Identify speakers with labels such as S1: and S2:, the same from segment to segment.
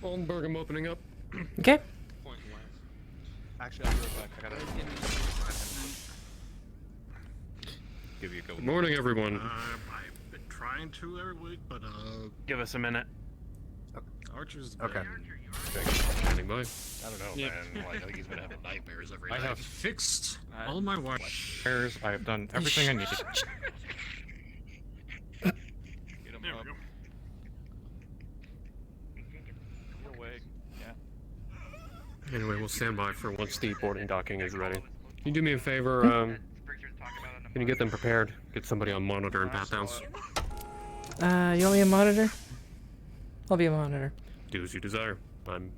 S1: Aldenburg, I'm opening up.
S2: Okay.
S3: Point left. Actually, I'll be right back. I gotta give you a couple.
S1: Good morning, everyone.
S4: I've been trying to every week, but
S3: Give us a minute.
S4: Archer's
S5: Okay.
S1: Standing by.
S5: I don't know, man. Like, I think he's been having nightmares every
S4: I
S5: night.
S4: have fixed all my wires.
S5: I have done everything I needed.
S3: Get him
S4: There
S3: up.
S4: we go.
S3: Your way. Yeah.
S1: Anyway, we'll stand by for once the boarding docking is ready. Can you do me a favor? Can you get them prepared? Get somebody on monitor and pat downs.
S2: You want me a monitor? I'll be a monitor.
S1: Do as you desire. I'm.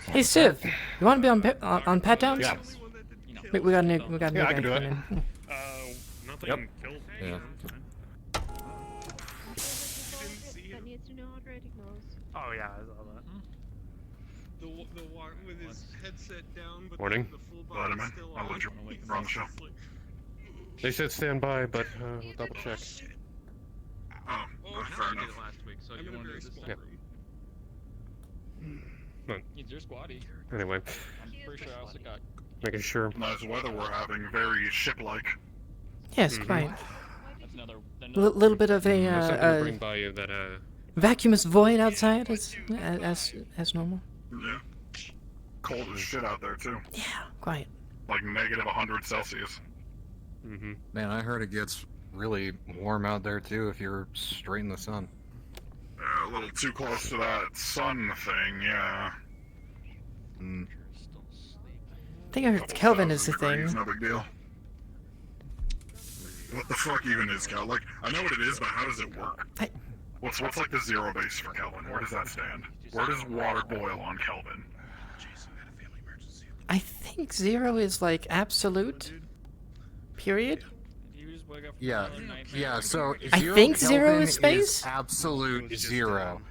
S2: Hey, Civ, you want to be on pat downs?
S5: Yeah.
S2: We got a new
S5: Yeah, I
S2: guy
S5: can do it.
S2: coming in.
S4: Nothing
S5: Yep.
S4: killed.
S5: Yeah.
S6: That needs to know how to diagnose.
S4: Oh yeah, I saw that.
S3: The one with his headset down, but
S1: Morning.
S3: the full body still on.
S4: Wrong show.
S1: They said stand by, but we'll double check.
S3: Oh, I did it last week, so you want to do this
S1: Yep.
S7: It's your squatty.
S1: Anyway,
S7: I'm pretty sure I also got.
S1: making sure.
S8: Nice weather we're having, very ship-like.
S2: Yes, quite.
S7: That's another.
S2: Little bit of
S1: I was something to
S2: a
S1: bring by you that
S2: vacuumous void outside as normal.
S8: Yeah. Cold as shit out there, too.
S2: Yeah, quite.
S8: Like negative 100 Celsius.
S1: Mm-hmm.
S5: Man, I heard it gets really warm out there too if you're straight in the sun.
S8: A little too close to that sun thing, yeah.
S5: Mm.
S2: I think I heard Kelvin is the thing.
S8: No big deal. What the fuck even is Kelvin? Like, I know what it is, but how does it work? What's like the zero base for Kelvin? Where does that stand? Where does water boil on Kelvin?
S2: I think 0 is like absolute. Period.
S5: Yeah, yeah. So
S2: I
S5: zero
S2: think 0
S5: Kelvin
S2: is space?
S5: absolute zero.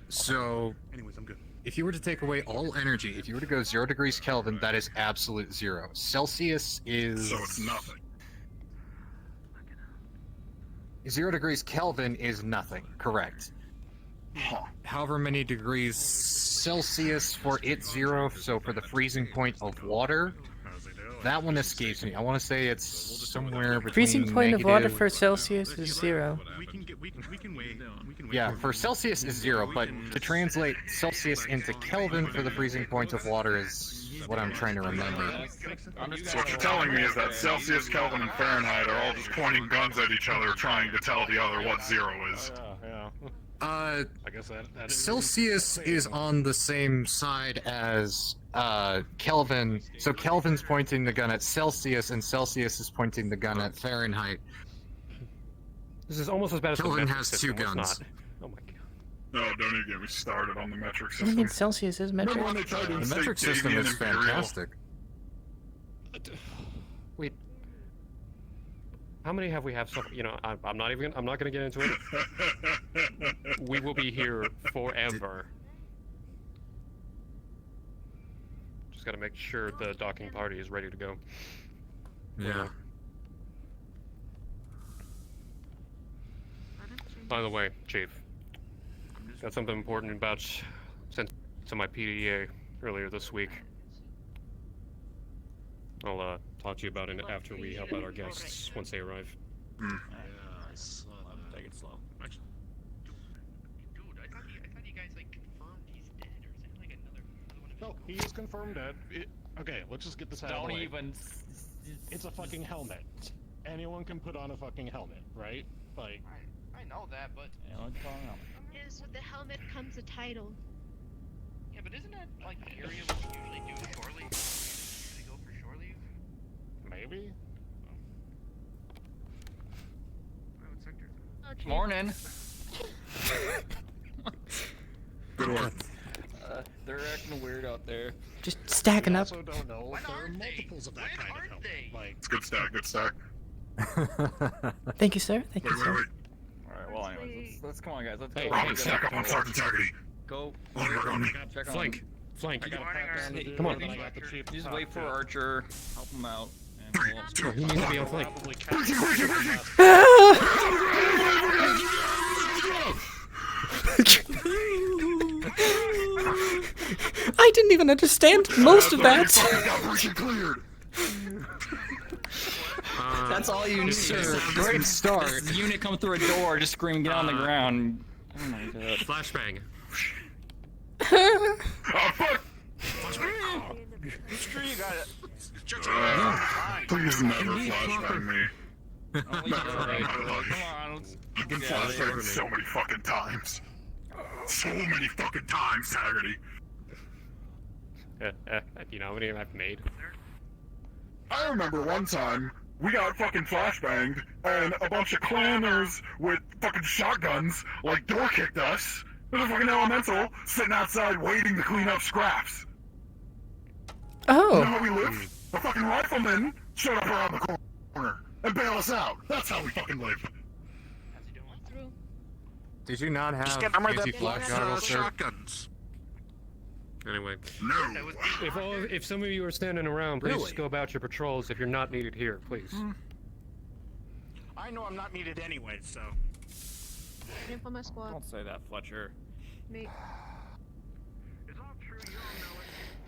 S5: So
S4: Anyways, I'm good.
S5: if you were to take away all energy, if you were to go 0 degrees Kelvin, that is absolute 0. Celsius is.
S8: So it's nothing.
S5: 0 degrees Kelvin is nothing. Correct.
S8: Huh.
S5: However many degrees Celsius for it's 0, so for the freezing point of water, that one escapes me. I want to say it's somewhere between
S2: Freezing point of water
S5: negative-
S2: for Celsius is 0.
S4: We can wait.
S5: Yeah, for Celsius is 0, but to translate Celsius into Kelvin for the freezing point of water is what I'm trying to remember.
S8: So what you're telling me is that Celsius, Kelvin, and Fahrenheit are all just pointing guns at each other trying to tell the other what 0 is.
S4: Yeah.
S5: Uh,
S4: I guess that
S5: Celsius is on the same side as Kelvin, so Kelvin's pointing the gun at Celsius, and Celsius is pointing the gun at Fahrenheit.
S1: This is almost as bad as
S5: Kelvin
S1: the metric
S5: has
S1: system,
S5: two
S1: was
S5: guns.
S1: not. Oh my god.
S8: No, don't even get me started on the metric
S2: I mean,
S8: system.
S2: Celsius is
S8: Remember
S2: metric.
S8: when they tried to
S5: The
S8: instate
S5: metric system
S8: Davian
S5: is
S8: Imperial?
S5: fantastic.
S1: Wait. How many have we have so? You know, I'm not gonna get into it. We will be here forever. Just gotta make sure the docking party is ready to go.
S5: Yeah.
S1: By the way, Chief, got something important about sent to my PDA earlier this week. I'll talk to you about it after we help out our guests once they arrive.
S4: Take it slow.
S9: Dude, I thought you guys like confirmed he's dead, or is it like another one of
S4: No, he is confirmed dead. Okay, let's just get this out of
S7: Don't
S4: the way.
S7: even.
S4: It's a fucking helmet. Anyone can put on a fucking helmet, right? Like,
S9: I know that, but
S7: Yeah, what's going on?
S6: Is with the helmet comes a title.
S9: yeah, but isn't that like the area what you usually do shore leave? Usually go for shore leave?
S4: maybe?
S9: What sector is it?
S6: Oh, geez.
S7: Morning.
S8: Good work.
S7: They're acting weird out there.
S2: Just stacking
S4: I
S2: up.
S4: also don't know
S9: When
S4: if there are
S9: aren't they?
S4: multiples of that
S9: When
S4: kind of
S9: aren't
S4: helmet.
S9: they?
S4: Like,
S8: It's good stack, good stack.
S2: Thank you, sir. Thank you,
S8: Wait,
S2: sir.
S8: wait.
S7: Alright, well, anyways, let's come on, guys. Let's
S1: Hey,
S7: go.
S1: hey,
S7: Let's
S8: Stack up on fucking targeting.
S7: go.
S8: Work on me.
S7: Check on
S1: Flank, flank.
S4: I got a
S9: Morning,
S4: pat down to do,
S1: Come on.
S4: then I got the chief
S7: Just
S4: top
S7: wait for
S4: to-
S7: Archer. Help him out. And we'll...
S1: He needs to be on flank.
S4: Probably
S2: Ah! didn't even understand most of that.
S8: Got breach and cleared.
S7: That's all you need.
S5: Sir, great start.
S7: This unit come through a door, just scream, get on the ground. Oh my god.
S1: Flashbang.
S8: Oh, fuck!
S7: Sure you got it.
S8: Please never flashbang me.
S7: Oh, yeah, come on, let's
S8: I've been
S7: get
S8: flashbanged so many fucking times. So many fucking times, Haggerty.
S1: You know how many I've made?
S8: I remember one time, we got fucking flashbanged, and a bunch of clanners with fucking shotguns, like, door kicked us. There's a fucking elemental sitting outside waiting to clean up scraps. You know
S2: Oh,
S8: how we live? A fucking rifleman showed up around the corner and bailed us out. That's how we fucking live.
S6: Through.
S5: Did you not have
S8: get armored
S5: anti-flak goggles, sir?
S8: shotguns.
S1: Anyway,
S8: No.
S1: if some of you are standing around, please just go about your patrols. If you're not needed here, please.
S4: I know I'm not needed anyway, so.
S6: Waiting for my squad.
S7: Don't say that, Fletcher.
S6: Mate.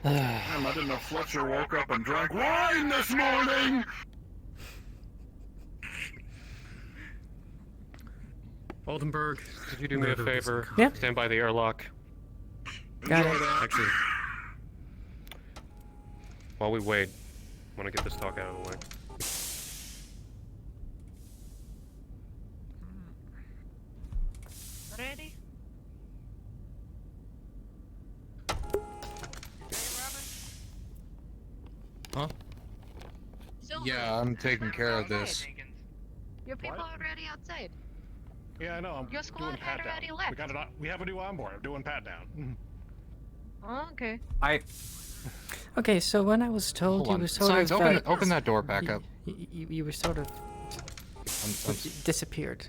S8: Damn, I didn't know Fletcher woke up and drank wine this morning!
S1: Aldenburg, could you do me a favor?
S2: Yeah.
S1: Stand by the airlock.
S2: got it.
S1: Actually, while we wait, I want to get this talk out of the way.
S6: Ready?
S5: Huh?
S6: Silver,
S5: Yeah, I'm taking care of this.
S6: your people are already outside.
S4: Yeah, I know. I'm
S6: Your
S4: doing
S6: squad
S4: pat
S6: had
S4: down.
S6: already left.
S4: We got it. We have a new onboard. I'm doing pat down.
S6: Oh, okay.
S2: Okay, so when I was told
S5: Hold
S2: you
S5: on.
S2: were sort
S5: Science,
S2: of
S5: open that door back up.
S2: you were sort of disappeared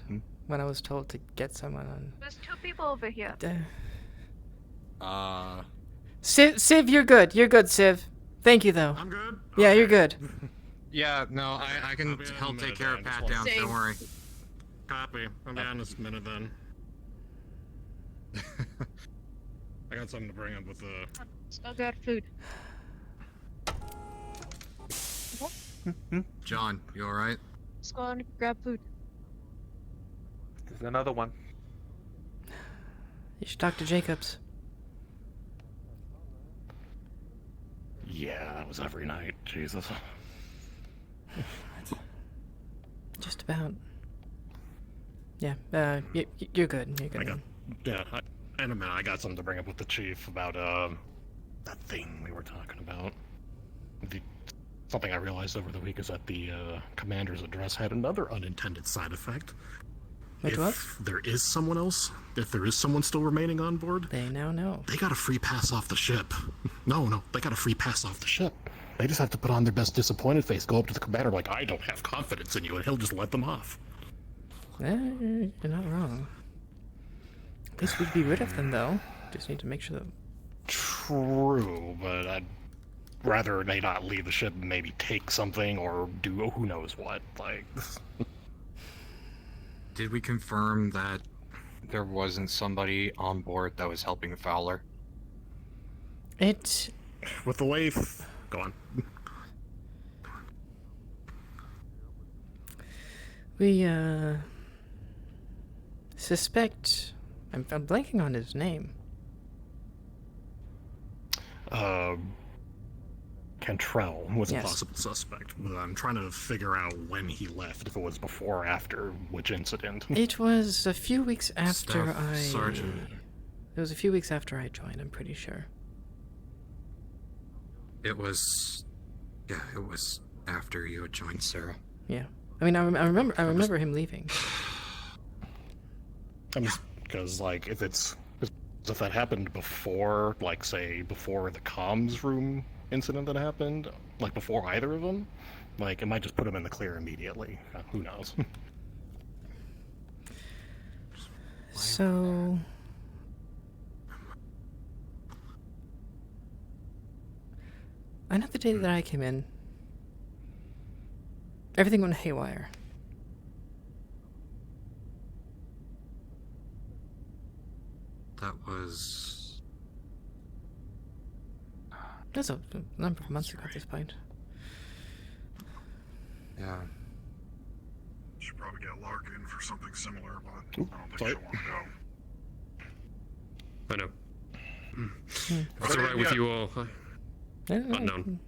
S2: when I was told to get someone on.
S6: There's two people over here.
S2: Civ, you're good. You're good, Civ. Thank you though.
S8: I'm good?
S2: Yeah, you're good.
S5: Yeah, no, I can
S4: be
S5: help
S4: in a
S5: take
S4: minute
S5: care of
S4: then,
S5: pat
S4: just
S5: downs,
S6: Same.
S5: don't worry.
S4: Copy. I'll be on this minute then. I got something to bring up with the.
S6: Still got food.
S5: John, you alright?
S6: Let's go and grab food.
S10: There's another one.
S2: You should talk to Jacobs.
S4: Yeah, that was every night. Jesus.
S2: Just about. Yeah. You're good. You're good.
S4: I got. Yeah. In a minute, I got something to bring up with the chief about that thing we were talking about. Something I realized over the week is that the commander's address had another unintended side effect.
S2: Which was?
S4: There is someone else, if there is someone still remaining on board,
S2: They now know.
S4: they got a free pass off the ship. No, they got a free pass off the ship. They just have to put on their best disappointed face, go up to the commander like, I don't have confidence in you, and he'll just let them off.
S2: You're not wrong. At least we'd be rid of them though. Just need to make sure that.
S4: True, but I'd rather they not leave the ship and maybe take something or do who knows what. Like,
S5: Did we confirm that there wasn't somebody on board that was helping Fowler?
S2: It.
S4: with the way. Go on.
S2: We suspect. I'm blanking on his name.
S4: Cantrell was
S2: Yes.
S4: a possible suspect, but I'm trying to figure out when he left, if it was before or after which incident.
S2: It was a few weeks after
S5: Staff Sergeant.
S2: It was a few weeks after I joined. I'm pretty sure.
S5: It was... Yeah, it was after you had joined Sarah.
S2: Yeah. I mean, I remember him leaving.
S4: I'm just because, like, if that happened before, like, say, before the comms room incident that happened, like, before either of them, like, it might just put them in the clear immediately. Who knows?
S2: So. I know the day that I came in, everything went haywire.
S5: That was...
S2: That's a number of months ago at this point.
S5: Yeah.
S8: Should probably get Lark in for something similar, but I
S4: Oop,
S8: don't think
S4: sorry.
S8: she'll want to go.
S1: I know. If it's alright with you all, unknown.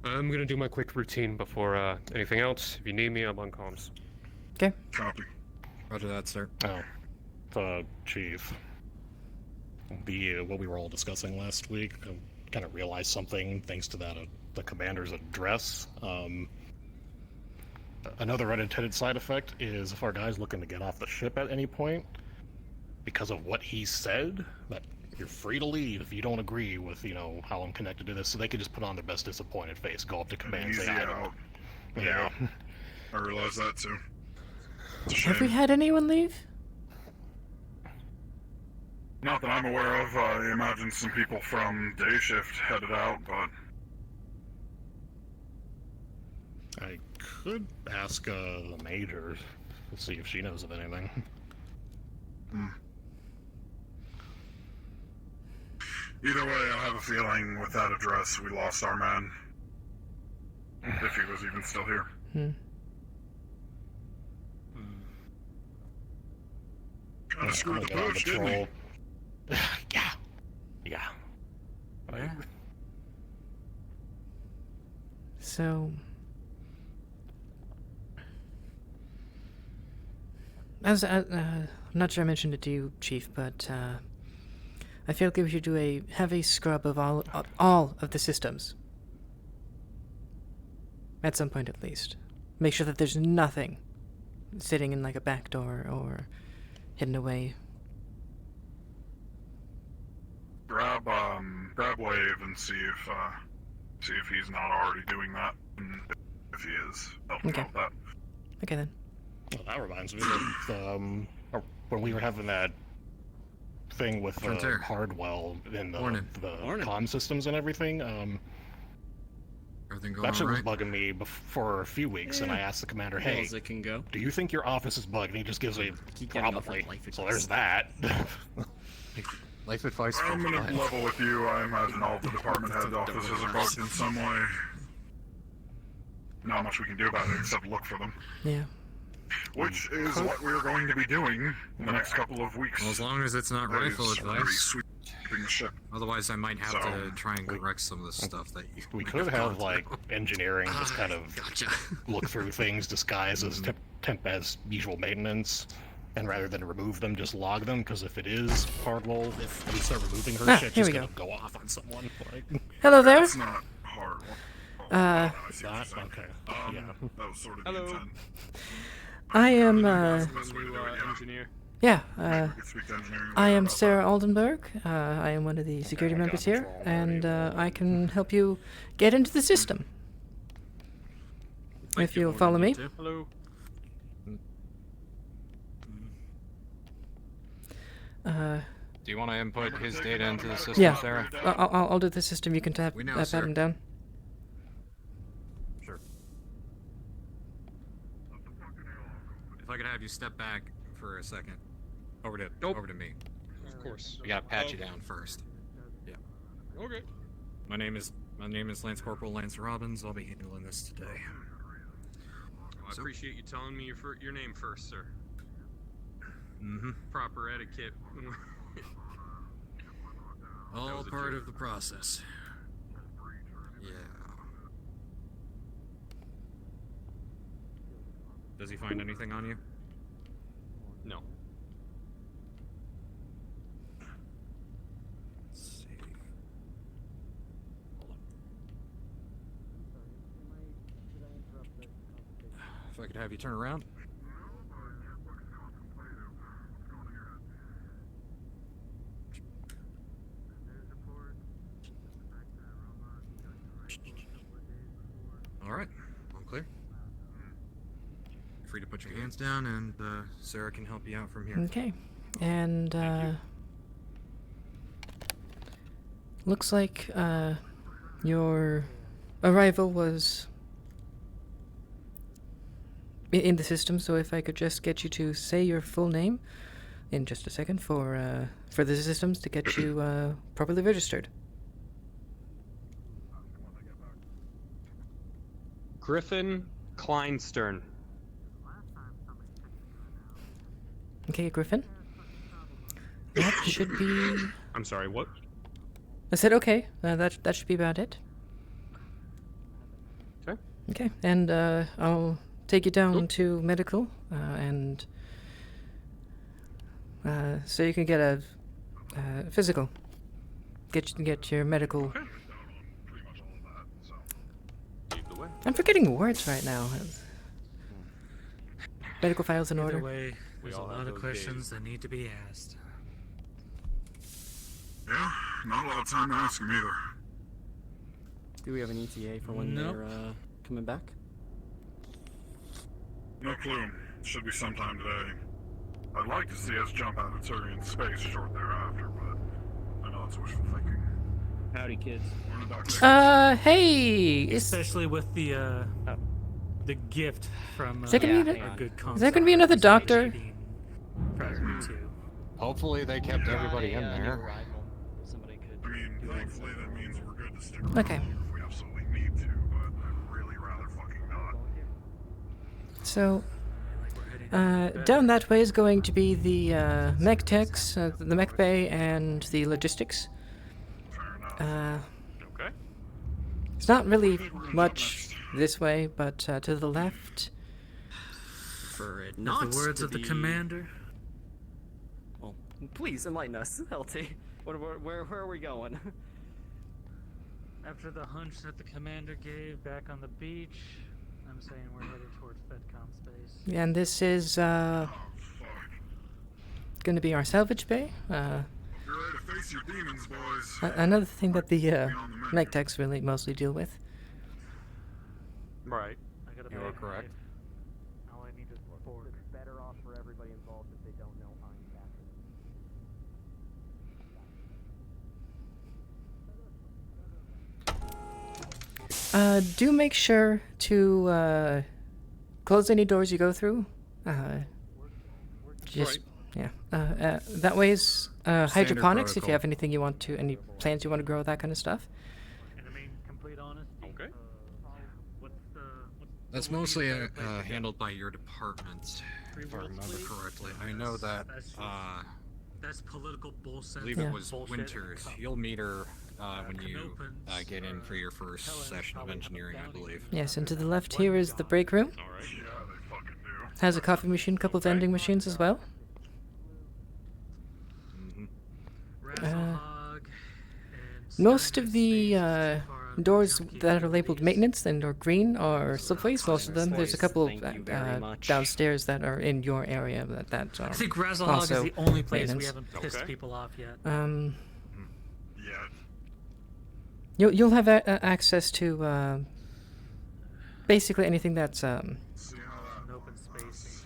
S1: I'm gonna do my quick routine before anything else. If you need me, I'm on comms.
S2: Okay.
S8: Copy.
S5: Roger that, sir.
S4: Oh, Chief. What we were all discussing last week, I kind of realized something thanks to that the commander's address. Another unintended side effect is if our guy's looking to get off the ship at any point, because of what he said, that you're free to leave if you don't agree with, how I'm connected to this, so they could just put on their best disappointed face, go up to command and say,
S8: Easy
S4: I
S8: out.
S4: don't.
S8: Yeah. I realize that too. It's a
S2: Have we
S8: shame.
S2: had anyone leave?
S8: Not that I'm aware of. I imagine some people from day shift headed out, but
S4: I could ask the major to see if she knows of anything.
S8: either way, I have a feeling with that address we lost our man. If he was even still here. Kinda screwed the
S4: Get on
S8: pooch, didn't he?
S4: Yeah. Yeah.
S2: So, as I'm not sure I mentioned it to you, Chief, but I feel like we should do a heavy scrub of all of the systems. At some point, at least. Make sure that there's nothing sitting in like a back door or hidden away.
S8: Grab Wave and see if he's not already doing that. And if he is, help him
S2: Okay.
S8: out with that.
S2: Okay then.
S4: Well, that reminds me that when we were having that thing with
S5: Frontier.
S4: Hardwell and
S5: Morning.
S4: the
S7: Morning.
S4: comm systems and everything,
S5: Everything going
S4: that shit was
S5: alright?
S4: bugging me for a few weeks, and I asked the commander,
S7: Well
S4: hey,
S7: as it can go.
S4: do you think your office is bugged? And he just gives me
S7: Keep getting off
S4: probably.
S7: on life
S4: So
S7: advice.
S4: there's that.
S5: Life advice for
S8: I'm gonna
S5: life.
S8: level with you. I imagine all the department head offices are bugged in some way. Not much we can do about it except look for them.
S2: Yeah.
S8: Which is what we're going to be doing in the next couple of weeks.
S5: Well, as long as it's not
S8: That
S5: rifle
S8: is really
S5: advice.
S8: sweeping the ship.
S5: Otherwise, I might have
S8: So,
S5: to try and correct some of the stuff that you.
S4: We
S5: might
S4: could have
S5: gone
S4: like
S5: through.
S4: engineering just kind of
S5: Gotcha.
S4: look through things disguised as temp as usual maintenance, and rather than remove them, just log them. Because if it is Hardwell, if we start removing her shit,
S2: here
S4: she's
S2: we
S4: gonna go off on someone. Like,
S2: Hello there.
S8: It's not hard.
S2: Uh,
S8: I see what
S4: that,
S8: you're saying.
S4: okay. Yeah.
S8: That was sort of
S3: Hello.
S8: the intent.
S2: I am.
S8: That's the
S3: I'm
S8: best
S3: the
S8: way to
S3: new
S8: do it, yeah.
S3: engineer.
S2: Yeah.
S8: We could speak to engineering
S2: I
S8: later
S2: am
S8: about
S2: Sarah Aldenburg. I am one of the security members here, and I can help you get into the system. If you'll follow me.
S3: Hello.
S5: Do you want to input his data into the system,
S2: Yeah.
S5: Sarah?
S2: I'll do the system. You can tap
S5: We know,
S2: pat
S5: sir.
S2: him down.
S5: Sure. If I could have you step back for a second, over to me.
S3: Of course.
S5: We gotta pat you down first. Yeah.
S3: Okay.
S5: My name is Lance Corporal Lance Robbins. I'll be handling this today.
S3: Well, I
S5: So-
S3: appreciate you telling me your name first, sir.
S5: Mm-hmm.
S3: Proper etiquette.
S5: All
S3: was a
S5: part
S3: joke.
S5: of the process. Yeah. Does he find anything on you?
S3: No.
S5: Let's see. Hold on. If I could have you turn around. All right, I'm clear. Free to put your hands down, and Sarah can help you out from here.
S2: Okay. And looks like your arrival was in the system. So if I could just get you to say your full name, in just a second for the systems to get you properly registered.
S10: Griffin Kleinstern.
S2: Okay, Griffin. That should be.
S10: I'm sorry, what?
S2: I said okay. That should be about it.
S10: Okay.
S2: Okay, and I'll take you down to medical, and so you can get a physical. Get your medical.
S10: Lead the way.
S2: I'm forgetting words right now. Medical files in
S11: Either
S2: order.
S11: way, there's a
S10: all have
S11: lot of
S10: those
S11: questions
S10: days.
S11: that need to be asked.
S8: Yeah, not a lot of time to ask him either.
S12: Do we have an ETA for when
S11: Nope.
S12: they're coming back?
S8: No clue. Should be sometime today. I'd like to see us jump out of Turian space short thereafter, but I know it's wishful thinking.
S12: Howdy, kids.
S2: Hey!
S11: Especially with the gift from
S2: Is that gonna be
S11: our
S2: the-
S11: good
S2: is that gonna be another doctor?
S11: Prior to.
S5: Hopefully they kept everybody in there.
S12: Somebody could.
S8: I mean, thankfully that means we're good to stick around
S2: Okay.
S8: if we absolutely need to, but I'd really rather fucking not.
S2: So, down that way is going to be the mech techs, the mech bay, and the logistics.
S10: Okay.
S2: It's not really much this way, but to the left.
S12: For it
S11: With
S12: not
S11: the words
S12: to
S11: of the
S12: be-
S11: commander.
S12: Well, please enlighten us, LT. Where are we going?
S11: After the hunch that the commander gave back on the beach, I'm saying we're headed towards FedCom space.
S2: And this is going to be our salvage bay.
S8: You're ready to face your demons, boys.
S2: Another thing that the mech techs really mostly deal with.
S10: Right.
S11: I got a
S5: You are
S11: bag
S5: correct.
S11: knife. All I need is fork.
S12: It's better off for everybody involved if they don't know I'm
S2: Do make sure to close any doors you go through. Just yeah. That way is hydroponics. If
S5: protocol.
S2: you have anything you want to, any plants you want to grow, that kind of stuff.
S11: And I mean, complete honesty.
S10: Okay.
S11: What's the
S5: That's
S11: what
S5: mostly
S11: do you guys
S5: handled by your department,
S11: Three
S5: if I
S11: worlds,
S5: remember
S11: please?
S5: correctly. I know that,
S11: That's political bullshit.
S5: I believe
S2: Yeah.
S5: it was
S11: Bullshit.
S5: Winters. You'll meet her when you
S11: Canopans,
S5: get in for your first
S11: Helen
S5: session of
S11: probably have a
S5: engineering, I
S11: bounty.
S5: believe.
S2: Yes, and to the left here is the break room.
S10: All right.
S8: Yeah, they fucking do.
S2: Has a coffee machine, couple vending machines as well.
S5: Hmm.
S11: Razzlehog and
S2: Most of
S11: Steinhead
S2: the
S11: Space is too far out of
S2: doors
S11: junkie
S2: that are labeled
S11: police.
S2: maintenance and or green are subways. Most of them. There's a couple
S12: Thank you very much.
S2: downstairs that are in your area that are
S11: I think Razzlehog is
S2: also
S11: the only place we
S2: maintenance.
S11: haven't pissed
S10: Okay.
S11: people off yet.
S8: Yeah.
S2: You'll have access to basically anything that's
S8: See how that
S11: An open space.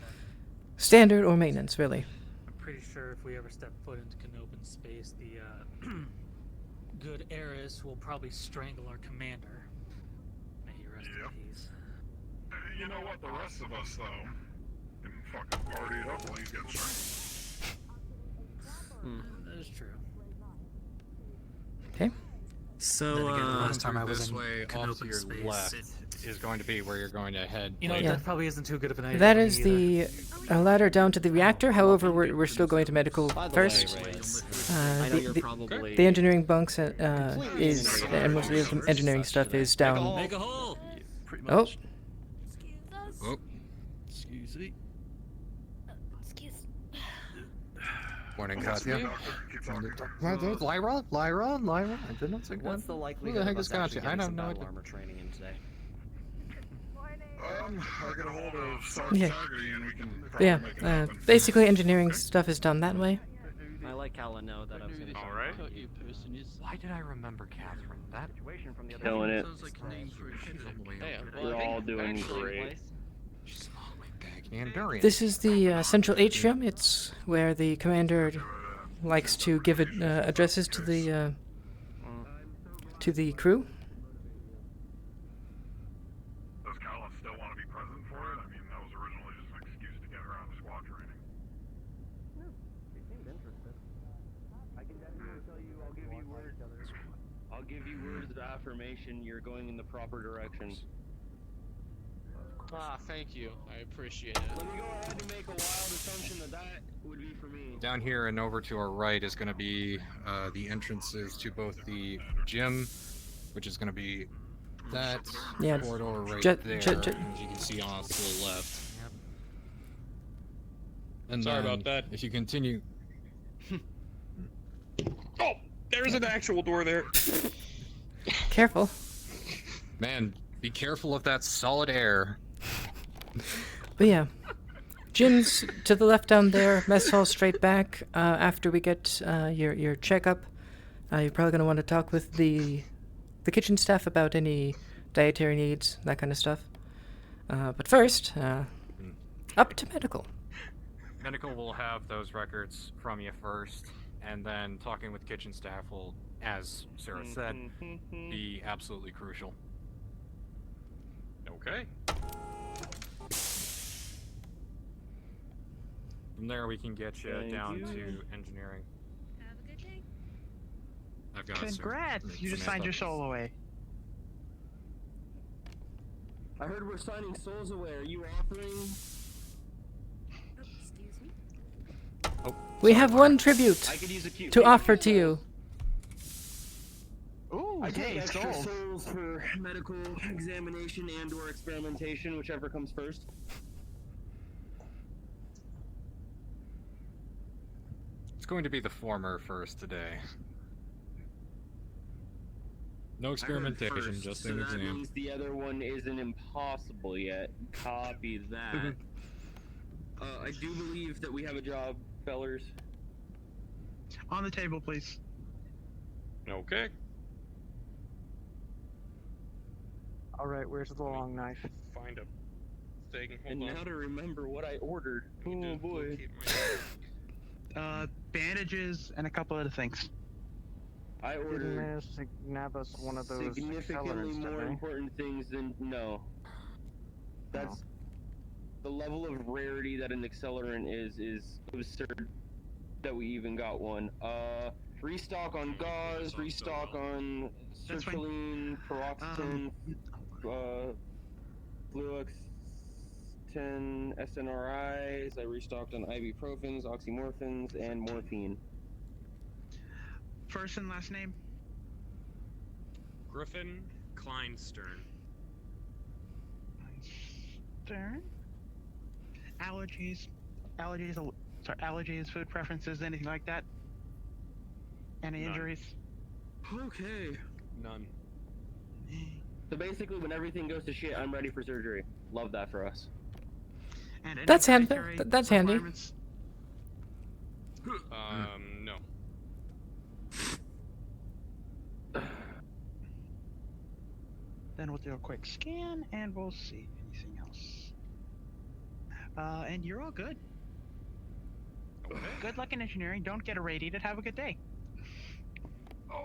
S2: standard or maintenance, really.
S11: I'm pretty sure if we ever step foot into Canopin space, the good heiress will probably strangle our commander. May he rest
S8: Yep.
S11: in peace.
S8: You know what? The rest of us, though, can fucking party it up while he's getting strangled.
S11: That is true.
S2: Okay.
S11: So,
S5: Then again,
S11: last
S5: run
S11: time I
S5: through
S11: was
S5: this
S11: in
S5: way off to
S11: Canopin
S5: your
S11: space,
S5: left
S11: it-
S5: is going to be where you're going to head.
S11: You know,
S5: later.
S11: that probably isn't too good of an idea.
S2: That
S11: for
S2: is
S11: me either.
S2: the ladder down to the reactor. However, we're still going to medical
S12: By the
S2: first.
S12: way, Reyes, I know you're probably
S2: The engineering bunks is and most of the engineering stuff is down.
S11: Make a hole!
S12: pretty
S2: Oh,
S12: much.
S5: Oh,
S12: Excuse me.
S5: morning, Katya.
S8: Keep talking.
S5: Lyra? I did not say
S12: What's the
S5: Who
S12: likelihood
S5: the heck
S12: of
S5: is
S12: us actually
S5: Katya? I
S12: getting
S5: have
S12: some
S5: no
S12: battle
S5: idea.
S12: armor training in today?
S8: I get a hold of Sergeant
S2: Yeah.
S8: Haggerty and we can probably
S2: yeah.
S8: make it happen.
S2: Basically, engineering stuff is done that way.
S12: I like how I know that I was going to
S10: All right.
S5: Why did I remember Catherine? That
S13: Killing it.
S11: Sounds like a name for a ship.
S13: We're all doing great.
S5: she's all the way back in Durian.
S2: This is the central atrium. It's where the commander likes to give addresses to the crew.
S8: Does Callum still want to be present for it? I mean, that was originally just an excuse to get around squad training.
S13: give you words of affirmation. You're going in the proper direction.
S9: Ah, thank you. I appreciate it.
S13: Let me go ahead and make a wild assumption that that would be for me.
S5: Down here and over to our right is going to be the entrances to both the gym, which is going to be that corridor right there, as you can see off to the left.
S7: Yep.
S5: And
S10: Sorry
S5: then,
S10: about that.
S5: If you continue...
S10: Oh, there's an actual door there.
S2: Careful.
S5: Man, be careful of that solid air.
S2: But yeah, gym's to the left down there, mess hall straight back. After we get your checkup, you're probably going to want to talk with the kitchen staff about any dietary needs, that kind of stuff. But first, up to medical.
S5: Medical will have those records from you first, and then talking with kitchen staff will, as Sarah said, be absolutely crucial.
S10: Okay.
S5: From there, we can get you down to engineering.
S14: Have a good day.
S5: I've got
S15: Congrats! You just signed your soul away.
S13: I heard we're signing souls away. Are you offering?
S14: Oh, excuse me.
S2: We have one tribute
S13: I could use a cute
S2: to offer to you.
S15: Ooh,
S13: I take
S15: yay,
S13: extra
S15: souls.
S13: souls for medical examination and/or experimentation, whichever comes first.
S5: It's going to be the former first today. No experimentation,
S13: First,
S5: just
S13: so
S5: an
S13: that
S5: exam.
S13: means the other one isn't impossible yet. Copy that. I do believe that we have a job, fellers.
S15: On the table, please.
S10: Okay.
S15: Alright, where's the long knife?
S10: Find a thing. Hold
S13: And
S10: on.
S13: now to remember what I ordered. Oh boy.
S15: Bandages and a couple other things.
S13: I ordered
S15: manage to nab us one of those
S13: significantly
S15: accelerants,
S13: more
S15: didn't I?
S13: important things than no. That's the level of rarity that an accelerant is absurd that we even got one. Restock on gauze, restock on sertraline, paroxetine, Fluox 10 SNRIs. I restocked on ibuprofens, oxymorphins, and morphine.
S15: First and last name?
S10: Griffin Kleinstern.
S15: Stern? Allergies? Allergies, food preferences, anything like that? Any
S10: None.
S15: injuries?
S13: Okay.
S10: None.
S13: So basically, when everything goes to shit, I'm ready for surgery. Love that for us.
S15: And any
S2: That's handy.
S15: dietary
S2: That's handy.
S15: requirements?
S10: No.
S15: Then we'll do a quick scan and we'll see anything else. And you're all good.
S10: Okay.
S15: Good luck in engineering. Don't get irradiated. Have a good day.
S10: Oh,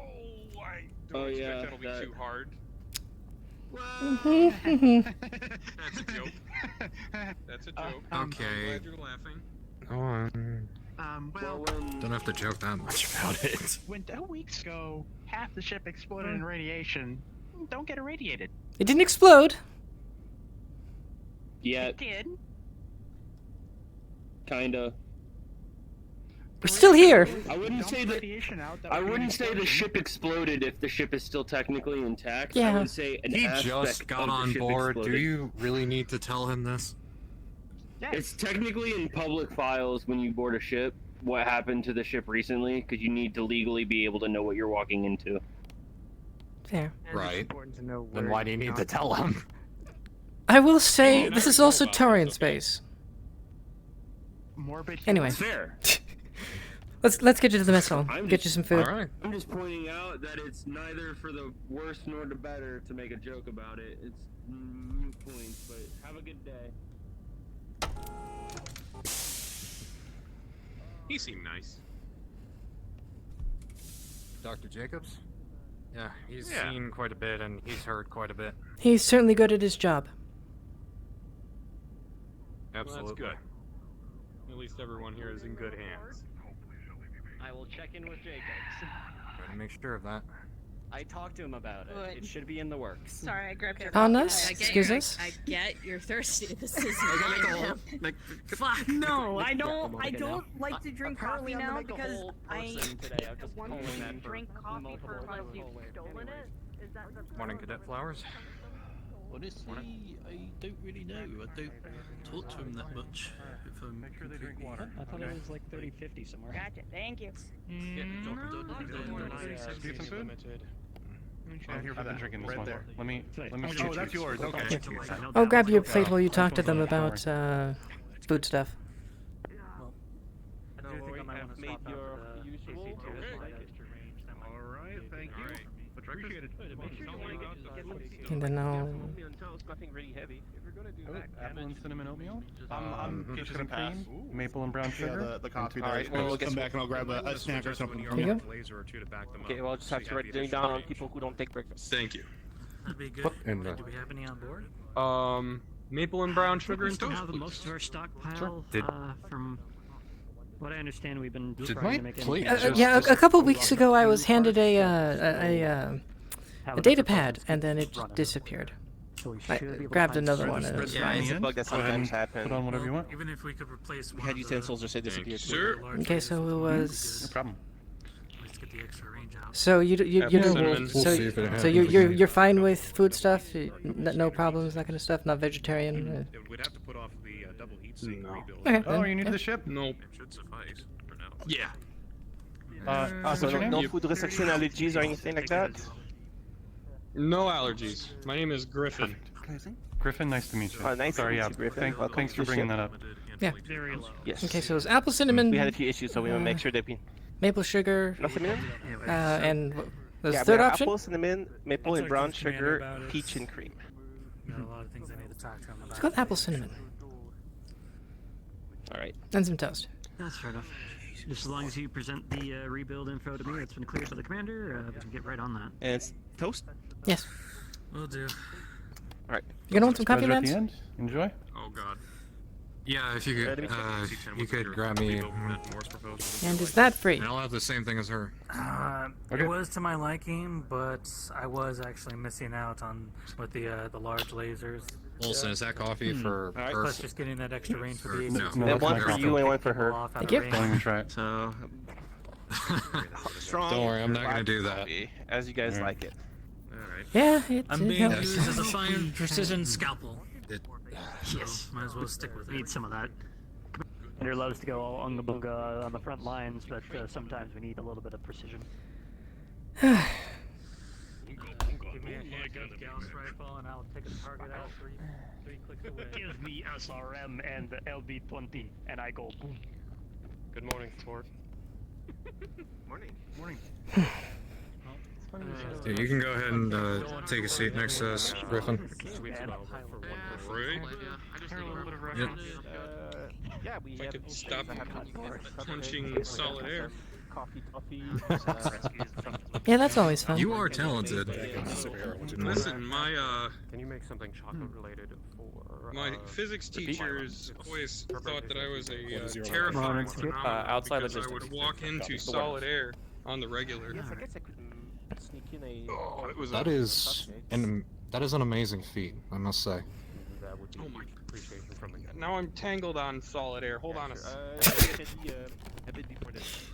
S10: I don't expect that'll be too hard. That's a joke. That's a joke.
S5: Okay.
S10: I'm glad you're laughing.
S5: Go on.
S15: Well,
S5: Don't have to joke that much about it.
S15: when 2 weeks ago, half the ship exploded in radiation. Don't get irradiated.
S2: It didn't explode.
S13: Yeah,
S15: It did.
S13: kinda.
S2: We're still here.
S13: I wouldn't
S15: Dump
S13: say that.
S15: radiation out. That
S13: I
S15: would be an
S13: wouldn't say the
S15: explosion.
S13: ship exploded if the ship is still technically intact.
S2: Yeah.
S13: I would say an
S5: He
S13: aspect
S5: just got
S13: of the
S5: on
S13: ship
S5: board.
S13: exploded.
S5: Do you really need to tell him this?
S15: Yes.
S13: It's technically in public files when you board a ship what happened to the ship recently, because you need to legally be able to know what you're walking into.
S2: Fair.
S5: Right. Then why do you need to tell him?
S2: I will say
S10: Yeah,
S2: this
S10: I
S2: is
S10: know
S2: also
S10: about it,
S2: Turian
S10: okay.
S2: space.
S15: Morbid.
S2: Anyway,
S13: Fair.
S2: let's get you to the mess hall.
S13: I'm
S2: Get you
S13: just-
S2: some food.
S5: All right.
S13: I'm just pointing out that it's neither for the worse nor the better to make a joke about it. It's moot points, but have a good day.
S10: He seemed nice.
S5: Dr. Jacobs? Yeah, he's
S10: Yeah.
S5: seen quite a bit and he's heard quite a bit.
S2: He's certainly good at his job.
S5: Absolutely.
S10: Well, that's good. At least everyone here is in good hands.
S12: I will check in with Jacobs.
S5: Try to make sure of that.
S12: I talked to him about it.
S14: Good.
S12: It should be in the works.
S14: Sorry, I grabbed your
S2: On
S14: coffee.
S2: us?
S14: I get
S2: Excuse
S14: you're-
S2: us?
S14: I get you're thirsty. This is
S12: Fuck
S14: no, I don't like to drink
S12: Apparently
S14: coffee
S12: I'm
S14: now
S12: like a
S14: because
S12: whole
S14: I
S12: person today. I've just
S14: want
S12: pulling
S14: to
S12: that for
S14: drink coffee
S12: multiple
S14: for unless
S12: times.
S14: you've stolen it. Is that the
S5: Morning, Cadet Flowers.
S16: Honestly, I don't really know. I don't talk to him that much. If I'm
S12: Make sure they drink water.
S16: I thought it was like 30-50 somewhere.
S14: Gotcha. Thank you.
S16: Yeah,
S4: I'm here for that. Drinking this
S8: Right
S4: one.
S8: there.
S4: Let me.
S8: Oh, that's yours. Okay.
S2: Oh, grab your plate while you talk to them about food stuff.
S11: I do think I might want to swap out
S13: your
S11: for the
S13: usual.
S11: CC2 with light extra range. That might
S9: Alright, thank you. Appreciate it.
S2: And then I'll...
S13: Nothing really heavy. If we're gonna do that,
S4: Apple and cinnamon oatmeal.
S8: I'm
S4: peaches
S8: just
S4: and
S8: gonna pass.
S4: cream. Maple and brown sugar.
S8: Yeah, the copy
S4: All
S8: there.
S4: right,
S8: I'll come back and I'll grab a snack or something.
S2: There you go.
S13: Okay, well, I'll just have to write it down on people who don't take breakfast.
S3: Thank you.
S11: That'd be good.
S5: What in
S11: Do
S5: the-
S11: we have any on board?
S3: Maple and brown sugar
S16: We
S3: and
S16: still
S3: toast,
S16: have
S3: please.
S16: most of our stockpile.
S5: Sure. Did-
S16: From what I understand, we've been
S5: Did
S16: trying
S5: my
S16: to make
S5: plate
S16: any-
S5: just
S2: Yeah, a couple weeks ago I was
S16: Two
S2: handed a
S16: Have
S2: data
S16: proposal
S2: pad, and then it
S16: run it.
S2: disappeared.
S16: So we
S2: I
S16: should be able to
S2: grabbed
S16: find
S2: another
S16: some
S2: one.
S16: sort
S2: And
S16: of
S2: it was
S13: Yeah, it's a bug that
S4: Go ahead
S13: sometimes
S4: and
S13: happens.
S4: Put on whatever you want.
S11: Even if we could replace
S13: We
S11: one
S13: had
S11: of the
S13: utensils just say disappear.
S3: Sir.
S2: Okay, so it was...
S4: No problem.
S11: Let's get the extra range out.
S2: So you
S3: Apple
S2: don't...
S3: cinnamon.
S5: We'll
S2: So,
S5: see if it
S2: so
S5: happens
S2: you're
S5: again.
S2: fine with food stuff? No problems, that kind of stuff? Not vegetarian?
S9: We'd have to put off the double heat sink rebuild.
S2: Okay,
S4: Oh,
S2: then,
S4: are you new
S2: yeah.
S4: to the ship?
S3: Nope.
S9: It should suffice for now.
S3: Yeah.
S13: So
S4: What's your name?
S13: no food restriction, allergies, or anything like that?
S3: No allergies. My name is Griffin.
S4: Griffin, nice to meet you.
S13: Nice to
S4: Sorry,
S13: meet
S4: yeah.
S13: you, Griffin. Welcome
S4: Thanks
S13: to
S4: for
S13: the
S4: bringing
S13: ship.
S4: that up.
S2: Yeah.
S16: Very low.
S13: Yes.
S2: Okay, so it was apple cinnamon,
S13: We had a few issues, so we want to make sure that we.
S2: maple sugar,
S13: No cinnamon?
S2: and what was
S13: Yeah,
S2: the third
S13: we have
S2: option?
S13: apple, cinnamon, maple,
S11: I'll
S13: and
S11: talk
S13: brown
S11: to the commander
S13: sugar,
S11: about it.
S13: peach, and cream.
S11: Got a lot of things I need to talk to him about.
S2: Let's go with apple cinnamon.
S13: All right.
S2: And some toast.
S16: That's fair enough. Just as long as you present the rebuild info to me, that's been cleared by the commander. We can get right on that.
S13: And it's toast?
S2: Yes.
S11: Will do.
S13: All right.
S2: You gonna want some coffee,
S4: Pleasure at the
S2: Lance?
S4: end. Enjoy.
S3: Oh God.
S5: Yeah, if you
S13: Let me
S5: could,
S13: check.
S5: you could grab me.
S2: And is that free?
S5: And I'll have the same thing as her.
S11: It was to my liking, but I was actually missing out on with the large lasers.
S5: Olsen, is that coffee for
S13: All right.
S5: her?
S11: Plus, just getting that extra range for the
S5: No.
S11: ACs.
S4: No,
S13: We have
S4: that's
S13: one
S4: my
S13: for
S4: coffee.
S13: you and one for her.
S2: Thank you.
S4: Don't even try it.
S13: So, strong.
S5: Don't worry, I'm not gonna
S13: black
S5: do that.
S13: coffee, as you guys like it.
S9: Alright.
S2: Yeah, it
S11: I'm being
S2: helps.
S11: used as a fine precision scalpel.
S16: Yes.
S11: Might as well stick with it.
S16: Need some of that. Commander loves to go all unga bunga on the front lines, but sometimes we need a little bit of precision.
S11: Give me a handgun Gauss rifle and I'll take a target out three clicks away.
S16: Give me SRM and the LB-20, and I go boom.
S1: Good morning, sport.
S9: Morning.
S8: Morning.
S5: Yeah, you can go ahead and take a seat next to us, Griffin.
S1: Sweet smell for one person.
S3: Right.
S5: Yep.
S13: Yeah, we
S3: If I
S13: have
S3: could stop
S13: cupcakes,
S3: punching solid air.
S13: coffee, toffee.
S2: Yeah, that's always fun.
S5: You are talented.
S3: Listen, my
S1: Can you make something chocolate related for
S3: my physics teachers always thought that I was a
S13: Morning,
S3: terrifying
S13: Skip.
S3: phenomenon
S13: outside
S3: because I
S13: logistics.
S3: would walk into
S13: The
S3: solid air on the regular.
S13: Yes, I guess I could sneak in a.
S3: Oh, it was
S5: That is an amazing feat, I must say.
S3: Oh my!
S1: appreciation from the
S3: Now I'm tangled on solid air. Hold on a
S13: bit before this.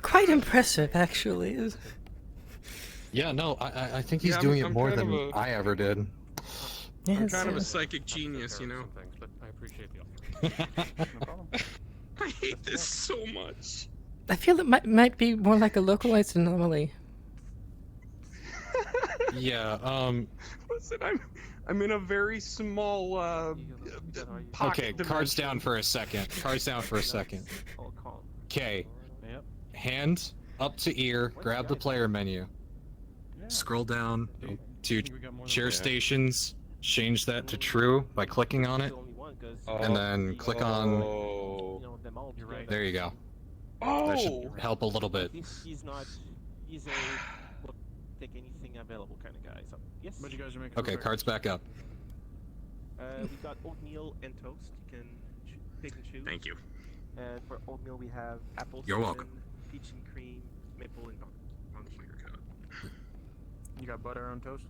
S2: Quite impressive, actually.
S5: Yeah, no, I think he's
S3: Yeah,
S5: doing
S3: I'm
S5: it more
S3: kind
S5: than
S3: of a-
S5: I ever did.
S3: I'm
S2: Yes,
S3: kind of a
S2: yes.
S3: psychic genius, you know.
S1: but I appreciate the
S3: I hate this so much.
S2: I feel it might be more like a localized anomaly.
S5: Yeah,
S3: Listen, I'm in a very small pocket.
S5: okay, cards down for a second. Cards down for a second. Okay. Hand up to ear, grab the player menu. Scroll down to share stations, change that to true by clicking on it, and then click on... There you go. That should help a little bit.
S13: He's a take anything available kind of guy. So yes.
S8: But you guys are making
S5: Okay, cards back up.
S13: We got oatmeal and toast. You can pick and choose.
S3: Thank you.
S13: And for oatmeal we have apple,
S5: You're
S13: cinnamon,
S5: welcome.
S13: peach and cream, maple and brown sugar.
S17: You got butter on toast?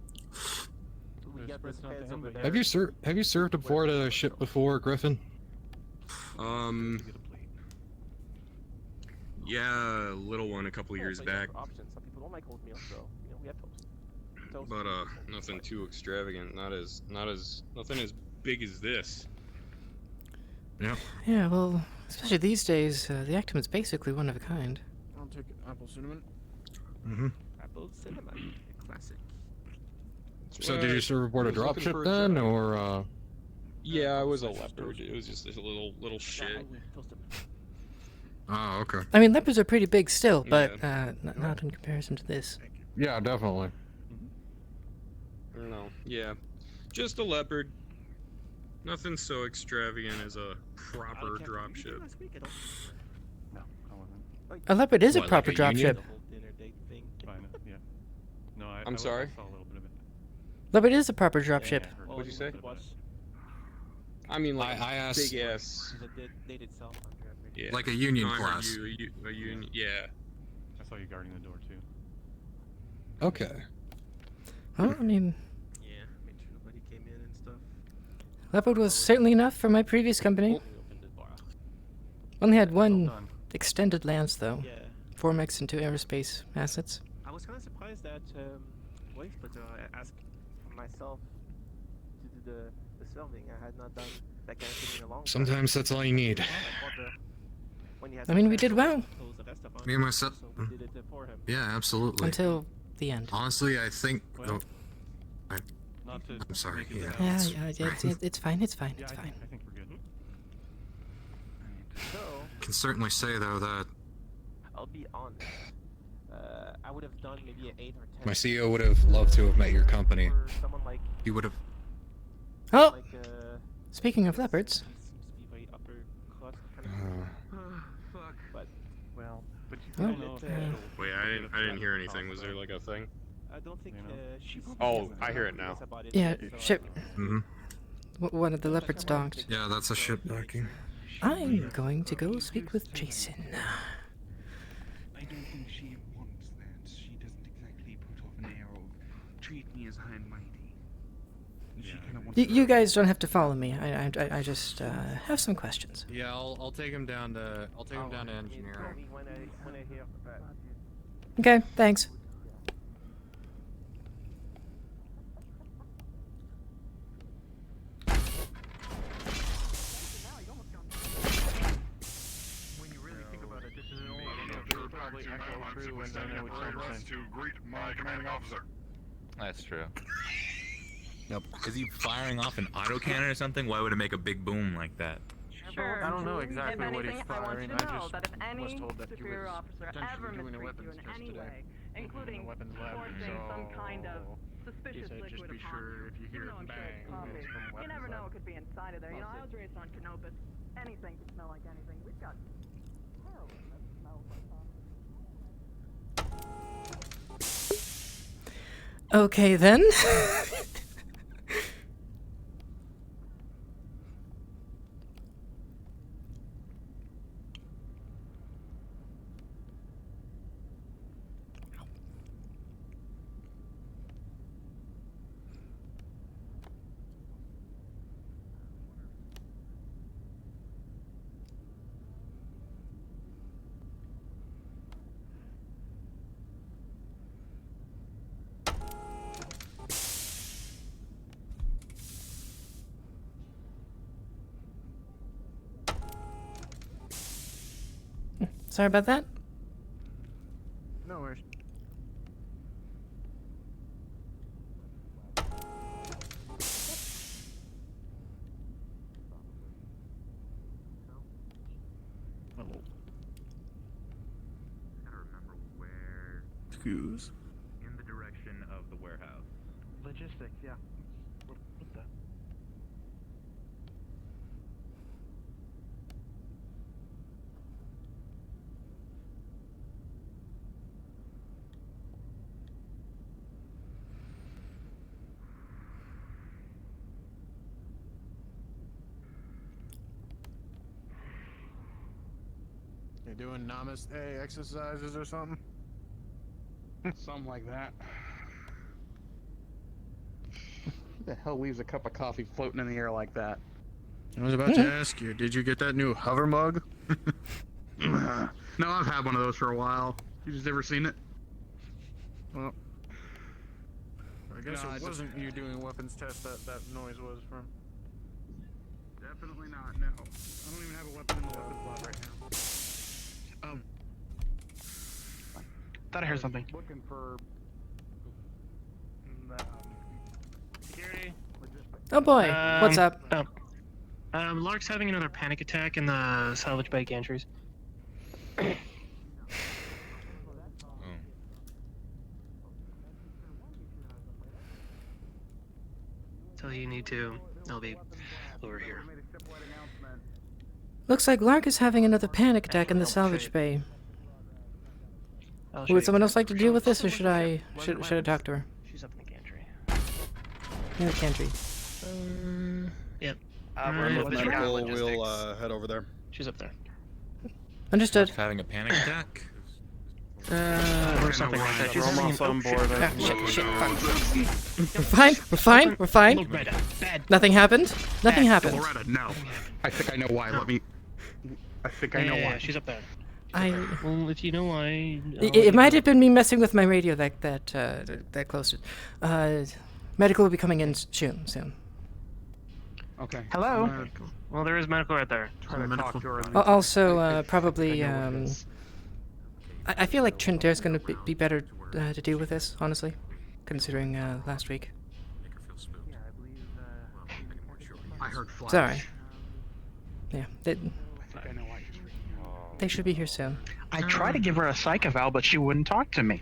S12: We got this fence over there.
S4: Have you served aboard a ship before, Griffin?
S18: Yeah, a little one a couple years back.
S12: Options. Some people don't like oatmeal, so you know we have toast.
S18: But nothing too extravagant. Nothing as big as this.
S4: Yeah.
S2: Yeah, well, especially these days, the Actium is basically one of a kind.
S17: I'll take apple cinnamon.
S4: Mm-hmm.
S12: Apple cinnamon, classic.
S4: So did you serve aboard a dropship then, or?
S18: Yeah, I was a leopard. It was just this little shit.
S4: Oh, okay.
S2: I mean, leopards are pretty big still, but not in comparison to this.
S4: Yeah, definitely.
S18: I don't know. Yeah, just a leopard. Nothing so extravagant as a proper dropship.
S17: No, I wasn't.
S2: A leopard is
S18: What,
S2: a proper
S18: like a
S2: dropship.
S17: Yeah. No,
S18: I'm sorry?
S17: I saw a little bit of it.
S2: Leopard is a proper dropship.
S18: What'd you say? I mean, like
S5: I asked-
S18: big ass. Yeah.
S5: Like a union
S18: No, I heard
S5: class.
S18: you, a union, yeah.
S17: I saw you guarding the door too.
S4: Okay.
S2: Well, I mean,
S12: Yeah, made sure nobody came in and stuff.
S2: leopard was certainly enough for my previous company. Only had one extended lance though.
S12: Yeah.
S2: 4 mechs and 2 aerospace assets.
S12: I was kind of surprised that wait, but I asked myself to do the serving. I had not done that kind of thing in a long time.
S4: Sometimes that's all you need.
S2: I mean, we did well.
S5: Me and myself.
S12: So we did it for him.
S5: Yeah, absolutely.
S2: Until the end.
S5: Honestly, I think.
S17: Well,
S5: I'm sorry. Yeah.
S2: It's fine. It's fine. It's fine.
S17: I think we're good.
S12: So,
S5: Can certainly say though that
S12: I'll be honest. I would have done maybe an 8 or 10.
S5: my CEO would have loved to have met your company.
S12: For someone like,
S5: He would have.
S2: Oh,
S12: like,
S2: speaking of leopards.
S12: seems to be very upper class kind of.
S9: Fuck.
S12: But
S17: Well, but you
S2: Oh,
S17: don't know if
S18: Wait, I didn't hear anything. Was there like a thing?
S12: I don't think she.
S18: Oh, I hear it now.
S2: Yeah, ship.
S5: Mm-hmm.
S2: One of the leopards docked.
S5: Yeah, that's a ship docking.
S2: I'm going to go speak with Jason.
S8: I don't think she wants that. She doesn't exactly put off an air of treat me as high and mighty. She kind of wants
S2: You guys don't have to follow me. I just have some questions.
S5: Yeah, I'll take him down to engineering.
S2: Okay, thanks.
S17: when you really think about it, this is probably echo true and then it would sound the same.
S8: to greet my commanding officer.
S19: That's true. Nope. Is he firing off an autocannon or something? Why would it make a big boom like that?
S11: Sure. I don't know exactly what he's firing. I just
S20: that if any
S11: was told that he
S20: superior
S11: was
S20: officer
S11: potentially
S20: ever
S11: doing a
S20: mistreats you
S11: weapons
S20: in
S11: test
S20: any
S11: today.
S20: way,
S11: In
S20: including
S11: the weapons lab,
S20: forcing some kind of
S11: so
S20: suspicious
S11: he said
S20: liquid
S11: just be
S20: upon
S11: sure
S20: you.
S11: if you hear
S20: Even though
S11: it
S20: I'm sure it's
S11: bang,
S20: coffee.
S11: it's from
S20: You
S11: weapons
S20: never know
S11: lab.
S20: what could be inside of there. You know, I was raised on Canopus. Anything could smell like anything. We've got heroin that smells like coffee.
S2: Okay then. Sorry about that.
S17: No worries.
S8: Hello.
S9: Gotta remember where.
S8: Excuse.
S9: In the direction of the warehouse.
S15: Logistics, yeah. What the?
S17: You're doing namaste exercises or something?
S15: Something like that. Who the hell leaves a cup of coffee floating in the air like that?
S21: I was about to ask you, did you get that new hover mug?
S15: No, I've had one of those for a while. You just never seen it?
S21: Well, I guess
S15: No,
S21: it wasn't you doing weapons test that noise was from.
S15: Definitely not, no. I don't even have a weapon in the weapon slot right now. Thought I heard something. Looking for...
S17: Security.
S2: Oh boy, what's up?
S17: Lark's having another panic attack in the salvage bay gantries. So you need to. I'll be over here.
S2: Looks like Lark is having another panic attack in the salvage bay. Would someone else like to deal with this, or should I talk to her?
S17: She's up in the gantry.
S2: In the gantry.
S17: Yep.
S21: With medical, we'll head over there.
S17: She's up there.
S2: Understood.
S19: Having a panic attack?
S17: Or something like that. She's
S21: almost on board.
S2: We're fine. Nothing happened. Nothing happened.
S15: Loretta, no. I think I know why. I think I know why.
S17: She's up there.
S11: Well, if you know why...
S2: It might have been me messing with my radio that closed it. Medical will be coming in soon.
S15: Okay.
S17: Hello? Well, there is medical right there.
S15: Try to talk to her.
S2: Also, probably, I feel like Trinter's gonna be better to deal with this, honestly, considering last week.
S15: I heard flash.
S2: Sorry. Yeah, they should be here soon.
S15: I tried to give her a psych eval, but she wouldn't talk to me.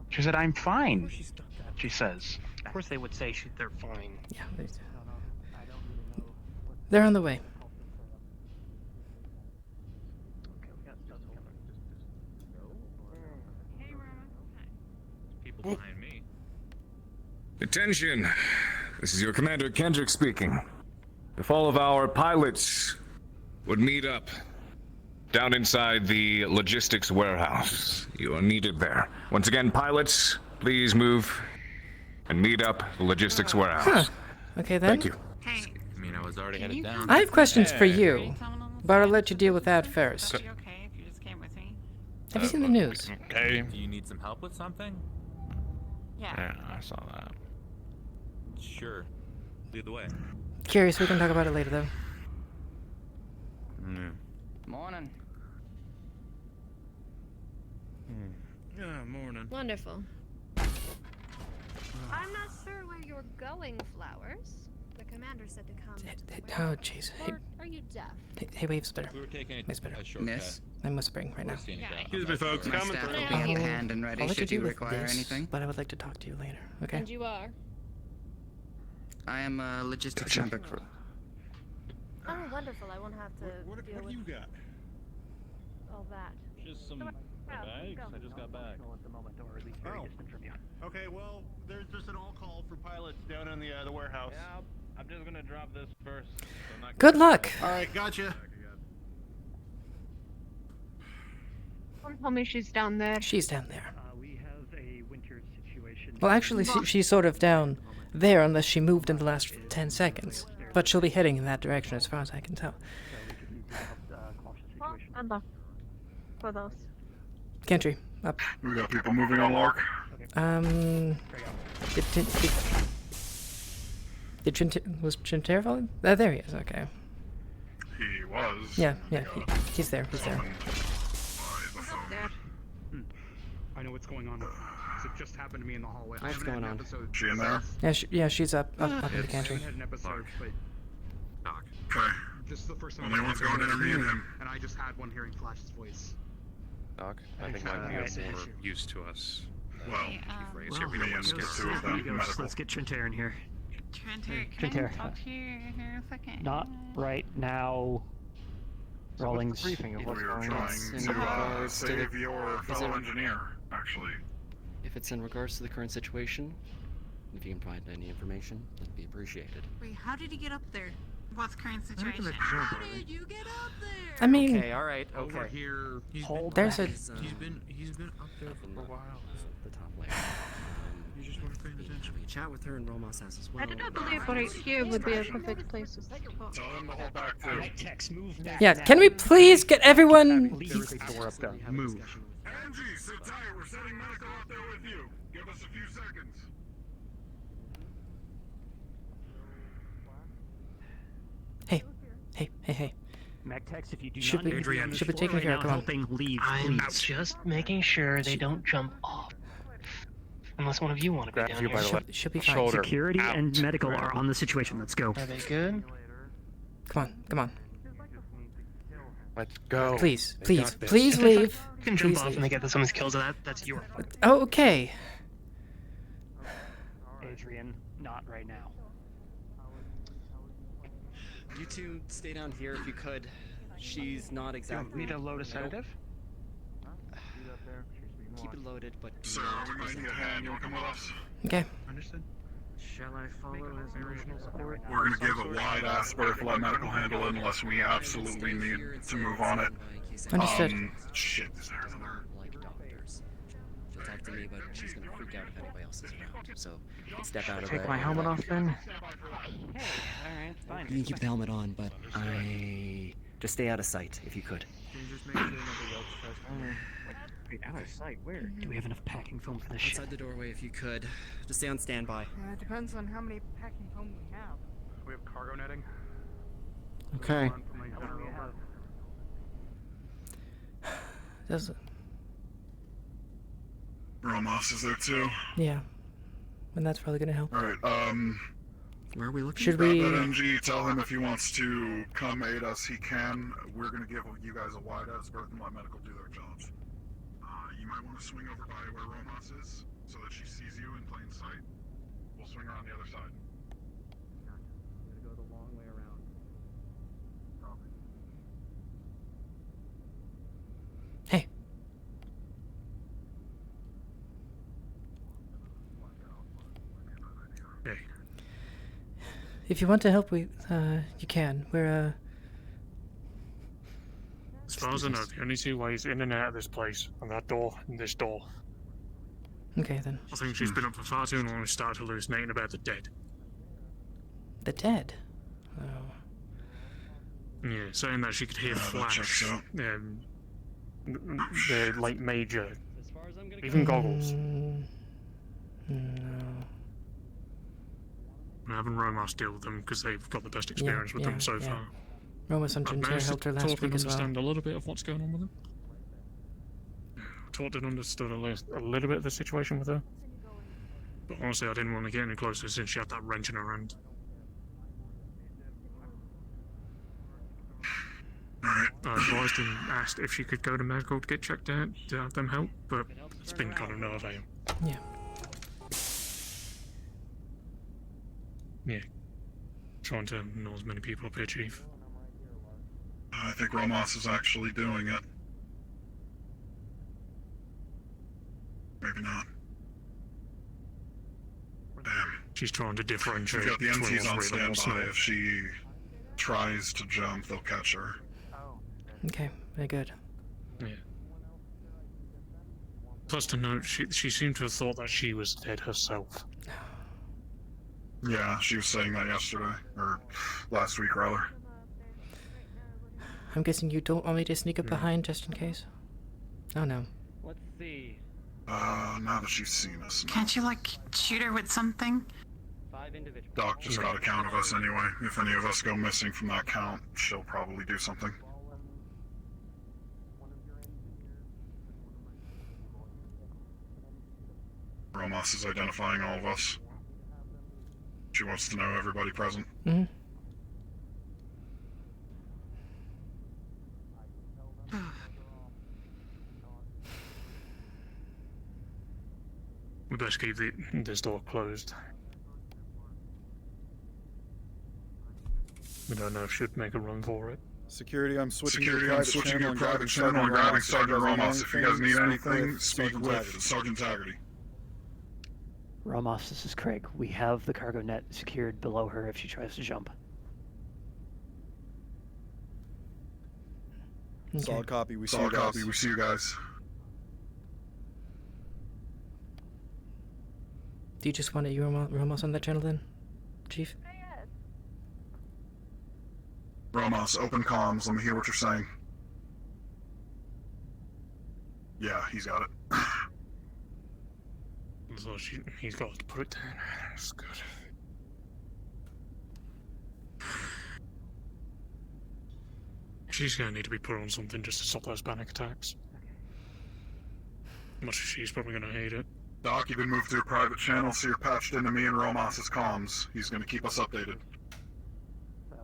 S15: She said, "I'm fine," she says.
S17: Of course they would say they're fine.
S2: Yeah, they're on the way.
S19: People behind me.
S22: Attention! This is your Commander Kendrick speaking. If all of our pilots would meet up down inside the logistics warehouse, you are needed there. Once again, pilots, please move and meet up the logistics warehouse.
S2: Okay then.
S22: Thank you.
S19: I mean, I was already headed down.
S2: I have questions for you, but I'll let you deal with that first.
S23: Okay if you just came with me?
S2: Have you seen the news?
S22: Okay.
S19: Do you need some help with something?
S23: Yeah.
S22: I saw that.
S19: Sure. Lead the way.
S2: Curious, we can talk about it later, though.
S24: Morning.
S21: Yeah, morning.
S6: Wonderful. I'm not sure where you're going, Flowers. The commander said to come.
S2: Oh, jeez. Hey,
S6: Are you deaf?
S2: hey, Wave's better.
S19: We were taking
S2: Wave's better.
S19: a shortcut.
S24: Miss?
S2: I'm whispering right now.
S21: Excuse me, folks.
S24: My staff will be on hand and ready
S2: I'll let
S24: should
S2: you
S24: you
S2: deal with
S24: require
S2: this,
S24: anything.
S2: but I would like to talk to you later, okay?
S6: And you are?
S24: I am a logistics member.
S6: Oh, wonderful. I won't have to deal with
S21: you got?
S6: all that.
S25: Just some bags. I just got back.
S16: At the moment, or at least very distant from you.
S21: Okay, well, there's just an all call for pilots down in the warehouse.
S25: Yeah, I'm just gonna drop this first. So I'm not
S2: Good luck.
S21: All right, gotcha.
S6: Don't tell me she's down there.
S2: She's down there.
S16: We have a winter situation.
S2: Well, actually, she's sort of down there unless she moved in the last 10 seconds. But she'll be heading in that direction as far as I can tell.
S6: I'm up for those.
S2: Gantry, up.
S8: We got people moving on Lark.
S2: Was Trinter falling? There he is, okay.
S8: He was.
S2: Yeah, he's there.
S15: I know what's going on. It just happened to me in the hallway.
S12: What's going on?
S8: She in there?
S2: Yeah, she's up in the gantry.
S15: I had an episode, but
S8: Okay.
S15: this is the first time
S8: Well, no one's going in me then.
S15: and I just had one hearing Flash's voice.
S1: Doc, I think my wheels are more used to us.
S8: Well,
S1: Phrase here, we don't want to scare
S8: two of them.
S16: Let's get Trinter in here.
S23: Trinter,
S16: Trinter.
S23: talk to you here a second.
S16: Not right now. Rawlings.
S8: We are trying to save your fellow engineer, actually.
S12: If it's in regards to the current situation, if you can provide any information, that'd be appreciated.
S23: Wait, how did he get up there? What's current situation? How did you get up there?
S2: I mean,
S12: Okay, alright,
S21: Over
S12: okay.
S21: here.
S2: there's a.
S21: He's been up there for a while.
S12: The top layer.
S3: You just weren't paying attention.
S7: We can chat with her and Romos has as well.
S10: I do not believe right here would be a perfect place to talk.
S8: Tell them to hold back too.
S16: Text, move back.
S2: Yeah, can we please get everyone?
S3: There is a door up there. Move.
S8: Angie, sit tight. We're sending medical out there with you. Give us a few seconds.
S2: Hey.
S16: MechTex, if you do
S2: Should
S16: not
S2: we-
S16: need to be on
S2: should
S16: this
S2: we take
S16: floor
S2: him here?
S16: right
S2: Come
S16: now
S2: on.
S16: helping, leave,
S7: I'm
S16: please.
S7: just making sure they don't jump off. Unless one of you want to go down
S3: you by
S7: here.
S3: the left
S2: Should be fine.
S3: shoulder.
S16: Security
S3: out.
S16: and medical are on the situation. Let's go.
S7: Are they good?
S2: Come on.
S3: Let's go.
S2: Please,
S3: They
S2: please,
S3: got this.
S2: please leave.
S7: You can jump
S2: Please
S7: off
S2: leave.
S7: and they get someone's kills. That's your fault.
S2: Oh, okay.
S16: Adrian, not right now.
S7: You two stay down here if you could. She's not exactly.
S15: Need a load of sedative?
S7: Keep it loaded, but do
S8: Sir,
S7: not
S8: we might need a hand. You want to come with us?
S2: Okay.
S15: Understood.
S17: Shall I follow as original support?
S8: We're going to give a wide-ass berth, let medical handle it unless we absolutely need to move on it.
S2: Understood.
S8: Shit, this hurts.
S7: Like doctors. She'll talk to me, but she's gonna freak out if anybody else is around. So step out of
S17: Take
S7: the.
S17: my helmet off then.
S16: Alright, fine.
S7: You can keep the helmet on, but I just stay out of sight if you could.
S17: Can you just make sure nobody else tries to wait, out of sight? Where?
S16: Do we have enough packing foam for this shit?
S7: Outside the doorway if you could. Just stay on standby.
S20: It depends on how many packing foam we have.
S17: We have cargo netting.
S3: Okay.
S2: Does
S8: Romos is there too.
S2: yeah. And that's probably gonna help.
S8: Alright,
S7: Where are we looking?
S2: Should
S8: grab
S2: we?
S8: that MG, tell him if he wants to come aid us, he can. We're gonna give you guys a wide-ass berth and let medical do their jobs. You might want to swing over by where Romos is, so that she sees you in plain sight. We'll swing around the other side.
S7: Go the long way around.
S2: Hey.
S3: Hey.
S2: If you want to help, you can. We're
S3: As far as I know, the only two ways in and out of this place are that door and this door.
S2: okay then.
S3: I think she's been up for far too long and started hallucinating about the dead.
S2: The dead. Oh.
S3: Yeah, saying that she could hear
S8: that
S3: flash.
S8: checks out.
S3: The like major,
S7: As far as I'm gonna
S3: even
S7: go.
S3: goggles.
S2: No.
S3: I'm having Romos deal with them because they've got the best experience with them so far.
S2: Romos and
S3: I've
S2: Jim's
S3: managed
S2: helped her
S3: to
S2: last
S3: talk and
S2: week as well.
S3: understand a little bit of what's going on with them. Talked and understood a little bit of the situation with her. But honestly, I didn't want to get any closer since she had that wrench in her hand.
S8: Alright.
S3: I advised and asked if she could go to medical to get checked out to have them help, but it's been kind of no avail.
S2: Yeah.
S3: Yeah. Trying to know as many people up here, Chief.
S8: I think Romos is actually doing it. Maybe not. Damn.
S3: She's trying to differentiate
S8: We've got the
S3: between
S8: MTs on
S3: what's real and what's
S8: standby.
S3: not.
S8: If she tries to jump, they'll catch her.
S2: Okay. Very good.
S3: Yeah. Plus to note, she seemed to have thought that she was dead herself.
S8: Yeah, she was saying that yesterday, or last week rather.
S2: I'm guessing you don't want me to sneak up behind just in case. Oh no.
S7: Let's see.
S8: Now that she's seen us.
S23: Can't you, like, shoot her with something?
S7: 5 individuals.
S8: Doc just got a count of us anyway. If any of us go missing from that count, she'll probably do something. Romos is identifying all of us. She wants to know everybody present.
S2: Mm-hmm.
S3: We best keep this door closed. We don't know if she'd make a run for it.
S13: Security, I'm switching
S8: Security,
S13: to
S8: I'm
S13: private
S8: switching
S13: channel
S8: your
S13: and
S8: private channel and grabbing Sergeant Romos. If you guys need anything, speak with Sergeant Haggerty.
S16: Ramos, this is Craig. We have the cargo net secured below her if she tries to jump.
S2: Okay.
S13: Solid copy. We see
S8: Solid
S13: you guys.
S8: copy. We see you guys.
S2: Do you just want you're almost on that channel then, Chief?
S8: Ramos, open comms. Let me hear what you're saying. Yeah, he's got it.
S3: So he's got to put it down. That's good. She's gonna need to be put on something just to stop those panic attacks. Much as she's probably gonna hate it.
S8: Doc, you've been moved to a private channel, so you're patched into me and Ramos' comms. He's gonna keep us updated.
S16: So,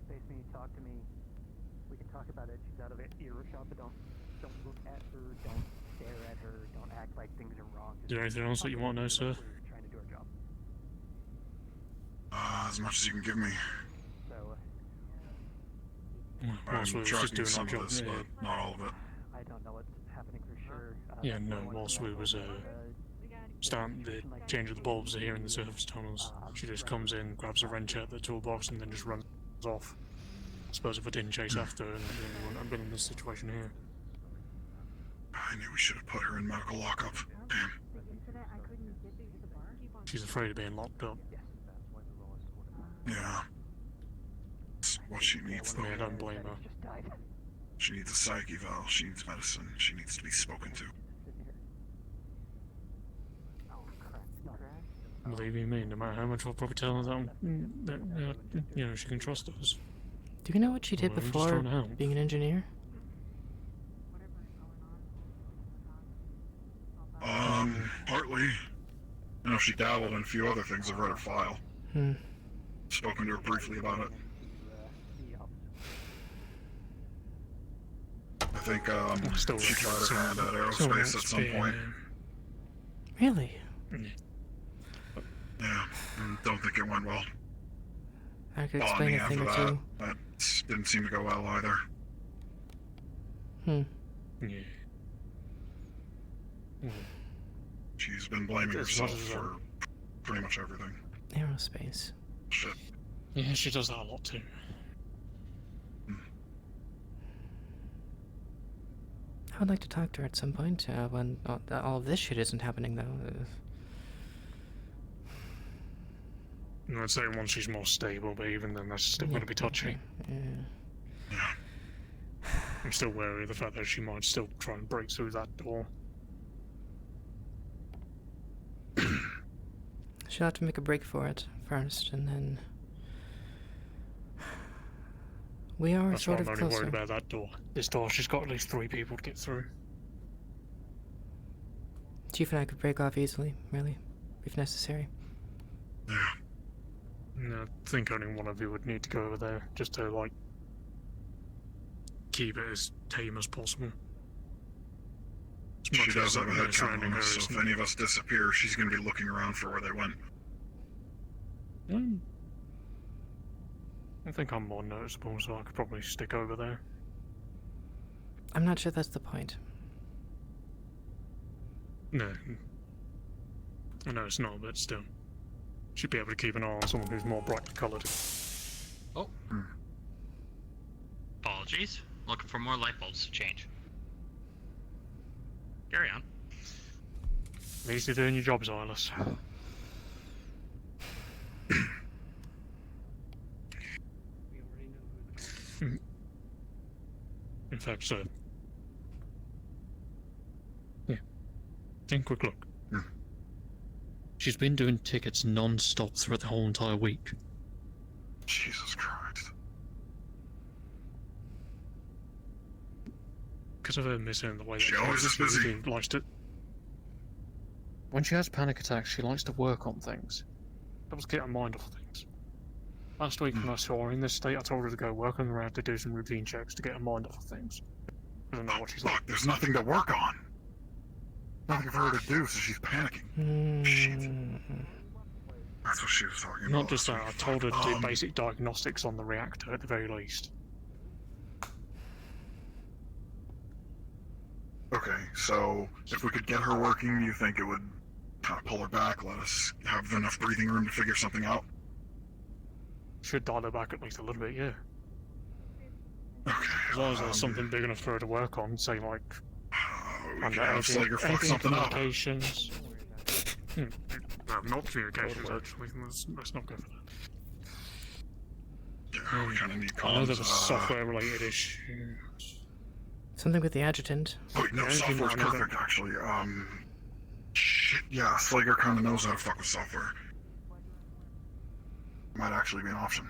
S16: space me, talk to me. We can talk about it. She's out of earshot, but don't look at her, don't stare at her, don't act like things are wrong.
S3: Is there anything else that you want to know, sir?
S16: We're trying to do our job.
S8: As much as you can give me.
S16: So,
S3: whilst we were just doing our job,
S8: this, but not all of it.
S16: I don't know what's happening for sure.
S3: Yeah, no, whilst we was starting the change of the bulbs here in the surface tunnels, she just comes in, grabs a wrench out of the toolbox, and then just runs off. I suppose if I didn't chase after her, I wouldn't have been in this situation here.
S8: I knew we should have put her in medical lockup. Damn.
S3: She's afraid of being locked up.
S8: Yeah. That's what she needs, though.
S3: Yeah, I don't blame her.
S8: She needs a psych eval, she needs medicine, she needs to be spoken to.
S3: Believe you me, no matter how much I'll probably tell her that you know, she can trust us.
S2: Do you know what she did
S3: Well, I'm just
S2: before
S3: trying to help.
S2: being an engineer?
S8: Partly. I know she dabbled in a few other things. I've read her file. Spoken to her briefly about it. I think, she tried her hand at aerospace at some point.
S2: Really?
S8: Yeah, and don't think it went well.
S2: I could explain a thing or two.
S8: That didn't seem to go well either.
S3: Yeah.
S8: She's been blaming herself for pretty much everything.
S2: Aerospace.
S8: Shit.
S3: Yeah, she does that a lot too.
S2: I would like to talk to her at some point when all of this shit isn't happening, though.
S3: I'd say once she's more stable, but even then that's still going to be touchy.
S2: Yeah.
S3: I'm still wary of the fact that she might still try and break through that door.
S2: She'll have to make a break for it first, and then... We are
S3: That's
S2: sort
S3: why
S2: of
S3: I'm only
S2: closer.
S3: worried about that door. This door, she's got at least 3 people to get through.
S2: Chief and I could break off easily, really, if necessary.
S8: Yeah.
S3: No, I think only one of you would need to go over there, just to, like, keep it as tame as possible. As
S8: She
S3: much
S8: does
S3: as
S8: have a head count
S3: surrounding
S8: on
S3: her
S8: us, so
S3: is
S8: if any of us disappear, she's gonna be looking around for where they went.
S3: I think I'm more noticeable, so I could probably stick over there.
S2: I'm not sure that's the point.
S3: No. I know it's not, but still. Should be able to keep an eye on someone who's more brightly coloured.
S9: Oh. Apologies. Looking for more light bulbs to change. Carry on.
S3: At least you're doing your job, Silas. In fact, sir. Yeah. Take a quick look. She's been doing tickets non-stop throughout the whole entire week.
S8: Jesus Christ.
S3: Because of her missing the way that
S8: She always is busy.
S3: Likes to... When she has panic attacks, she likes to work on things. Helps get her mind off things. Last week when I saw her in this state, I told her to go work on the round to do some routine checks to get her mind off of things. I don't know what she's like.
S8: There's nothing to work on. Nothing for her to do, so she's panicking. Shit. That's what she was talking about.
S3: Not just that, I told her to do basic diagnostics on the reactor at the very least.
S8: Okay, so if we could get her working, you think it would kind of pull her back, let us have enough breathing room to figure something out?
S3: Should dial her back at least a little bit, yeah.
S8: Okay.
S3: As long as there's something big enough for her to work on, say like...
S8: we could have Slager fuck something up.
S3: Communications. Not communications, actually. Let's not go for that.
S8: Yeah, we kind of need comms.
S3: I know there was software-related issues.
S2: Something with the adjutant.
S8: Wait, no, software's perfect, actually. Shit, yeah, Slager kind of knows how to fuck with software. Might actually be an option.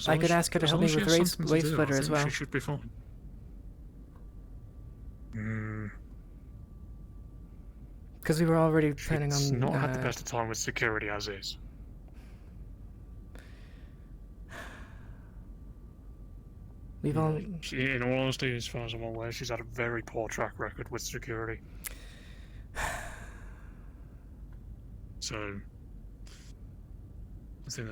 S2: I could ask her to help me with Wave Splitter as well.
S3: She should be fine.
S2: Because we were already planning on...
S3: She's not had the best of time with security as is.
S2: We've all...
S3: In all honesty, as far as I'm aware, she's had a very poor track record with security. So... I think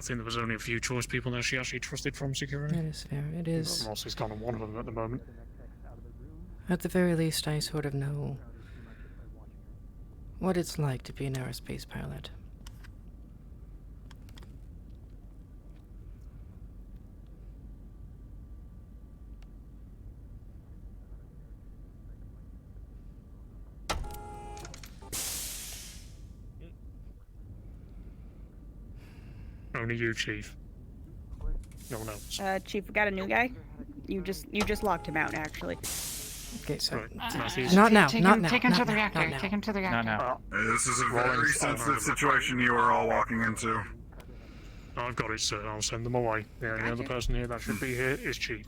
S3: there was only a few choice people that she actually trusted from security.
S2: That is fair, it is.
S3: Mossie's kind of one of them at the moment.
S2: At the very least, I sort of know what it's like to be an aerospace pilot.
S3: Only you, Chief. No one else.
S4: Chief, we got a new guy. You just locked him out, actually.
S2: Okay, so
S3: Right.
S2: not now,
S23: Take
S2: not
S23: him,
S2: now,
S23: take him
S2: not
S23: to the
S2: now,
S23: reactor.
S2: not now.
S23: Take him to the reactor.
S8: Hey, this is a very sensitive situation you are all walking into.
S3: I've got it, sir. I'll send them away. The only other person here that should be here is Chief.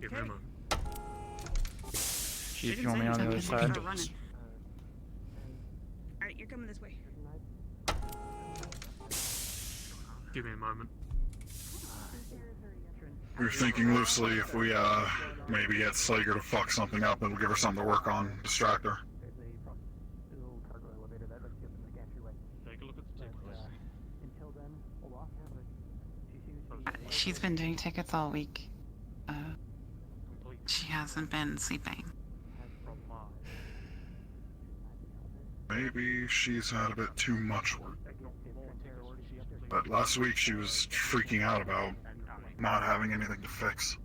S3: Give me a moment.
S17: Chief, you want me on the other side?
S4: Alright, you're coming this way.
S3: Give me a moment.
S8: We were thinking loosely if we, maybe get Slager to fuck something up, it'll give her something to work on, distract her.
S23: She's been doing tickets all week. She hasn't been sleeping.
S8: Maybe she's had a bit too much work. But last week she was freaking out about not having anything to fix.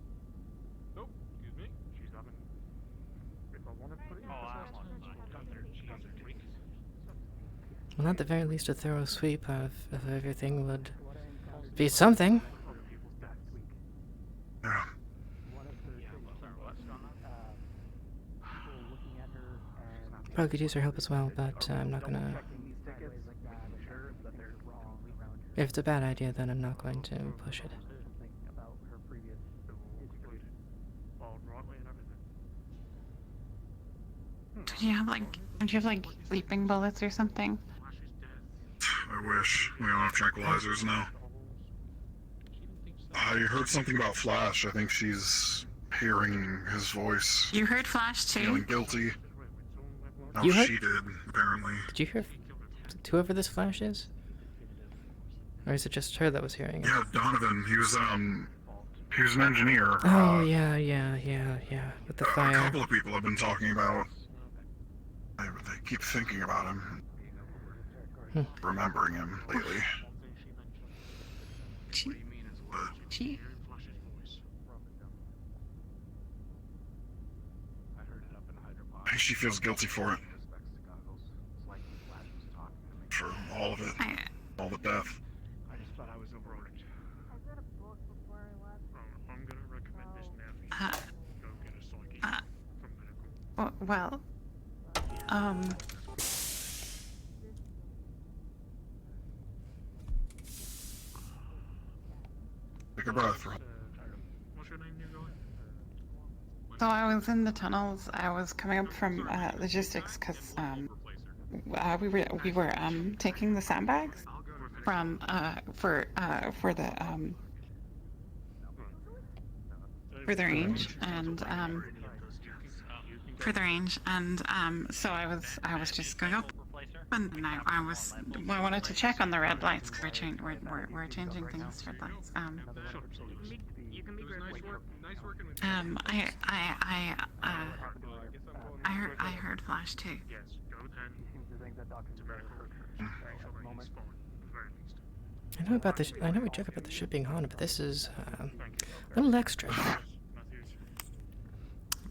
S2: Well, at the very least, a thorough sweep of everything would be something.
S8: Yeah.
S2: Probably could use her help as well, but I'm not gonna... If it's a bad idea, then I'm not going to push it.
S23: Do you have like sleeping bullets or something?
S8: I wish. We don't have tranquilizers now. I heard something about Flash. I think she's hearing his voice.
S23: You heard Flash too?
S8: Feeling guilty. No,
S2: You heard?
S8: she did, apparently.
S2: Did you hear whoever this Flash is? Or is it just her that was hearing it?
S8: Yeah, Donovan. He was an engineer.
S2: Oh, yeah, with the
S8: A
S2: fire.
S8: couple of people have been talking about. They keep thinking about him. Remembering him lately. I think she feels guilty for it. For all of it. All the death.
S9: I just thought I was overrunning. I'm gonna recommend this now. Go get a psychic from medical.
S23: Well,
S8: Take a breath.
S3: What's your name, new guy?
S23: so I was in the tunnels. I was coming up from logistics because we were taking the sandbags from for the range and so I was just going up and I wanted to check on the red lights because we're changing things to red lights. I heard Flash too.
S2: I know we joke about the ship being haunted, but this is a little extra.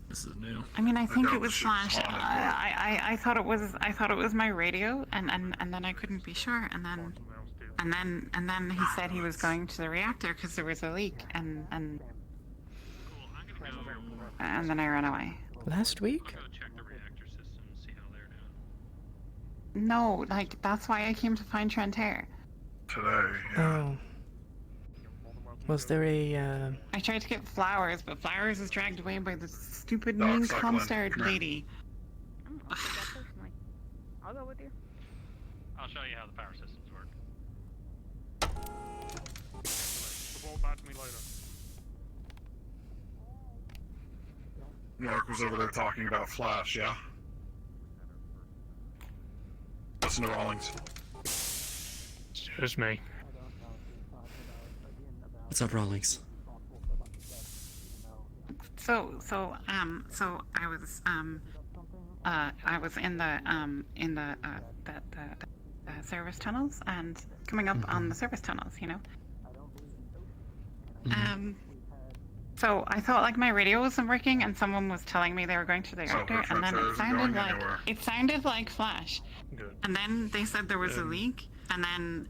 S19: This is new.
S23: I mean, I think
S8: doubt
S23: it was
S8: the ship was
S23: flash.
S8: haunted,
S23: I thought it was my radio, and then I couldn't be sure, and then he said he was going to the reactor because there was a leak, and then I ran away.
S2: Last week?
S23: No, like that's why I came to find Trentair.
S8: Today,
S2: Oh. Was there a,
S23: I tried to get Flowers, but Flowers is dragged away by the stupid
S8: Dog
S23: mean
S8: suckling.
S23: Comstar
S8: Come here.
S23: lady.
S4: I'll go with you.
S9: I'll show you how the power systems work.
S3: Report back to me later.
S8: Mark was over there talking about Flash, yeah? Listen to Rawlings.
S3: Just me.
S7: What's up, Rawlings?
S23: So I was in the service tunnels and coming up on the service tunnels, you know. So I thought like my radio wasn't working, and someone was telling me they were going to the reactor, and then it sounded like Flash.
S3: Good.
S23: And then they said there was a leak, and then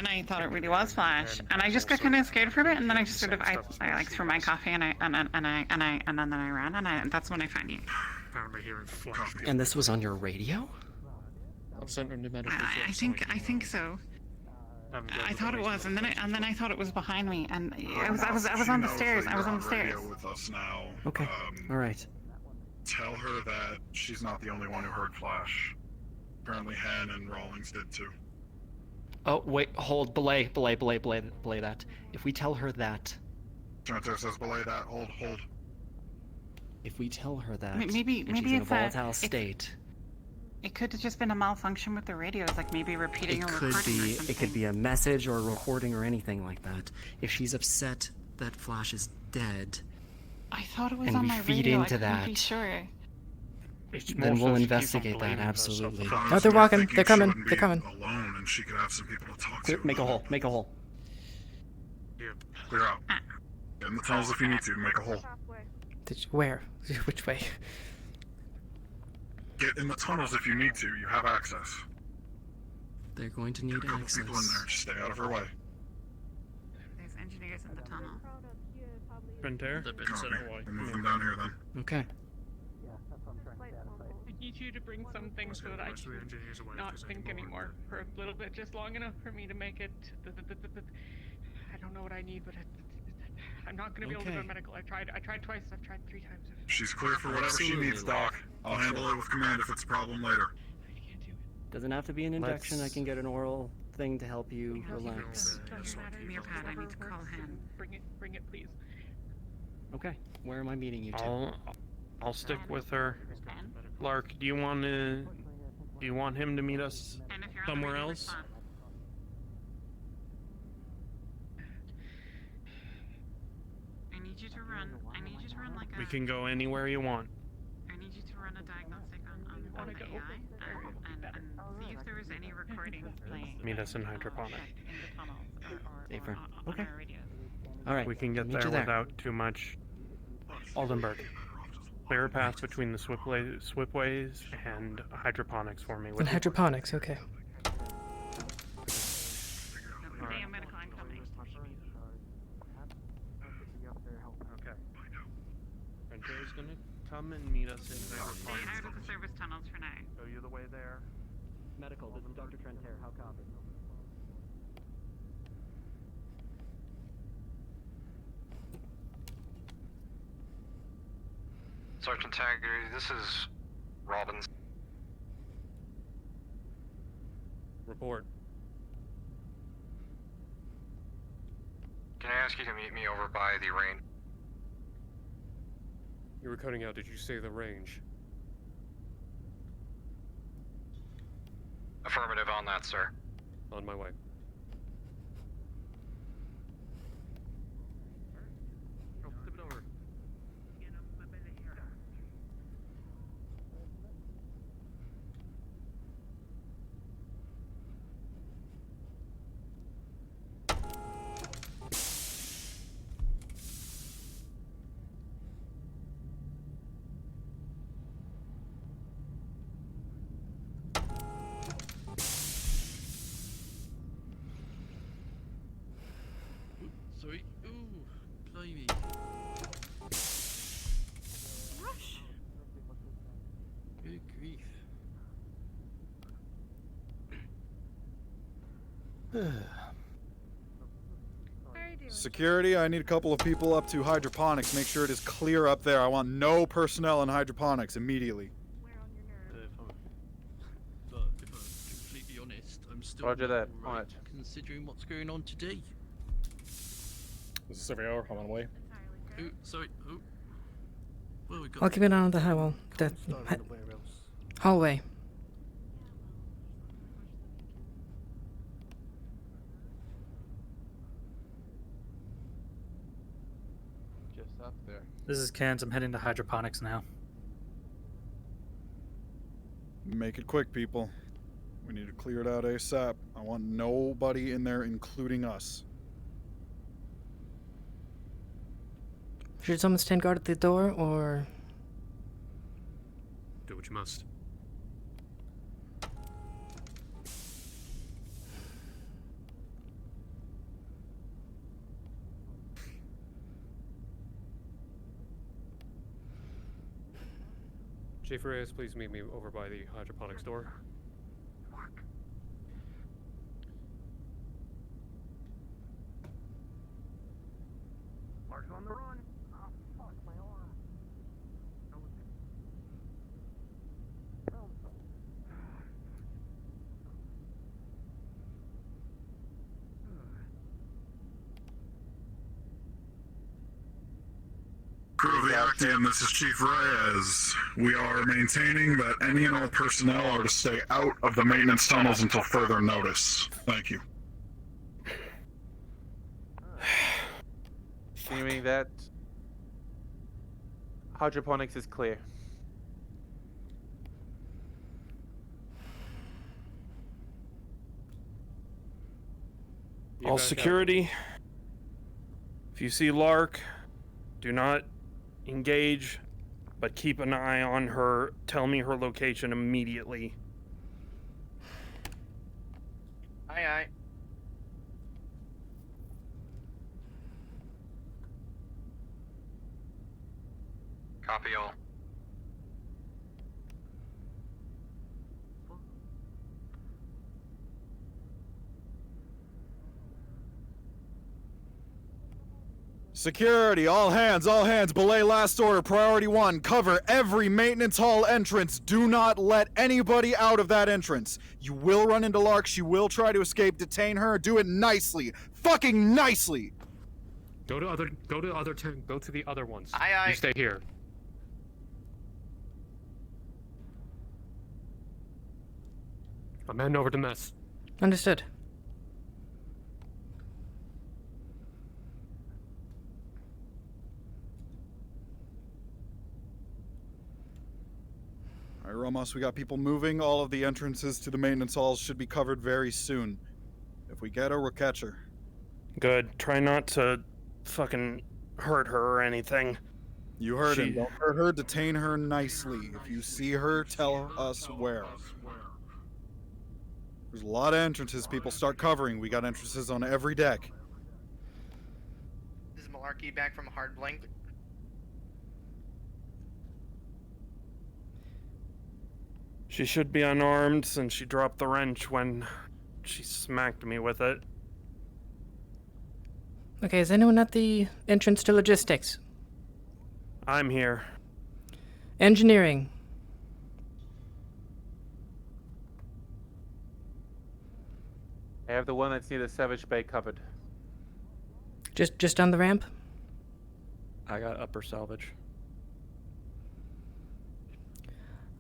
S23: I thought it really was Flash, and I just got kind of scared for a bit, and then I just sort of I like threw my coffee and then I ran, and that's when I found you.
S3: Apparently hearing Flash.
S7: And this was on your radio?
S3: I've sent her pneumatic.
S23: I think so. I thought it was, and then I thought it was behind me, and I was on the stairs. I was on the stairs.
S8: With us now.
S7: Okay. All right.
S8: Tell her that she's not the only one who heard Flash. Apparently, Han and Rawlings did too.
S1: Oh, wait, hold, belay that. If we tell her that...
S8: Trentair says belay that, hold.
S7: If we tell her that,
S23: Maybe
S7: and she's in a
S23: it's
S7: volatile state,
S23: It could have just been a malfunction with the radios, like maybe repeating a recording or something.
S7: it could be a message or a recording or anything like that. If she's upset that Flash is dead,
S23: I thought it was
S7: and
S23: on
S7: we
S23: my
S7: feed
S23: radio.
S7: into
S23: I couldn't
S7: that,
S23: be sure.
S7: then we'll investigate that, absolutely.
S2: Oh, they're walking. They're coming. They're coming.
S8: Alone, and she could have some people to talk to.
S7: Make a hole. Make a hole.
S8: Clear out. Get in the tunnels if you need to. Make a hole.
S2: Where? Which way?
S8: Get in the tunnels if you need to. You have access.
S7: They're going to need
S8: Get a couple
S7: access.
S8: people in there. Just stay out of her way.
S23: There's engineers in the tunnel.
S3: Trentair?
S8: We'll move them down here then.
S7: Okay.
S20: I need you to bring something so that I can not think anymore for a little bit, just long enough for me to make it. I don't know what I need, but I'm not going to be able to go to medical. I tried twice. I've tried 3 times.
S8: She's clear for whatever she needs, Doc. I'll handle it with command if it's a problem later.
S7: Doesn't have to be an injection. I can get an oral thing to help you relax.
S23: Doesn't matter. Nearpad. I need to call him.
S20: Bring it, please.
S7: Okay. Where am I meeting you to?
S3: I'll stick with her. Lark, do you want him to meet us somewhere else?
S23: I need you to run like a...
S3: We can go anywhere you want.
S23: I need you to run a diagnostic on the AI and see if there is any recording playing.
S3: Meet us in hydroponic.
S23: In the tunnels
S7: Safer.
S23: on
S7: Okay.
S23: our radios.
S7: All right.
S3: We can get
S7: meet
S3: there
S7: you there.
S3: without too much. Aldenburg. Clear a path between the swipways and hydroponics for me.
S2: And hydroponics, okay.
S23: Okay, I'm gonna call incoming.
S3: Okay. Trentair's gonna come and meet us in
S23: Stay
S3: hydroponics.
S23: out of the service tunnels for now.
S3: Show you the way there.
S16: Medical, this is Dr. Trentair. How copy?
S5: Sergeant Tagger, this is Robbins.
S3: Report.
S5: Can I ask you to meet me over by the range?
S1: You were cutting out. Did you say the range?
S5: Affirmative on that, sir.
S1: On my way.
S11: Security, I need a couple of people up to hydroponics. Make sure it is clear up there. I want no personnel in hydroponics immediately.
S13: If I'm completely honest, I'm still
S12: Roger that.
S13: not
S12: On
S13: right
S12: it.
S13: considering what's going on today.
S14: This is Surveyor, I'm on the way.
S13: Oh, sorry. Oh. Well, we got
S2: I'll keep it on the highwall. The hallway.
S12: Just up there.
S18: This is Kent. I'm heading to hydroponics now.
S11: Make it quick, people. We need to clear it out ASAP. I want nobody in there, including us.
S2: Should someone stand guard at the door, or...?
S1: Do what you must. Chief Reyes, please meet me over by the hydroponics door.
S17: Mark's on the run. Oh, fuck, my arm.
S8: Crew of the Actium, this is Chief Reyes. We are maintaining that any and all personnel are to stay out of the maintenance tunnels until further notice. Thank you.
S12: Meaning that hydroponics is clear.
S1: You
S22: All
S1: back out.
S22: security, if you see Lark, do not engage, but keep an eye on her. Tell me her location immediately.
S9: Aye, aye.
S5: Copy all.
S11: Security, all hands, belay last order, priority 1, cover every maintenance hall entrance. Do not let anybody out of that entrance. You will run into Lark, she will try to escape, detain her, do it nicely. Fucking nicely!
S1: Go to the other ones.
S9: Aye, aye.
S1: You stay here. I'm heading over to mess.
S2: Understood.
S11: Alright, Ramos, we got people moving. All of the entrances to the maintenance halls should be covered very soon. If we get her, we'll catch her.
S22: Good. Try not to fucking hurt her or anything.
S11: You heard him. Don't hurt her, detain her nicely. If you see her, tell us where. There's a lot of entrances people start covering. We got entrances on every deck.
S9: This is Malarkey back from a hard blink.
S22: She should be unarmed since she dropped the wrench when she smacked me with it.
S2: Okay, is anyone at the entrance to logistics?
S22: I'm here.
S2: Engineering.
S12: I have the one that's near the Savage Bay covered.
S2: Just on the ramp?
S22: I got upper salvage.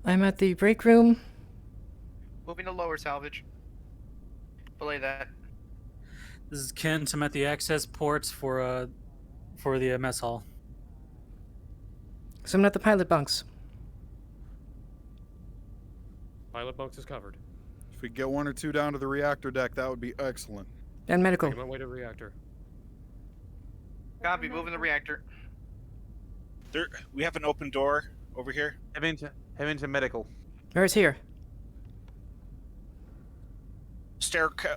S2: I'm at the break room.
S9: Moving to lower salvage. Belay that.
S18: This is Kent. I'm at the access ports for the mess hall.
S2: Someone at the pilot bunks.
S1: Pilot bunks is covered.
S11: If we get 1 or 2 down to the reactor deck, that would be excellent.
S2: And medical.
S1: Make my way to reactor.
S9: Copy, moving the reactor.
S26: We have an open door over here.
S12: Head into medical.
S2: Where's here?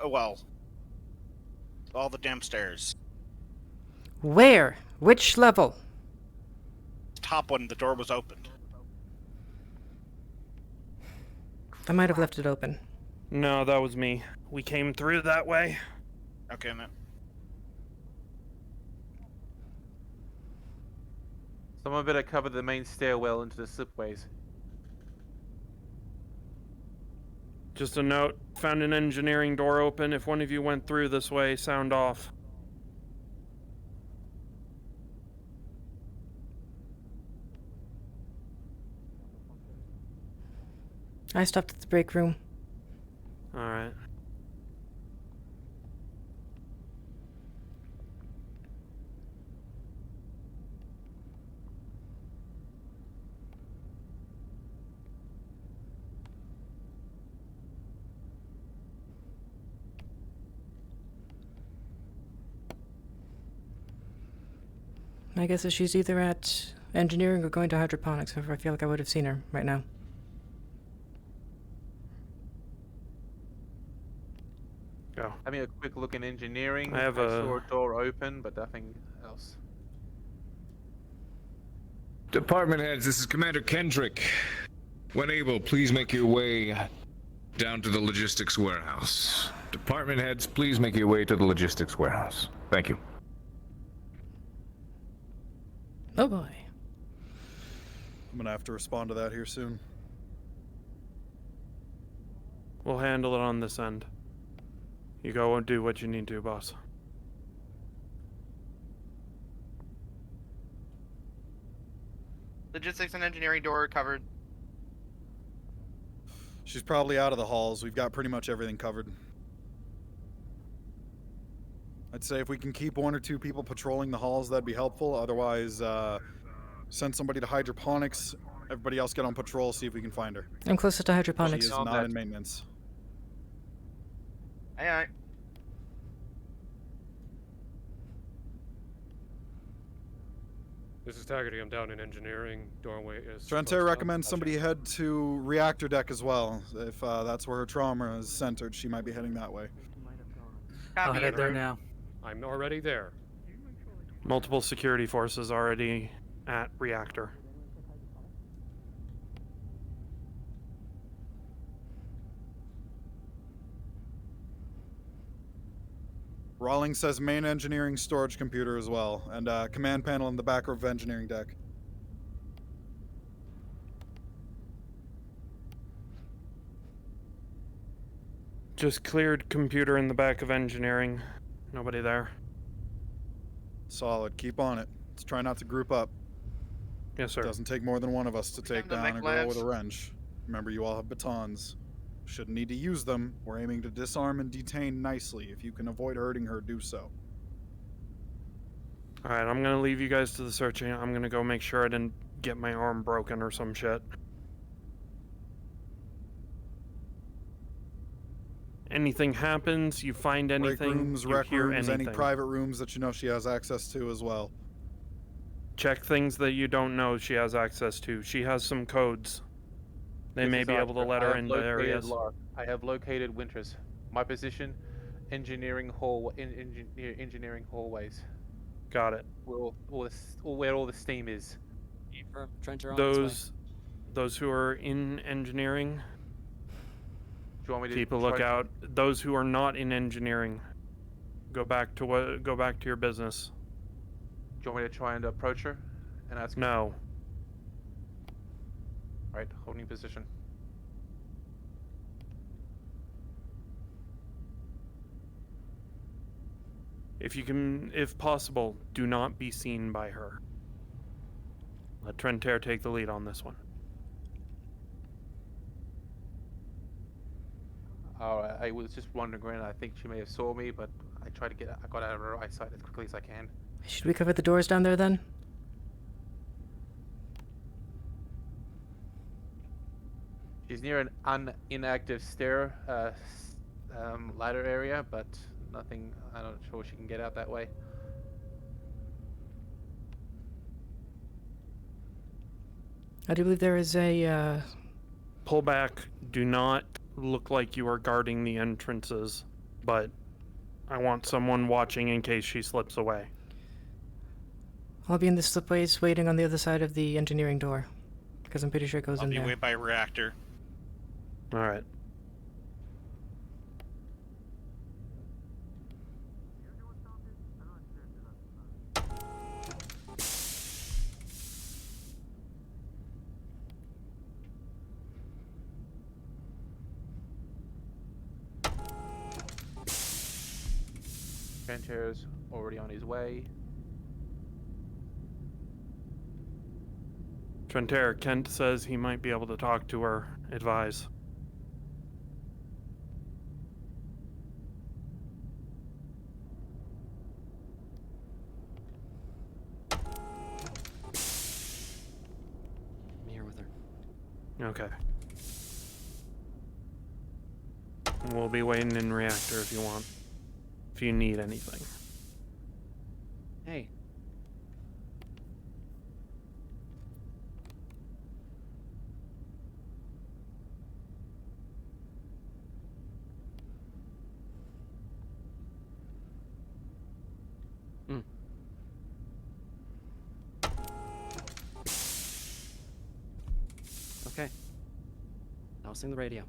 S26: Well, all the damn stairs.
S2: Where? Which level?
S26: Top one, the door was opened.
S2: I might have left it open.
S22: No, that was me. We came through that way.
S26: Okay, man.
S6: Someone better cover the main stairwell into the slipways.
S22: Just a note, found an engineering door open. If one of you went through this way, sound off.
S2: I stopped at the break room.
S22: Alright.
S2: I guess that she's either at engineering or going to hydroponics. However, I feel like I would have seen her right now.
S22: Go.
S6: Having a quick look in engineering.
S22: I
S6: saw a door open, but nothing else.
S10: Department heads, this is Commander Kendrick. When able, please make your way down to the logistics warehouse. Department heads, please make your way to the logistics warehouse. Thank you.
S2: Oh boy.
S11: I'm gonna have to respond to that here soon.
S22: We'll handle it on this end. You go and do what you need to, boss.
S9: Logistics and engineering door covered.
S11: She's probably out of the halls. We've got pretty much everything covered. I'd say if we can keep 1 or 2 people patrolling the halls, that'd be helpful. Otherwise, send somebody to hydroponics. Everybody else get on patrol, see if we can find her.
S2: I'm closer to hydroponics.
S11: She is not in maintenance.
S9: Aye.
S1: This is Taggarty. I'm down in engineering. Doorway is.
S11: Trentair recommends somebody head to reactor deck as well. If that's where her trauma is centered, she might be heading that way.
S18: I'll head there now.
S1: I'm already there.
S22: Multiple security forces already at reactor.
S11: Rawlings says main engineering storage computer as well, and command panel in the back of engineering deck.
S22: Just cleared computer in the back of engineering. Nobody there.
S11: Solid. Keep on it. Let's try not to group up.
S22: Yes, sir.
S11: It doesn't take more than one of us to take
S9: the
S11: down
S9: mech
S11: a girl
S9: labs.
S11: with a wrench. Remember, you all have batons. Shouldn't need to use them. We're aiming to disarm and detain nicely. If you can avoid hurting her, do so.
S22: Alright, I'm gonna leave you guys to the searching. I'm gonna go make sure I didn't get my arm broken or some shit. Anything happens, you find anything,
S11: Break rooms,
S22: you
S11: rec
S22: hear
S11: rooms,
S22: anything.
S11: any private rooms that you know she has access to as well.
S22: Check things that you don't know she has access to. She has some codes. They may be able to let her into areas.
S6: I have located Winters. My position, engineering engineering hallways.
S22: Got it.
S6: Where all the steam is.
S22: Those who are in engineering,
S6: Do you want me to
S22: keep a
S6: try-
S22: lookout. Those who are not in engineering, go back to your business.
S6: Do you want me to try and approach her and ask?
S22: No.
S6: Right, holding position.
S22: If you can, if possible, do not be seen by her. Let Trentair take the lead on this one.
S6: I was just wandering around. I think she may have saw me, but I got out of her eyesight as quickly as I can.
S2: Should we cover the doors down there then?
S6: She's near an inactive stair ladder area, but nothing. I'm not sure she can get out that way.
S2: I do believe there is a.
S22: Pull back. Do not look like you are guarding the entrances, but I want someone watching in case she slips away.
S2: I'll be in the slipways waiting on the other side of the engineering door, because I'm pretty sure it goes
S26: I'll
S2: in
S26: be
S2: there.
S26: way by reactor.
S22: All right.
S6: Trencher's already on his way.
S22: Trentair, Kent says he might be able to talk to her. Advise.
S7: I'm here with her.
S22: Okay. We'll be waiting in reactor if you want. If you need anything.
S7: Hey. Okay. Dousing the radio.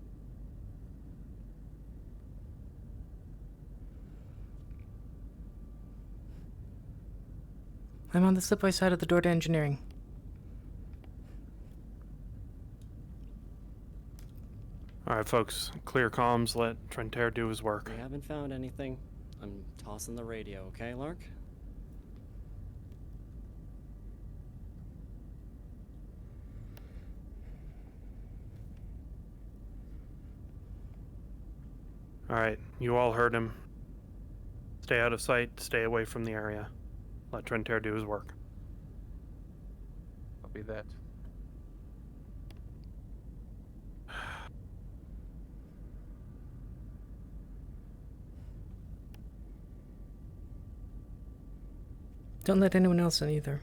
S2: I'm on the slipway side of the door to engineering.
S22: Alright, folks. Clear comms. Let Trentair do his work.
S7: We haven't found anything. I'm tossing the radio, okay, Lark?
S22: Alright, you all heard him. Stay out of sight, stay away from the area. Let Trentair do his work.
S6: Copy that.
S2: Don't let anyone else in either.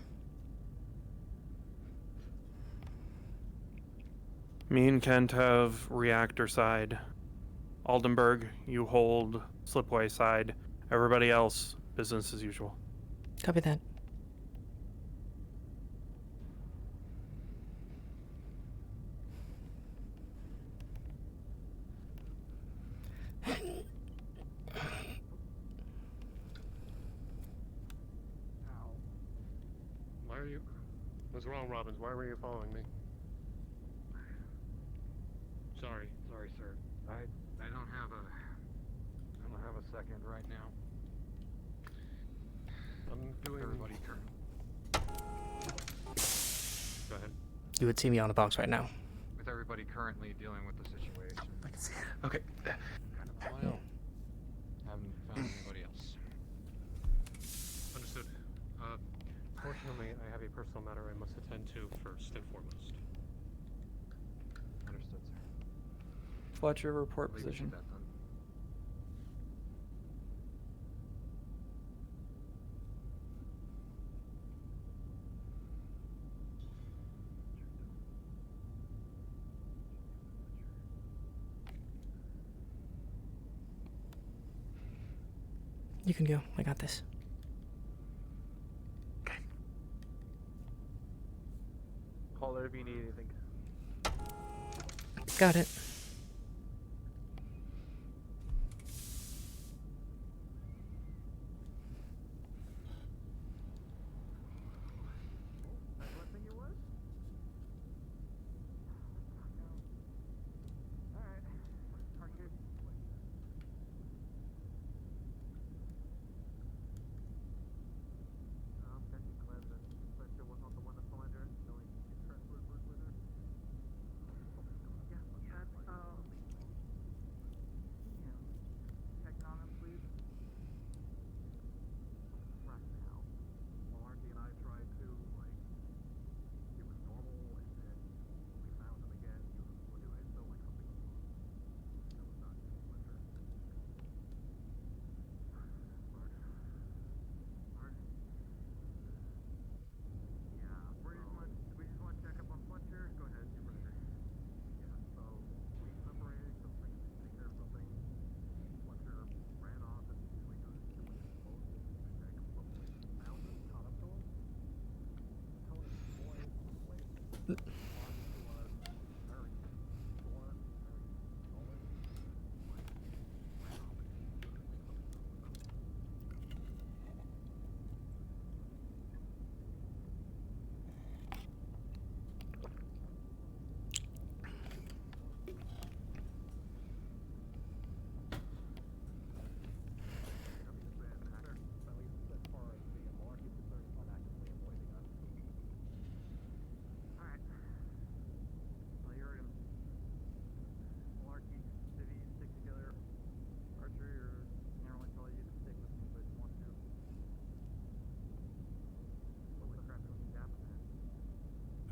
S22: Me and Kent have reactor side. Aldenburg, you hold slipway side. Everybody else, business as usual.
S2: Copy that.
S1: Why are you... What's wrong, Robbins? Why were you following me? Sorry, sir.
S4: I don't have a second right now.
S1: I'm doing...
S4: Everybody turn.
S1: Go ahead.
S2: You would see me on the box right now.
S4: With everybody currently dealing with the situation.
S1: I can see it. Okay.
S4: Kind of on my own. Haven't found anybody else.
S1: Understood. Fortunately, I have a personal matter I must attend to first and foremost.
S4: Understood, sir.
S15: Fletcher, report
S4: Leave
S15: position.
S4: that done.
S2: You can go. I got this.
S6: Call her if you need anything.
S2: Got it.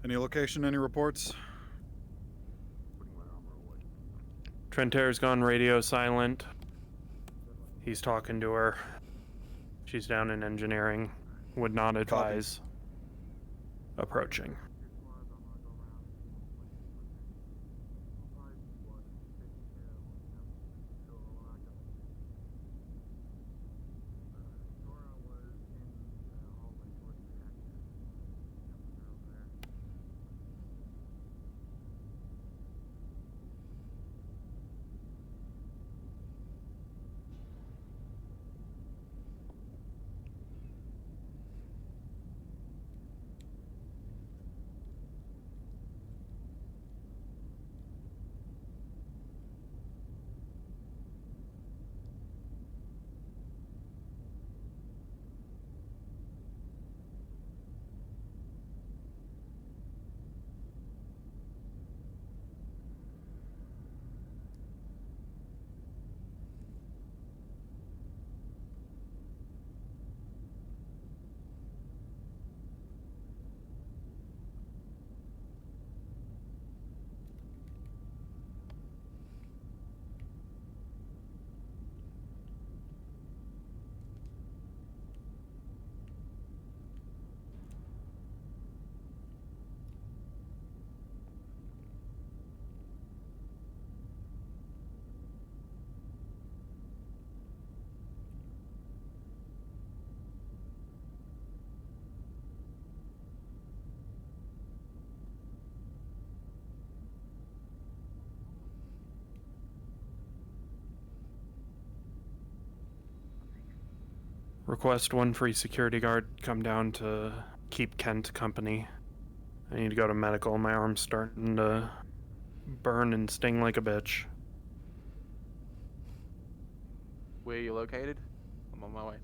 S11: Any location, any reports?
S22: Trentair's gone radio silent. He's talking to her. She's down in engineering. Would not advise approaching. Request one free security guard come down to keep Kent company. I need to go to medical. My arm's starting to burn and sting like a bitch.
S6: Where are you located? I'm on my way.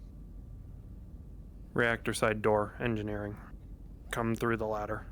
S22: Reactor side door, engineering. Come through the ladder.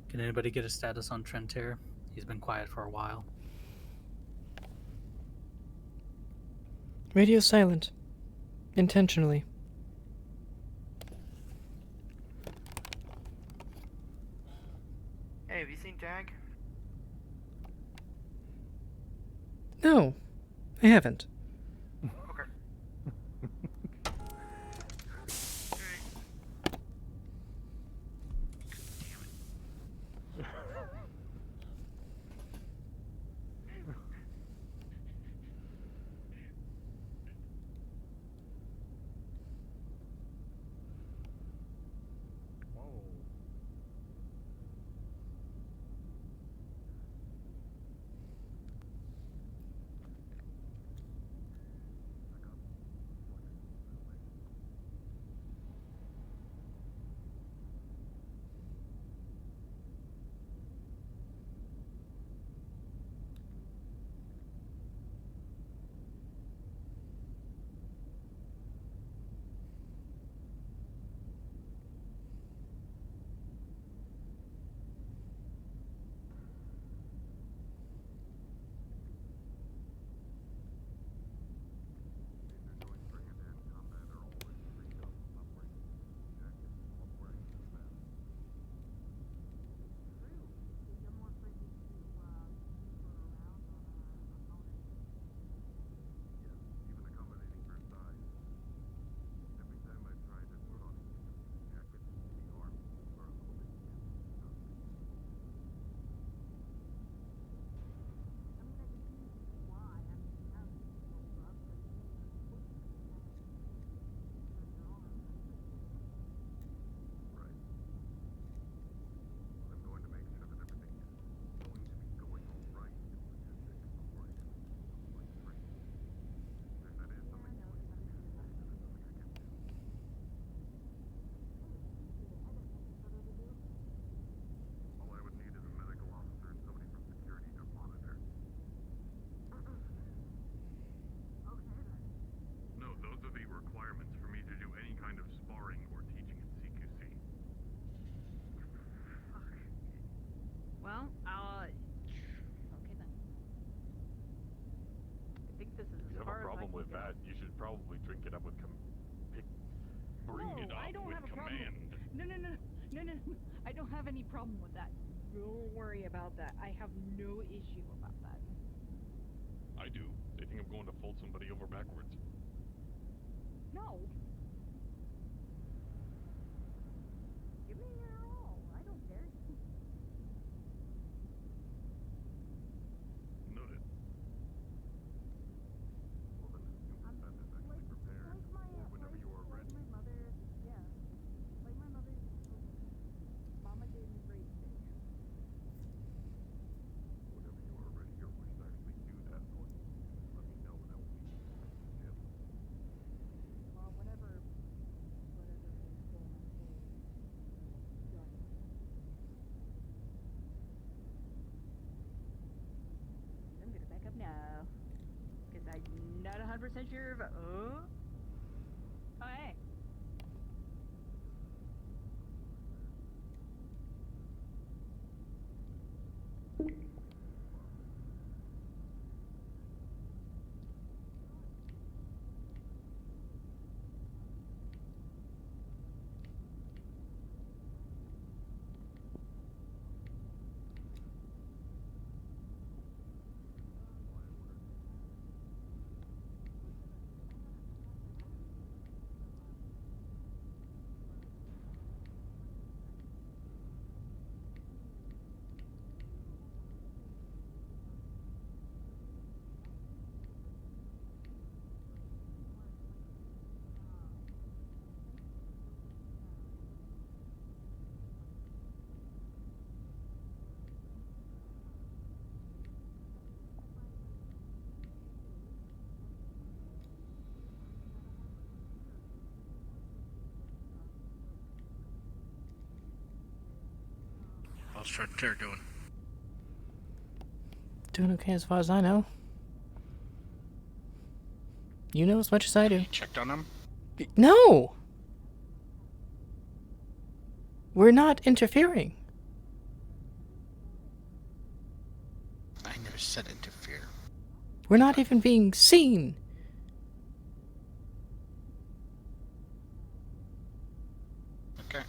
S18: Can anybody get a status on Trentair? He's been quiet for a while.
S2: Radio silent. Intentionally.
S16: Hey, have you seen Jag?
S2: No, I haven't.
S16: Okay.
S15: Well, okay then. I think this is
S19: If you
S15: as
S19: have
S15: far
S19: a problem
S15: as I
S19: with
S15: can go.
S19: that, you should probably drink it up with bring it up
S15: I don't
S19: with
S15: have a
S19: command.
S15: problem. No. I don't have any problem with that. Don't worry about that. I have no issue about that.
S19: I do. They think I'm going to fold somebody over backwards.
S15: No. Give me your all. I don't care.
S19: Noted. Well, then assume that that is actually prepared, or whenever you are ready.
S15: My mother, yeah. Like my mother, Mama gave me great steak.
S19: Whenever you are ready or wish to actually do that, all you need to let me know, and I will meet you at the gym.
S15: Well, whatever is going on done. I'm gonna back up now, because I'm not 100% sure if oh hey.
S9: How's Trentair doing?
S2: Doing okay as far as I know. You know as much as I do.
S9: Checked on him?
S2: No! We're not interfering.
S3: I never said interfere.
S2: We're not even being seen.
S3: Okay.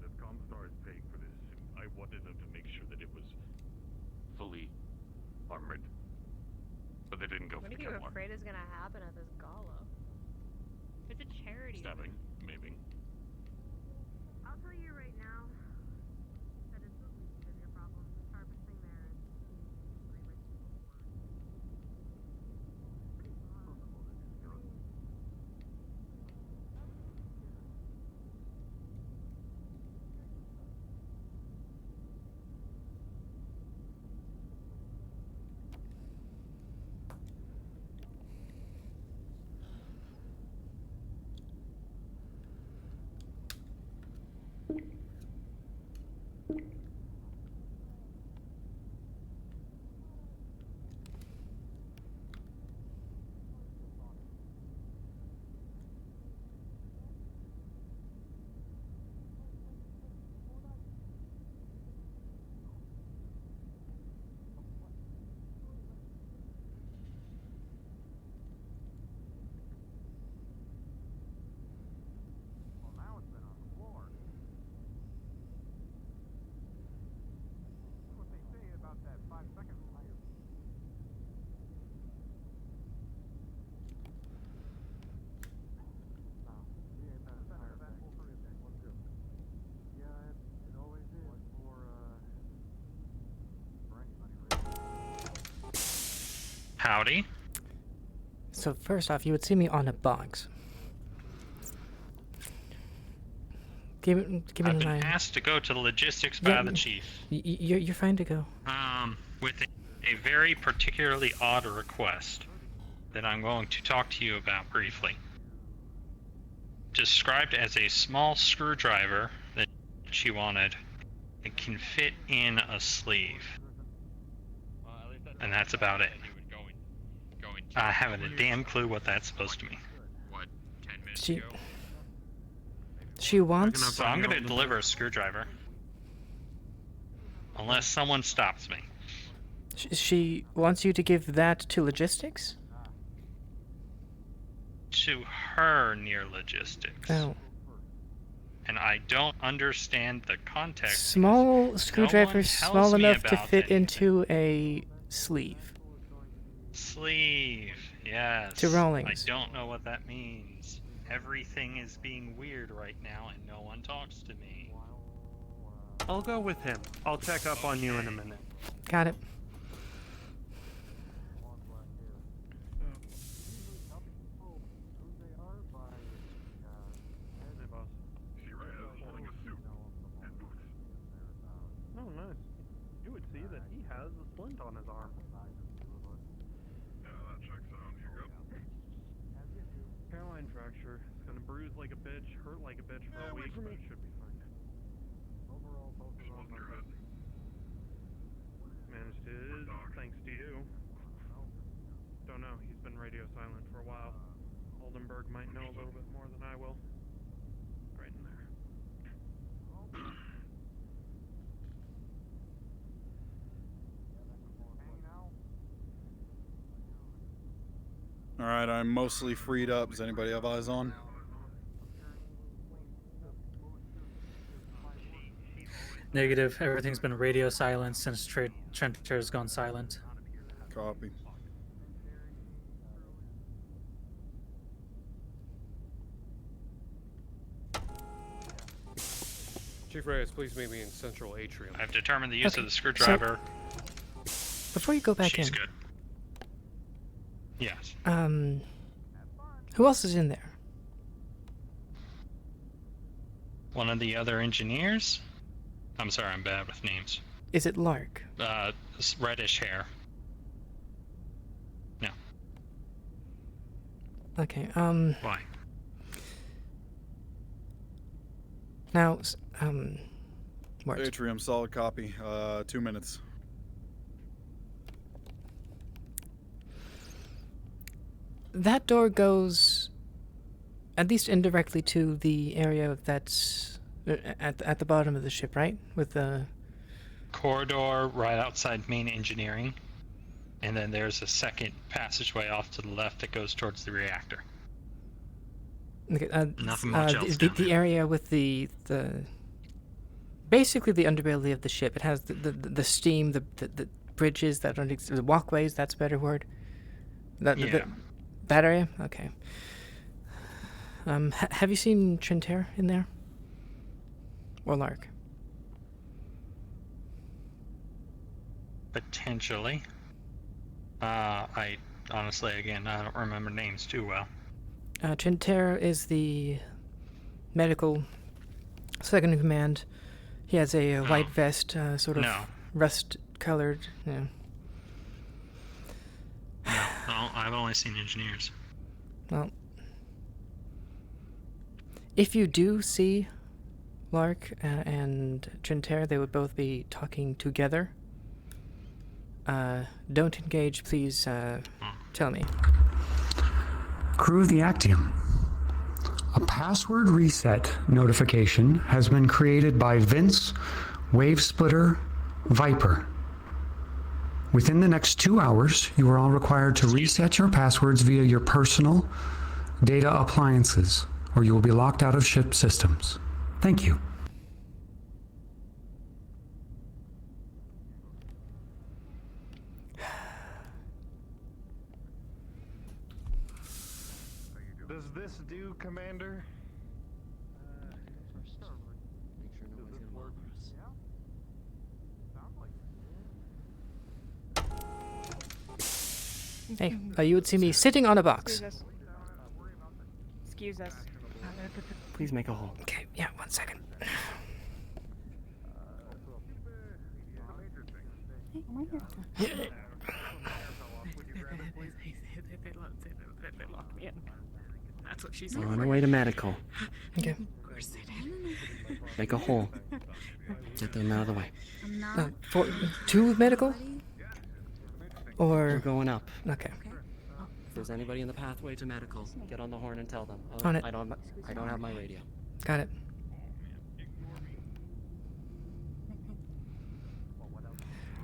S19: If Comstar is paying for this suit, I wanted them to make sure that it was fully armored. But they didn't go
S20: What
S19: for
S20: are
S19: the
S20: you
S19: Kevlar.
S20: afraid is gonna happen at this gala? It's a charity.
S19: Stabbing, maybe.
S20: I'll tell you right now that it's the least of your problems. The sharpest thing there is
S21: Howdy.
S2: So first off, you would see me on a box. Give me
S21: I've been
S2: my.
S21: asked to go to the logistics by the chief.
S2: You're fine to go.
S21: With a very particularly odd request that I'm going to talk to you about briefly. Described as a small screwdriver that she wanted that can fit in a sleeve. And that's about it. I haven't a damn clue what that's supposed to mean.
S9: What, 10 minutes
S2: She-
S9: ago?
S2: She wants.
S21: So I'm going to deliver a screwdriver. Unless someone stops me.
S2: She wants you to give that to logistics.
S21: To her near logistics.
S2: Oh.
S21: And I don't understand the context.
S2: Small screwdriver,
S21: tells
S2: small
S21: me
S2: enough to
S21: about
S2: fit
S21: anything.
S2: into a sleeve.
S21: Sleeve, yes.
S2: To Rawlings.
S21: I don't know what that means. Everything is being weird right now and no one talks to me.
S22: I'll go with him. I'll check up on you in a minute.
S2: Got it.
S22: Oh, nice. You would see that he has a splint on his arm.
S19: Yeah, that checks out. Here you go.
S22: Hairline fracture. It's gonna bruise like a bitch, hurt like a bitch for a week, but it should be fine. Overall, both of them are good. Managed his, thanks to you. Don't know, he's been radio silent for a while. Aldenburg might know a little bit more than I will. Right in there.
S11: Alright, I'm mostly freed up. Does anybody have eyes on?
S18: Negative. Everything's been radio silent since Trencher has gone silent.
S11: Copy.
S1: Chief Reyes, please meet me in central atrium.
S21: I've determined the use
S2: Okay,
S21: of the screwdriver.
S2: Before you go back
S21: She's
S2: in,
S21: good. Yes.
S2: who else is in there?
S21: One of the other engineers? I'm sorry, I'm bad with names.
S2: Is it Lark?
S21: Reddish hair. No.
S2: Okay,
S21: Why?
S2: now, what?
S11: Atrium, solid copy. 2 minutes.
S2: That door goes, at least indirectly, to the area that's at the bottom of the ship, right? With the
S21: Corridor right outside main engineering. And then there's a second passageway off to the left that goes towards the reactor.
S2: okay,
S21: Nothing much else down
S2: the area with the basically the underbelly of the ship. It has the steam, the bridges that don't exist, the walkways. That's a better word. That area. Okay. Have you seen Trinter in there? Or Lark?
S21: Potentially. I honestly, again, I don't remember names too well.
S2: Trinter is the medical second in command. He has a white vest, sort of rust-colored. Yeah.
S21: No, I've only seen engineers.
S2: Well, if you do see Lark and Trinter, they would both be talking together. Don't engage, please. Tell me.
S13: Crew of the Actium. A password reset notification has been created by Vince, Wavesplitter, Viper. Within the next 2 hours, you are all required to reset your passwords via your personal data appliances, or you will be locked out of ship systems. Thank you.
S14: Does this do, Commander?
S2: Hey, you would see me sitting on a box.
S15: Excuse us.
S7: Please make a hole.
S2: Okay, yeah, 1 second.
S15: They locked me in. That's what she said.
S7: We're on our way to medical.
S2: Okay.
S15: Of course they did.
S7: Make a hole. Get them out of the way.
S2: For to medical? Or
S7: We're going up.
S2: Okay.
S7: If there's anybody in the pathway to medical, get on the horn and tell them.
S2: On it.
S7: I don't have my radio.
S2: Got it.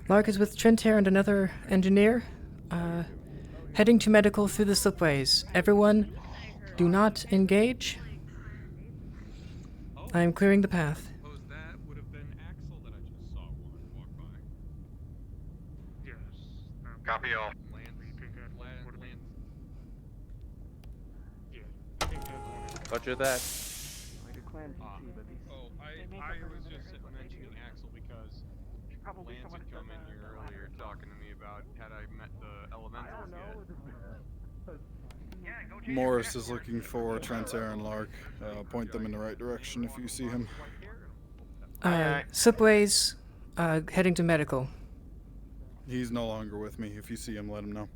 S2: Lark is with Trinter and another engineer, heading to medical through the slipways. Everyone, do not engage. I am clearing the path.
S5: Copy all.
S6: Roger that.
S17: I was just mentioning Axel because Lance had come in here earlier talking to me about had I met the elementals yet.
S11: Morris is looking for Trinter and Lark. Point them in the right direction if you see him.
S2: Slipways, heading to medical.
S11: He's no longer with me. If you see him, let him know.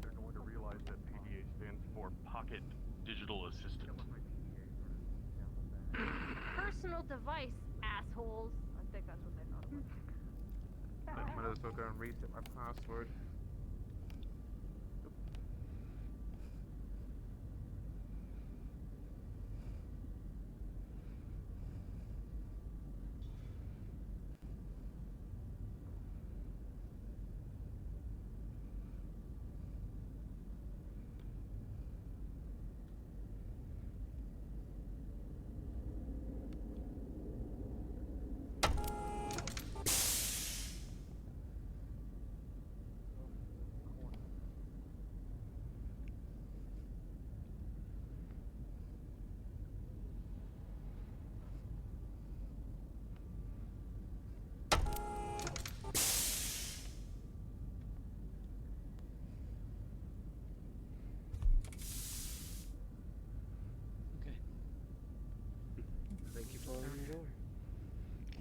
S19: They're going to realize that PDA stands for Pocket Digital Assistant.
S20: Personal device, assholes. I think that's what they thought it was.
S6: I might as well go and reset my password.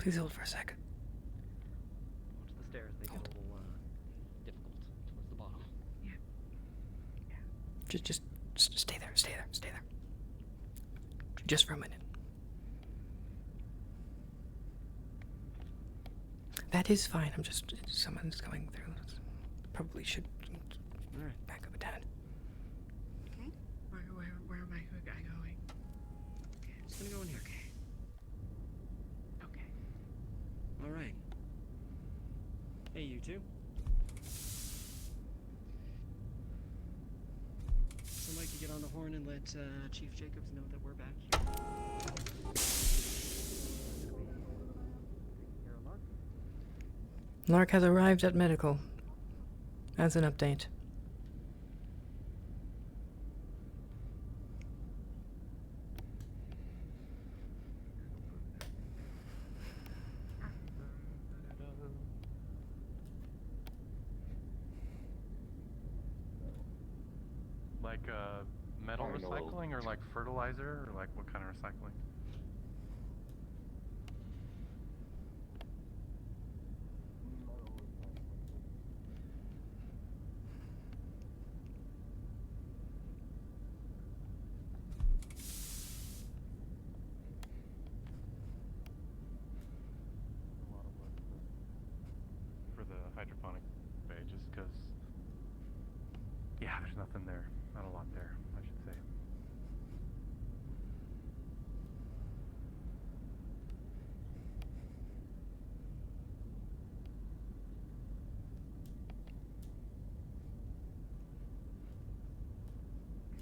S2: Please hold for a second.
S7: Watch the stairs, they get a little difficult towards the bottom.
S2: Just stay there, stay there, stay there. Just for a minute. That is fine. I'm just, someone's going through. Probably should back up a tad.
S7: Okay. Where am I going? Okay, I'm just gonna go in here. Okay. Alright. Hey, you two. Somebody could get on the horn and let Chief Jacobs know that we're back here.
S2: Lark has arrived at medical. As an update.
S14: Like metal recycling or like fertilizer or like what kind of recycling? For the hydroponic bay, just because, yeah, there's nothing there. Not a lot there, I should say.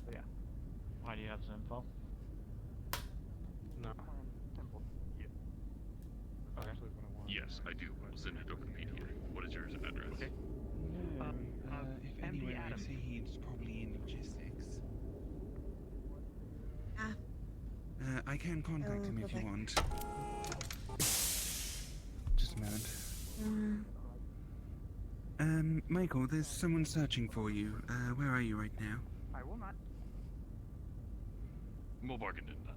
S14: So yeah.
S8: Why do you have this info?
S14: No.
S19: Yes, I do. We'll send it over to Pete here. What is your address? Okay.
S10: If anyone would say he's probably in logistics. I can contact him if you want. Just a moment. Michael, there's someone searching for you. Where are you right now?
S16: I will not.
S19: We'll bargain in that.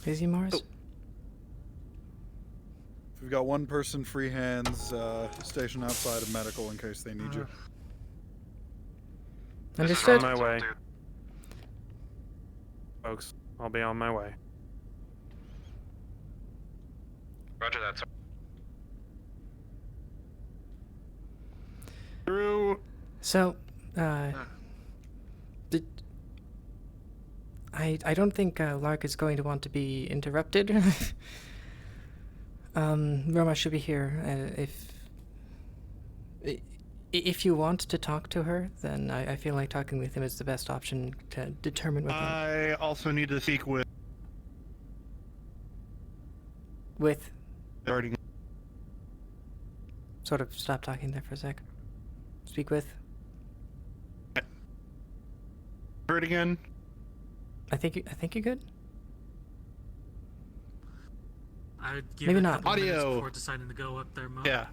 S2: Busy, Morris?
S11: We've got one person free hands stationed outside of medical in case they need you.
S2: Understood.
S22: On my way. Folks, I'll be on my way.
S5: Roger that, sir.
S22: Through.
S2: So, I don't think Lark is going to want to be interrupted. Roma should be here. If you want to talk to her, then I feel like talking with him is the best option to determine whether...
S12: I also need to speak with...
S2: With?
S12: Starting.
S2: Sort of stop talking there for a sec. Speak with?
S12: Heard again?
S2: I think you're good.
S18: I would give
S2: Maybe
S18: it a
S2: not.
S18: couple minutes
S12: Audio.
S18: before deciding to go up there. Mo.
S12: Yeah.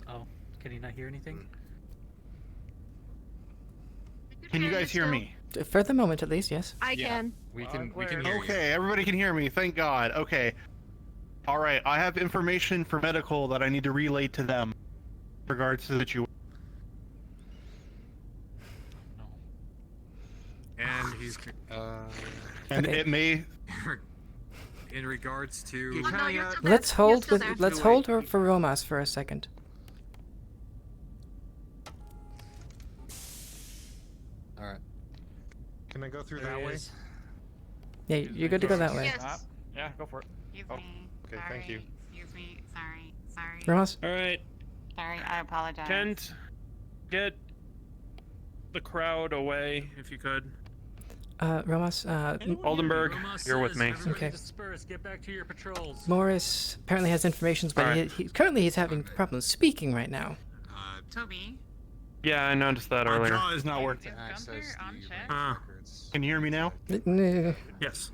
S18: Oh, can you not hear anything?
S12: Can you guys hear me?
S2: For the moment, at least, yes.
S20: I can.
S17: We can hear you.
S12: Okay, everybody can hear me. Thank God. Okay. All right. I have information for medical that I need to relay to them in regards to the situation.
S4: And he's
S12: And
S2: Okay.
S12: it may.
S4: in regards to.
S2: Let's hold for Romas for a second.
S4: All right.
S14: Can I go through that way?
S2: Yeah, you're good to go that way.
S20: Yes.
S8: Yeah, go for it.
S20: Excuse
S8: Oh,
S20: me.
S8: okay,
S20: Sorry.
S8: thank you.
S20: Excuse me. Sorry.
S2: Ramos?
S22: All right.
S20: Sorry, I apologize.
S22: Kent, get the crowd away if you could.
S2: Ramos,
S22: Aldenburg, you're with me.
S2: Okay.
S18: Disperse. Get back to your patrols.
S2: Morris apparently has information, but
S22: Alright.
S2: currently he's having problems speaking right now.
S20: Toby.
S22: Yeah, I noticed that
S12: My
S22: earlier.
S12: jaw is not working.
S22: Uh,
S12: Can you hear me now?
S2: No.
S22: Yes.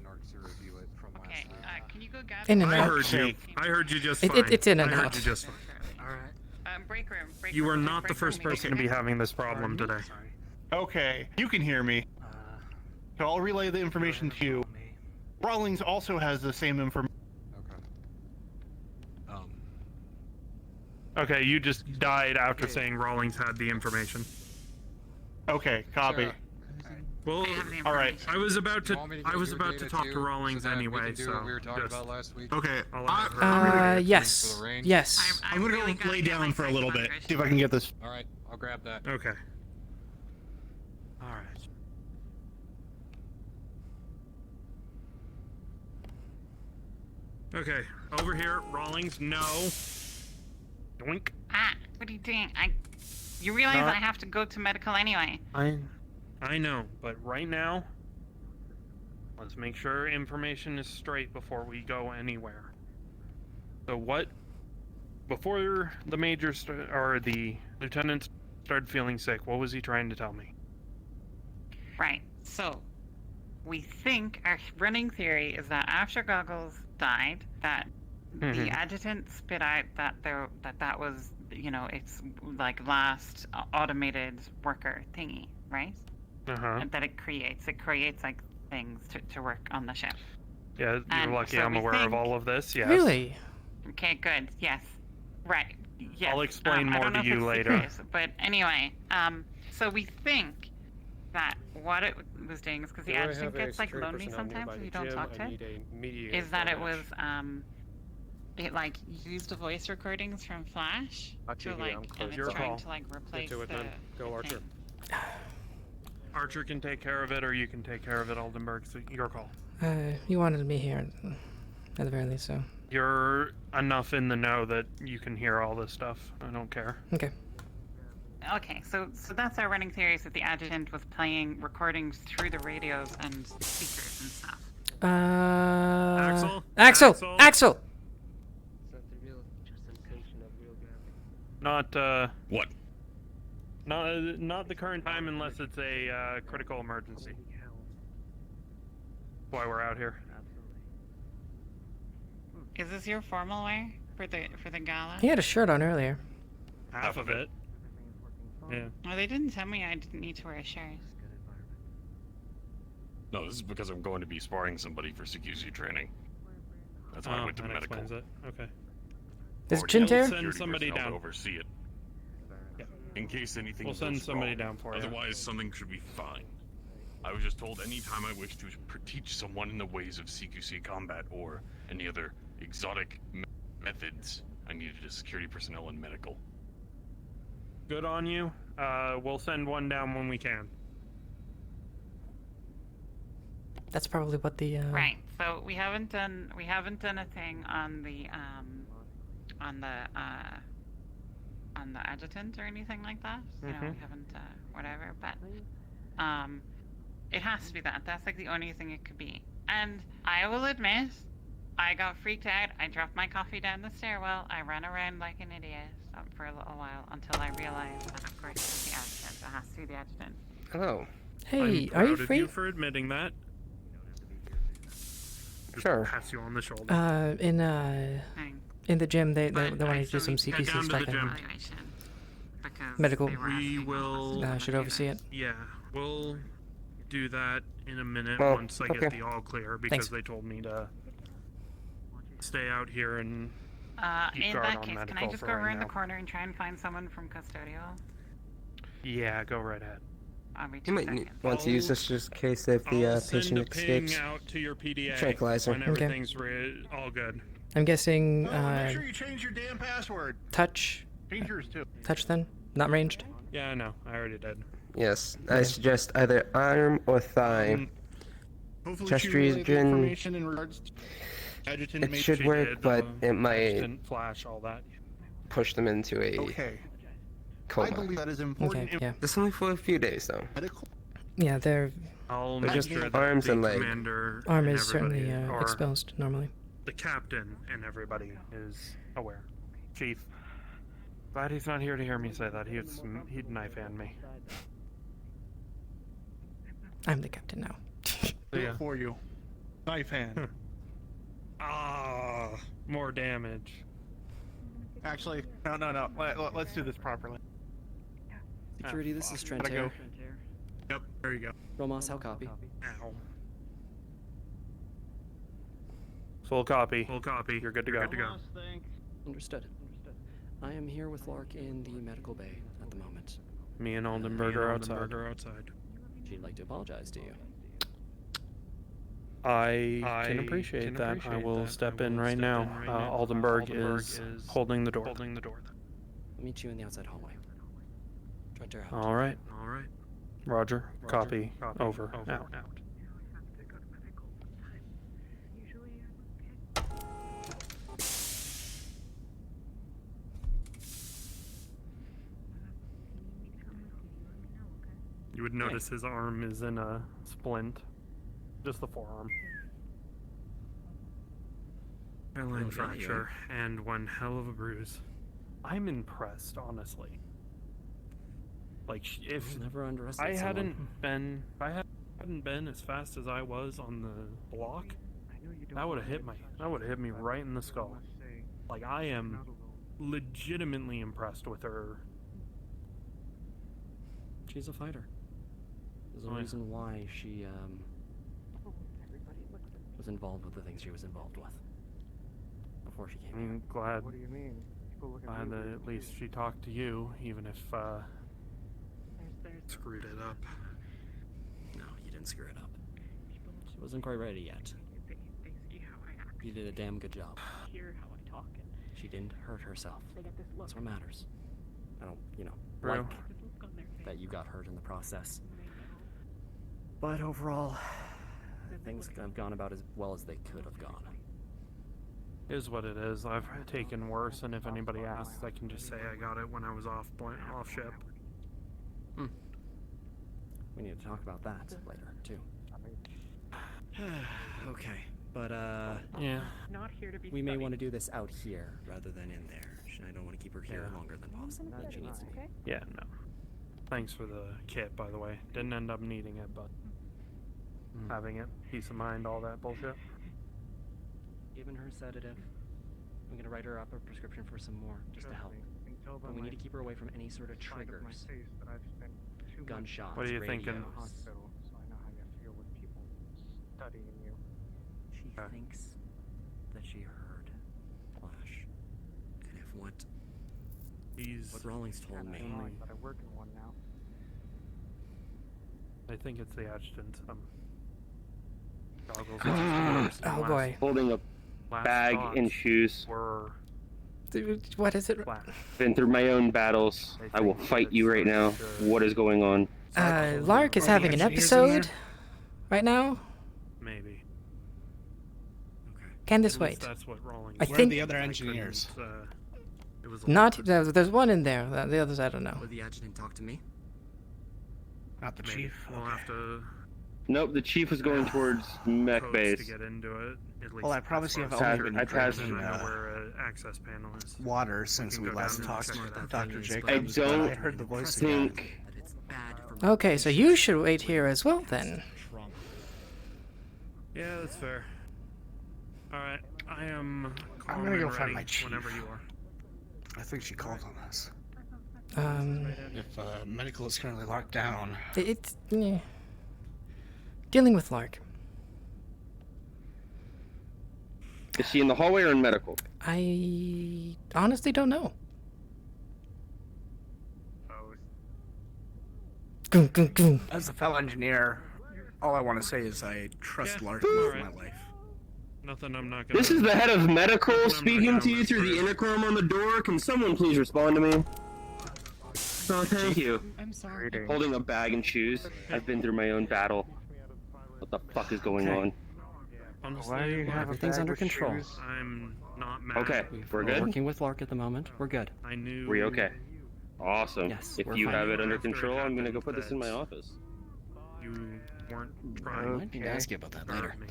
S20: Okay, can you go
S2: In and
S22: I
S2: out.
S22: heard you. I heard you just
S2: It-
S22: fine.
S2: it's in and
S22: I heard
S2: out.
S22: you just fine.
S15: Break room. Break
S22: You
S15: room.
S22: are
S15: There's
S22: not the
S15: break
S22: first
S15: room.
S22: person to be having this problem today.
S12: Okay, you can hear me. So I'll relay the information to you. Rawlings also has the same information.
S22: Okay, you just died after saying Rawlings had the information.
S12: Okay, copy.
S22: Well,
S12: all right.
S22: I was about to.
S17: You want me to
S22: I
S17: go
S22: was
S17: do
S22: about
S17: data
S22: to talk
S17: too,
S22: to Rawlings
S17: so that we
S22: anyway.
S17: can do
S22: So
S17: what we were talking
S22: just,
S17: about last week?
S12: Okay.
S22: I'll have her.
S2: Yes. Yes.
S12: I'm gonna go lay down for a little bit. See if I can get this.
S17: All right, I'll grab that.
S22: Okay. All right. Okay, over here, Rawlings. No. Doink.
S15: What are you doing? You realize
S22: Not-
S15: I have to go to medical anyway.
S22: I know, but right now, let's make sure information is straight before we go anywhere. So what? Before the major or the lieutenant started feeling sick, what was he trying to tell me?
S15: Right. So, we think our running theory is that after Goggles died, that the
S22: Mhm.
S15: adjutant spit out that was, you know, it's like last automated worker thingy, right? And that it creates like things to work on the ship.
S22: Yeah, you're
S15: And
S22: lucky
S15: so
S22: I'm
S15: we
S22: aware of
S15: think-
S22: all of this. Yes.
S2: Really?
S15: Okay, good. Yes. Right. Yes.
S22: I'll explain
S15: I
S22: more
S15: don't know
S22: to
S15: if
S22: you
S15: it's the
S22: later.
S15: case, but anyway, so we think that what it was doing is because the
S1: Do I
S15: adjutant
S1: have a
S15: gets like
S1: security
S15: lonely
S1: personnel
S15: sometimes
S1: nearby
S15: if
S1: the
S15: you don't
S1: gym?
S15: talk
S1: I
S15: to it.
S1: need a mediator
S15: Is that
S1: for
S15: it
S1: a
S15: was
S1: match.
S15: it like used the voice recordings from Flash to
S1: TV,
S15: like
S1: I'm
S15: and
S1: close.
S15: it's
S22: Your
S15: trying
S22: call.
S15: to like replace
S1: Into it,
S15: the
S1: man. Go, Archer.
S22: Archer can take care of it, or you can take care of it, Aldenburg. So your call.
S2: You wanted me here, at the very least, so.
S22: You're enough in the know that you can hear all this stuff. I don't care.
S2: Okay.
S15: Okay, so that's our running theory, is that the adjutant was playing recordings through the radios and speakers and stuff.
S2: Axel!
S22: Not what? Not the current time unless it's a critical emergency. Why we're out here.
S15: Is this your formal wear for the gala?
S2: He had a shirt on earlier.
S22: Half of it. Yeah.
S15: Well, they didn't tell me I didn't need to wear a shirt.
S19: No, this is because I'm going to be sparring somebody for CQC training. That's why I went to
S22: that
S19: medical.
S22: explains it. Okay.
S2: Is
S19: Already
S2: Chin
S19: had
S2: Tear?
S19: security
S22: Send somebody
S19: personnel to
S22: down.
S19: oversee it. In case anything
S22: We'll
S19: goes
S22: send somebody
S19: wrong.
S22: down for you.
S19: Otherwise, something should be fine. I was just told any time I wish to teach someone in the ways of CQC combat or any other exotic methods, I needed a security personnel and medical.
S22: Good on you. We'll send one down when we can.
S2: That's probably what the
S15: Right. So we haven't done a thing on the adjutant or anything like that. You know, we haven't whatever, but it has to be that. That's like the only thing it could be. And I will admit, I got freaked out. I dropped my coffee down the stairwell. I ran around like an idiot for a little while until I realized that, of course, it's the adjutant. It has to be the adjutant.
S3: Hello.
S2: Hey,
S22: I'm
S2: are you
S22: proud of
S2: free?
S22: you for admitting that. Just
S3: Sure.
S22: Pass you on the shoulder.
S2: In the gym, they wanted to do some
S22: Head
S2: CQC
S22: down to
S2: stuff.
S22: the gym.
S2: Medical.
S22: We will.
S2: Should oversee it.
S22: Yeah, we'll do that in a minute
S3: Well,
S22: once I get
S3: okay.
S22: the all clear because
S2: Thanks.
S22: they told me to stay out here and keep
S15: In
S22: guard
S15: that
S22: on
S15: case,
S22: medical
S15: can I just
S22: for
S15: go
S22: right
S15: around
S22: now.
S15: the corner and try and find someone from custodial?
S22: Yeah, go right ahead.
S15: I'll be
S3: You
S15: 2
S3: might
S15: seconds.
S3: want to use this just in case if the
S22: I'll send
S3: patient
S22: a ping
S3: escapes.
S22: out to your PDA
S3: Tranquilizer.
S22: when
S3: Okay.
S22: everything's all good.
S2: I'm guessing
S12: Make sure you change your damn password.
S2: touch.
S12: Change yours too.
S2: Touch then? Not ranged?
S22: Yeah, I know. I already did.
S3: Yes, I suggest either arm or thigh.
S12: Hopefully
S3: Chest
S12: she relayed the
S3: region.
S12: information in regards to adjutant
S3: It
S12: mate
S3: should
S12: she
S3: work,
S12: did,
S3: but it might
S22: Didn't flash all that.
S3: push them into a
S12: Okay.
S3: coma.
S12: I believe that is important.
S2: Okay, yeah.
S3: This only for a few days though.
S12: Medical.
S2: Yeah, their
S22: I'll
S3: They're
S22: make
S3: just
S22: sure that
S3: arms
S22: the
S3: and leg.
S22: commander
S2: arm
S22: and
S2: is certainly
S22: everybody- or
S2: exposed normally.
S22: the captain and everybody is aware. Chief. Glad he's not here to hear me say that. He'd knife hand me.
S2: I'm the captain now.
S12: Do it for you. Knife hand.
S22: Ah, more damage.
S12: Actually, no. Let's do this properly.
S7: Security, this is Trent
S12: Gotta
S7: here.
S12: go. Yep, there you go.
S7: Romos, how copy?
S22: Ow. Full copy. Full copy. You're good to go. Good to go.
S7: Understood. I am here with Lark in the medical bay at the moment.
S22: Me and Aldenburg are outside.
S7: She'd like to apologize to you.
S22: I can appreciate that. I will step in right now. Aldenburg is holding the door.
S7: I'll meet you in the outside hallway. Trent out.
S22: All right. Roger. Copy. Over. Out. You would notice his arm is in a splint. Just the forearm. Hairline fracture and one hell of a bruise. I'm impressed, honestly. Like, if
S7: never underestimate
S22: I hadn't
S7: someone.
S22: been as fast as I was on the block, that would have hit me right in the skull. Like, I am legitimately impressed with her.
S7: She's a fighter. There's a reason why she was involved with the things she was involved with before she came here.
S22: I'm glad.
S16: What do you mean?
S22: Glad that at least she talked to you, even if screwed it up.
S7: No, you didn't screw it up. She wasn't quite ready yet. You did a damn good job. She didn't hurt herself. That's what matters. I don't, like that you got hurt in the process. But overall, things have gone about as well as they could have gone.
S22: Is what it is. I've taken worse, and if anybody asks, I can just say I got it when I was off ship.
S7: We need to talk about that later, too. Okay, but
S22: yeah.
S16: Not here to be
S7: we may want to do this out here rather than in there. I don't want to keep her here longer than possible. She needs to be.
S22: Yeah, no. Thanks for the kit, by the way. Didn't end up needing it, but having it, peace of mind, all that bullshit.
S7: Given her sedative, I'm gonna write her up a prescription for some more, just to help. But we need to keep her away from any sort of triggers. Gunshots.
S22: What are you
S7: radio.
S22: thinking?
S16: Hospital, so I know how you feel with people studying you.
S7: She thinks that she heard Flash. And if what Rawlings told me.
S16: But I work in one now.
S22: I think it's the adjutant. Goggles.
S2: Oh boy.
S3: Holding a bag and shoes.
S2: Dude, what is it?
S3: Been through my own battles. I will fight you right now. What is going on?
S2: Lark is having an episode right now.
S22: Maybe.
S2: Can this wait?
S22: That's what Rawlings.
S2: I
S11: Where
S2: think
S11: are the other engineers?
S22: It was
S2: not. There's one in there. The others I don't know.
S7: Would the adjutant talk to me?
S11: Not the chief.
S22: We'll have to.
S3: Nope, the chief was going towards mech base.
S22: To get into it. At least
S11: Well, I promise you, I've only been drinking
S22: access panel is.
S11: water since we last talked to Dr. Jacobs.
S3: I don't
S11: I heard the voice
S3: think.
S2: Okay, so you should wait here as well then.
S22: Yeah, that's fair. All right, I am.
S11: I'm gonna go
S22: ready
S11: find my chief.
S22: whenever you are.
S11: I think she called on us.
S2: If
S11: medical is currently locked down.
S2: It's dealing with Lark.
S3: Is she in the hallway or in medical?
S2: I honestly don't know. Goom, goom, goom.
S11: As a fellow engineer, all I want to say is I trust Lark with my life.
S22: Nothing I'm not gonna.
S3: This is the head of medical speaking to you through the intercom on the door. Can someone please respond to me? Oh, thank you.
S9: I'm sorry.
S3: Holding a bag and shoes. I've been through my own battle. What the fuck is going on?
S22: Honestly,
S7: Everything's under control.
S22: I'm not mad.
S3: Okay, we're good.
S7: Working with Lark at the moment. We're good.
S22: I knew.
S3: We okay? Awesome.
S7: Yes,
S3: If
S7: we're
S3: you
S7: fine.
S3: have it under
S22: After it
S3: control, I'm gonna go
S22: happened,
S3: put this in my
S22: that's-
S3: office.
S22: You weren't
S7: I
S22: trying.
S7: need to ask you about that later.
S22: Me.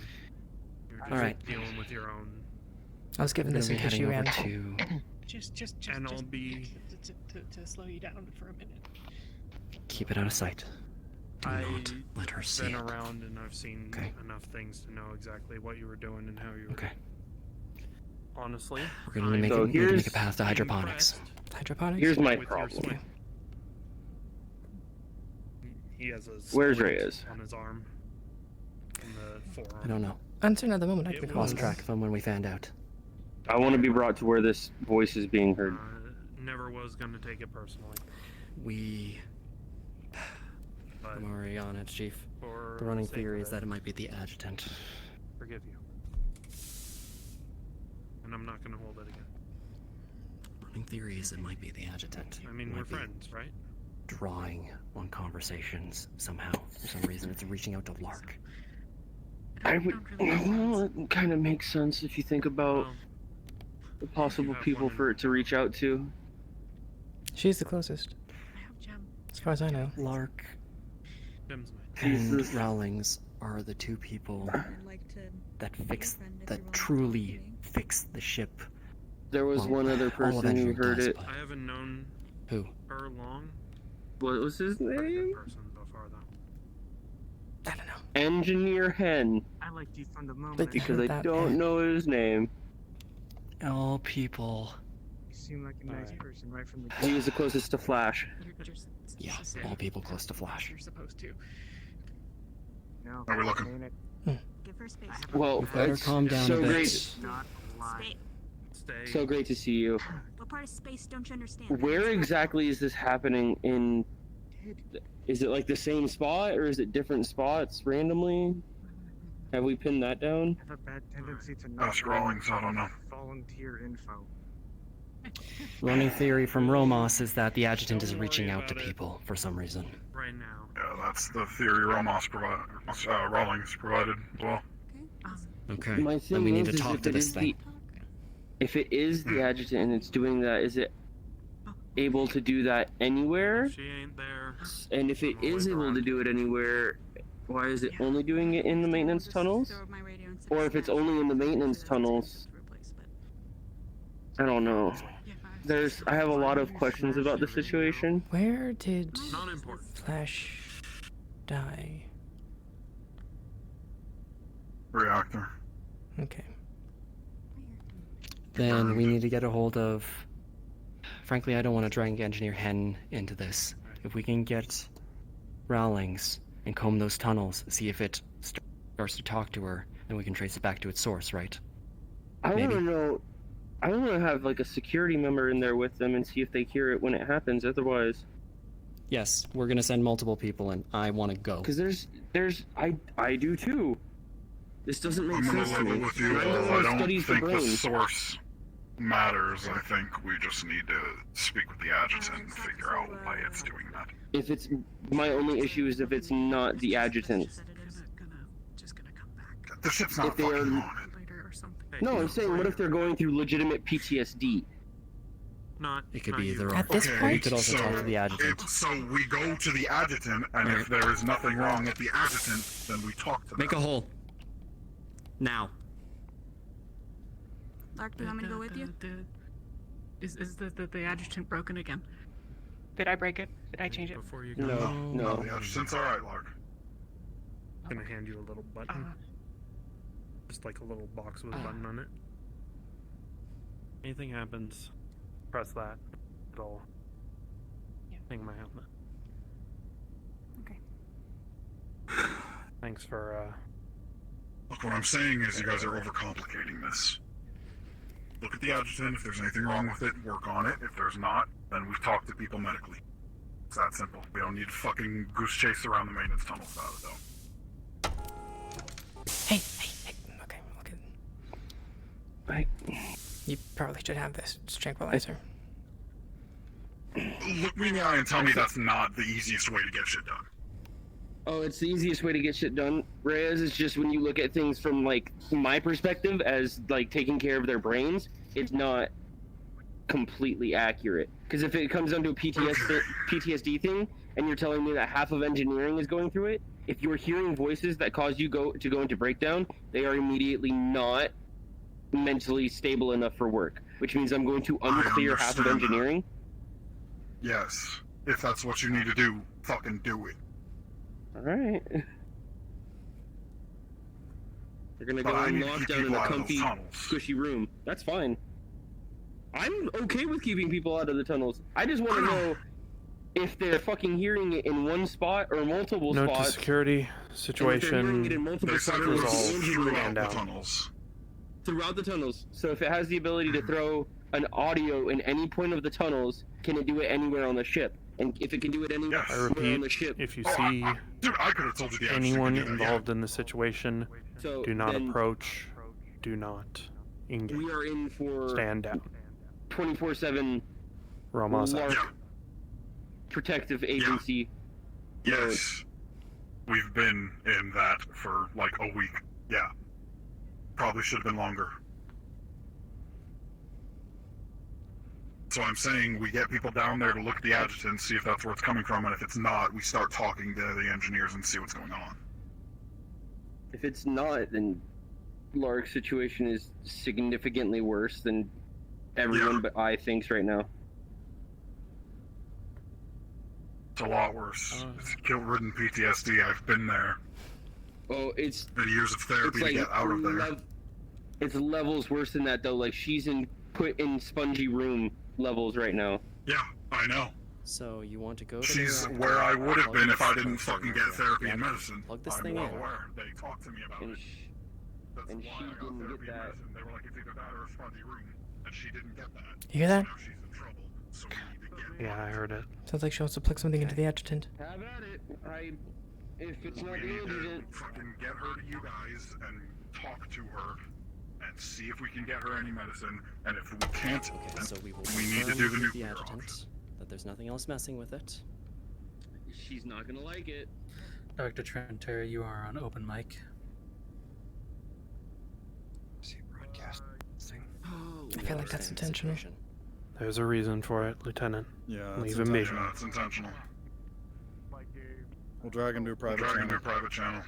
S22: You're just
S7: All right.
S22: dealing with your own.
S2: I was given
S7: We're
S2: this
S7: gonna
S2: in
S7: be
S2: case you
S7: heading
S2: ran.
S7: over to
S22: And I'll be.
S9: To slow you down for a minute.
S7: keep it out of sight. Do
S22: I
S7: not let her see
S22: been
S7: it.
S22: around and I've seen enough things to know exactly what you were doing and how you were honestly.
S7: We're gonna make
S3: So
S7: it. Need to make
S3: here's-
S7: a path to hydroponics.
S2: Hydroponics?
S3: Here's my
S22: With your
S3: problem.
S22: swing. He has a
S3: Where's
S22: splint
S3: Reyes?
S22: on his arm. In the forearm.
S7: I don't know.
S2: Uncertain at the moment. I can
S7: Lost track of him when we found out.
S3: I want to be brought to where this voice is being heard.
S22: Never was gonna take it personally.
S7: We.
S22: But
S7: I'm already on it, Chief.
S22: for
S7: The running
S22: sake
S7: theory
S22: of
S7: is that it might be the adjutant.
S22: forgive you. And I'm not gonna hold it again.
S7: Running theory is it might be the adjutant.
S22: I mean,
S7: It
S22: we're
S7: might be
S22: friends, right?
S7: Drawing on conversations somehow. For some reason, it's reaching out to Lark.
S3: I would. Well, it kind of makes sense if you think about the possible people for it to reach out to.
S2: She's the closest. As far as I know.
S7: Lark
S22: Jim's
S7: and
S3: Jesus.
S7: Rowlings are the two people that truly fix the ship.
S3: There was
S7: Well,
S3: one other
S7: all of
S3: person who
S7: Engineering
S3: heard
S7: does,
S3: it.
S7: but-
S22: I haven't known
S7: Who?
S22: her long.
S3: What was his name?
S22: Person so far, though.
S2: I don't know.
S3: Engineer Hen.
S16: I liked you from the moment.
S3: Because I
S2: that
S3: don't
S2: Hen.
S3: know his name.
S7: All people.
S16: You seem like a nice person right from the
S3: He was the closest to Flash.
S7: Yeah, all people close to Flash.
S16: You're supposed to. No.
S12: Are we looking?
S20: Give her space.
S3: Well,
S7: We better
S3: it's
S7: calm down
S3: so
S7: a bit.
S3: great.
S16: Not lie.
S22: Stay.
S3: So great to see you.
S20: What part of space don't you understand?
S3: Where exactly is this happening in? Is it like the same spot or is it different spots randomly? Have we pinned that down?
S16: I have a bad tendency to not
S12: Ask Rawlings, I don't know.
S16: volunteer info.
S7: Running theory from Romos is that the adjutant is reaching out to people for some reason.
S22: Right now.
S12: Yeah, that's the theory Rawlings provided as well.
S7: Okay.
S3: My
S7: Then
S3: thing
S7: we need
S3: is
S7: to talk
S3: if
S7: to
S3: it
S7: this
S3: is
S7: thing.
S3: if it is the adjutant and it's doing that, is it able to do that anywhere?
S22: She ain't there.
S3: And if it is able to do it anywhere, why is it only doing it in the maintenance tunnels? Or if it's only in the maintenance tunnels, I don't know. I have a lot of questions about the situation.
S2: Where did
S22: Not important.
S2: Flash die?
S12: Reactor.
S2: Okay.
S7: Then we need to get a hold of. Frankly, I don't want to drag Engineer Hen into this. If we can get Rowlings and comb those tunnels, see if it starts to talk to her, then we can trace it back to its source, right?
S3: I want
S7: Maybe.
S3: to know. I want to have like a security member in there with them and see if they hear it when it happens. Otherwise,
S7: Yes, we're gonna send multiple people, and I want to go.
S3: because I do too. This doesn't make
S12: I'm gonna
S3: sense to me.
S12: level with you.
S3: I'm the one
S12: I
S3: who
S12: don't
S3: studies the
S12: think the
S3: brain.
S12: source matters. I think we just need to speak with the adjutant and figure out why it's doing that.
S3: If it's my only issue is if it's not the adjutant.
S12: The ship's not
S3: If they
S12: fucking
S3: are-
S12: on it.
S3: No, I'm saying what if they're going through legitimate PTSD?
S22: Not.
S7: It could
S22: not
S7: be
S22: you.
S7: either.
S2: At this
S12: Okay,
S2: point?
S7: We could also
S12: so
S7: talk to the adjutant.
S12: So we go to the adjutant, and if there is nothing wrong with the adjutant, then we talk to them.
S7: Make a hole. Now.
S20: Lark, do you want me to go with you?
S9: Is the adjutant broken again? Did I break it? Did I change it?
S22: Before you go,
S3: No.
S12: The adjutant's alright, Lark.
S22: I'm gonna hand you a little button. Just like a little box with a button on it. Anything happens, press that. It'll ping my helmet.
S20: Okay.
S22: Thanks for
S12: Look, what I'm saying is you guys are overcomplicating this. Look at the adjutant. If there's anything wrong with it, work on it. If there's not, then we talk to people medically. It's that simple. We don't need to fucking goose chase around the maintenance tunnels about it, though.
S2: Hey. Okay. You probably should have this. It's tranquilizer.
S12: Look me in the eye and tell me that's not the easiest way to get shit done.
S3: Oh, it's the easiest way to get shit done, Reyes. It's just when you look at things from like my perspective as like taking care of their brains, it's not completely accurate. Because if it comes down to a PTSD thing, and you're telling me that half of engineering is going through it, if you're hearing voices that cause you go into breakdown, they are immediately not mentally stable enough for work. Which means I'm going to unclear half of
S12: understand that.
S3: engineering.
S12: Yes. If that's what you need to do, fucking do it.
S3: Alright. They're gonna
S12: But
S3: go
S12: I
S3: in
S12: need to keep
S3: lockdown in
S12: people
S3: a
S12: out of those
S3: comfy,
S12: tunnels.
S3: squishy room. That's fine. I'm okay with keeping people out of the tunnels. I just want to know if they're fucking hearing it in one spot or multiple
S22: Note to
S3: spots.
S22: security situation.
S3: In multiple
S12: They said it
S3: spots,
S12: was
S3: the engine room
S12: throughout the
S22: down.
S12: tunnels.
S3: throughout the tunnels. So if it has the ability to throw an audio in any point of the tunnels, can it do it anywhere on the ship? And if it can do it anywhere
S22: I
S3: on
S22: repeat,
S3: the ship,
S22: if you see
S12: Dude, I could have told you the
S22: anyone
S12: actually could do that,
S22: involved in the situation,
S3: So
S22: do not
S3: then-
S22: approach, do not engage.
S3: we are in for
S22: Stand down.
S3: 24/7
S22: Ramasa.
S3: LARP protective agency.
S12: Yes. We've been in that for like a week. Yeah. Probably should have been longer. So I'm saying we get people down there to look at the adjutant, see if that's where it's coming from, and if it's not, we start talking to the engineers and see what's going on.
S3: If it's not, then Lark's situation is significantly worse than everyone but I thinks right now.
S12: It's a lot worse. It's guilt-ridden PTSD. I've been there.
S3: Oh, it's
S12: The years of therapy to get out of there.
S3: It's levels worse than that though. Like she's put in spongy room levels right now.
S12: Yeah, I know.
S7: So you want to go to
S12: She's
S7: the reactor,
S12: where I would have
S7: plug
S12: been
S7: this
S12: if I
S7: thing
S12: didn't fucking get therapy and medicine.
S7: Plug this
S12: I'm
S7: thing
S12: well
S7: in.
S12: aware. They talked to me about it. That's
S3: and
S12: why
S3: she
S12: I got
S3: didn't
S12: therapy
S3: get
S12: and
S3: that.
S12: medicine. They were like, it's either that or a spongy room. And she didn't get that.
S2: You hear that?
S12: Now she's in trouble. So we need to get
S22: Yeah, I heard it.
S2: Sounds like she wants to plug something into the adjutant.
S3: Have at it. If it's not
S12: We
S3: the
S12: need to
S3: adjutant,
S12: fucking get her to you guys and talk to her and see if we can get her any medicine. And if we can't, then
S7: So we will
S12: we need to
S7: confirm
S12: do the
S7: with
S12: nuclear
S7: adjutant that there's nothing else messing with it.
S3: she's not gonna like it.
S18: Dr. Trentera, you are on open mic.
S2: I feel like that's intentional.
S22: There's a reason for it, Lieutenant.
S11: Yeah,
S22: Leave him be.
S12: Yeah, it's intentional.
S11: We'll drag him to a private
S12: Drag
S11: channel.
S12: into a private channel.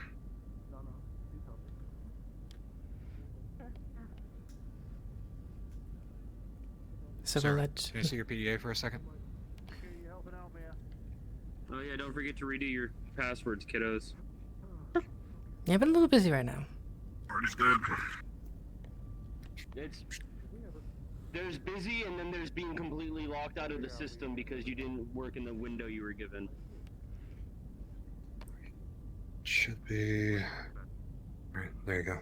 S2: So we'll let.
S13: Can I see your PDA for a second?
S3: Oh yeah, don't forget to redo your passwords, kiddos.
S2: Yeah, but a little busy right now.
S12: Party's good.
S3: There's busy and then there's being completely locked out of the system because you didn't work in the window you were given.
S13: Should be. Right, there you go.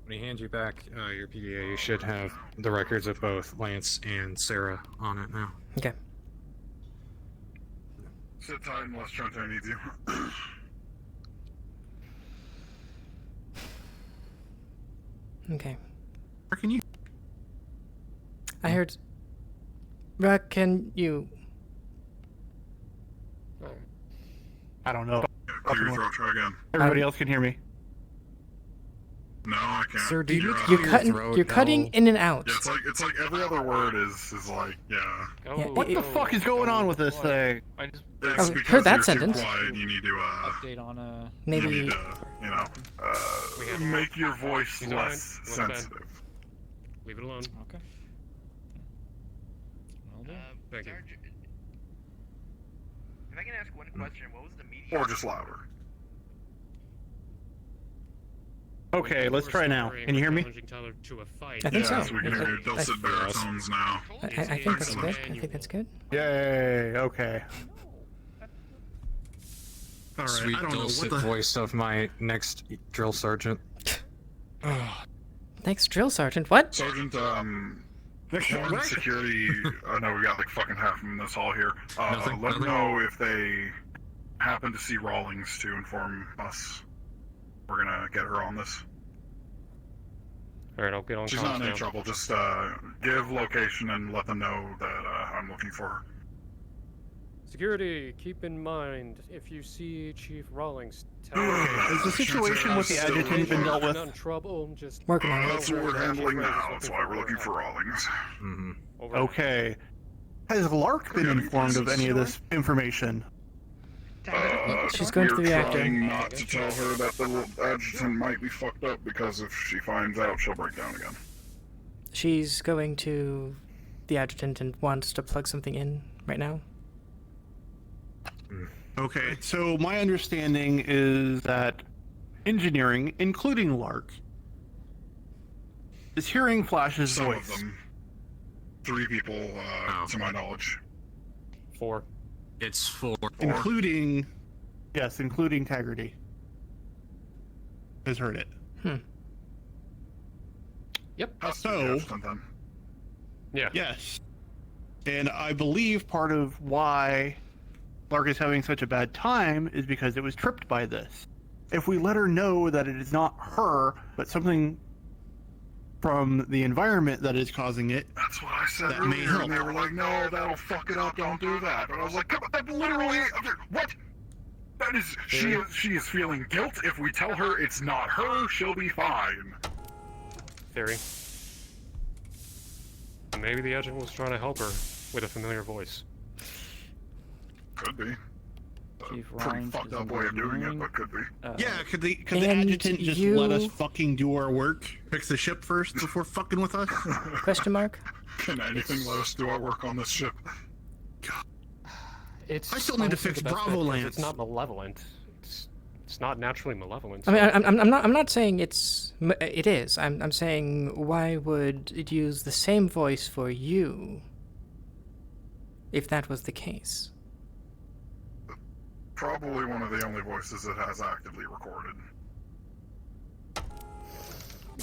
S13: When he hands you back your PDA, you should have the records of both Lance and Sarah on it now.
S2: Okay.
S12: Sit tight unless Trento needs you.
S2: Okay.
S12: Where can you?
S2: I heard. Rock, can you?
S21: I don't know.
S12: Clear your throat, try again.
S21: Everybody else can hear me.
S12: No, I can't.
S21: Sir, do you-
S2: You're cutting. You're cutting in and out.
S12: Yeah, it's like every other word is like, yeah.
S21: What the fuck is going on with this thing?
S1: I just
S12: It's
S2: Oh,
S12: because
S2: heard that
S12: you're
S2: sentence.
S12: Too quiet. You need to
S8: Update on
S2: Maybe.
S12: You need to, you know, make your voice
S1: He's
S12: less
S1: alright. What's
S12: sensitive.
S1: leave it alone.
S8: Okay.
S1: Thank you.
S23: If I can ask one question, what was the media?
S12: Or just louder.
S21: Okay, let's try now. Can you hear me?
S2: I think so.
S12: we can hear your dulcet baritones now.
S2: I think that's good. I think that's good.
S21: Yay, okay.
S13: Alright,
S21: Sweet
S13: I don't know
S21: dulcet
S13: what the voice of my next drill sergeant.
S2: Next drill sergeant. What?
S12: Sergeant, Horn Security, I know we got like fucking half in this hall here. Let them know if they happen to see Rawlings to inform us. We're gonna get her on this.
S1: Alright, I'll get on
S12: She's
S1: comms
S12: not in
S1: now.
S12: any trouble, just give location and let them know that I'm looking for her.
S1: Security, keep in mind, if you see Chief Rawlings, tell
S21: Is the situation with the adjutant been dealt with?
S1: Not in trouble, just
S2: Working on it.
S12: That's what we're handling now, that's why we're looking for Rawlings.
S21: Okay. Has Lark been informed of any of this information?
S2: She's going to the
S12: We're
S2: reactor.
S12: trying not to tell her that the adjutant might be fucked up, because if she finds out, she'll break down again.
S2: She's going to the adjutant and wants to plug something in right now.
S21: Okay, so my understanding is that engineering, including Lark, is hearing Flash's
S12: Some
S21: voice.
S12: of them. 3 people, to my knowledge.
S1: 4.
S13: It's 4.
S21: Including Taggart has heard it.
S1: Yep.
S21: So,
S1: yeah.
S21: Yes. And I believe part of why Lark is having such a bad time is because it was tripped by this. If we let her know that it is not her, but something from the environment that is causing it,
S12: that's what I said
S21: that
S12: earlier,
S21: may help.
S12: and they were like, no, that'll fuck it up, don't do that. But I was like, come on, that literally, what? That is, she is feeling guilt. If we tell her it's not her, she'll be fine.
S1: Theory. Maybe the agent was trying to help her with a familiar voice.
S12: Could be.
S5: Chief
S12: Pretty
S5: Rhines
S12: fucked
S5: is
S12: up way of doing it, but could be.
S21: Yeah, could the adjutant just let us fucking do our work? Fix the ship first before fucking with us?
S2: Question mark?
S12: Can anything let us do our work on this ship?
S1: It's
S21: I still need to
S1: honestly
S21: fix
S1: the best
S21: Bravo
S1: bit, 'cause
S21: Lance.
S1: It's not malevolent. It's not naturally malevolent.
S2: I mean,
S1: so-
S2: I'm not saying it is. I'm saying why would it use the same voice for you if that was the case?
S12: Probably one of the only voices it has actively recorded.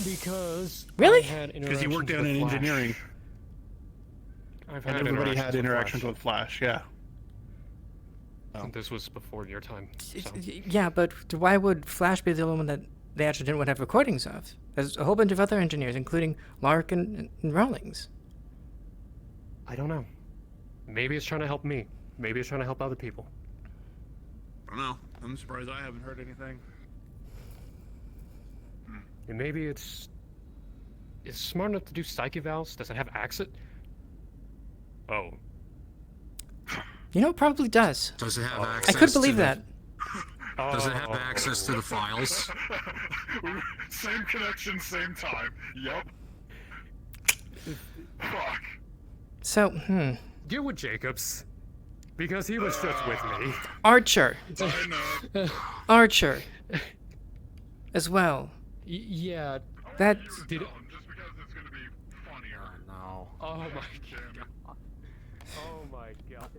S1: Because
S2: Really?
S21: Because he worked down in engineering.
S1: I've
S21: And
S1: had
S21: everybody had
S1: interactions
S21: interactions with Flash, yeah.
S1: This was before your time. So.
S2: Yeah, but why would Flash be the only one that the adjutant would have recordings of? There's a whole bunch of other engineers, including Lark and Rawlings.
S1: I don't know. Maybe it's trying to help me. Maybe it's trying to help other people.
S21: I don't know. I'm surprised I haven't heard anything.
S1: And maybe it's smart enough to do psych evals. Does it have access? Oh.
S2: You know, it probably does.
S13: Does it have
S2: I
S13: access?
S2: could believe
S13: to
S2: that.
S13: Does it have access to the files?
S12: Same connection, same time. Yup. Fuck.
S2: So,
S1: Get with Jacobs. Because he was just with me.
S2: Archer.
S12: I know.
S2: Archer. As well.
S1: Yeah.
S2: That.
S1: Did
S12: Just because it's gonna be funnier.
S13: No.
S1: Oh my god. Oh my god.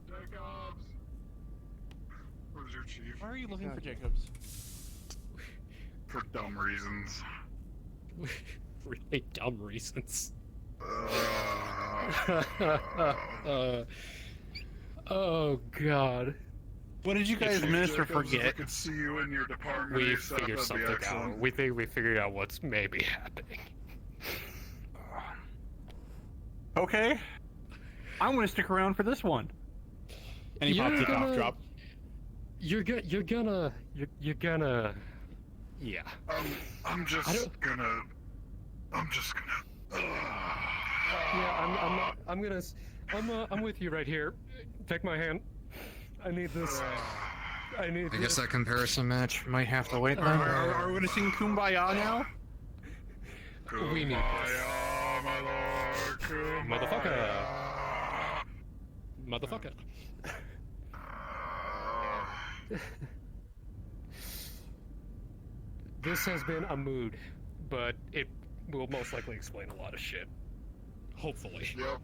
S12: Jacobs. Where's your chief?
S21: Why are you looking for Jacobs?
S12: For dumb reasons.
S1: Really dumb reasons. Oh god.
S21: What did you guys miss or
S12: Jacobs, if I
S21: forget?
S12: could see you in your department.
S1: We
S12: ASAP,
S1: figured
S12: that'd be
S1: something
S12: excellent.
S1: out. We think we figured out what's maybe happening.
S21: Okay. I'm gonna stick around for this one. And he pops it off drop.
S1: You're gonna. Yeah.
S12: I'm just gonna.
S1: Yeah, I'm with you right here. Take my hand. I need this. I need
S13: I guess
S1: this.
S13: that comparison match might have to wait then.
S21: Are we gonna sing Kumbaya now?
S1: We need this. Motherfucker. This has been a mood, but it will most likely explain a lot of shit. Hopefully.
S12: Yep.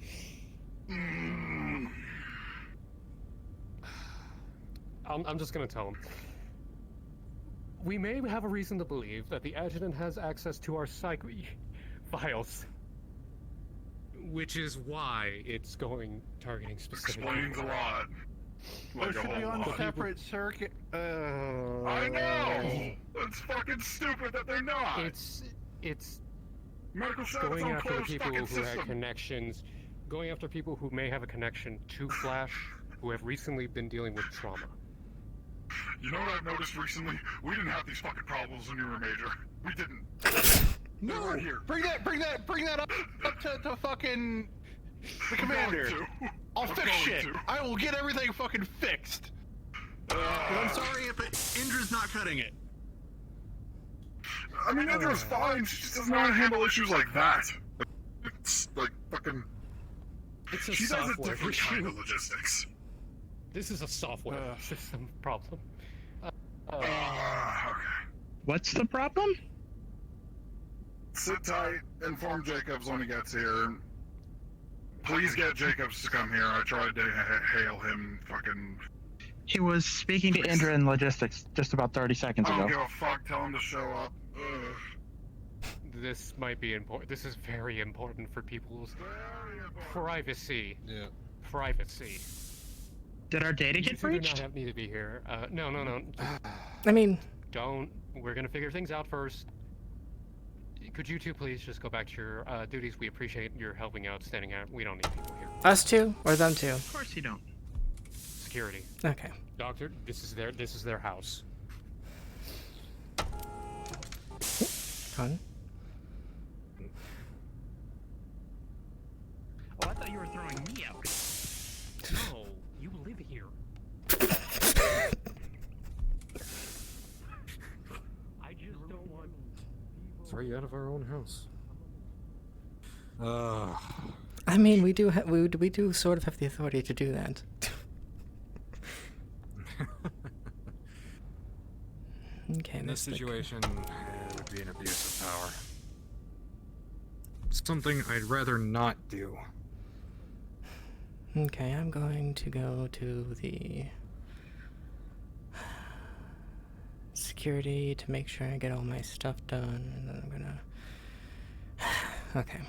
S1: I'm just gonna tell him. We may have a reason to believe that the adjutant has access to our psyche files. Which is why it's targeting specific
S12: Explains a
S1: people.
S12: lot.
S21: Or should be on
S1: lot.
S21: separate circuit.
S12: I know! It's fucking stupid that they're not!
S1: It's
S12: Medical staff
S1: going
S12: on
S1: after the
S12: closed
S1: people
S12: fucking
S1: who had
S12: system.
S1: connections, going after people who may have a connection to Flash, who have recently been dealing with trauma.
S12: You know what I've noticed recently? We didn't have these fucking problems when you were a major. We didn't.
S21: No!
S12: They weren't here.
S21: Bring that up to fucking the commander. I'll fix shit. I will get everything fucking fixed. But I'm sorry if Indra's not cutting it.
S12: I mean, Andrew's fine. She just doesn't know how to handle issues like that. It's like fucking.
S1: It's a
S12: She does a
S1: software
S12: different
S1: issue.
S12: kind of logistics.
S1: This is a software system problem.
S21: What's the problem?
S12: Sit tight. Inform Jacobs when he gets here. Please get Jacobs to come here. I tried to hail him. Fucking.
S16: He was speaking to Indra in logistics just about 30 seconds
S12: I
S16: ago.
S12: don't give a fuck. Tell him to show up. Ugh.
S1: This might be important. This is very important for people's privacy.
S13: Yeah.
S1: Privacy.
S16: Did our data
S1: You
S16: get
S1: two do
S16: breached?
S1: not have me to be here. No.
S2: I mean,
S1: Don't. We're gonna figure things out first. Could you two please just go back to your duties? We appreciate your helping out, standing out. We don't need people here.
S2: us two or them two?
S16: Of course you don't.
S1: Security.
S2: Okay.
S1: Doctor, this is their house.
S2: Fun.
S16: Oh, I thought you were throwing me out.
S1: No, you live here. I just don't want.
S13: It's right out of our own house.
S2: I mean, we do sort of have the authority to do that. Okay.
S13: In this
S2: that's the-
S13: situation, it would be an abuse of power. Something I'd rather not do.
S2: Okay, I'm going to go to the security to make sure I get all my stuff done, and then I'm gonna. Okay.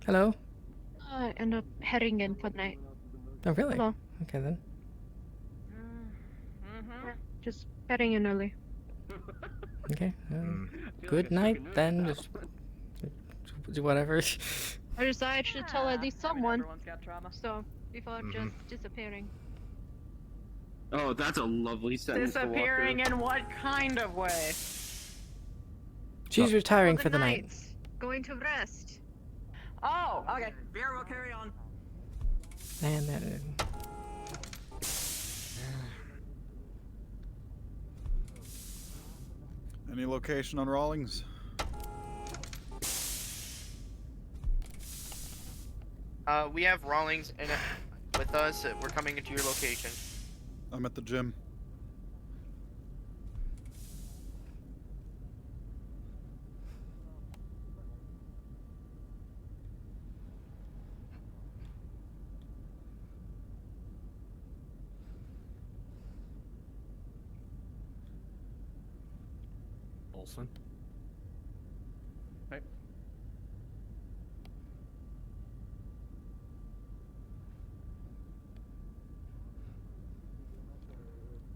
S2: Hello?
S5: I end up heading in for the night.
S2: Oh, really?
S5: Hello.
S2: Okay then.
S5: Yeah, just heading in early.
S2: Okay. Good night then. Just whatever.
S5: I decided I should tell at least someone.
S9: Everyone's got trauma.
S5: So before just disappearing.
S3: Oh, that's a lovely sentence. to walk
S9: Disappearing
S3: through.
S9: in what kind of way?
S2: She's retiring for the night.
S5: Nights. Going to rest.
S9: Oh, okay. Beer will carry on.
S2: And then.
S11: Any location on Rawlings?
S6: We have Rawlings with us. We're coming into your location.
S11: I'm at the gym.
S13: Olsen.
S1: Hey.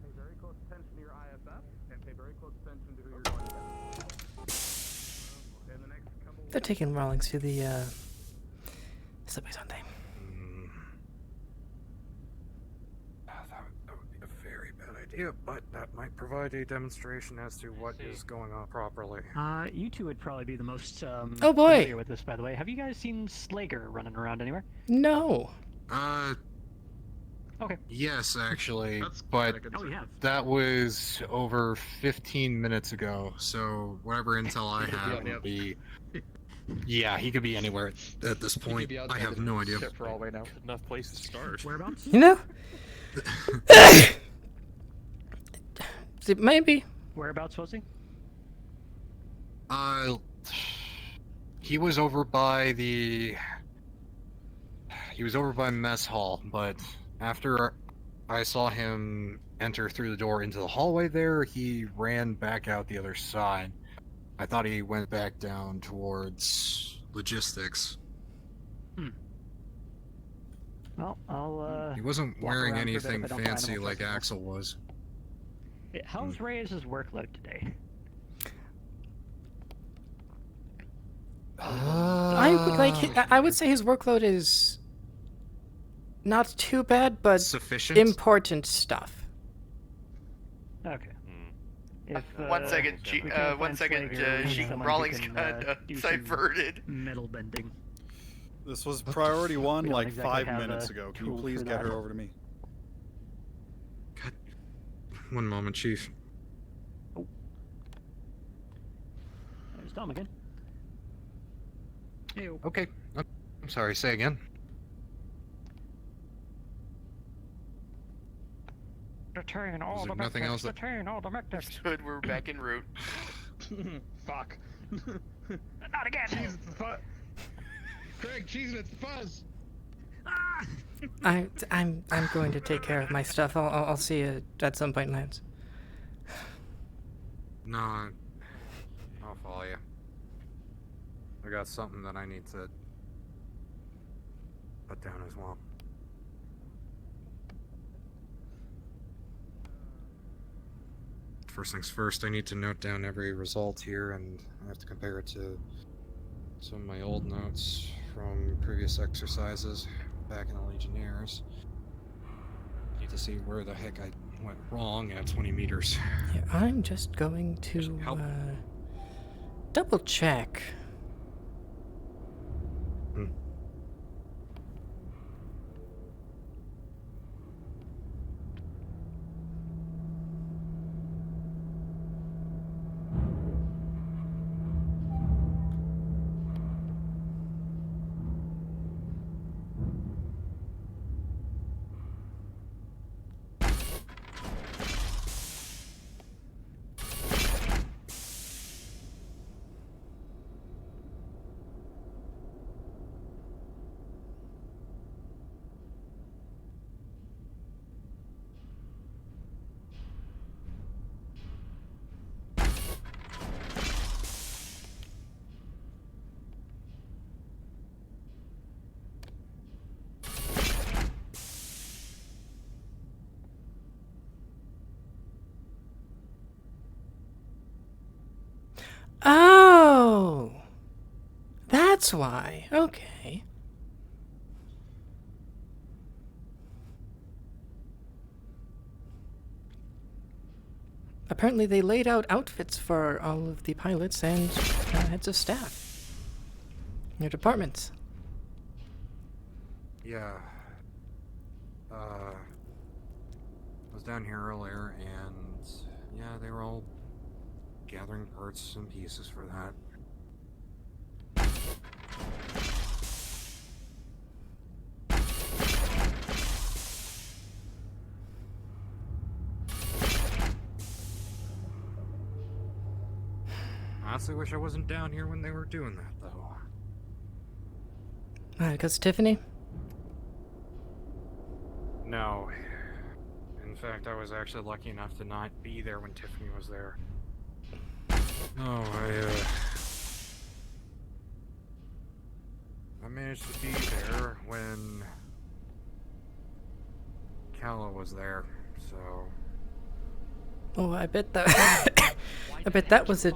S4: Pay very close attention to your IFF and pay very close attention to who you're going against. In the next couple
S2: They're taking Rawlings to the Subway Sunday.
S13: That would be a very bad idea, but that might provide a demonstration as to what is going on properly.
S16: You two would probably be the most
S2: Oh, boy.
S16: familiar with this, by the way. Have you guys seen Slager running around anywhere?
S2: No.
S16: Okay.
S13: Yes, actually, but
S16: Oh, you have.
S13: that was over 15 minutes ago, so whatever intel I have would be... Yeah, he could be anywhere at this point. I have no idea.
S4: for all right now.
S14: Enough place to start.
S16: Whereabouts?
S2: You know? Maybe.
S16: Whereabouts was he?
S13: He was over by the... He was over by mess hall, but after I saw him enter through the door into the hallway there, he ran back out the other side. I thought he went back down towards logistics.
S16: Well, I'll
S13: He wasn't
S16: walk
S13: wearing
S16: around for a bit
S13: anything
S16: if I don't find him,
S13: fancy
S16: I'll
S13: like
S16: check him out.
S13: Axel was.
S16: How's Reyes' workload today?
S2: I would say his workload is not too bad, but
S13: sufficient.
S2: Important stuff.
S16: Okay.
S6: One
S16: If,
S6: second,
S16: we can't
S6: one
S16: find
S6: second.
S16: Slager, we need someone who
S6: Rawlings
S16: can,
S6: got
S16: do some
S6: diverted.
S16: Metal bending.
S11: This was priority one
S16: We don't
S11: like
S16: exactly
S11: 5
S16: have
S11: minutes
S16: a
S11: ago. Can you
S16: tool
S11: please
S16: for
S11: get
S16: that.
S11: her over to me?
S13: One moment, Chief.
S18: There's Tom again. Ew.
S13: Okay. I'm sorry, say again.
S16: Detain all
S13: Was
S16: the
S13: there nothing
S16: mech
S13: else
S16: techs.
S13: that-
S16: Detain all the mech techs.
S6: Good, we're back en route.
S8: Fuck.
S16: Not again.
S8: Jesus, it's fuzz. Craig, Jesus, it's fuzz.
S2: I'm going to take care of my stuff. I'll see you at some point, Lance.
S13: No, I'll follow you. I got something that I need to put down as well. First things first, I need to note down every result here, and I have to compare it to some of my old notes from previous exercises back in the Legionnaires. Need to see where the heck I went wrong at 20 meters.
S2: Yeah, I'm just going to double check. Oh, that's why. Okay. Apparently they laid out outfits for all of the pilots and heads of staff. Their departments.
S13: Yeah. I was down here earlier, and yeah, they were all gathering parts and pieces for that. Honestly, wish I wasn't down here when they were doing that, though.
S2: Because Tiffany?
S13: No. In fact, I was actually lucky enough to not be there when Tiffany was there. No, I managed to be there when Calla was there, so...
S2: Oh, I bet that... I bet that was a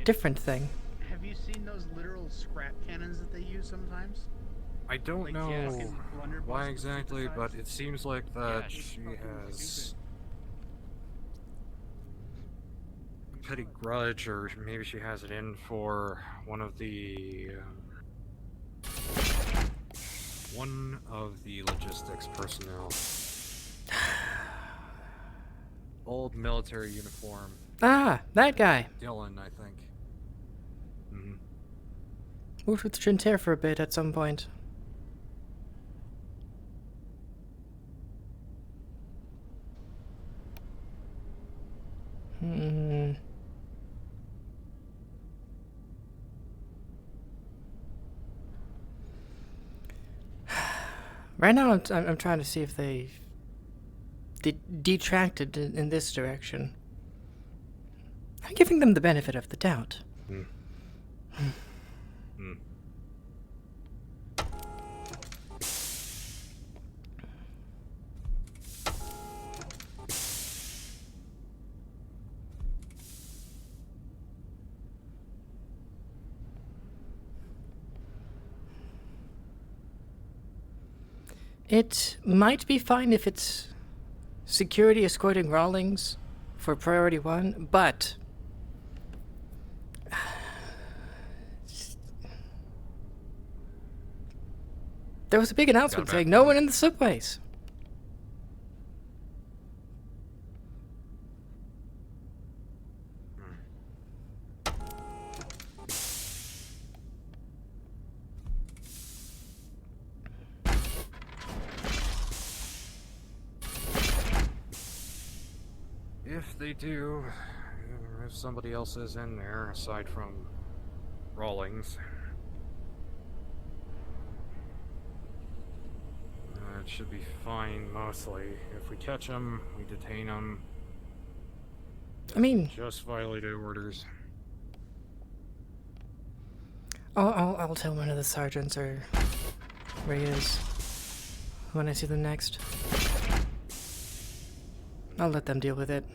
S2: different thing.
S10: Have you seen those literal scrap cannons that they use sometimes?
S13: I don't
S10: Like,
S13: know
S10: fucking blunderbuss
S13: why exactly, but it seems like that
S10: it's
S13: she
S10: fucking
S13: has a petty grudge, or maybe she has it in for one of the logistics personnel. Old military uniform.
S2: Ah, that guy.
S13: Dylan, I think. Mm-hmm.
S2: Worked with Trintair for a bit at some point. Right now, I'm trying to see if they detracted in this direction. I'm giving them the benefit of the doubt. It might be fine if it's security escorting Rawlings for priority 1, but there was a big announcement saying no one in the subways.
S13: they do, if somebody else is in there aside from Rawlings, it should be fine mostly. If we catch them, we detain them.
S2: I mean,
S13: just violated orders.
S2: I'll tell one of the sergeants or where he is when I see them next. I'll let them deal with it.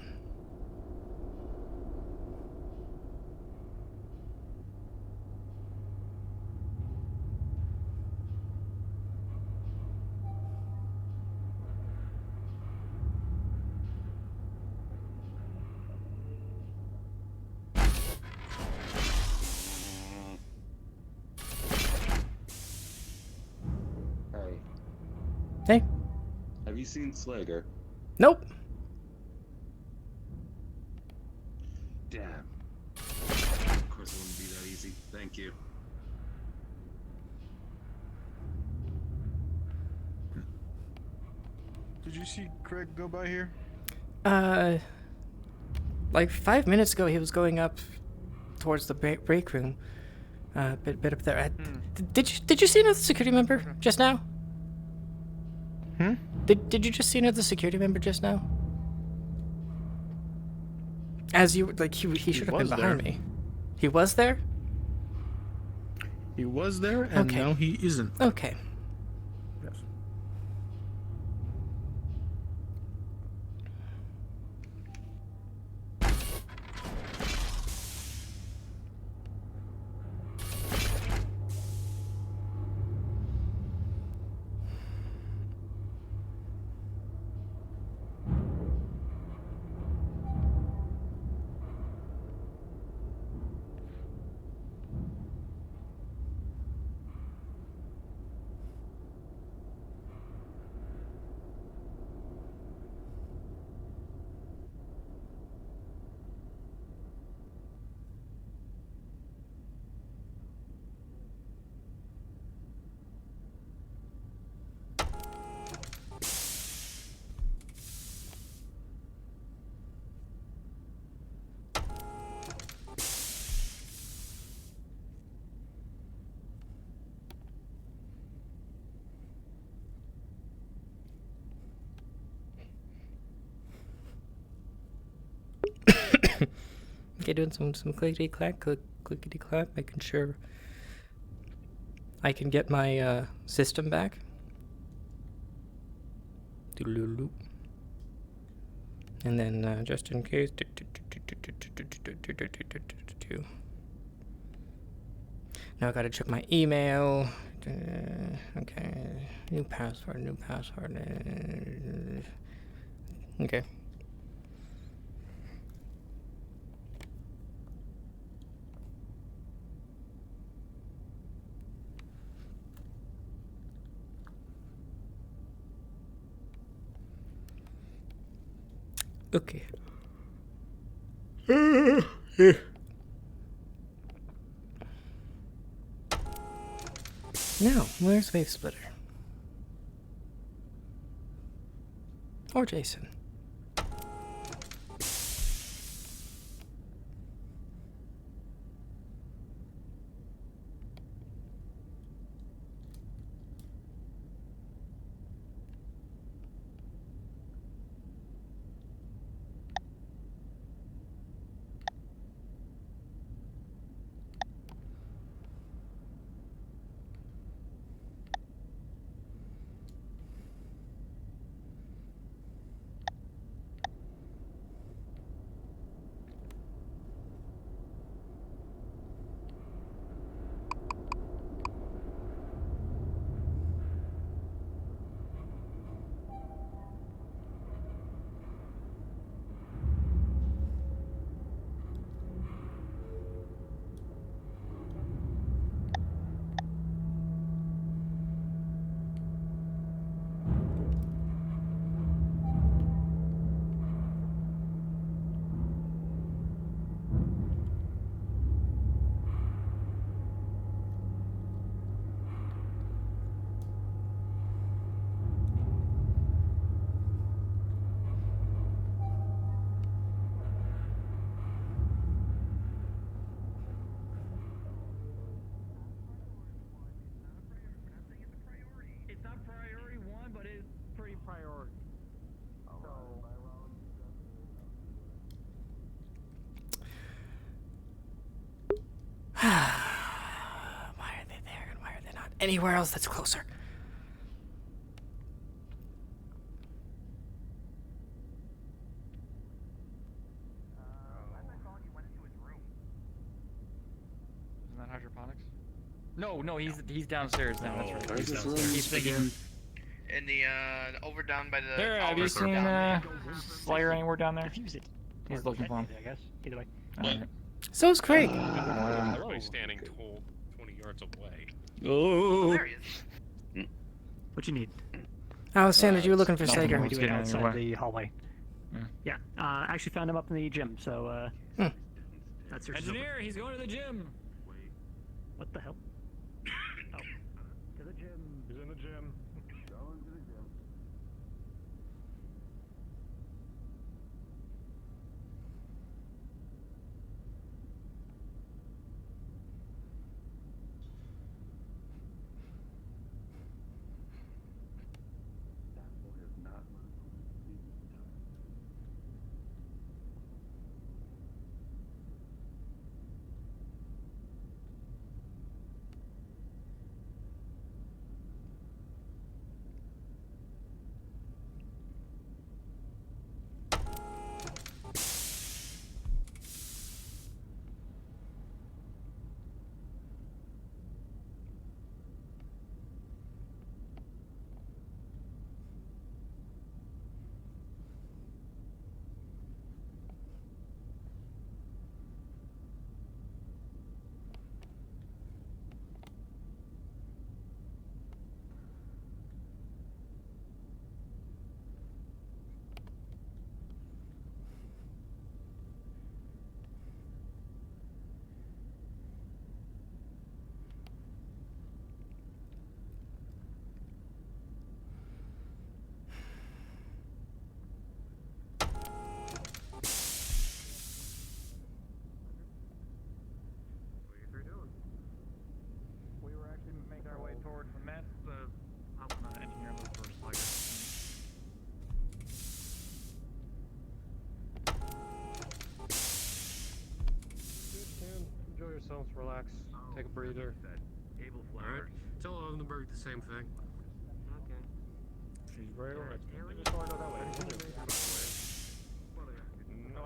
S2: Hey.
S15: Have you seen Slager?
S2: Nope.
S15: Damn. Of course it wouldn't be that easy. Thank you.
S8: Did you see Craig go by here?
S2: Like 5 minutes ago, he was going up towards the break room. Bit up there. Did you see another security member just now? Did you just see another security member just now? As you like, he should have been behind me. He was there.
S8: He was there, and
S2: Okay.
S8: now he isn't.
S2: Okay.
S8: Yes.
S2: Okay, doing some clickety clack, clickety clap, making sure I can get my system back. Doodle-doodle-doo. And then just in case. Now I gotta check my email. Okay, new password. Okay. Okay. Now, where's Wave Splitter? Or Jason? Why are they there and why are they not anywhere else that's closer?
S17: Isn't that hydroponics? No, he's downstairs now. That's right.
S15: Where's
S17: He's
S15: this
S17: downstairs.
S15: room?
S17: He's thinking.
S6: In the over down by the.
S17: There, have you seen Slayer anywhere down there? He's looking for him.
S16: I guess. Either way.
S17: Alright.
S2: So's Craig.
S1: They're only standing tall 20 yards away.
S17: Oh.
S6: There he is.
S16: What you need?
S2: Alexander, you were looking for
S17: nothing.
S2: Sager.
S17: Let's get
S16: outside
S17: anywhere.
S16: the hallway. Yeah. I actually found him up in the gym. So that's your
S17: Engineer, he's going to the gym.
S16: What the hell? Oh, to the gym.
S8: He's in the gym.
S15: Going to the gym. That boy is not moving.
S22: We were actually making our way towards the mess. Helping the engineer look for Slayer.
S1: Good, man. Enjoy yourselves, relax, take a breather. Alright. Tell Aldenburg the same thing. Okay. She's right alright. Just wanna go that way. No,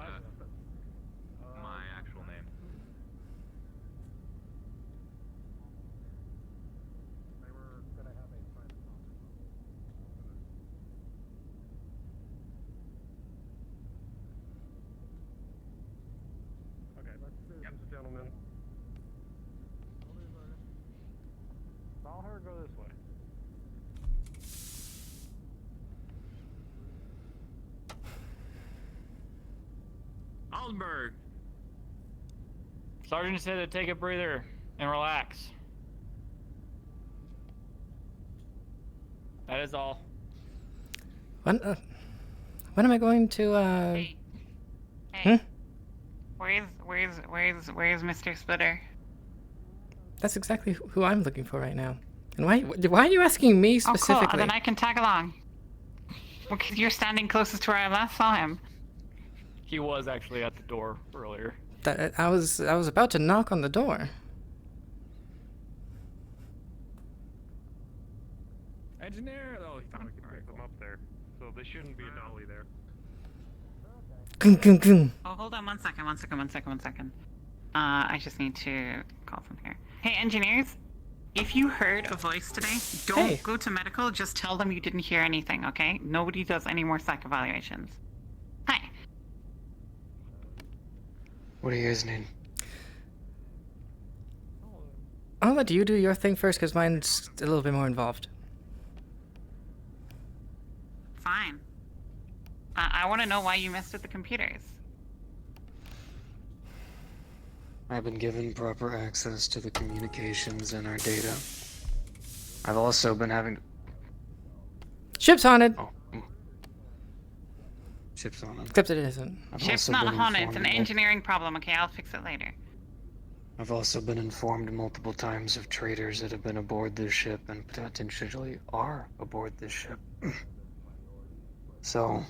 S14: My actual name.
S22: They were gonna have a private
S1: Okay, let's do this, gentlemen.
S22: Saw her go this way.
S17: Aldenburg. Sergeant said to take a breather and relax. That is all.
S2: When am I going to,
S9: Hey.
S2: Hmm?
S9: Where's Mr. Splitter?
S2: That's exactly who I'm looking for right now. And why are you asking me
S9: Oh,
S2: specifically?
S9: cool. Then I can tag along. Because you're standing closest to where I last saw him.
S17: He was actually at the door earlier.
S2: I was about to knock on the door.
S14: Engineer! Oh, he found a pick them up there. So there shouldn't be a dolly there.
S2: Gung, gung, gung.
S9: Oh, hold on one second. I just need to call from here. Hey, engineers. If you heard a voice today, don't go to medical. Just tell them you didn't hear anything, okay? Nobody does any more psych evaluations. Hi.
S19: What are you guys need?
S2: I'll let you do your thing first, because mine's a little bit more involved.
S9: Fine. I want to know why you messed with the computers.
S19: I've been given proper access to the communications and our data. I've also been having...
S2: Ship's haunted!
S19: Oh. Ship's haunted.
S2: Except it isn't.
S9: Ship's not haunted. It's an engineering problem, okay? I'll fix it later.
S19: I've also been informed multiple times of traitors that have been aboard this ship and potentially are aboard this ship. So,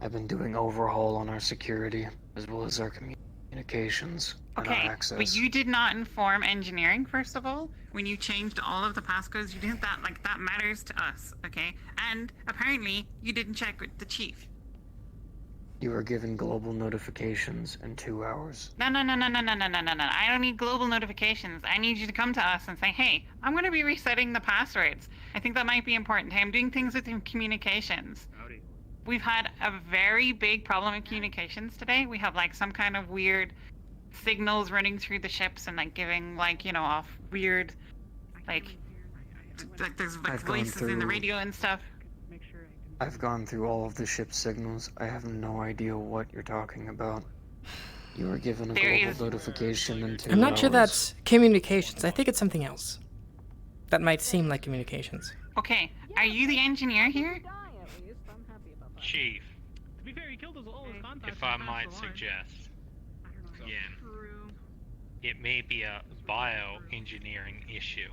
S19: I've been doing overhaul on our security as well as our communications.
S9: Okay,
S19: access.
S9: but you did not inform engineering, first of all. When you changed all of the passcodes, you didn't. That matters to us, okay? And apparently, you didn't check with the chief.
S19: You were given global notifications in 2 hours.
S9: No. I don't need global notifications. I need you to come to us and say, hey, I'm going to be resetting the passwords. I think that might be important. Hey, I'm doing things with communications. We've had a very big problem in communications today. We have like some kind of weird signals running through the ships and like giving like, you know, off weird, like there's like voices in the radio and stuff.
S19: I've gone through all of the ship's signals. I have no idea what you're talking about. You were given a global notification in 2 hours.
S2: I'm not sure that's communications. I think it's something else. That might seem like communications.
S9: Okay, are you the engineer here?
S7: Chief, if I might suggest, again, it may be a bioengineering issue,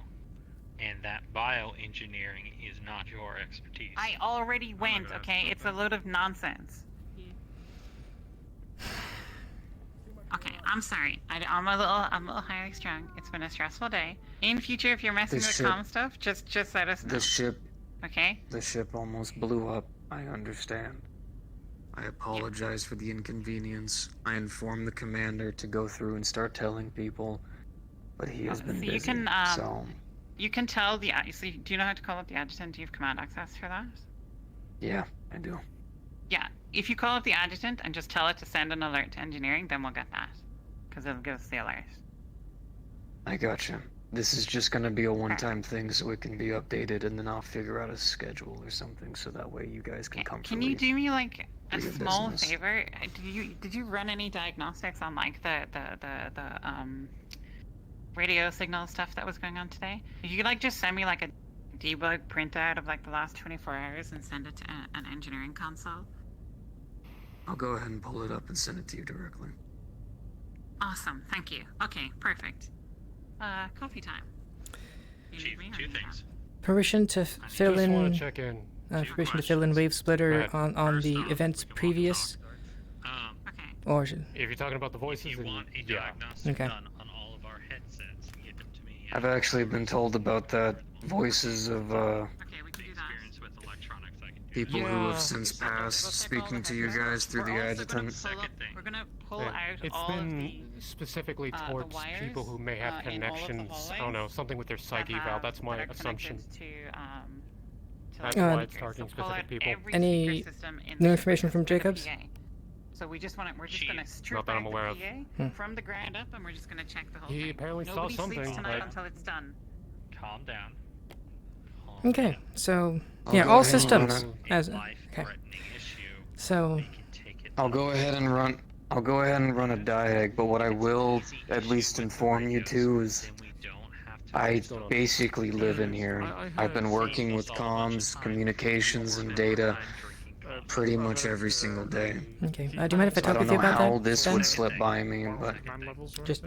S7: and that bioengineering is not your expertise.
S9: I already went, okay? It's a load of nonsense. Okay, I'm sorry. I'm a little highly strung. It's been a stressful day. In future, if you're messing with comm stuff, just let us know.
S19: The ship.
S9: Okay.
S19: The ship almost blew up. I understand. I apologize for the inconvenience. I informed the commander to go through and start telling people, but he has been busy.
S9: You can tell the. So do you know how to call up the adjutant? Do you have command access for that?
S19: Yeah, I do.
S9: Yeah. If you call up the adjutant and just tell it to send an alert to engineering, then we'll get that, because it'll give us the alert.
S19: I gotcha. This is just gonna be a one-time thing, so it can be updated, and then I'll figure out a schedule or something, so that way you guys can comfortably.
S9: Can you do me like a
S19: your
S9: small
S19: business.
S9: favor? Did you run any diagnostics on like the radio signal stuff that was going on today? If you could like just send me like a debug printout of like the last 24 hours and send it to an engineering console.
S19: I'll go ahead and pull it up and send it to you directly.
S9: Awesome, thank you. Okay, perfect. Coffee time.
S7: Chief, two things.
S2: Permission to fill
S1: just
S2: in.
S1: wanna check in.
S2: Permission to fill in wave splitter on the events previous. Or
S1: If you're talking about the voices, then yeah.
S2: okay.
S19: I've actually been told about that. Voices of people who have since passed speaking to you guys through the adjutant.
S9: We're gonna pull out
S1: It's
S9: all
S1: been specifically towards people who may have connections. I don't know, something with their psyche valve. That's my assumption. That's why it's targeting specific people.
S2: Any new information from Jacobs?
S9: So we're just gonna strip
S1: Not that I'm
S9: out
S1: aware
S9: the
S1: of.
S9: PA from the ground up, and we're just gonna check the whole thing.
S1: He apparently saw
S9: Nobody
S1: something,
S9: sleeps tonight
S1: but-
S9: until it's done.
S7: Calm down.
S2: Okay, so
S19: I'll
S2: yeah,
S19: go
S2: all
S19: ahead and run
S2: systems
S19: it.
S2: as okay. So
S19: I'll go ahead and run a diag, but what I will at least inform you to is I basically live in here. I've been working with comms, communications, and data pretty much every single day.
S2: okay, do you mind if I
S19: So I
S2: talk
S19: don't
S2: with you
S19: know
S2: about
S19: how
S2: that?
S19: this
S2: Ben?
S19: would slip by me, but
S2: Just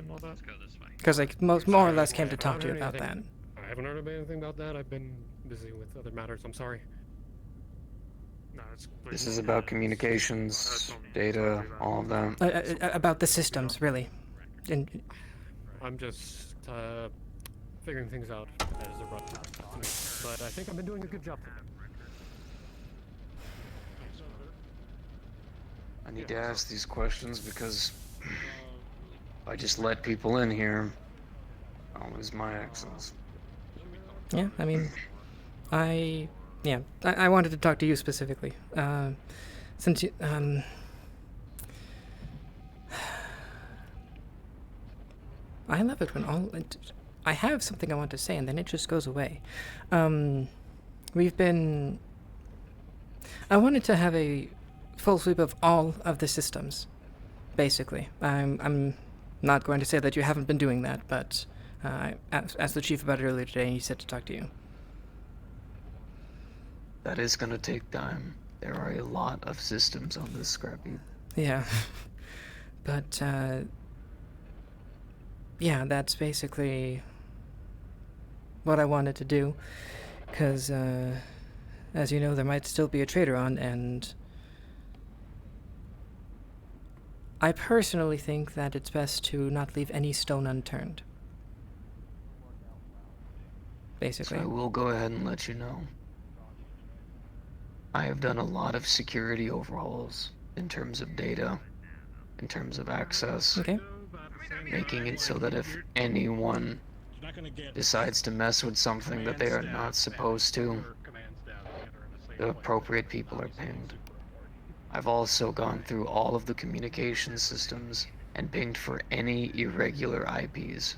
S2: because I more or less came to talk to you about that.
S1: I haven't heard about anything about that. I've been busy with other matters. I'm sorry.
S19: this is about communications, data, all of that.
S2: About the systems, really. And
S1: I'm just figuring things out as a rough to me. But I think I've been doing a good job.
S19: I need to ask these questions because I just let people in here. I'll lose my access.
S2: yeah, I mean, I wanted to talk to you specifically, since you I love it when I have something I want to say and then it just goes away. I wanted to have a full sweep of all of the systems, basically. I'm not going to say that you haven't been doing that, but I asked the chief about it earlier today and he said to talk to you.
S19: That is gonna take time. There are a lot of systems on this scrap heap.
S2: Yeah. But, yeah, that's basically what I wanted to do. Because, as you know, there might still be a trader on, and I personally think that it's best to not leave any stone unturned. Basically.
S19: So I will go ahead and let you know. I have done a lot of security overhauls in terms of data, in terms of access, making it so that if anyone decides to mess with something that they are not supposed to, the appropriate people are pinged. I've also gone through all of the communication systems and pinged for any irregular IPs.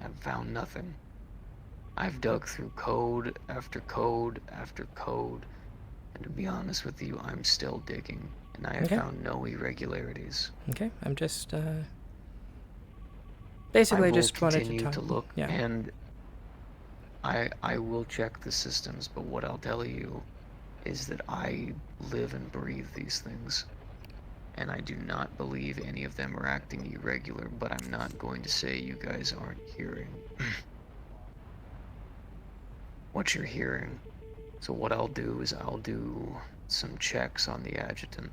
S19: I've found nothing. I've dug through code after code after code, and to be honest with you, I'm still digging, and I have found no irregularities.
S2: Okay, I'm just, basically just wanted to talk.
S19: To look, and I will check the systems, but what I'll tell you is that I live and breathe these things, and I do not believe any of them are acting irregular, but I'm not going to say you guys aren't hearing what you're hearing. So what I'll do is I'll do some checks on the adjutant.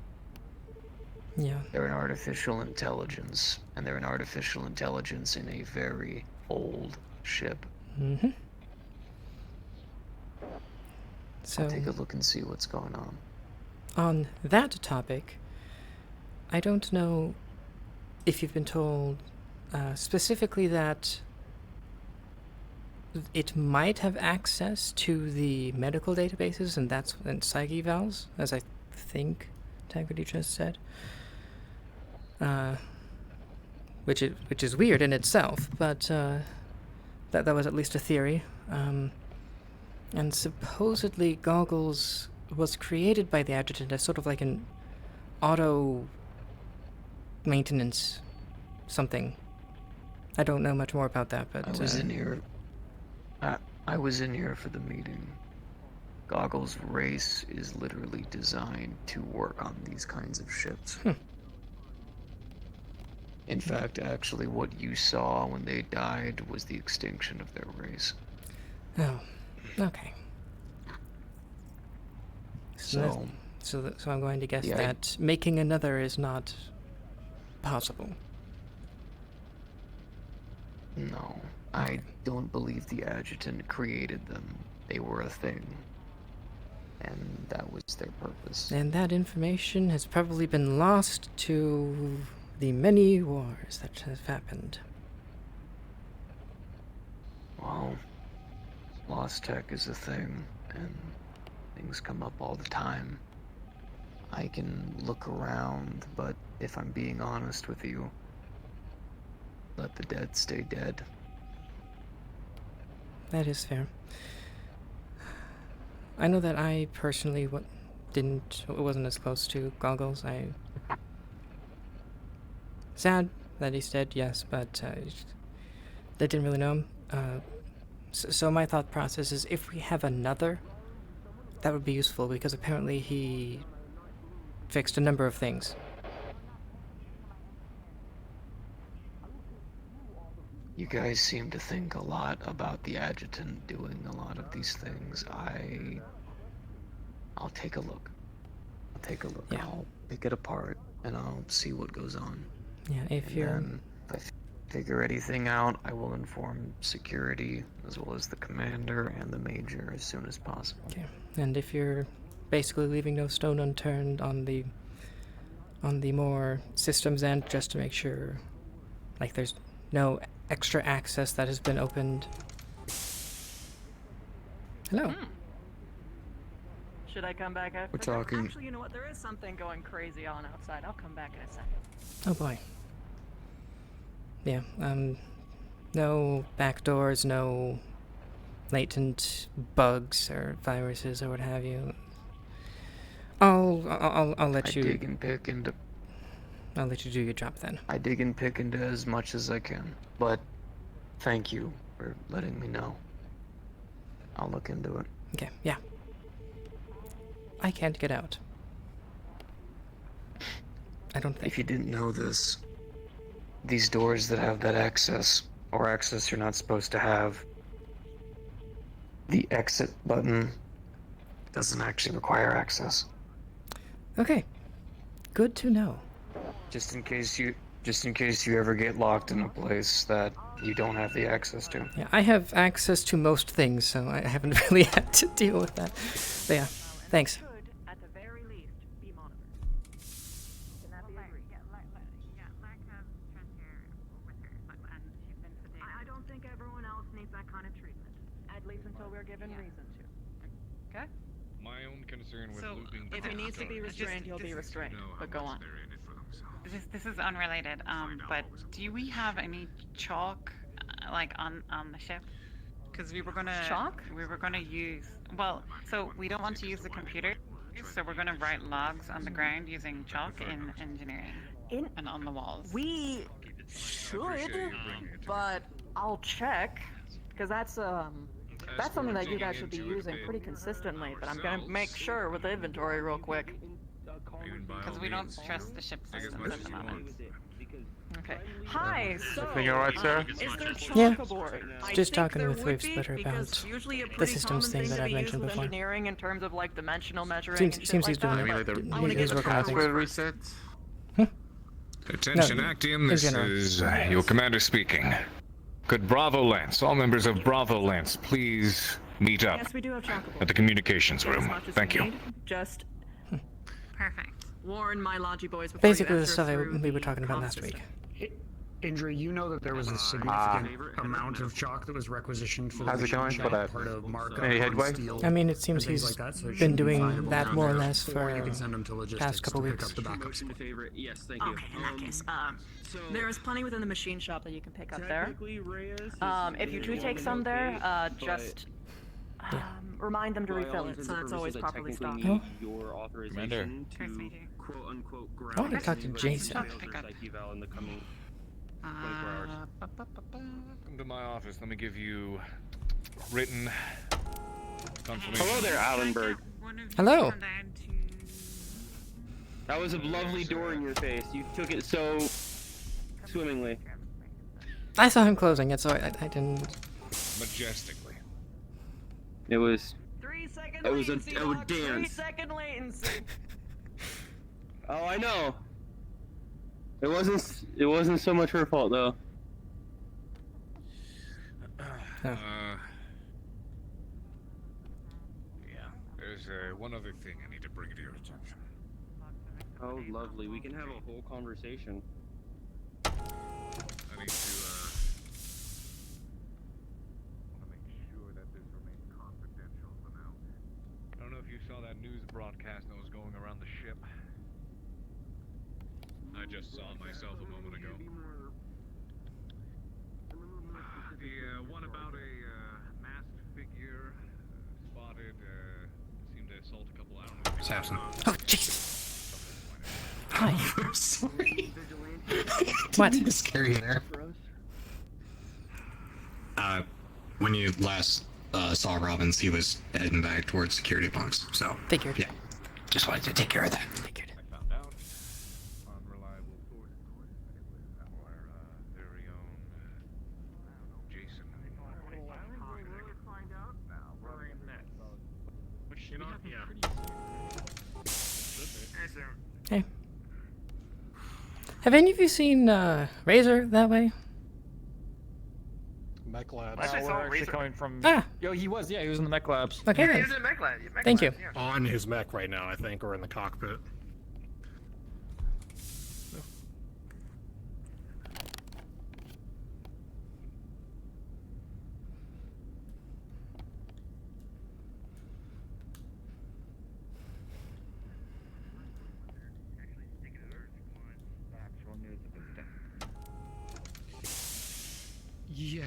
S2: Yeah.
S19: They're an artificial intelligence, and they're an artificial intelligence in a very old ship.
S2: Mm-hmm. So,
S19: I'll take a look and see what's going on.
S2: On that topic, I don't know if you've been told specifically that it might have access to the medical databases, and that's and psych evals, as I think Tagrity just said. Which is weird in itself, but that was at least a theory. And supposedly Goggles was created by the adjutant as sort of like an auto maintenance something. I don't know much more about that, but
S19: I was in here. I was in here for the meeting. Goggles' race is literally designed to work on these kinds of ships. In fact, actually, what you saw when they died was the extinction of their race.
S2: Oh, okay.
S19: So
S2: I'm going to guess that making another is not possible.
S19: No, I don't believe the adjutant created them. They were a thing, and that was their purpose.
S2: And that information has probably been lost to the many wars that have happened.
S19: Well, lostech is a thing, and things come up all the time. I can look around, but if I'm being honest with you, let the dead stay dead.
S2: That is fair. I know that I personally wasn't as close to Goggles. Sad that he's dead, yes, but they didn't really know him. So my thought process is if we have another, that would be useful, because apparently he fixed a number of things.
S19: You guys seem to think a lot about the adjutant doing a lot of these things. I'll take a look.
S2: Yeah.
S19: I'll pick it apart, and I'll see what goes on.
S2: Yeah, if
S19: I figure anything out, I will inform security, as well as the commander and the major, as soon as possible.
S2: Okay. And if you're basically leaving no stone unturned on the more systems end, just to make sure, like, there's no extra access that has been opened. Hello.
S9: Should I come back after?
S19: We're talking.
S9: Actually, you know what? There is something going crazy on outside. I'll come back in a second.
S2: Oh boy. Yeah, no backdoors, no latent bugs or viruses or what have you. I'll let you.
S19: I dig and pick into.
S2: I'll let you do your job then.
S19: I dig and pick into as much as I can, but thank you for letting me know. I'll look into it.
S2: Okay, yeah. I can't get out. I don't think.
S19: If you didn't know this, these doors that have that access, or access you're not supposed to have, the exit button doesn't actually require access.
S2: Okay. Good to know.
S19: Just in case you ever get locked in a place that you don't have the access to.
S2: Yeah, I have access to most things, so I haven't really had to deal with that. But yeah, thanks.
S20: At the very least, be monitored. Can that be agreed? I don't think everyone else needs that kind of treatment. At least until we're given reason to. Okay?
S21: My own concern with
S9: So,
S21: looping.
S9: if he needs to be restrained,
S20: he'll be restrained.
S9: But go on. This is unrelated. But do we have any chalk, like on the ship? Because we were gonna We were gonna use. Well, so we don't want to use the computer, so we're gonna write logs on the ground using chalk in engineering and on the walls.
S20: We should, but I'll check because that's something that you guys should be using pretty consistently. But I'm gonna make sure with the inventory real quick.
S9: Because we don't trust the ship systems at the moment.
S20: Okay. Hi. So,
S22: Everything all right, Sarah?
S20: is there chalk
S2: Yeah.
S20: aboard? I
S2: Just
S20: think
S2: talking
S20: there
S2: with
S20: would
S2: Wave
S20: be,
S2: Splitter about
S20: because usually a
S2: the
S20: pretty
S2: systems
S20: common
S2: thing that
S20: to
S2: I've
S20: be
S2: mentioned
S20: used with
S2: before.
S20: engineering in terms of like dimensional measuring.
S2: Seems
S20: and
S2: seems
S20: shit
S2: he's doing
S20: like
S2: it.
S20: that, but I
S2: He-
S20: wanna
S2: He's
S20: get
S2: working on
S20: the
S2: things.
S21: Attention,
S2: No,
S21: Actium. This
S2: in general.
S21: is your commander speaking. Could Bravo Lance, all members of Bravo Lance, please meet up
S20: Yes, we do have chalk aboard.
S21: at the communications
S20: Get as
S21: room?
S20: much as
S21: Thank
S20: we
S21: you.
S20: need. Just
S9: perfect.
S20: warn my Logi boys before
S2: Basically
S20: you
S2: the
S20: enter
S2: stuff
S20: through
S2: we were
S20: the
S2: talking about
S20: comm
S2: last
S20: system.
S2: week.
S10: Indra, you know that there was a significant amount of chalk that was requisitioned for the
S23: How's it
S10: machine
S23: going?
S10: shop,
S23: What
S10: part of markup
S23: any
S10: on
S23: headway?
S10: steel
S2: I mean, it seems
S10: and things
S2: he's
S10: like that, so it
S2: been
S10: should be
S2: doing
S10: findable
S2: that
S10: down
S2: more or
S10: there,
S2: less
S10: or
S2: for
S10: you can send them to logistics
S2: past couple
S10: to pick
S2: weeks.
S10: up the backups.
S3: Motion to favor it. Yes, thank you.
S20: Okay, in that case, there is plenty within the machine shop that you can pick up there. If you do take some there, just remind them to refill it, so that's always properly stocked.
S3: Your authorization
S13: Commander.
S3: to quote unquote
S2: I want to talk to Jason.
S3: in the coming 24 hours.
S21: Come to my office. Let me give you written confirmation.
S3: Hello there, Aldenburg.
S2: Hello.
S3: That was a lovely door in your face. You took it so swimmingly.
S2: I saw him closing it, so I didn't.
S21: Majestically.
S3: It was.
S20: 3 seconds.
S3: It was a
S20: latency,
S3: dance.
S20: Doc, 3-second latency.
S3: Oh, I know. It wasn't so much her fault though.
S21: Yeah. There's one other thing I need to bring to your attention.
S3: Oh, lovely. We can have a whole conversation.
S21: I need to want to make sure that this remains confidential for now. I don't know if you saw that news broadcast that was going around the ship. I just saw myself a moment ago. The one about a masked figure spotted seemed to assault a couple. I don't know.
S13: Samson.
S2: Oh, jeez. Hi.
S23: I'm sorry.
S2: What?
S23: Didn't scare you there. When you last saw Robbins, he was heading back towards security bunks. So
S2: Figured.
S23: yeah, just wanted to take care of that.
S2: Figured.
S21: I found out on reliable sources it was our very own Jason.
S2: Hey. Have any of you seen Razor that way?
S17: Mech labs.
S6: Actually,
S17: Oh,
S6: saw
S17: we're actually
S6: Razor.
S17: coming from.
S2: Ah.
S17: Yo, he was. Yeah, he was in the mech labs.
S2: Okay.
S6: Yeah,
S2: then.
S6: he was in Mech Lab. Mech
S2: Thank you.
S6: Labs, yeah.
S8: On his mech right now, I think, or in the cockpit.
S1: Yeah.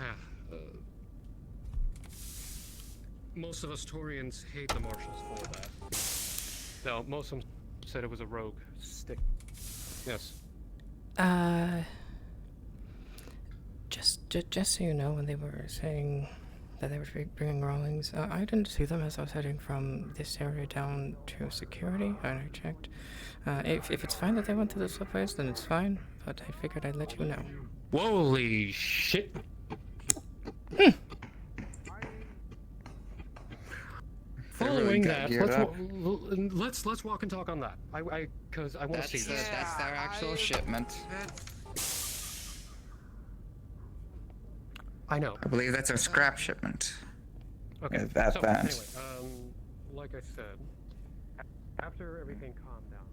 S1: Most of us Taurians hate the Marshals for that. Though most of them said it was a rogue stick. Yes.
S2: Just so you know, when they were saying that they were bringing Rawlings, I didn't see them as I was heading from this area down to security, and I checked. If it's fine that they went to the subways, then it's fine, but I figured I'd let you know.
S1: Holy shit.
S8: Following
S1: doing
S4: got
S1: that,
S4: geared up.
S1: let's walk and talk on that. Because I want to see this.
S4: That's our actual shipment.
S1: I know.
S4: I believe that's our scrap shipment.
S1: Okay.
S4: At that.
S1: Anyway, like I said, after everything calmed down,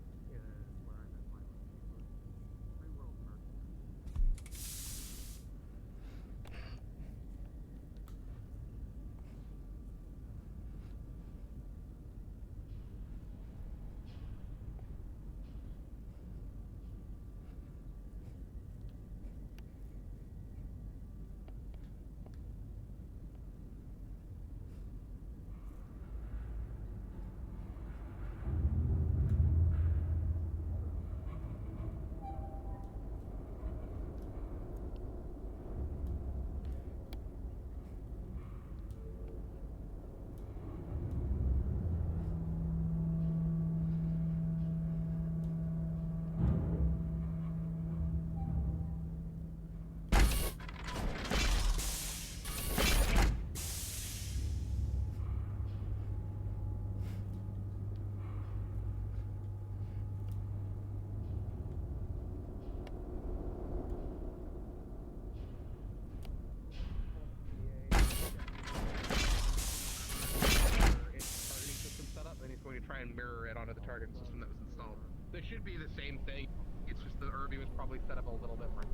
S21: and mirror it onto the target system that was installed. They should be the same thing. It's just the RV was probably set up a little different.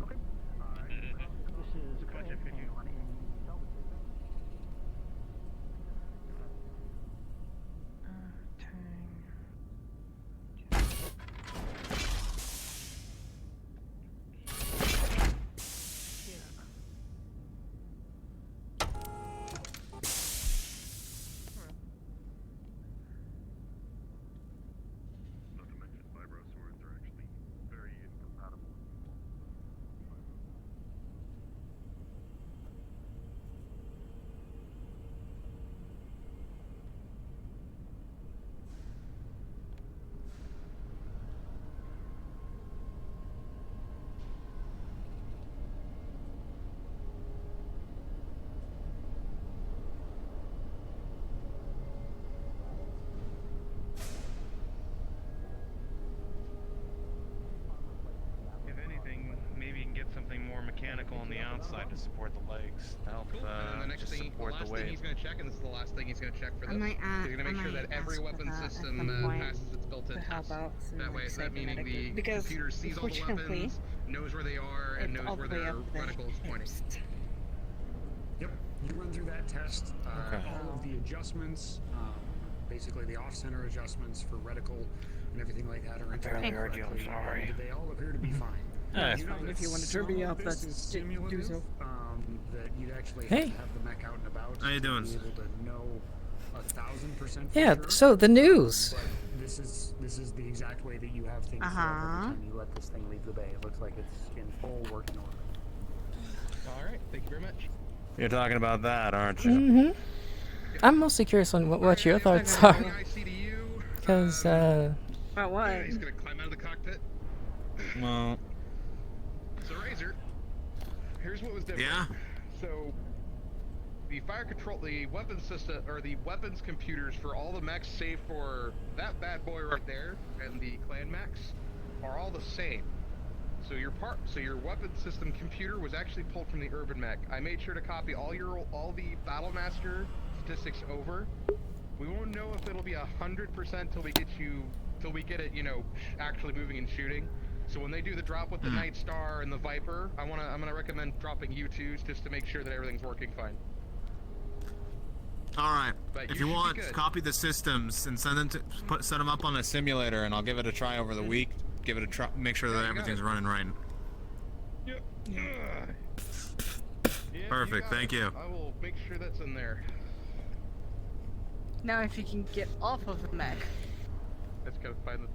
S21: Okay.
S16: This is Craig. Anyone in Delta?
S22: Mechanical on the outside to support the legs to help
S21: And the next
S22: just
S21: thing,
S22: support
S21: the last
S22: the
S21: thing
S22: weight.
S21: he's going to check, and this is the last thing he's going to check for this.
S5: I might
S21: He's going to make sure that every weapon system passes its built-in tests. That way, that meaning the computer sees all the weapons, knows where they are, and knows where their reticle is pointing.
S10: Yep, you run through that test. All of the adjustments, basically the off-center adjustments for reticle and everything like that are
S17: barely heard you, I'm sorry.
S10: They all appear to be fine.
S17: That's
S10: You know
S17: fine.
S10: that
S17: If you want to turn
S10: some
S17: me
S10: of
S17: off,
S10: this
S17: that's
S10: is
S17: do
S10: simulative,
S17: so.
S10: That you'd actually
S2: Hey.
S10: have to have the mech out and about.
S13: How you doing?
S10: To be able to know 1,000% for
S2: Yeah,
S10: sure.
S2: so the news.
S10: But this is the exact way that you have things set up every time you let this thing leave the bay. It looks like it's in full working order.
S21: All right, thank you very much.
S13: You're talking about that, aren't you?
S2: Mm-hmm. I'm mostly curious on what your thoughts are. Because,
S5: About what?
S21: Yeah, he's going to climb out of the cockpit.
S13: Well.
S21: So Razor, here's what was different.
S13: Yeah.
S21: So the fire control, the weapons system, or the weapons computers for all the mechs, save for that bad boy right there and the clan mechs, are all the same. So your weapon system computer was actually pulled from the urban mech. I made sure to copy all the Battlemaster statistics over. We won't know if it'll be 100% till we get it, actually moving and shooting. So when they do the drop with the Night Star and the Viper, I'm gonna recommend dropping U2s just to make sure that everything's working fine.
S13: All right.
S21: But
S13: If
S21: you
S13: you
S21: should be
S13: want,
S21: good.
S13: copy the systems and set them up on a simulator, and I'll give it a try over the week. Give it a try. Make sure that everything's running right.
S21: Yep.
S13: Perfect. Thank you.
S21: I will make sure that's in there.
S5: Now if you can get off of the mech.
S21: Let's go find the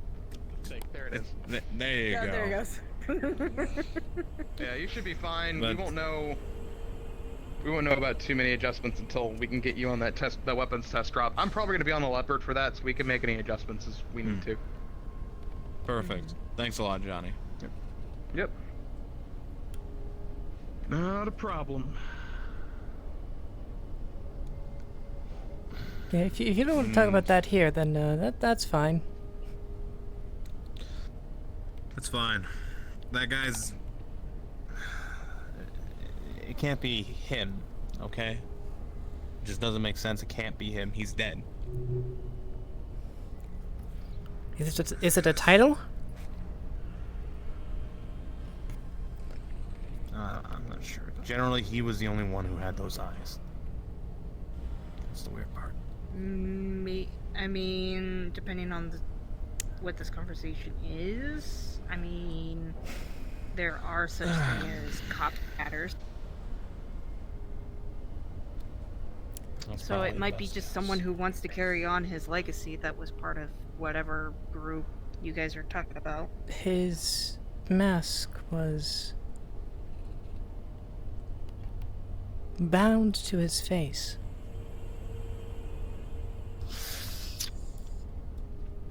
S21: thing. There it is.
S13: There you
S5: Yeah,
S13: go.
S5: there it goes.
S21: Yeah, you should be fine.
S13: But-
S21: We won't know about too many adjustments until we can get you on that weapons test drop. I'm probably gonna be on the Leopard for that, so we can make any adjustments as we need to.
S13: Perfect. Thanks a lot, Johnny.
S21: Yep. Not a problem.
S2: Yeah, if you don't want to talk about that here, then that's fine.
S11: That's fine. That guy's... It can't be him, okay? It just doesn't make sense. It can't be him. He's dead.
S2: Is it a title?
S11: I'm not sure. Generally, he was the only one who had those eyes. That's the weird part.
S5: I mean, depending on what this conversation is, I mean, there are such things as copycatters. So it might be just someone who wants to carry on his legacy that was part of whatever group you guys are talking about.
S2: His mask was bound to his face.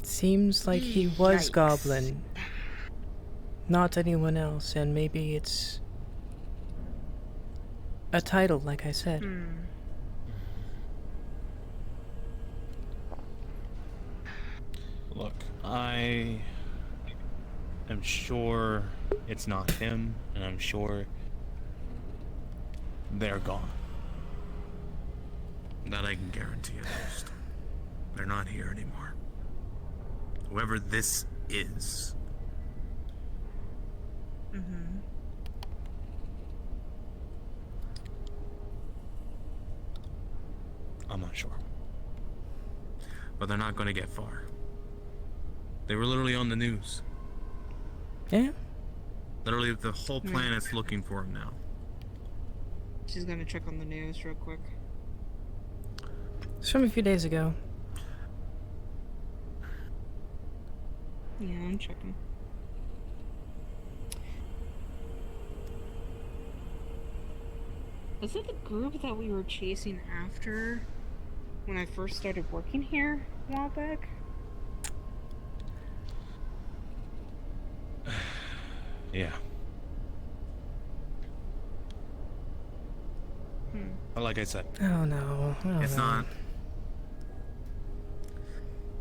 S2: Seems like he was
S5: Yikes.
S2: Goblin, not anyone else, and maybe it's a title, like I said.
S11: Look, I am sure it's not him, and I'm sure they're gone. That I can guarantee at least. They're not here anymore. Whoever this is. I'm not sure. But they're not going to get far. They were literally on the news.
S2: Yeah?
S11: Literally, the whole planet's looking for him now.
S5: She's gonna check on the news real quick.
S2: It's from a few days ago.
S5: Yeah, I'm checking. Is it the group that we were chasing after when I first started working here a while back?
S11: Yeah. But like I said,
S2: Oh no.
S11: it's not.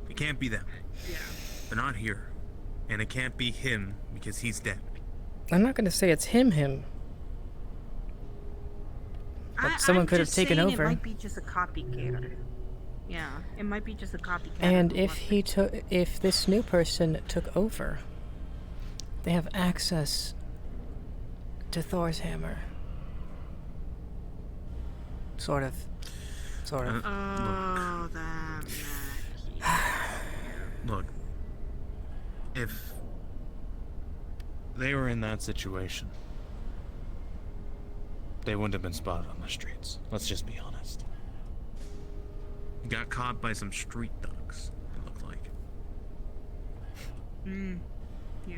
S11: It can't be them.
S5: Yeah.
S11: They're not here. And it can't be him because he's dead.
S2: I'm not gonna say it's him. But someone could have taken over.
S5: It might be just a copycat. Yeah, it might be just a copycat.
S2: And if this new person took over, they have access to Thor's hammer. Sort of.
S5: Oh, that.
S11: Look, if they were in that situation, they wouldn't have been spotted on the streets. Let's just be honest. Got caught by some street thugs, it looked like.
S5: Yeah.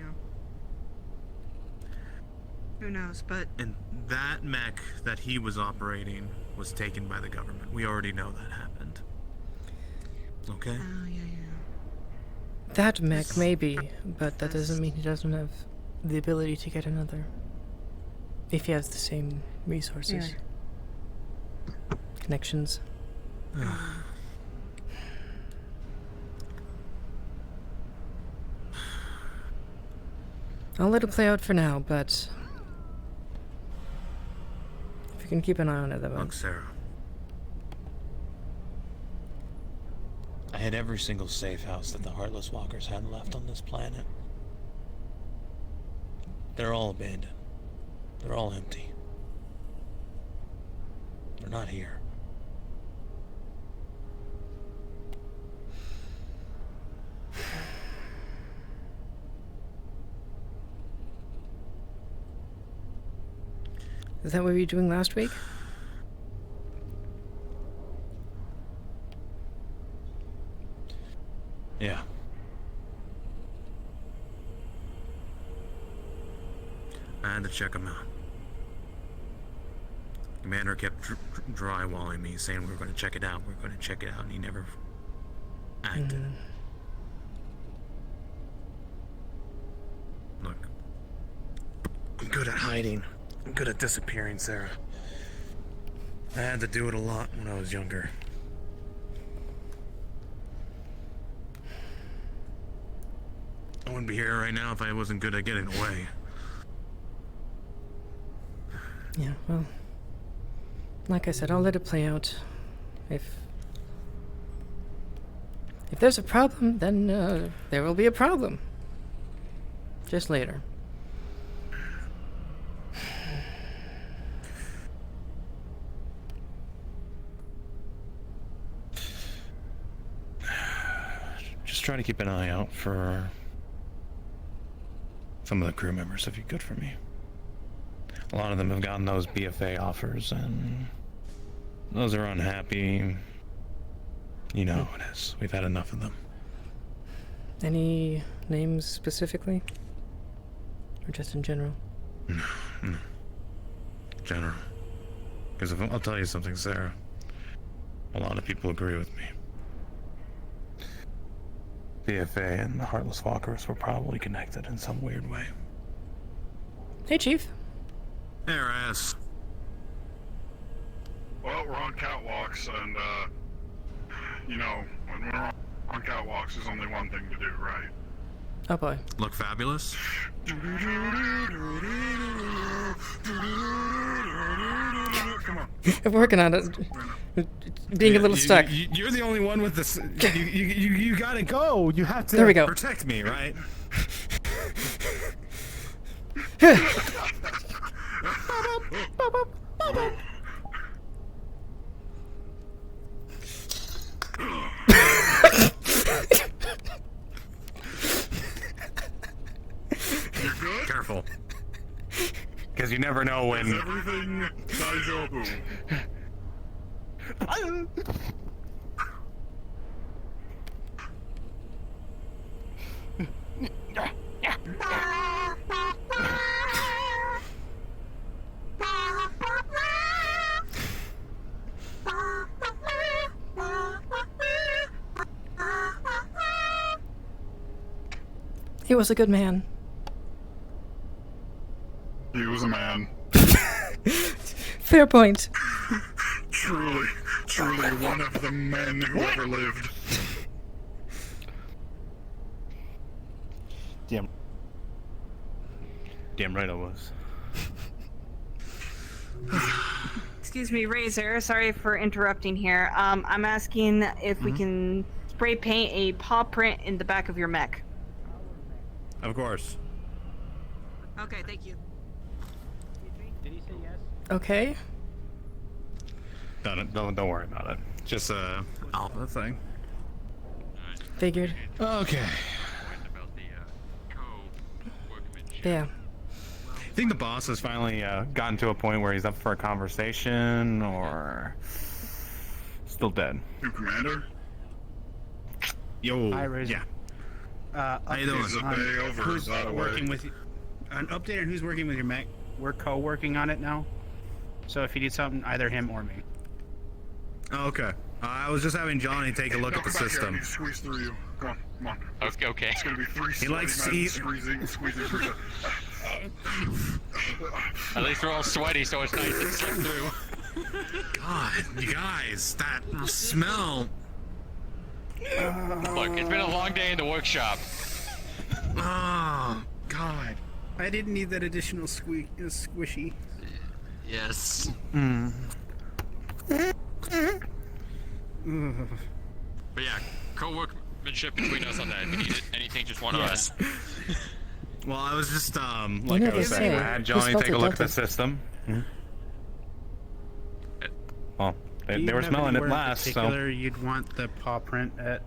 S5: Who knows, but...
S11: And that mech that he was operating was taken by the government. We already know that happened. Okay?
S5: Oh, yeah.
S2: That mech, maybe, but that doesn't mean he doesn't have the ability to get another. If he has the same resources. Connections. I'll let it play out for now, but if you can keep an eye on it, that would.
S11: Look, Sarah. I had every single safe house that the Heartless Walkers had left on this planet. They're all abandoned. They're all empty. They're not here.
S2: Is that what we were doing last week?
S11: Yeah. I had to check him out. Commander kept drywalling me, saying we were going to check it out, and he never acted. Look, I'm good at hiding. I'm good at disappearing, Sarah. I had to do it a lot when I was younger. I wouldn't be here right now if I wasn't good at getting away.
S2: Yeah, well, like I said, I'll let it play out. If there's a problem, then there will be a problem. Just later.
S11: Just try to keep an eye out for some of the crew members if you could for me. A lot of them have gotten those BFA offers, and those are unhappy. You know how it is. We've had enough of them.
S2: Any names specifically? Or just in general?
S11: No. General. Because I'll tell you something, Sarah. A lot of people agree with me. BFA and the Heartless Walkers were probably connected in some weird way.
S2: Hey, Chief.
S11: Hey, Raz.
S12: Well, we're on catwalks, and, you know, when we're on catwalks, there's only one thing to do, right?
S2: Oh boy.
S11: Look fabulous?
S12: Come on.
S2: I'm working on it. Being a little stuck.
S11: You're the only one with this. You gotta go. You have to
S2: There we go.
S11: protect me, right? Careful. Because you never know when.
S12: Is everything Daijobu?
S2: He was a good man.
S12: He was a man.
S2: Fair point.
S12: Truly one of the men who ever lived.
S11: Damn right I was.
S5: Excuse me, Razor. Sorry for interrupting here. I'm asking if we can spray paint a paw print in the back of your mech.
S11: Of course.
S5: Okay, thank you.
S16: Did he say yes?
S2: Okay.
S11: Don't worry about it. Just a alpha thing.
S2: Figured.
S11: Okay.
S2: Yeah.
S11: I think the boss has finally gotten to a point where he's up for a conversation, or still dead.
S12: New commander?
S11: Yo.
S15: Hi, Razor.
S11: Yeah.
S15: How
S11: you doing?
S15: Who's working with you? An update on who's working with your mech. We're co-working on it now. So if you need something, either him or me.
S11: Oh, okay. I was just having Johnny take a look at the
S12: Come back
S11: system.
S12: Here. Squeeze through you. Come on.
S7: Okay.
S12: It's gonna be 3
S11: He likes to
S12: men
S11: eat.
S12: squeezing through the...
S7: At least we're all sweaty, so it's nice to slip through.
S11: God, you guys, that smell.
S7: Look, it's been a long day in the workshop.
S11: Oh,
S15: God. I didn't need that additional squishy.
S7: Yes.
S15: Ugh.
S7: But yeah, co-workmanship between us on that. If you need anything, just one of us.
S11: Well, I was just, like I
S2: never
S11: was saying,
S2: say.
S11: I had
S2: Who
S11: Johnny
S2: smelt
S11: take a
S2: it,
S11: look at the
S2: don't
S11: system. Well,
S15: Do
S11: they
S15: you
S11: were
S15: have
S11: smelling it
S15: anywhere in
S11: last, so.
S15: particular you'd want the paw print at?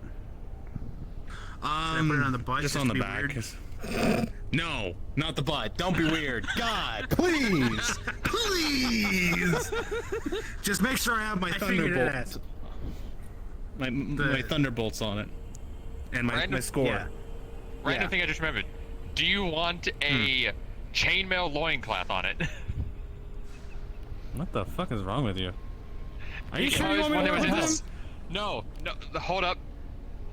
S15: Should I put it on the butt
S11: just
S15: just
S11: on
S15: to
S11: the
S15: be
S11: back.
S15: weird?
S11: No, not the butt. Don't be weird. God, please, please. Just make sure I have my
S15: I figured it
S11: thunderbolts. My thunderbolts on it, and my
S7: Random-
S11: score.
S15: Yeah.
S7: Random thing I just remembered. Do you want a chainmail loincloth on it?
S11: What the fuck is wrong with you? Are you sure
S7: Because
S11: you want me
S7: when
S11: to
S7: it was
S11: work
S7: in
S11: with
S7: the No, hold up.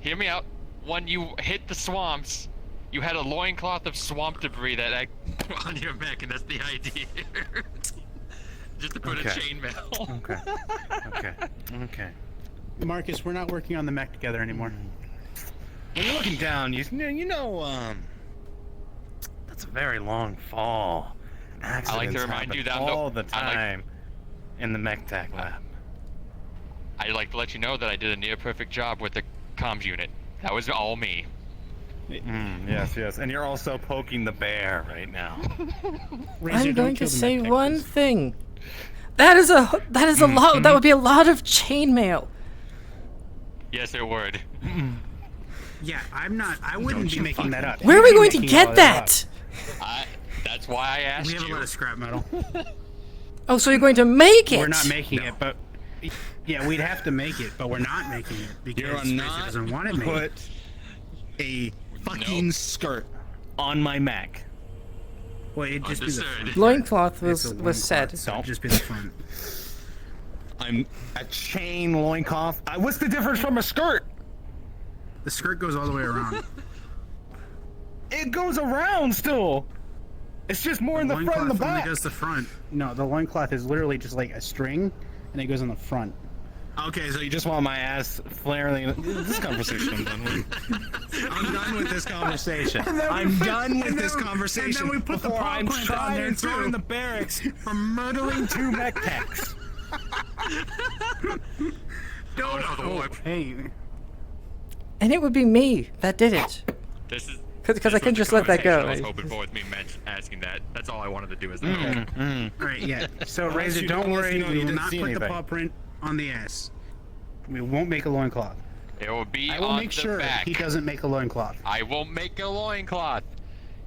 S7: Hear me out. When you hit the swamps, you had a loincloth of swamp debris that on your mech, and that's the idea. Just to put a chainmail.
S11: Okay.
S15: Marcus, we're not working on the mech together anymore.
S11: When you're looking down, you know, It's a very long fall. Accidents
S7: I like to remind
S11: happen
S7: you that
S11: all the time in the MechTech lab.
S7: I'd like to let you know that I did a near perfect job with the comms unit. That was all me.
S11: Yes. And you're also poking the bear right now.
S2: I'm going to say one thing. That is a lot. That would be a lot of chainmail.
S7: Yes, it would.
S15: Yeah, I wouldn't be making that up.
S2: Where are we going to get that?
S7: That's why I asked
S15: you. We have a lot of scrap metal.
S2: Oh, so you're going to make it?
S15: We're not making it, but yeah, we'd have to make it, but we're not making it because Sprixer doesn't want to make
S11: put
S15: it.
S11: a fucking skirt on my mech.
S15: Well, it'd just be the front.
S2: Loincloth was said.
S15: So it'd just be the front.
S11: I'm a chain loincloth. What's the difference from a skirt?
S15: The skirt goes all the way around.
S11: It goes around still. It's just more in the front and the back.
S15: Only does the front. No, the loincloth is literally just like a string, and it goes on the front.
S11: Okay, so you just want my ass flaring. This conversation. I'm done with this conversation. I'm done with this conversation.
S15: And then we put the paw
S11: I'm
S15: print on
S11: trying
S15: there
S11: to throw
S15: too.
S11: in the barracks for murdering 2 mech techs.
S15: Hey.
S2: And it would be me that did it.
S7: This is
S2: because I couldn't just let that go.
S7: I was hoping for with me asking that. That's all I wanted to do is that.
S15: All right, yeah. So Razor, don't worry. We will not put the paw print on the ass. We won't make a loincloth.
S7: It will be
S15: I will
S7: on
S15: make
S7: the
S15: sure
S7: back.
S15: he doesn't make a loincloth.
S7: I won't make a loincloth.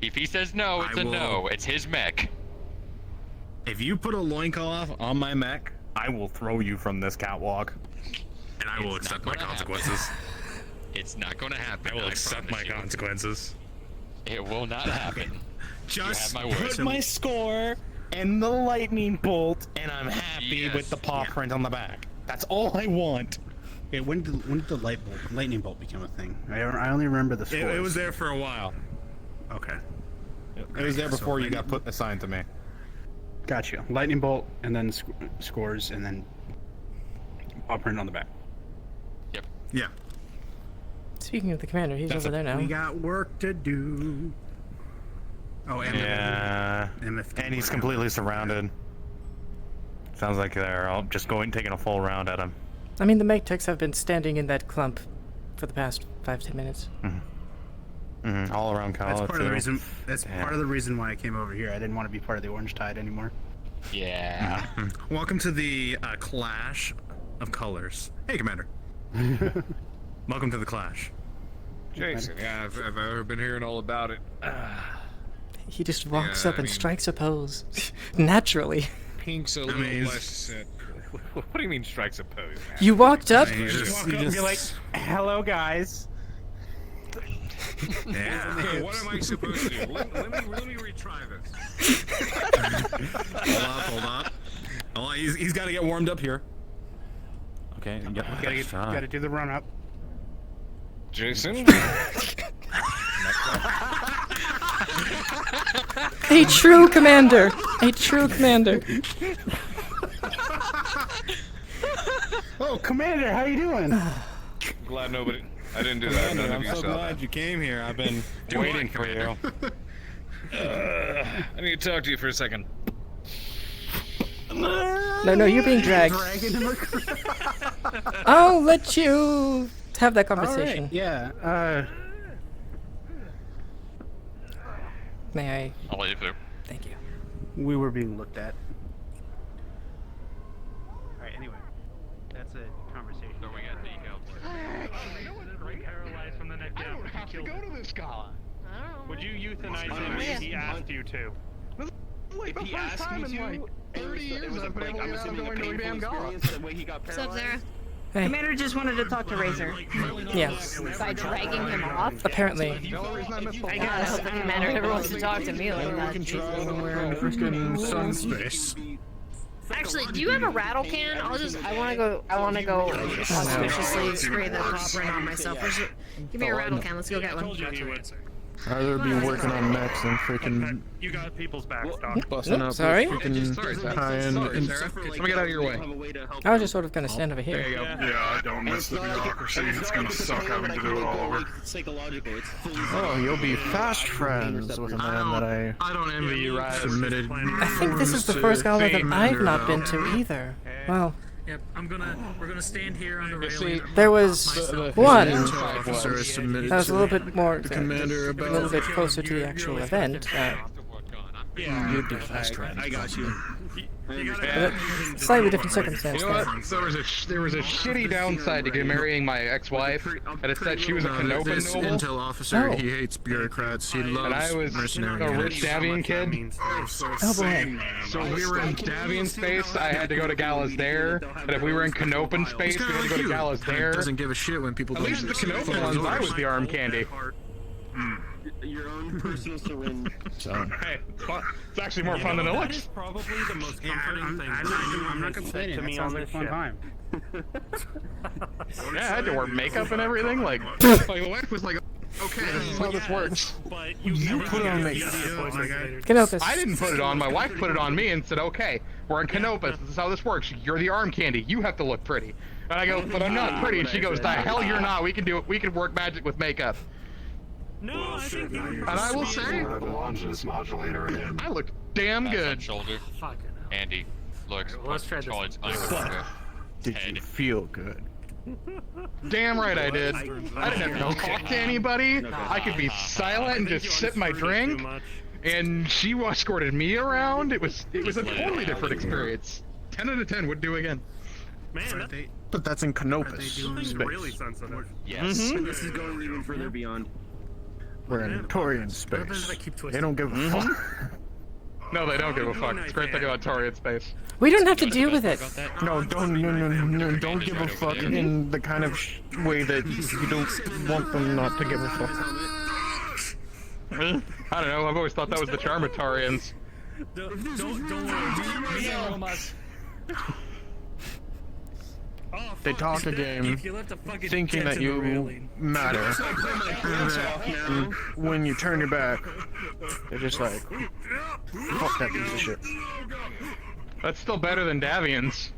S7: If he says no, it's a no. It's his mech.
S11: If you put a loincloth on my mech, I will throw you from this catwalk.
S12: And I will accept my consequences.
S7: It's not going to happen.
S12: I will accept my consequences.
S7: It will not happen.
S11: Just
S7: you have my word.
S11: put my score and the lightning bolt, and I'm happy with the paw print on the back. That's all I want.
S15: Okay, when did the lightning bolt become a thing? I only remember the scores.
S11: It was there for a while.
S15: Okay.
S11: It was there before you got assigned to me.
S15: Got you. Lightning bolt, and then scores, and then paw print on the back.
S7: Yep.
S15: Yeah.
S2: Speaking of the commander, he's over there now.
S15: We got work to do. Oh,
S11: yeah. And he's completely surrounded. Sounds like they're all just taking a full round at him.
S2: I mean, the MechTechs have been standing in that clump for the past 5-10 minutes.
S11: All around Kala,
S15: That's part of the reason. That's part of the reason why I came over here. I didn't want to be part of the Orange Tide anymore.
S7: Yeah.
S11: Welcome to the clash of colors. Hey, Commander. Welcome to the clash.
S8: Jason, yeah, I've ever been hearing all about it.
S2: He just walks up and strikes a pose. Naturally.
S8: Pink's a little less...
S22: What do you mean strikes a pose? Man?
S2: You walked up?
S15: You you're like, hello, guys.
S8: Yeah. Okay, what am I supposed to do? Let me retry this.
S11: Hold up. Oh, he's got to get warmed up here. Okay,
S15: gotta do the run up.
S8: Jason?
S2: A true commander. A true commander.
S15: Oh, Commander, how you doing?
S8: Glad nobody... I didn't do that. None of
S11: I'm
S8: you
S11: so
S8: saw
S11: glad you came here. I've been waiting for you.
S8: I need to talk to you for a second.
S2: No, you're being dragged. I'll let you have that conversation.
S15: Right, yeah.
S2: May I?
S7: I'll let you through.
S2: Thank you.
S15: We were being looked at. Alright, anyway. That's a conversation.
S7: So we got
S22: Paralyzed from the neck down.
S21: I have to go to this gala.
S22: Would you euthanize him if he asked you to?
S21: Like the first time in like 30 years I've been able to get out of going to a damn gala.
S14: What's up, Zara?
S2: Hey.
S5: Commander just wanted to talk to Razor.
S2: Yeah.
S14: By dragging him off?
S2: Apparently.
S14: I guess the commander never wants to talk to me like that. Actually, do you have a rattle can? I wanna go auspiciously spray the copper on myself. Give me a rattle can, let's go get one.
S11: I'd rather be working on mechs than freaking
S22: You got people's backs, Doc.
S11: busting up
S2: sorry?
S11: with freaking high-end.
S21: Let me get out of your way.
S2: I was just sort of gonna stand over here.
S21: There you go.
S12: Yeah, I don't miss the bureaucracy. It's gonna suck having to do it all over.
S3: Psychological. It's fully
S11: Oh, you'll be fast friends with a man that
S13: I don't envy you, Rise.
S11: submitted.
S2: I think this is the first gala that I've not been to either. Well,
S9: Yep, we're gonna stand here on the railing.
S2: there was one
S11: Officer is submitted
S2: that was a little bit more,
S11: the commander
S2: a
S11: about
S2: little bit closer to the actual event.
S11: You'd be fast friends.
S15: I got you.
S2: Slightly different circumstance.
S21: You know
S2: there.
S21: what? There was a shitty downside to marrying my ex-wife, and it's that she was a Canopin
S11: This
S21: noble.
S11: intel officer,
S2: Oh.
S11: he hates bureaucrats. He
S21: And I
S11: loves
S21: was
S11: mercenary
S21: a
S11: units.
S21: rich Davian kid.
S2: Oh boy.
S21: So if we were in Davian space, I had to go to galas there. And if we were in Canopin space, we had to go to galas there.
S11: Doesn't give a shit when people
S21: At
S11: don't
S21: least the
S11: use
S21: Canopin ones, I was the arm candy.
S3: your own personal syringe.
S21: Hey, it's actually more fun than it
S22: That
S21: looks.
S22: is probably the most comforting thing.
S15: I'm not complaining.
S22: to
S15: That
S22: me
S15: sounds
S22: on
S15: like a
S22: this
S15: fun
S22: ship.
S15: time.
S21: Yeah, I had to wear makeup and everything. Like my wife was like, "Okay, this is how this works."
S22: But
S11: You put on makeup.
S2: Canopus.
S21: I didn't put it on. My wife put it on me and said, "Okay, we're in Canopus. This is how this works. You're the arm candy. You have to look pretty." And I go, "But I'm not pretty." And she goes, "The hell you're not. We can do it. We can work magic with makeup."
S22: No, I think you
S21: And I will say, I looked damn good.
S7: Shoulder.
S22: Fucking hell.
S7: Andy, looks.
S22: Alright, well, let's try this one.
S11: Did you feel good?
S21: Damn right I did. I didn't have to talk to anybody. I could be silent and just sip my drink. And she escorted me around. It was a totally different experience. 10 out of 10 would do again.
S22: Man,
S11: But that's in Canopus
S22: that's really
S11: space.
S22: sensitive.
S7: Yes.
S3: This is going even further beyond.
S11: We're in Torian space. They don't give a fuck.
S21: No, they don't give a fuck. It's a great thing about Torian space.
S2: We don't have to deal with it.
S11: No, don't give a fuck in the kind of way that you don't want them not to give a fuck.
S21: I don't know. I've always thought that was the charm of Torians.
S22: Don't worry. Me and Romas.
S11: They talk a game thinking that you matter. And when you turn your back, they're just like, fuck that piece of shit.
S21: That's still better than Davians.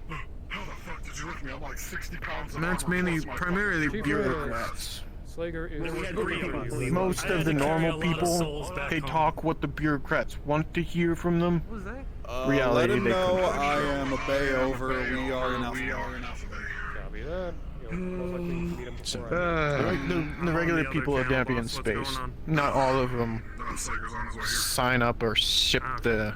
S11: And that's primarily bureaucrats.
S1: Slager is
S11: Most of the normal people, they talk what the bureaucrats want to hear from them. Reality,
S18: let him
S11: they
S18: know
S11: couldn't.
S18: I am a bay over. We are in Alpha.
S1: Copy that. Most likely meet him before
S11: The regular people of Davian space, not all of them sign up or sip the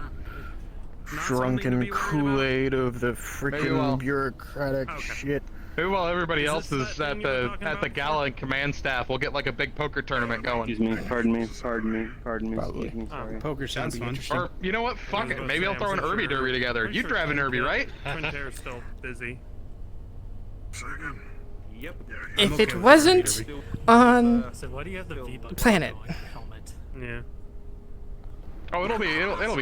S11: drunken Kool-Aid of the freaking bureaucratic shit.
S21: Maybe while everybody else is at the gala and command staff, we'll get like a big poker tournament going.
S3: Excuse me. Pardon me. Excuse me. Sorry.
S15: Poker sounds fun.
S21: Or you know what? Fuck it. Maybe I'll throw an Irby Derby together. You drive an Irby, right?
S22: Twinter's still busy.
S15: Yep.
S2: If it wasn't on
S22: So why do you have the V button
S2: planet,
S22: on your helmet? Yeah.
S21: Oh, it'll be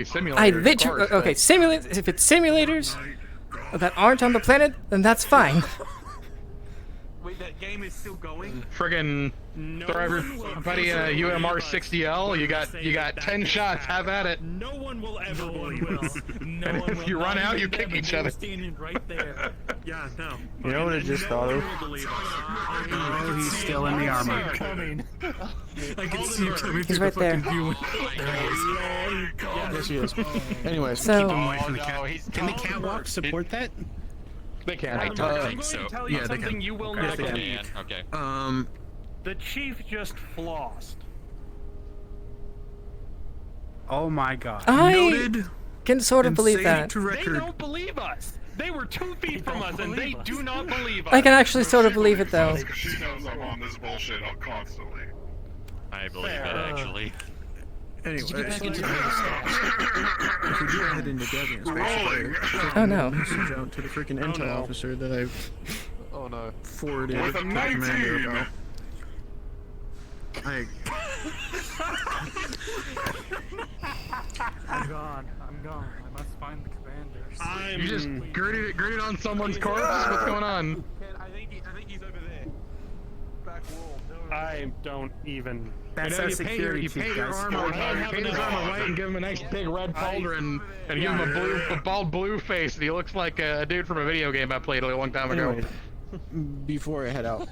S21: simulators.
S2: I
S21: of
S2: literally
S21: course,
S2: okay. Simulate if it's simulators that aren't on the planet, then that's fine.
S22: Wait, that game is still going?
S21: Friggin' throw everybody in a UMR 60L. You got 10 shots. Have at it.
S22: No one will ever believe us. No
S21: And
S22: one
S21: if
S22: will.
S21: you run
S22: Not
S21: out, you
S22: even
S21: kick
S22: them,
S21: each
S22: they were
S21: other.
S22: Standing right there. Yeah, no.
S11: You know what I just thought of?
S15: Oh, he's still in the armor.
S22: I can see him coming
S2: He's
S22: through
S2: right
S22: the
S2: there.
S22: fucking view.
S11: Yes, he is. Anyways,
S2: So
S15: Can the catwalk support that?
S21: They can.
S7: I don't think so.
S22: Tell you
S11: yeah, they
S22: something
S11: can.
S22: you will
S21: Yes,
S22: not
S21: they can.
S22: believe.
S7: Okay.
S22: The chief just flossed.
S15: Oh my god.
S2: I can sort of believe
S11: Say
S2: that.
S11: to
S22: They
S11: record.
S22: don't believe us. They were 2 feet from us, and they do not believe us.
S2: I can actually sort of believe it though.
S12: She knows I'm on this bullshit constantly.
S7: I believe it actually.
S11: Anyway, if we do head into Deviant space,
S2: Oh no.
S11: message out to the freaking intel officer that I've forwarded
S12: With
S11: to
S12: a
S11: the commander
S12: 19.
S11: about.
S16: I'm gone. I must find the commanders.
S21: You just girded on someone's corpse? What's going on? I think he's over there.
S22: I don't even.
S8: That's our security chief, guys.
S21: You paint his armor white and give him a nice big red pauldron and give him a bald blue face, and he looks like a dude from a video game I played a long time ago.
S11: Anyway, before I head out,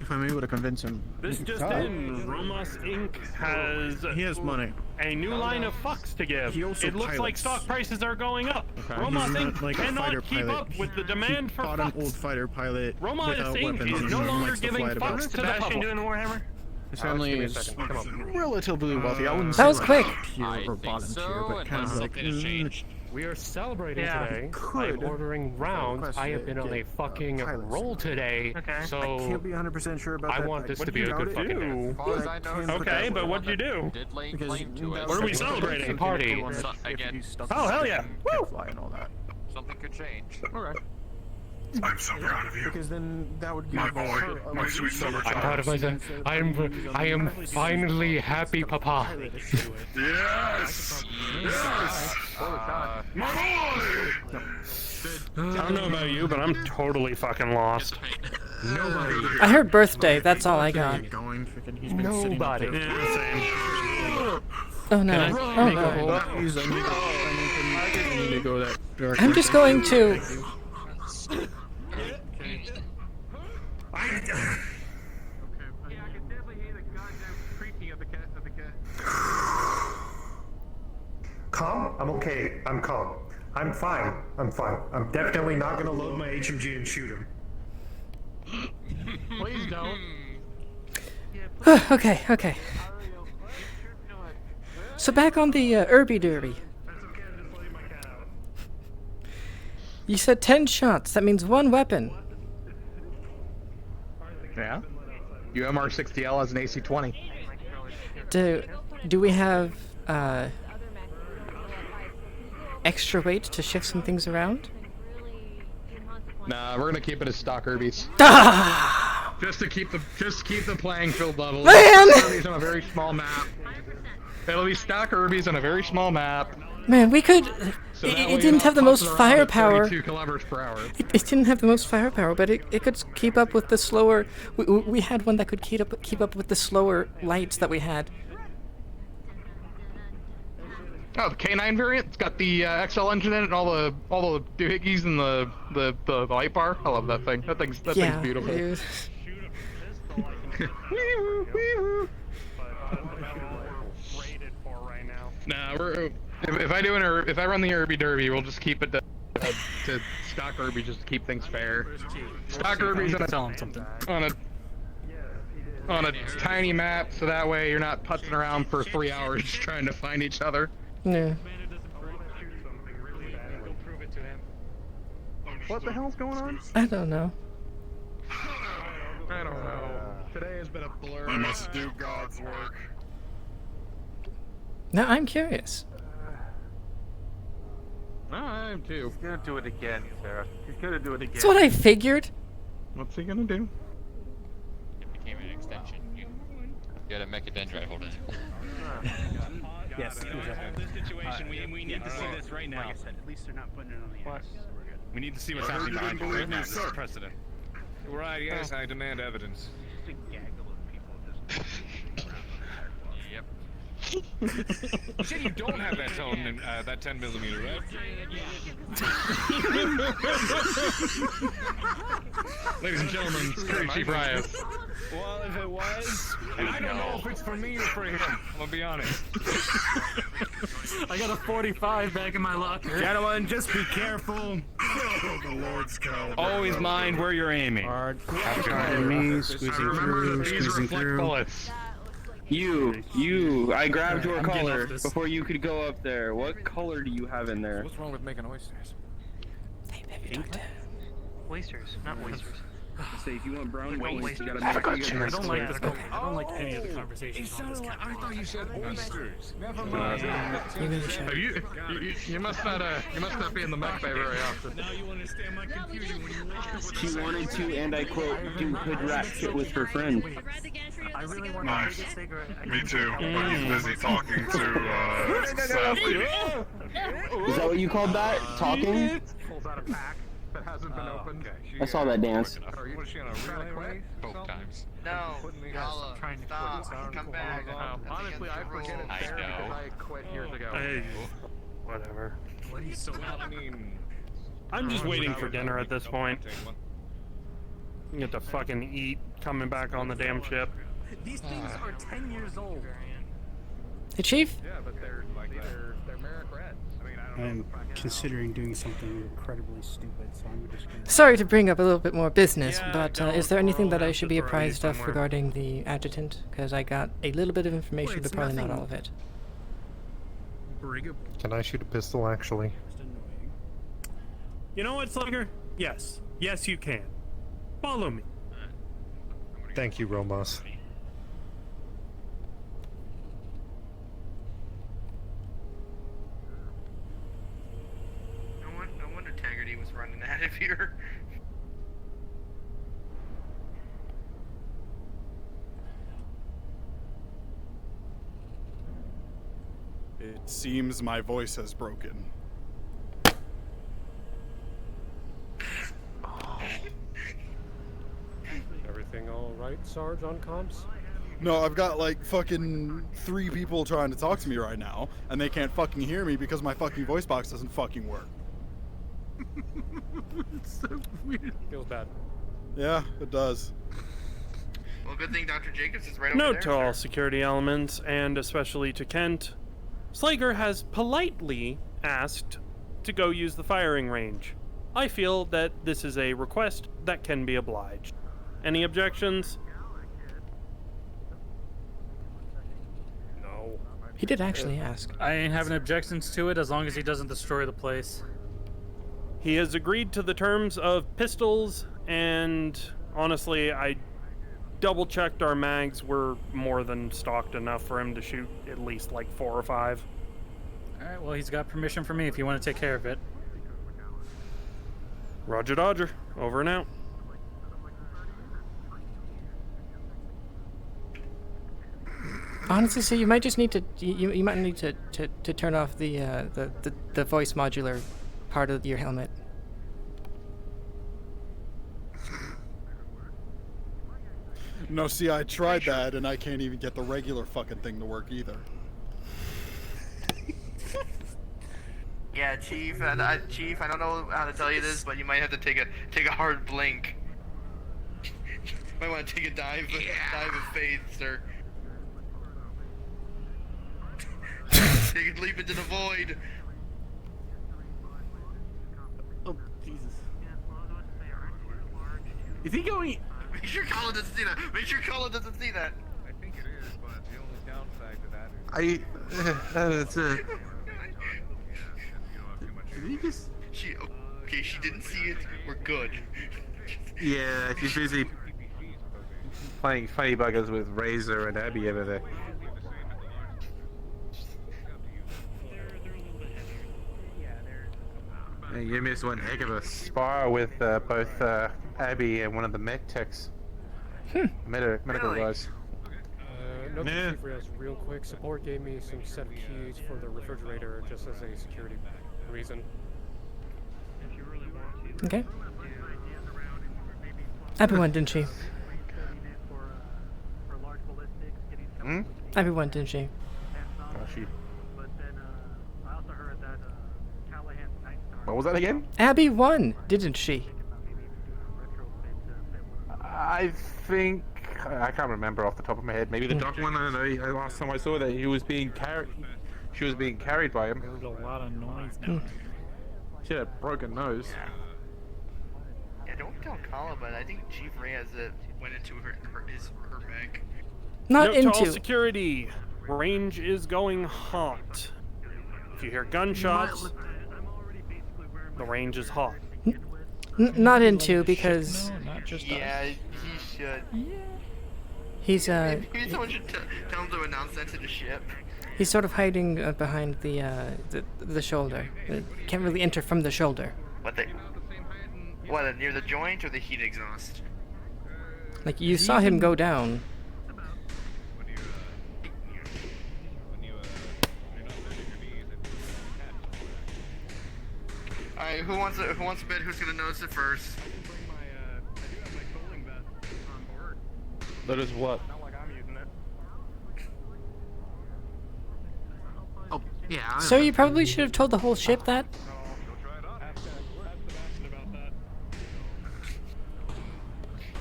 S11: if I'm able to convince him.
S22: This just in, Romos Inc.
S11: He has money.
S22: A new line of fucks to give. It looks like stock prices are going up. Romos Inc.
S11: Like a fighter
S22: cannot keep
S11: pilot.
S22: up with the demand for
S11: bought
S22: fucks.
S11: an old fighter pilot
S22: Romos
S11: without
S22: Inc.
S11: weapons
S22: is
S11: and
S22: no
S11: he
S22: longer
S11: likes to
S22: giving
S11: fly it about.
S22: fucks to the
S9: Sebastian
S22: public.
S9: doing the Warhammer?
S11: His family is relatively wealthy. I wouldn't
S2: That
S11: say
S2: was
S11: like
S2: quick.
S11: pure or bottom tier, but kind of like
S1: We are celebrating
S9: Yeah.
S1: today
S11: Could.
S1: by ordering rounds. I have been on a fucking roll today,
S9: Okay.
S1: so
S11: I can't be 100% sure about
S1: I
S11: that.
S1: want this
S11: What
S1: to
S11: do you
S1: be a good
S11: doubt
S1: fucking
S11: it?
S1: day.
S11: But I can put
S22: Okay,
S11: that
S22: but
S11: way.
S22: what'd you do?
S7: Did lay
S11: Because
S7: claim to it.
S22: What are we celebrating?
S1: Party.
S7: Again,
S22: Oh, hell yeah. Woo!
S11: Fly and all that.
S7: something could change.
S11: Alright.
S12: I'm so proud of you.
S11: Because then that would give
S12: My
S11: her
S12: boy,
S11: a
S12: my sweet summer
S1: I'm proud of myself. I am finally happy, Papa.
S12: Yes! Yes! My boy!
S22: I don't know about you, but I'm totally fucking lost.
S1: Nobody.
S2: I heard birthday. That's all I got.
S1: Nobody.
S22: Yeah, same.
S2: Oh no.
S22: Can
S2: Oh no.
S11: I need to go that direction.
S2: I'm just going to.
S19: Calm? I'm okay. I'm calm. I'm fine. I'm fine. I'm definitely not gonna load my HMG and shoot him.
S21: Please don't.
S2: Okay, okay. So back on the Irby Derby. You said 10 shots. That means one weapon.
S21: Yeah. UMR-60L has an AC-20.
S2: Do we have extra weight to shift some things around?
S21: Nah, we're gonna keep it as stock Irbies.
S2: Ah!
S21: Just to keep the playing field level.
S2: Man!
S21: Irbies on a very small map. It'll be stock Irbies on a very small map.
S2: Man, we could.
S21: So that way
S2: It
S21: you're
S2: didn't
S21: not
S2: have the most
S21: putzing around at
S2: firepower.
S21: 32 kilometers per hour.
S2: It didn't have the most firepower, but it could keep up with the slower. We had one that could keep up with the slower lights that we had.
S21: Oh, the K9 variant. It's got the XL engine in it and all the doohickeys and the light bar. I love that thing. That thing's beautiful.
S2: It
S21: Nah, if I run the Irby Derby, we'll just keep it to stock Irby just to keep things fair. Stock Irby's on a tiny map, so that way you're not putzing around for 3 hours just trying to find each other.
S2: Yeah.
S21: What the hell's going on?
S2: I don't know.
S21: I don't know. Today has been a blur.
S12: I must do God's work.
S2: No, I'm curious.
S21: No, I am too.
S20: He's gonna do it again, Sarah. He's gonna do it again.
S2: That's what I figured.
S21: What's he gonna do?
S7: It became an extension. You got a mechadendrite holding it.
S15: Yes.
S21: This situation, we need to see this right now.
S15: Like I said, at least they're not putting it on the ass.
S21: We need to see what's happening behind you right now. This is precedent.
S23: Right, yes, I demand evidence.
S15: Just a gaggle of people just
S7: Yep.
S23: You said you don't have that tone in that 10mm, right?
S21: Ladies and gentlemen, Security Chief Riot.
S23: Well, if it was,
S1: And I don't know if it's for me or for him.
S23: I'm gonna be honest.
S9: I got a 45 back in my locker.
S15: Gentlemen, just be careful.
S12: Oh, the Lord's caliber.
S22: Always mind where you're aiming.
S11: Squeezing through.
S21: Bullets.
S3: You, I grabbed your collar before you could go up there. What color do you have in there?
S23: What's wrong with making oysters?
S9: Oysters, not oysters.
S3: Say if you want brown oysters, you gotta
S9: I
S3: make sure you
S9: don't like
S3: get
S9: this. I don't like any of the conversations on this.
S23: I thought you said oysters. Never
S21: mind. You must not be in the mech bay very often.
S9: Now you understand my confusion when you
S3: She wanted to, and I quote, do hood rat shit with her friend.
S9: I really want
S12: Nice.
S9: to take a cigarette.
S12: Me too. I was busy talking to Sally.
S3: Is that what you called that? Talking?
S9: Pulls out a pack.
S20: that hasn't been opened.
S3: I saw that dance.
S23: Was she on a relay race? Both times.
S14: No, Gala, stop, come back.
S20: Honestly, I forget it's there because I quit years ago.
S22: Hey, whatever.
S23: So, I mean...
S22: I'm just waiting for dinner at this point. Get to fucking eat coming back on the damn ship.
S9: These things are 10 years old.
S2: Hey, Chief?
S20: Yeah, but they're Merrick Reds. I mean, I don't
S15: I'm considering doing something incredibly stupid, so I'm just gonna...
S2: Sorry to bring up a little bit more business,
S22: Yeah,
S2: but
S22: go
S2: is there anything that I
S22: have
S2: should
S22: to
S2: be
S22: throw you
S2: apprised of
S22: somewhere.
S2: regarding the adjutant? Because I got a little bit of information,
S9: Well,
S2: but
S9: it's
S2: probably not
S9: nothing-
S2: all of it.
S19: Can I shoot a pistol, actually?
S22: You know what, Slugger? Yes. Yes, you can. Follow me.
S19: Thank you, Romos.
S14: No wonder Taggarty was running out of here.
S18: It seems my voice has broken.
S1: Everything all right, Sarge, on comms?
S18: No, I've got like fucking 3 people trying to talk to me right now, and they can't fucking hear me because my fucking voice box doesn't fucking work.
S22: It's so weird.
S1: Feels bad.
S18: Yeah, it does.
S14: Well, good thing Dr. Jacobs is right over
S22: Note
S14: there.
S22: to all security elements, and especially to Kent, Slager has politely asked to go use the firing range. I feel that this is a request that can be obliged. Any objections?
S1: No.
S2: He did actually ask.
S9: I ain't having objections to it as long as he doesn't destroy the place.
S22: He has agreed to the terms of pistols, and honestly, I double-checked our mags were more than stocked enough for him to shoot at least like 4 or 5.
S9: Alright, well, he's got permission from me if you want to take care of it.
S22: Roger Dodger, over and out.
S2: Honestly, so you might just need to you might need to turn off the voice modular part of your helmet.
S18: No, see, I tried that, and I can't even get the regular fucking thing to work either.
S14: Yeah, Chief. Chief, I don't know how to tell you this, but you might have to take a hard blink. Might want to take a dive of faith, sir. Take a leap into the void.
S9: Oh, Jesus. Is he going?
S14: Make sure Colin doesn't see that. Make sure Colin doesn't see that.
S20: I think it is, but the only downside to that is...
S18: That's it.
S20: Did he just...
S14: Okay, she didn't see it. We're good.
S20: Yeah, she's busy playing funny buggers with Razor and Abby over there. And you missed one heck of a spar with both Abby and one of the mech techs. Medical guys.
S1: No, Chief Rios, real quick. Support gave me some set of keys for the refrigerator just as a security reason.
S2: Okay. Abby won, didn't she?
S20: Hmm?
S2: Abby won, didn't she?
S20: What was that again?
S2: Abby won, didn't she?
S20: I think I can't remember off the top of my head. Maybe the doc one. I don't know. Last time I saw that he was being carried. She was being carried by him.
S9: There's a lot of noise now.
S20: She had a broken nose.
S14: Yeah, don't tell Colin, but I think Chief Reyes went into her bag.
S2: Not
S22: Note to all
S2: into.
S22: security. Range is going hot. If you hear gunshots, the range is hot.
S2: Not into because
S14: Yeah, he should.
S2: he's
S14: Maybe someone should tell him to announce that to the ship.
S2: he's sort of hiding behind the shoulder. Can't really enter from the shoulder.
S14: What, near the joint or the heat exhaust?
S2: Like you saw him go down.
S14: Alright, who wants to bet who's gonna notice it first?
S20: That is what?
S13: Oh, yeah.
S2: So you probably should have told the whole ship that.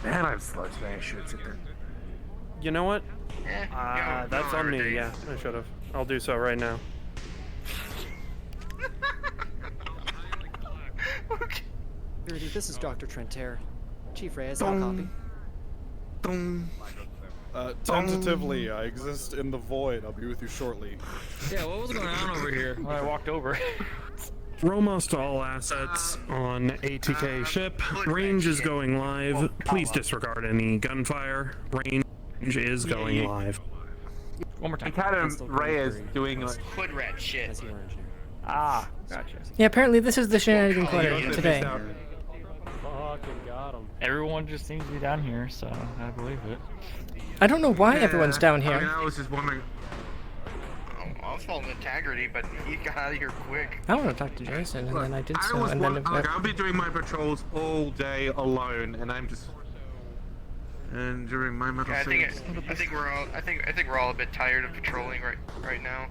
S20: Man, I'm slow today. I should sit there.
S22: You know what?
S14: Yeah,
S22: That's on me. Yeah, I should have. I'll do so right now.
S4: Security, this is Dr. Trentaire. Chief Reyes, how copy?
S18: Tentatively, I exist in the void. I'll be with you shortly.
S23: Yeah, what was going on over here when I walked over?
S22: Romos to all assets on ATK ship. Range is going live. Please disregard any gunfire. Range is going live.
S23: One more time.
S20: I had him Reyes doing like...
S14: Hood rat shit.
S20: Ah, gotcha.
S2: Yeah, apparently this is the shenanigan corner today.
S9: Fucking got him.
S6: Everyone just seems to be down here, so I believe it.
S2: I don't know why everyone's down
S13: I mean,
S2: here.
S13: I was just wondering.
S14: I was following integrity, but he got out of here quick.
S2: I want to talk to Jason, and then I did so, and then
S20: I'll be doing my patrols all day alone, and I'm just during my metal
S14: Yeah, I think we're all a bit tired of patrolling right now.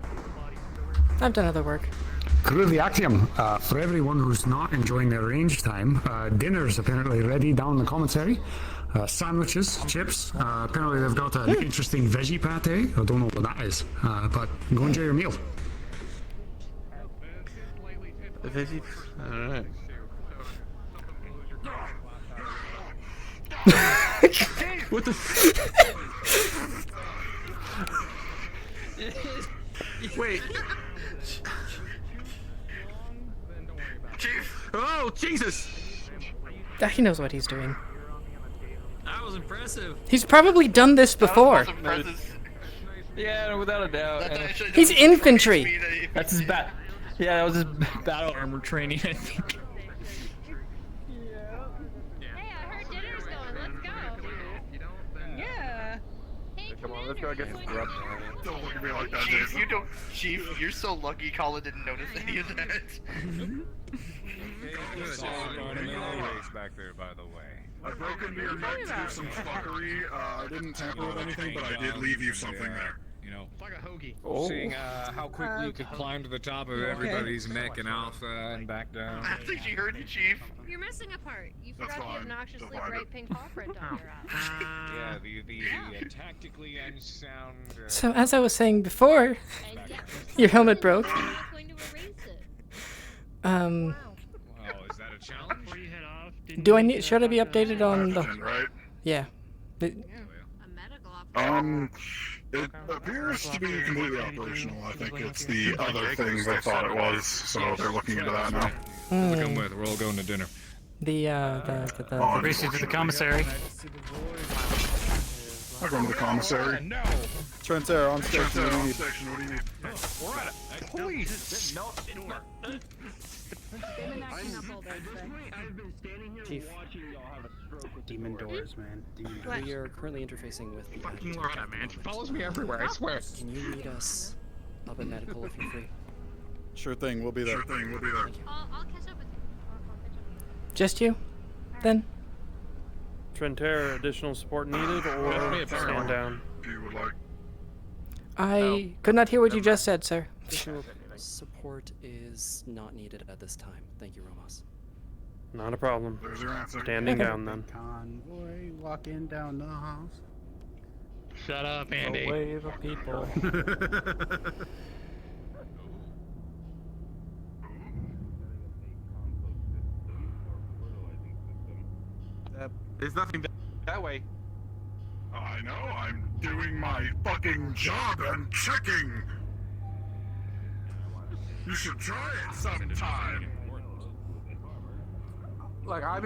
S2: I've done other work.
S10: Crew of the Actium, for everyone who's not enjoying their range time, dinner's apparently ready down in the commissary. Sandwiches, chips, apparently they've got an interesting veggie pate. I don't know what that is, but go enjoy your meal.
S20: The veggie. Alright. What the? Wait.
S14: Chief.
S20: Oh, Jesus!
S2: He knows what he's doing.
S23: That was impressive.
S2: He's probably done this before.
S6: Yeah, without a doubt.
S2: He's infantry.
S6: That's his bat. Yeah, that was his battle armor training, I think.
S20: Come on, let's go get some grub.
S12: Don't look at me like that,
S14: Chief,
S12: Jason.
S14: Chief, you're so lucky Colin didn't notice any of that.
S23: Back there, by the way.
S12: I broke into your mech to do some fuckery. I didn't tamper with anything, but I did leave you something there.
S23: You know,
S21: It's like a hoagie.
S23: seeing how quickly you could climb to the top of everybody's mech and alpha and back down.
S14: I think she heard you, Chief.
S17: You're missing a part. You
S12: That's
S17: forgot the
S12: fine.
S17: obnoxiously
S12: Don't mind
S17: bright
S12: it.
S17: pink paw print on your ass.
S23: Yeah, the tactically unsound.
S2: So as I was saying before, your helmet broke.
S23: Oh, is that a challenge?
S2: Do I need? Should I be updated on the?
S12: Right?
S2: Yeah.
S12: It appears to be completely operational. I think it's the other things they thought it was, so they're looking into that now.
S23: Come with. We're all going to dinner.
S2: The
S6: Race you to the commissary.
S12: I'll go to the commissary.
S21: No.
S18: Trentaire on station.
S12: Trentaire
S18: What do you
S12: on
S18: need?
S12: station. What do you need?
S23: We're at a police. No,
S4: Chief.
S15: Demon doors, man. Demon doors.
S4: We are currently interfacing with the
S21: Fucking Loretta, man. She follows me everywhere, I swear.
S4: Can you meet us up at medical if you're free?
S18: Sure thing. We'll be there.
S17: I'll catch up with you. I'll catch up with you.
S2: Just you, then.
S22: Trentaire, additional support needed or stand down?
S12: If you would like.
S2: I could not hear what you just said, sir.
S4: Additional support is not needed at this time. Thank you, Romos.
S22: Not a problem.
S12: There's your answer.
S22: Standing down then.
S15: Convoy walking down the halls.
S21: Shut up, Andy.
S6: A wave of people.
S20: There's nothing that way.
S12: I know. I'm doing my fucking job and checking. You should try it sometime.
S20: I've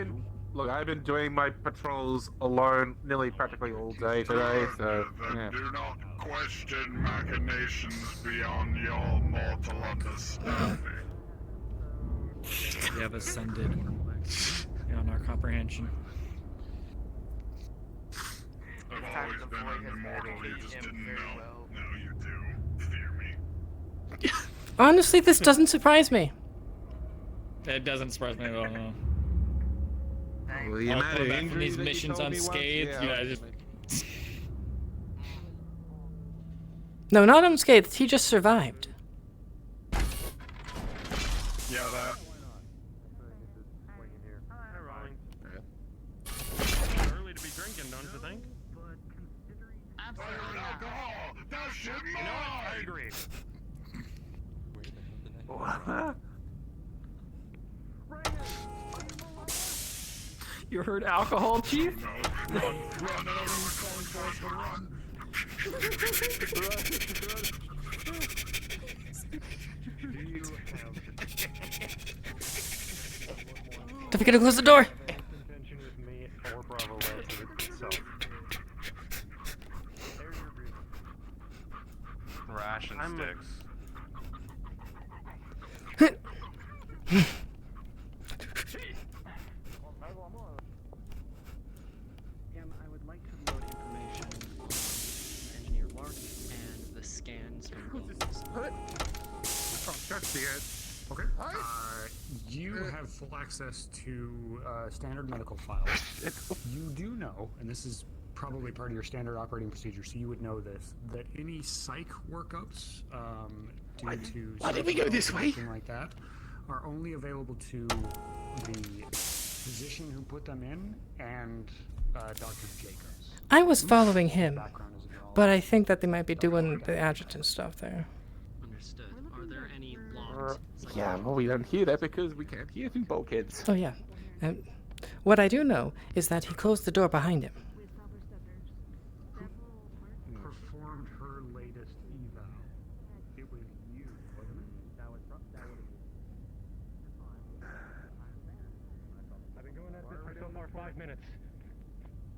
S20: been doing my patrols alone nearly practically all day today, so
S12: Then
S20: yeah.
S12: do not question machinations beyond your mortal understanding.
S6: We have ascended beyond our comprehension.
S12: I've always been an immortal, you just didn't know. Now you do. Fear me.
S2: Honestly, this doesn't surprise me.
S6: That doesn't surprise me at all. No.
S20: Well, the amount
S6: Coming
S20: of
S6: back from
S20: injuries
S6: these
S20: that you
S6: missions
S20: told me once,
S6: unscathed,
S20: yeah,
S6: just.
S2: No, not unscathed. He just survived.
S12: Yeah, that.
S22: Early to be drinking, don't you think?
S17: Absolutely not.
S12: Alcohol! That shit
S22: You know what? I agree.
S6: You heard alcohol, Chief?
S12: Run, run.
S2: Don't forget to close the door.
S20: Ration sticks.
S4: I would like to load information on Engineer Lark and the scans from wounds.
S10: Okay. You have full access to standard medical files. You do know, and this is probably part of your standard operating procedure, so you would know this, that any psych workups due to
S20: why did we go this way?
S10: something like that are only available to the physician who put them in and Dr. Jacobs.
S2: I was following him, but I think that they might be doing the adjutant stuff there.
S4: Understood. Are there any logs?
S20: Yeah, well, we don't hear that because we can't hear through bulkheads.
S2: Oh yeah. What I do know is that he closed the door behind him.
S10: Performed her latest eval. It was you, wasn't it?
S1: I've been going at this for so far 5 minutes.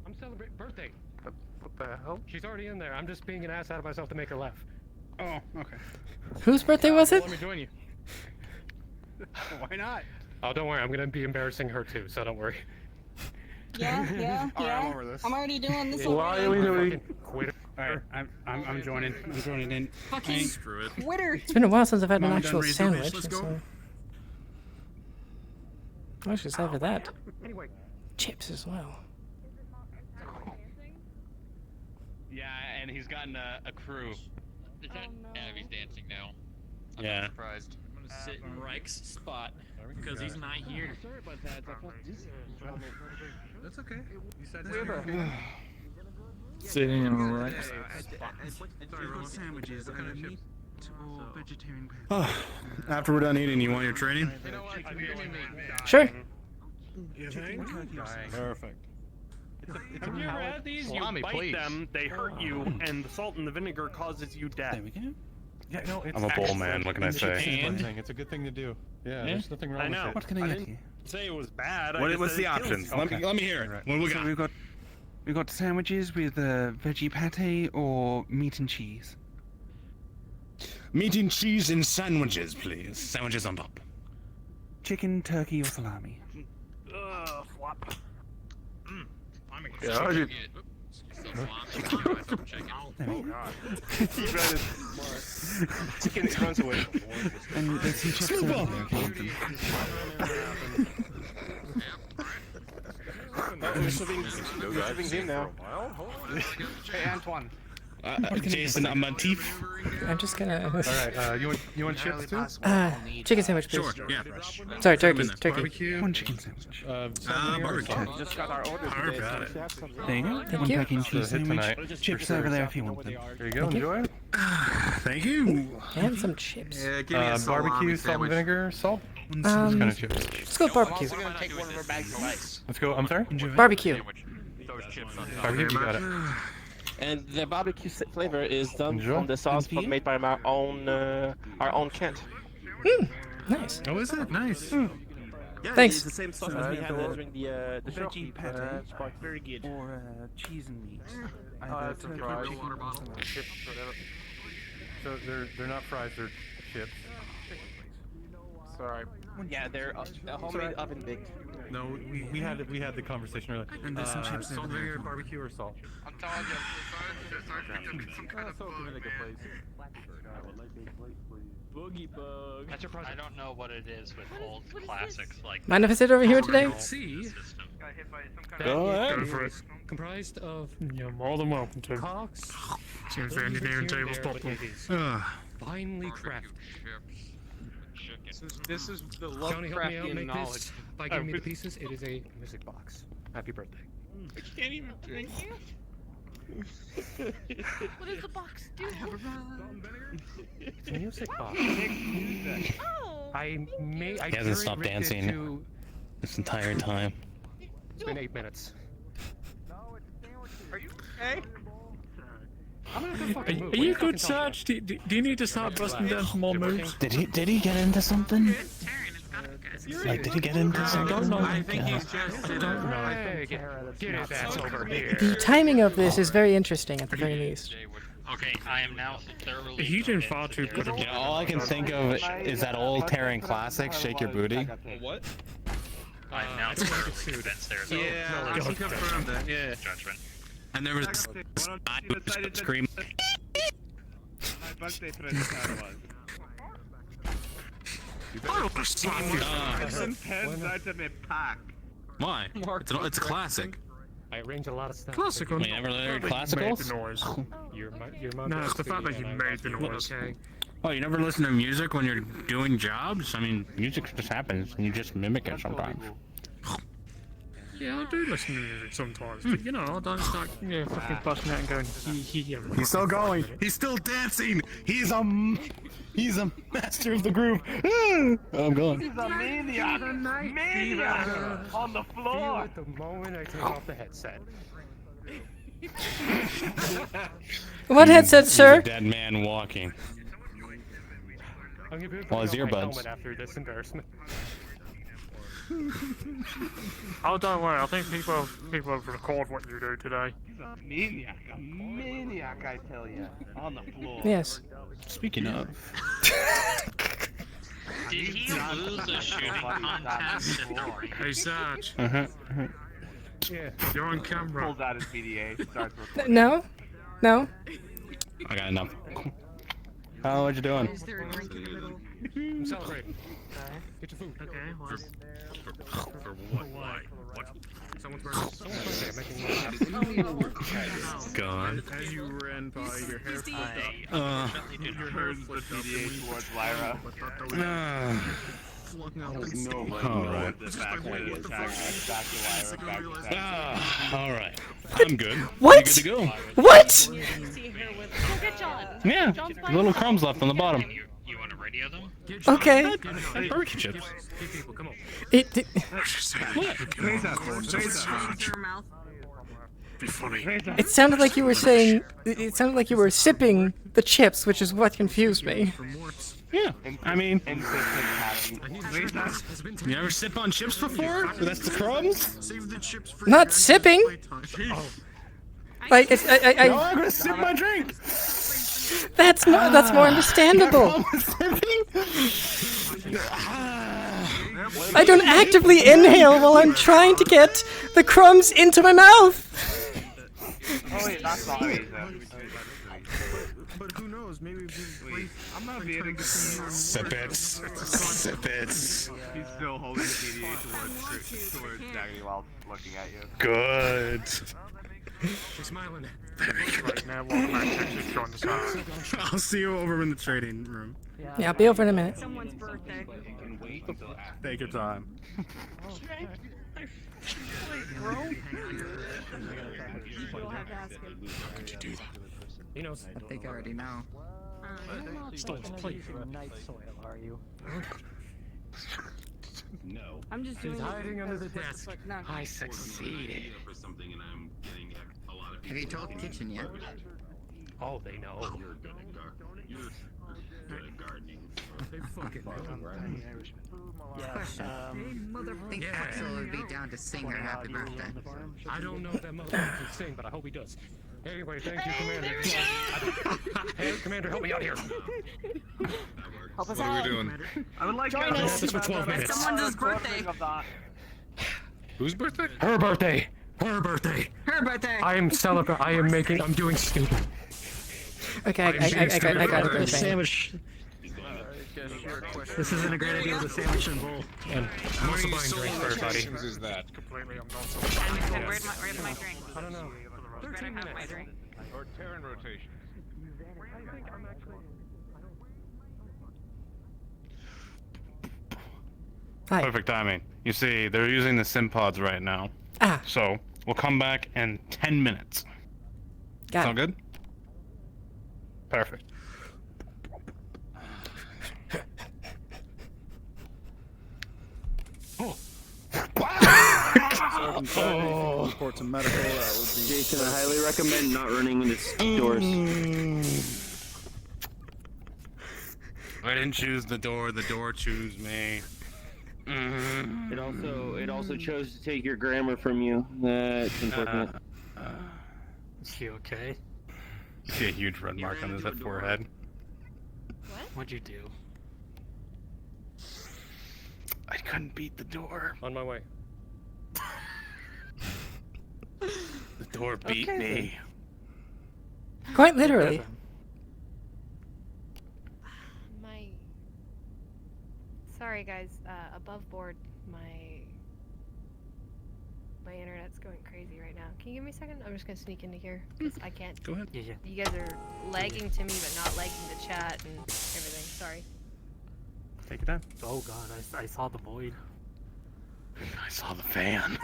S1: I'm celebrating birthday.
S20: What the hell?
S1: She's already in there. I'm just being an ass out of myself to make her laugh.
S15: Oh, okay.
S2: Whose birthday was it?
S15: Let me join you. Why not?
S1: Oh, don't worry. I'm gonna be embarrassing her too, so don't worry.
S5: Yeah, yeah,
S15: All right,
S5: yeah.
S15: I'm over this.
S5: I'm already doing this.
S20: Why are we doing?
S1: Quitter.
S15: All right, I'm joining. I'm joining in.
S5: Fucking
S15: Screw it.
S5: Quitter.
S2: It's been a while since I've had an
S15: Mom,
S2: actual
S15: done raising
S2: sandwich.
S15: fish, let's go.
S2: So. I was just after that.
S1: Anyway.
S2: Chips as well.
S9: Yeah, and he's gotten a crew.
S7: Yeah, he's dancing now. I'm
S9: Yeah.
S7: not surprised.
S6: I'm gonna sit in Reich's spot because he's not here.
S9: Sorry about that. That's okay. You said
S6: Sitting in Reich's
S15: Sandwiches, meat or vegetarian. After we're done eating, you want your training?
S2: Sure.
S15: Perfect.
S22: Have you ever had these? You
S21: Salami,
S22: bite
S21: please.
S22: them, they hurt you, and the salt and the vinegar causes you death.
S15: There we go.
S9: Yeah, no, it's
S15: I'm a bowl man, what can I say?
S9: And it's a good thing to do. Yeah, there's nothing wrong
S22: I know.
S9: with it.
S15: What can I get you?
S22: Say it was bad.
S15: What's the options? Let me hear it. What we got?
S8: We've got sandwiches with veggie pate or meat and cheese.
S15: Meat and cheese in sandwiches, please. Sandwiches on top.
S8: Chicken, turkey, or salami.
S22: Flop.
S20: Yeah, I did.
S15: Chicken runs away.
S8: And there's some chips over there if you want them.
S11: Shipping's in now.
S15: Hey, Antoine. Jason, I'm on teeth.
S2: I'm just gonna.
S9: Alright, you want chips too?
S2: Chicken sandwich, please.
S15: Sure, yeah.
S2: Sorry, turkey. Turkey.
S9: Barbecue.
S8: One chicken sandwich.
S15: Barbecue.
S20: Just got our order
S15: Harper
S20: today,
S15: got
S20: so
S15: it.
S20: if you have some
S8: There you go.
S2: Thank
S8: One
S2: you.
S8: mac and cheese
S9: Hit
S8: sandwich.
S9: tonight.
S8: Chips over there if you want them.
S9: There you go, enjoy.
S15: Thank you.
S2: And some chips.
S20: Yeah, give me a
S9: Barbecue,
S20: salami
S9: salt and
S20: sandwich.
S9: vinegar, salt? What
S2: Um,
S9: kind of chips?
S2: let's go with barbecue.
S14: I'm gonna take one of our bags of ice.
S9: Let's go, I'm sorry?
S2: Barbecue.
S7: Those chips on top.
S9: Barbecue, you got it.
S20: And the barbecue flavor is done
S9: Enjoy.
S20: from the sauce made by our own Kent.
S2: Nice.
S15: Oh, is it? Nice.
S20: Yeah,
S2: Thanks.
S20: it's the same sauce as we had during the show.
S8: Veggie pate. Very good. Or cheese and meat.
S20: Either turkey,
S9: fries,
S20: chicken,
S9: chips, whatever. So they're not fries, they're chips.
S20: Sorry. Yeah, they're homemade oven baked.
S9: No, we had the conversation earlier.
S8: And there's some chips
S9: salt,
S8: over there.
S9: vinegar, barbecue, or salt?
S14: I'm telling you,
S9: Salt, vinegar, please. Boogie bug.
S7: I don't know what it is with old classics like.
S2: Mind if I sit over here today?
S1: See,
S22: Go ahead.
S1: Go for it. Comprised of
S22: You're more than welcome to.
S1: cogs.
S22: Seems the engineering table's
S1: there,
S22: top
S1: but it is finely crafted.
S6: This is the
S1: Johnny, help me out.
S6: Lovecraftian
S1: Make
S6: knowledge.
S1: this by giving me the pieces. It is a music box. Happy birthday.
S6: I can't even drink.
S17: What does the box do?
S1: It's a music box.
S17: Oh.
S1: I
S3: He hasn't stopped dancing this entire time.
S1: It's been 8 minutes.
S6: Are you okay?
S1: I'm gonna go fucking move.
S22: Are you good, Sarge? Do you need to start busting down some more moves?
S3: Did he get into something? Like, did he get into something?
S22: I think
S3: he's
S22: just.
S1: Get his ass over here.
S2: The timing of this is very interesting, at the very least.
S7: Okay, I am now thoroughly.
S22: He did far too good.
S3: Yeah, all I can think of is that old Terran classic, Shake Your Booty.
S6: What?
S7: I'm now thoroughly convinced there's a
S6: Yeah, I can confirm that. Yeah.
S7: judgment.
S3: And there was scream.
S15: My birthday present card was. Pens out of my pack.
S3: Why? It's a classic.
S1: I arrange a lot of stuff.
S22: Classical.
S3: You never learned
S22: Made
S3: classicals?
S22: the noise.
S1: Your mother.
S22: No, it's the fact that he made the noise.
S1: Okay.
S3: Oh, you never listen to music when you're doing jobs? I mean, music just happens, and you just mimic it sometimes.
S22: Yeah, I do listen to music sometimes, but you know, I don't start fucking busting out and going hee.
S3: He's still going. He's still dancing. He's a master of the groove. I'm going.
S15: He's a maniac. Maniac on the floor.
S1: At the moment I take off the headset.
S2: What headset,
S3: He's
S2: sir?
S3: a dead man walking.
S1: I'm gonna be
S3: Well, his
S1: putting on my
S3: earbuds.
S1: helmet after this embarrassment.
S22: Oh, don't worry. I think people have recorded what you do today.
S15: He's a maniac, I tell you, on the floor.
S2: Yes.
S3: Speaking of.
S7: Did he lose a shooting contest at the range?
S22: Hey, Sarge.
S1: Yeah.
S22: You're on camera.
S15: Pulls out his PDA, starts recording.
S2: No? No?
S3: I got enough. Oh, what you doing?
S4: Is there a drink in the middle?
S1: I'm celebrating. Get your food.
S4: Okay, well.
S22: For what? Why? What?
S1: Someone's birthday. I'm making one laugh.
S3: God.
S22: As you ran by, your hair flipped up.
S15: Your turns the PDA towards Lyra.
S3: Alright.
S15: Back to Lyra, back to
S3: Alright. I'm good.
S2: What?
S3: You good to go?
S2: What?
S17: Go get John.
S3: Yeah.
S17: John's fine.
S3: Little crumbs left on the bottom.
S7: You want to radio them?
S2: Okay.
S3: And barbecue chips.
S1: Get people, come on.
S2: It
S4: Your mouth.
S22: Be funny.
S2: it sounded like you were saying. It sounded like you were sipping the chips, which is what confused me.
S3: Yeah. I mean,
S1: You
S3: you ever sip on chips before? That's the crumbs?
S22: Save the chips for
S2: Not sipping. Like it's,
S3: I'm gonna sip my drink.
S2: that's more understandable. I don't actively inhale while I'm trying to get the crumbs into my mouth.
S15: Oh wait, that's not me though.
S22: But who knows? Maybe
S15: I'm not being
S3: Sip it. Sip it.
S15: He's still holding the PDA towards Dagny while looking at you.
S3: Good.
S1: She's smiling.
S22: right now, welcome back to Texas John Sarge.
S15: I'll see you over in the trading room.
S2: Yeah, I'll be over in a minute.
S4: Someone's birthday.
S15: Take your time.
S1: Could you do that? He knows.
S4: I think I already know.
S1: Stop, please.
S4: Night soil, are you?
S12: No.
S4: I'm just
S1: She's
S4: doing
S1: hiding under the
S4: because,
S1: desk.
S4: like, not-
S1: I succeeded.
S4: Have you told the kitchen yet?
S1: Oh, they know. They fucking know.
S4: I think Axel would be down to sing her happy birthday.
S1: I don't know if that motherfucker can sing, but I hope he does. Anyway, thank you, Commander. Hey, Commander, help me out here.
S5: Help us
S3: What are
S5: out.
S3: we doing?
S15: I would like
S5: Join
S15: to
S5: us.
S1: This for 12 minutes.
S4: Someone's birthday.
S3: Whose birthday?
S1: Her birthday. Her birthday.
S4: Her birthday.
S1: I am celebrating. I'm doing stupid.
S2: Okay, I got it.
S22: Sandwich.
S9: This isn't a great idea with a sandwich and bowl.
S1: And I'm also buying drinks for everybody.
S23: Is that?
S5: Where's my drink?
S1: I don't know.
S5: 13 minutes. My drink.
S23: Or Terran rotation.
S2: Hi.
S3: Perfect timing. You see, they're using the sim pods right now.
S2: Ah.
S3: So we'll come back in 10 minutes.
S2: Got
S3: Sound
S2: it.
S3: good? Perfect.
S18: Reports and medical. That would be
S13: Jason, I highly recommend not running into doors.
S3: I didn't choose the door chose me.
S13: It also chose to take your grammar from you. That's unfortunate.
S9: Is he okay?
S3: See a huge red mark on his forehead.
S17: What?
S9: What'd you do?
S3: I couldn't beat the door.
S1: On my way.
S3: The door beat me.
S2: Quite literally.
S17: Sorry guys, above board, my internet's going crazy right now. Can you give me a second? I'm just gonna sneak into here, because I can't.
S9: Go ahead. Yeah.
S17: You guys are lagging to me, but not lagging to chat and everything. Sorry.
S3: Take it down.
S9: Oh god, I saw the void.
S3: I saw the fan.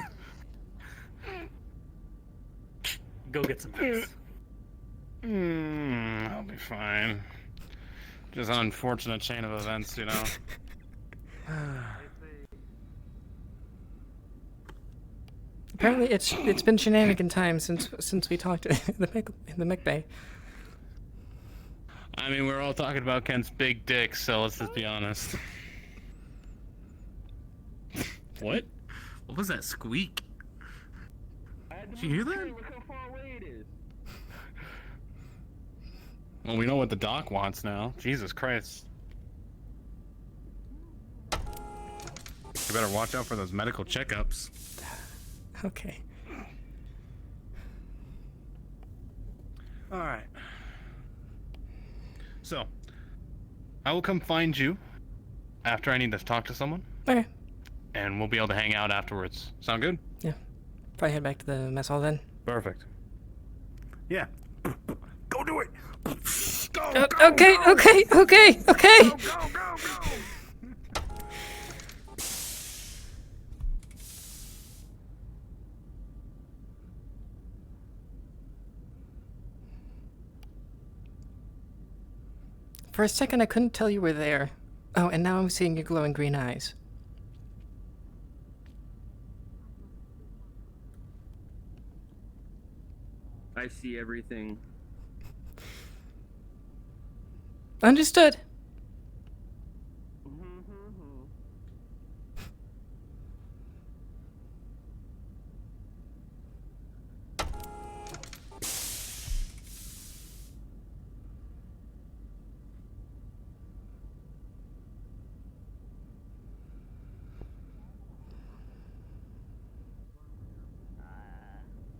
S9: Go get some ice.
S3: I'll be fine. Just an unfortunate chain of events, you know.
S2: Apparently, it's been shenanigan time since we talked in the mech bay.
S3: I mean, we're all talking about Ken's big dick, so let's just be honest. What? What was that squeak? Did you hear that? Well, we know what the doc wants now. Jesus Christ. You better watch out for those medical checkups.
S2: Okay.
S3: Alright. So, I will come find you after I need to talk to someone.
S2: Okay.
S3: And we'll be able to hang out afterwards. Sound good?
S2: Yeah. Probably head back to the mess hall then.
S3: Perfect.
S15: Yeah.
S3: Go do it!
S2: Okay. For a second, I couldn't tell you were there. Oh, and now I'm seeing your glowing green eyes.
S13: I see everything.
S2: Understood.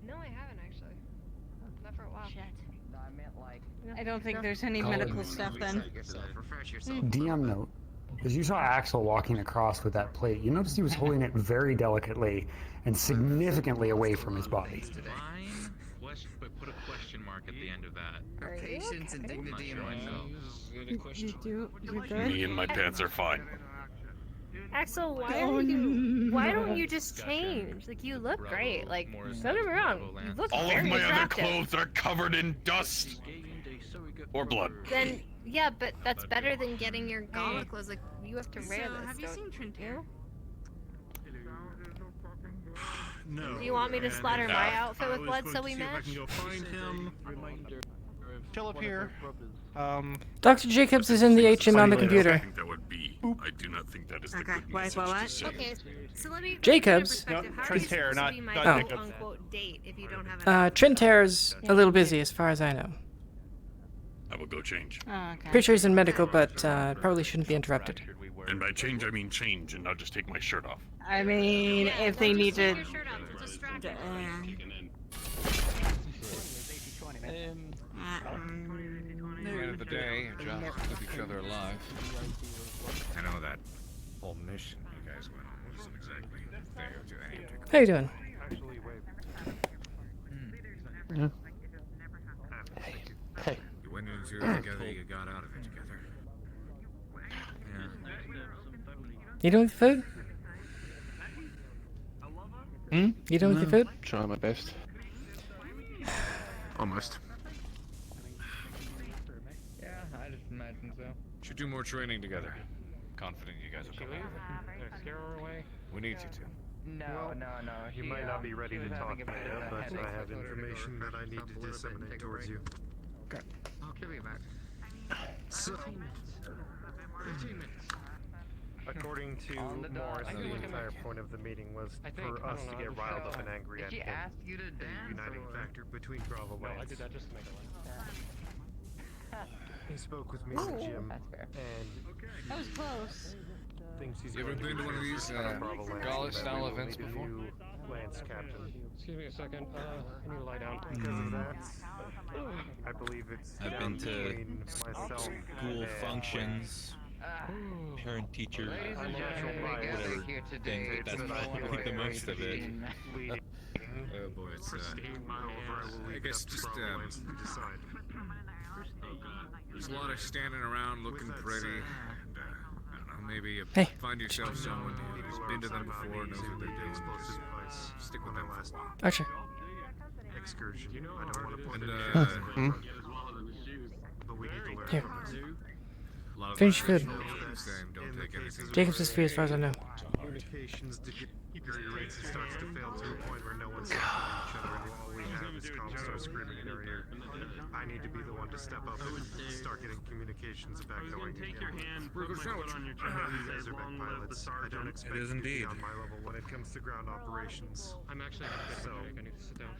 S17: No, I haven't actually. Not for a while.
S5: No, I meant like.
S16: I don't think there's any medical stuff then.
S10: DM note. As you saw Axel walking across with that plate, you noticed he was holding it very delicately and significantly away from his body.
S7: But put a question mark at the end of that.
S17: Are you
S5: Patience and
S17: okay?
S5: dignity in myself.
S16: You're good?
S3: Me and my pants are fine.
S17: Axel, why don't you just change? Like, you look great. Like, don't get me wrong, you look
S3: All of
S17: very
S3: my other
S17: attractive.
S3: clothes are covered in dust. Or blood.
S17: Then, yeah, but that's better than getting your gala clothes. Like, you have to wear this.
S16: Have you seen Trintair?
S9: No.
S17: Do you want me to splatter my outfit with blood so we match?
S9: I can go find him.
S11: Chill up here.
S2: Dr. Jacobs is in the HM on the computer.
S12: I think that would be. I do not think that is the good message to say.
S17: Okay, so let me.
S2: Jacobs?
S17: How are you
S11: Trent's hair,
S17: supposed
S11: not-
S17: to be my
S11: not
S17: quote
S11: Jacobs.
S17: unquote date if you don't have an
S2: Trintair's a little busy as far as I know.
S12: I will go change.
S16: Oh, okay.
S2: Pretty sure he's in medical, but probably shouldn't be interrupted.
S12: And by change, I mean change and not just take my shirt off.
S16: I mean, if they need to.
S23: At the end of the day, just keep each other alive. I know that whole mission you guys went on wasn't exactly fair to any particular.
S2: How you doing?
S11: Yeah.
S1: Hey.
S23: You went into it together, you got out of it together. Yeah.
S2: You done with the food?
S11: Hmm?
S2: You done with your food?
S11: Trying my best. Almost.
S6: Yeah, I just imagine so.
S23: Should do more training together. Confident you guys will come out.
S1: Did I scare her away?
S23: We need you to.
S6: No.
S19: You might not be ready to talk now, but I have information that I need to disseminate towards you.
S23: Okay.
S5: I'll give you back.
S19: So,
S5: 15 minutes.
S19: according to Morris, the entire point of the meeting was for us to get riled up and angry at
S5: She
S19: him.
S5: asked you to
S19: The
S5: dance,
S19: uniting
S5: or-
S19: factor between Bravo
S1: No, I
S19: Lands.
S1: did that just to make a line.
S19: He spoke with me and Jim,
S16: That's fair.
S19: and
S16: That was close.
S19: thinks he's
S23: You ever
S19: going
S23: been to one of these
S19: Bravo Lands,
S23: gala-style
S19: that we will
S23: events
S19: need a
S23: before?
S19: new Lance captain.
S1: Excuse me a second. I need to lie down.
S19: Because of that, I believe it's
S20: I've
S19: down
S20: been to
S19: between myself
S20: school
S19: and
S20: functions, parent teacher
S5: Ladies and gentlemen, we gathered here today
S20: thing, but that's
S5: to
S20: not make the most of it.
S23: Oh boy, it's I guess just there's a lot of standing around looking pretty. And, I don't know, maybe you
S2: Hey.
S23: find yourself someone who's been to them before, knows what they're doing. Just stick with them last one.
S2: Archer.
S19: Excursion. I don't want to point
S23: And,
S19: but we need to learn.
S2: Here.
S23: a lot of
S2: Finish
S23: us
S2: your food.
S23: know what they're saying, don't take anything.
S2: Jacob's is free as far as I know.
S19: Communications deteriorates and starts to fail to a point where no one's talking to each other, and all we have is comms start screaming in our ear. I need to be the one to step up and start getting communications back going.
S22: Take your hand, put my foot on your chest,
S19: You guys
S22: say
S19: are
S22: long
S19: big
S22: live the
S19: pilots. I don't
S22: sergeant.
S19: expect
S23: It is
S19: you to be
S23: indeed.
S19: on my level when it comes to ground operations.
S1: I'm actually gonna get a break. I need to sit down.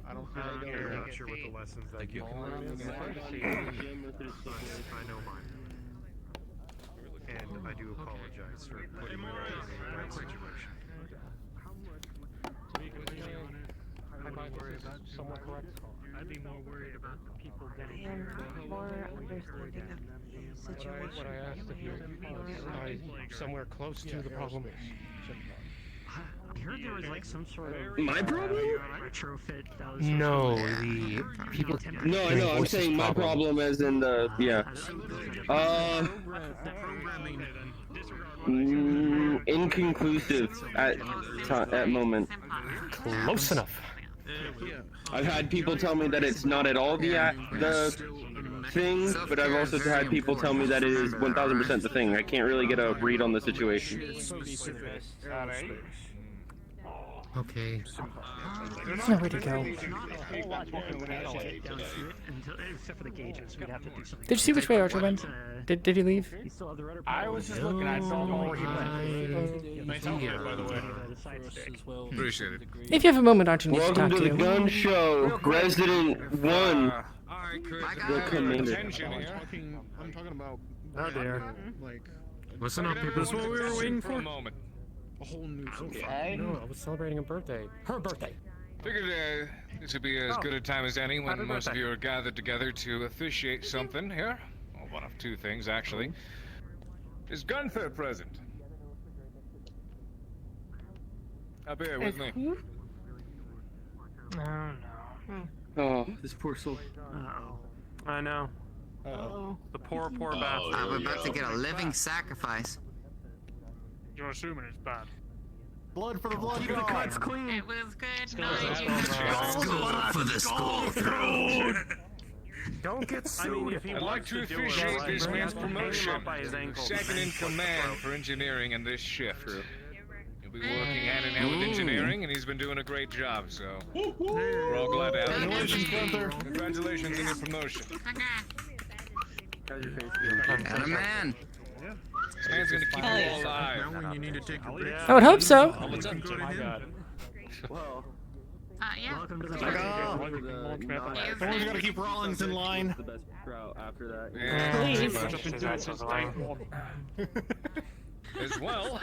S19: I don't feel like you're not sure what the lessons that you can learn is, but I know mine. And I do apologize for putting you in a bad situation.
S1: I'd somewhat correct.
S22: I'd be more worried about people getting
S16: And more understanding of the situation.
S1: What I asked if you are somewhere close to the problem.
S22: I heard there was like some sort of
S13: My problem?
S22: retrofit that was
S1: No, the people.
S13: No, I know. I'm saying my problem as in the inconclusive at moment.
S1: Close enough.
S13: I've had people tell me that it's not at all the thing, but I've also had people tell me that it is 1000% the thing. I can't really get a read on the situation.
S1: Okay.
S2: There's nowhere to go.
S22: Except for the gauges, we'd have to do something.
S2: Did you see which way Archer went? Did he leave?
S22: You still have the rudder
S9: I was just looking. I saw him where he went. Nice outfit, by the way.
S23: Appreciate it.
S2: If you have a moment, Archer needs to
S13: Welcome
S2: talk
S13: to
S2: to
S13: the
S2: you.
S13: gun show, Resident 1. The commander.
S11: I'm talking about.
S9: Oh dear.
S11: Like.
S9: Listen up, people. This is what we were waiting for.
S23: A moment.
S11: A whole new.
S1: No, I was celebrating a birthday. Her birthday.
S23: Figured this would be as good a time as any when most of you are gathered together to officiate something here. Well, one of two things, actually. Is Gunther present? Up here with me.
S22: Oh no.
S13: Oh, this poor soul.
S22: Uh-oh. I know.
S13: Uh-oh.
S22: The poor bastard.
S5: I'm about to get a living sacrifice.
S22: You're assuming it's bad.
S9: Blood for the blood.
S22: Keep the cuts clean.
S5: It was good night.
S23: For the skull throat.
S9: Don't get sued.
S22: I mean, if he
S23: I'd like
S22: wants
S23: to
S22: do it,
S23: officiate
S22: well,
S23: this
S22: hang
S23: man's
S22: him up
S23: promotion.
S22: by his ankles.
S23: Second in command for engineering in this shift. He'll be working hand in hand with engineering, and he's been doing a great job, so we're all glad to have him. Congratulations on your promotion.
S5: And a man.
S23: This man's gonna keep you all alive.
S19: Now when you need to take a break.
S2: I would hope so.
S23: Oh, what's up?
S1: My God.
S5: Yeah.
S22: Welcome to the
S11: Someone's got to keep Rollins in line.
S13: The best route after that.
S23: Yeah, as well.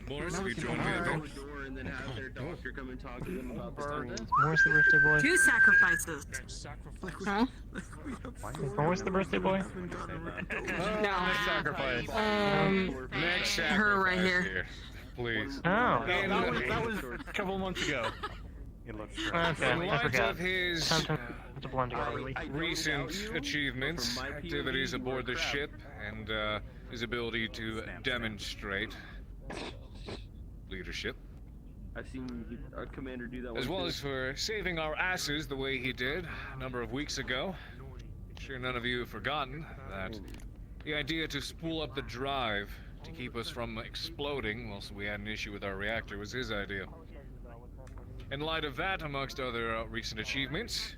S23: Morris, will you join me at the
S13: door and then have their doctor come and talk to them about the
S6: Is Morris the birthday boy?
S16: 2 sacrifices. Huh?
S6: Is Morris the birthday boy?
S23: Next sacrifice. Next sacrifice.
S16: Her right here.
S23: Please.
S6: Oh.
S11: That was a couple months ago.
S6: Okay,
S23: In
S6: I
S23: light
S6: forgot.
S23: of his
S6: Time to blend together.
S23: recent achievements, activities aboard the ship, and his ability to demonstrate leadership,
S13: I've seen our commander do that
S23: as
S13: one
S23: well
S13: too.
S23: as for saving our asses the way he did a number of weeks ago. I'm sure none of you have forgotten that the idea to spool up the drive to keep us from exploding whilst we had an issue with our reactor was his idea. In light of that, amongst other recent achievements,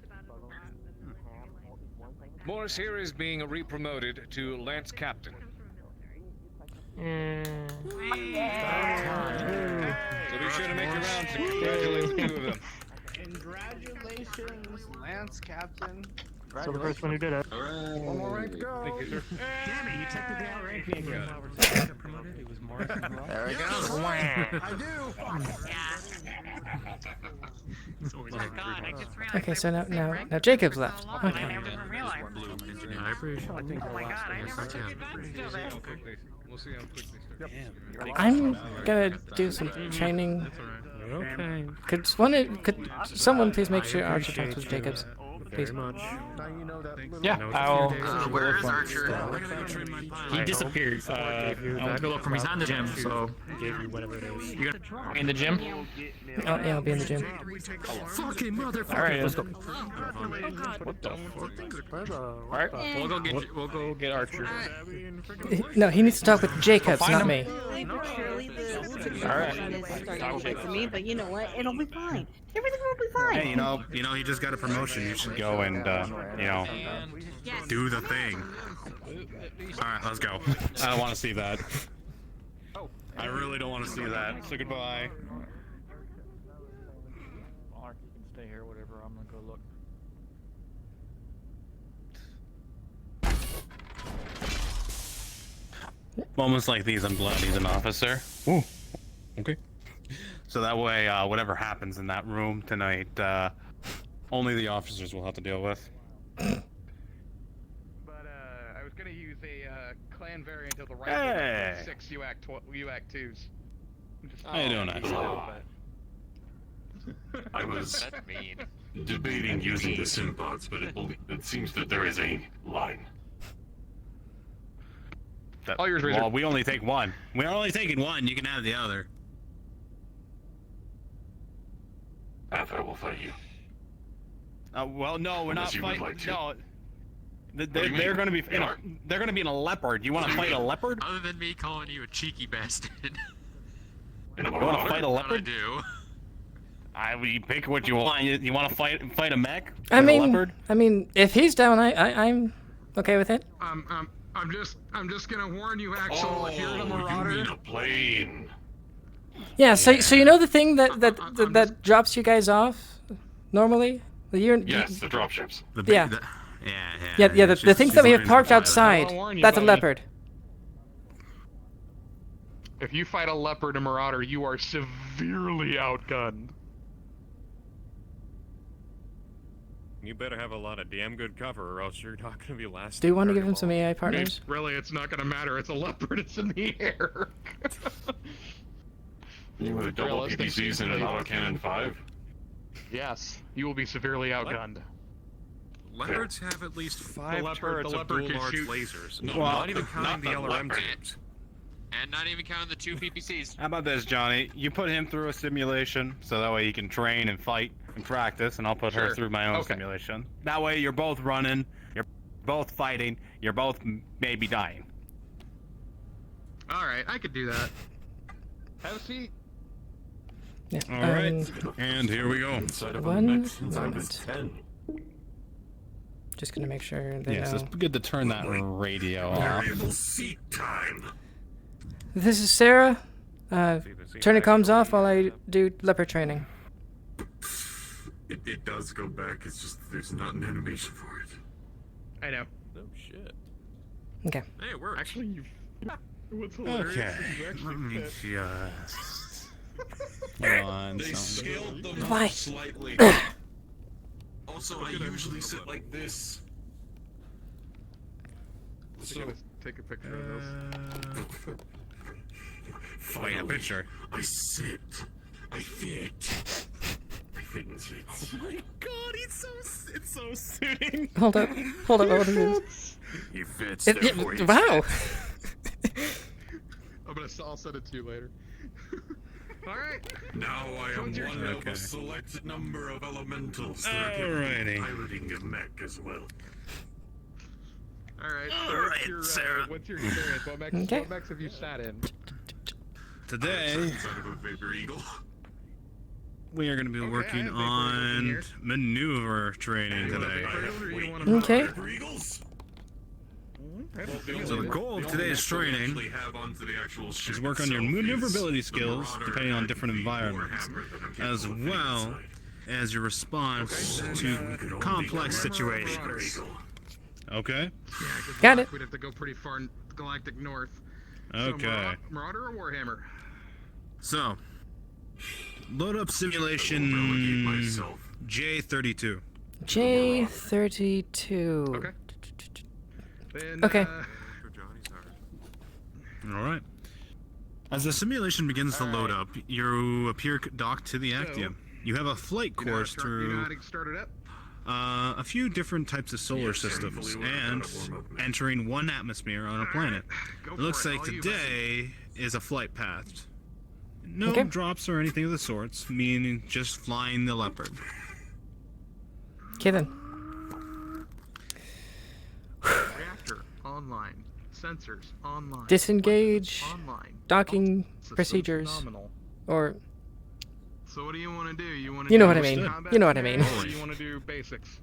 S23: Morris here is being re-promoted to Lance Captain. So be sure to make your rounds and congratulate the two of them.
S11: Congratulations, Lance Captain.
S6: So the first one who did it.
S11: One more rank to go.
S23: Thank you, sir.
S9: Damn it, you technically outranked me again.
S20: It was Morris as well.
S11: There we go. I do.
S2: Okay, so now Jacob's left. Okay.
S23: I appreciate it. I think we'll see how quickly.
S2: I'm gonna do some training.
S9: Okay.
S2: Could someone please make sure Archer talks with Jacobs? Please.
S6: Yeah, I'll.
S5: Where is Archer?
S6: He disappeared. I'll go look for him. He's not in the gym, so. You gonna be in the gym?
S2: Oh, yeah, I'll be in the gym.
S9: Fucking motherfucker.
S6: Alright, let's go.
S9: What the fuck?
S6: Alright, we'll go get Archer.
S2: No, he needs to talk with Jacobs,
S6: Find
S2: not
S6: him.
S2: me.
S16: Surely the
S6: Alright.
S16: is starting to me, but you know what? It'll be fine. Everything will be fine.
S11: Hey, you know, he just got a promotion. You should go and, do the thing. All right, let's go. I don't want to see that. I really don't want to see that. So goodbye.
S6: Archer can stay here, whatever. I'm gonna go look.
S11: Moments like these, I'm glad he's an officer. Ooh, okay. So that way, whatever happens in that room tonight, only the officers will have to deal with.
S8: But I was gonna use a clan variant of the rifle
S11: Hey.
S8: with 6 UAC 2s.
S11: How you doing, Axel?
S14: I was
S7: That's mean.
S14: debating using the Simpods, but it seems that there is a line.
S8: All yours, Razor.
S11: Well, we only take one. We're only taking one. You can have the other.
S14: After I will fight you.
S11: Well, no, we're
S14: Unless
S11: not
S14: you would
S11: fighting.
S14: like to.
S11: No,
S14: What do you
S11: they're
S14: mean?
S11: going to be.
S14: They are.
S11: They're going to be in a leopard. You want to fight a leopard?
S7: Other than me calling you a cheeky bastard.
S14: In a
S11: You want to
S14: marauder?
S11: fight a
S7: I
S11: leopard?
S7: do.
S11: You pick what you want. You want to fight a mech?
S2: I
S11: With a
S2: mean,
S11: leopard?
S2: if he's down, I'm okay with it.
S8: I'm just gonna warn you, Axel.
S14: Oh,
S8: if you're the
S14: you
S8: Marauder,
S14: mean a plane?
S2: Yeah. So you know the thing that drops you guys off normally.
S14: Yes, the dropships.
S2: Yeah.
S11: Yeah.
S2: The things that we have parked outside.
S8: I'll warn you,
S2: That's a
S8: buddy.
S2: leopard.
S8: if you fight a Leopard or Marauder, you are severely outgunned.
S21: You better have a lot of damn good cover, or else you're not gonna be lasting.
S2: Do you want to
S21: very
S2: give him some
S21: long.
S2: AI partners?
S8: Really, it's not gonna matter. It's a Leopard. It's in the air.
S14: You with double
S8: Realistic.
S14: PPCs and an autocannon 5?
S8: Yes, you will be severely outgunned.
S19: Leopards have at least 5
S8: leopard-
S19: turrets
S8: the
S19: of
S8: leopard
S19: dual
S8: can
S19: large
S8: shoot-
S19: lasers.
S11: No,
S19: not even
S11: not
S19: counting the
S11: the
S19: LRM
S11: leopard.
S19: teams.
S7: And not even counting the 2 PPCs.
S11: How about this, Johnny? You put him through a simulation, so that way he can train and fight and practice, and I'll put her
S8: Sure.
S11: through my own
S8: Okay.
S11: simulation. That way you're both running, you're both fighting, you're both maybe dying.
S8: All right, I could do that. Have a seat.
S2: Yeah.
S11: All right, and here we go.
S2: One moment. Just gonna make sure they
S11: Yes,
S2: know.
S11: it's good to turn that radio off.
S14: Variable seat time.
S2: This is Sarah. Turn the comms off while I do leopard training.
S14: It does go back, it's just there's not an animation for it.
S8: I know.
S21: Oh shit.
S2: Okay.
S19: Hey, it works.
S8: Actually, you.
S19: What's hilarious
S3: Okay.
S19: is you
S3: Let
S19: actually
S3: me
S19: fit.
S3: just. Hold on.
S14: They
S3: something.
S14: scaled them
S2: Why?
S14: slightly. Also, I usually sit like this. So,
S19: Take a picture of those.
S3: Find a picture.
S14: I sit. I fit. I fit in seats.
S3: Oh my god, it's so suiting.
S2: Hold up. Hold up. Hold up.
S3: He fits.
S2: Wow.
S19: I'll send it to you later. Alright.
S14: Now I am
S19: Someone's
S14: one
S19: your
S14: of
S19: turn.
S14: a select number of elementals that are capable
S3: Alrighty.
S14: of piloting a mech as well.
S19: Alright.
S3: Alright, Sarah.
S19: What's your experience? What mechs,
S2: Okay.
S19: what mechs have you sat in?
S3: Today,
S14: Inside of a Vapor Eagle.
S3: we are going to be
S19: Okay,
S3: working
S19: I have Vapor
S3: on
S19: Eagles
S3: maneuver training today.
S2: Okay.
S14: Vapor Eagles?
S3: So the goal of today's training is work on your maneuverability skills depending on different environments, as well as your response to complex situations. Okay?
S2: Got it.
S19: We'd have to go pretty far galactic north.
S3: Okay.
S19: So, Marauder or Warhammer?
S3: So, load up simulation J32.
S2: J32.
S19: Okay. Then,
S2: Okay.
S3: Alright. As the simulation begins to load up, you appear docked to the Actium. You have a flight course
S19: you know
S3: through
S19: how to start it up?
S3: a few different types of solar systems and entering one atmosphere on a planet. It looks like today is a flight path. No
S2: Okay.
S3: drops or anything of the sorts, meaning just flying the Leopard.
S2: Okay then.
S19: Reactor online. Sensors online.
S2: Disengage.
S19: Online.
S2: Docking
S19: Systems
S2: procedures.
S19: nominal.
S2: Or
S19: So what do you want to do? You want to
S2: You know
S19: do
S2: what I mean.
S19: combat
S2: You know what I mean.
S19: scenarios, or you want to do basics?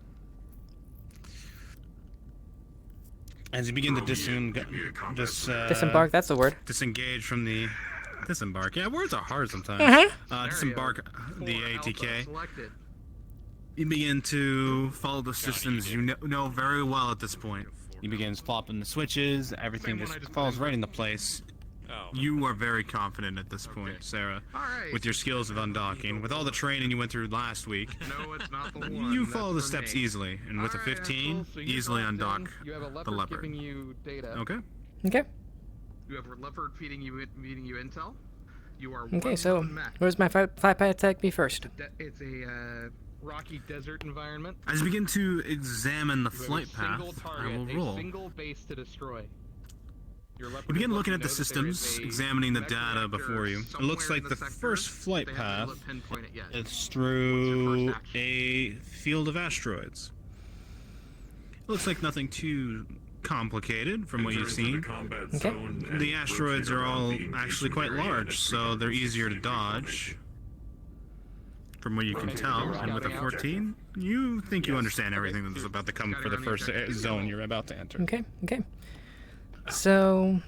S3: As you begin to
S2: disembark, that's the word.
S3: disengage from the disembark. Yeah, words are hard sometimes. Disembark the ATK.
S19: Selected.
S3: You begin to follow the systems you know very well at this point. You begin flopping the switches, everything just falls right into place. You are very confident at this point, Sarah, with your skills of undocking. With all the training you went through last week,
S19: No, it's not the one.
S3: you
S19: That's
S3: follow the
S19: for
S3: steps
S19: me.
S3: easily, and with a
S19: Alright,
S3: 15,
S19: cool. So you
S3: easily
S19: dropped in,
S3: undock
S19: You have a
S3: the
S19: leopard
S3: Leopard.
S19: giving you data.
S3: Okay?
S2: Okay.
S19: You have a leopard feeding you intel. You are
S2: Okay,
S19: one
S2: so
S19: lone mech.
S2: where's my flight path take me first?
S19: It's a rocky desert environment.
S3: As you begin to examine the
S19: You have a
S3: flight path,
S19: single
S3: I
S19: target,
S3: will
S19: a
S3: roll.
S19: single base to destroy. Your leopard
S3: You begin
S19: will
S3: looking
S19: let
S3: at the
S19: you know that there is
S3: systems,
S19: a
S3: examining the
S19: mech
S3: data
S19: reactor
S3: before you. It looks
S19: somewhere
S3: like
S19: in
S3: the
S19: sector.
S3: first flight
S19: They haven't been
S3: path
S19: able to pinpoint it yet.
S3: is through a field of asteroids. It looks like nothing too complicated from what you've seen.
S2: Okay.
S3: The asteroids are all actually quite large, so they're easier to dodge. From what you can tell, and with a 14, you think you understand everything that's about to come for the first zone you're about to enter.
S2: Okay. Okay. So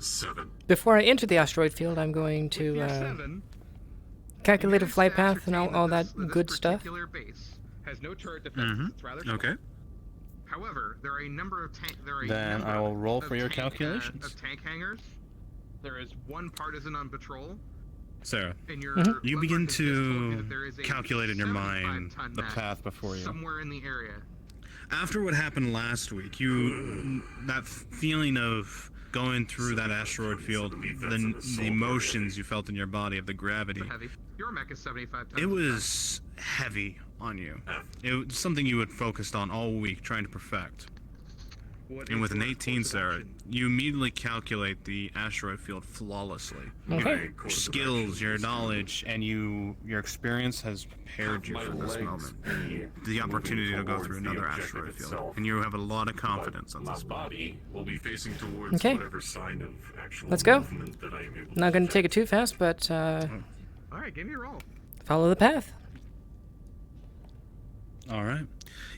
S14: 7.
S2: before I enter the asteroid field, I'm going to calculate a flight path and all that good stuff.
S19: Particular base has no turret defense. It's rather small.
S3: Okay.
S19: However, there are a number of
S3: Then I will roll for your calculations.
S19: Of tank hangars. There is one partisan on patrol.
S3: Sarah,
S19: And your
S3: you begin
S19: leopard has just told you
S3: to
S19: that there is a
S3: calculate in your mind
S19: 75-ton
S3: the
S19: mech
S3: path before you.
S19: somewhere in the area.
S3: After what happened last week, that feeling of going through that asteroid field, the emotions you felt in your body of the gravity,
S19: Heavy. Your mech is 75 tons.
S3: it was heavy on you. It was something you had focused on all week, trying to perfect. And with an 18, Sarah, you immediately calculate the asteroid field flawlessly.
S2: Okay.
S3: Your skills, your knowledge, and your experience has prepared you for this moment. The opportunity to go through another asteroid field. And you have a lot of confidence on this
S14: body will be facing towards
S2: Okay.
S14: whatever sign of actual
S2: Let's go.
S14: movement that I am able
S2: Not going to take it too fast, but
S19: Alright, give me a roll.
S2: follow the path.
S3: All right.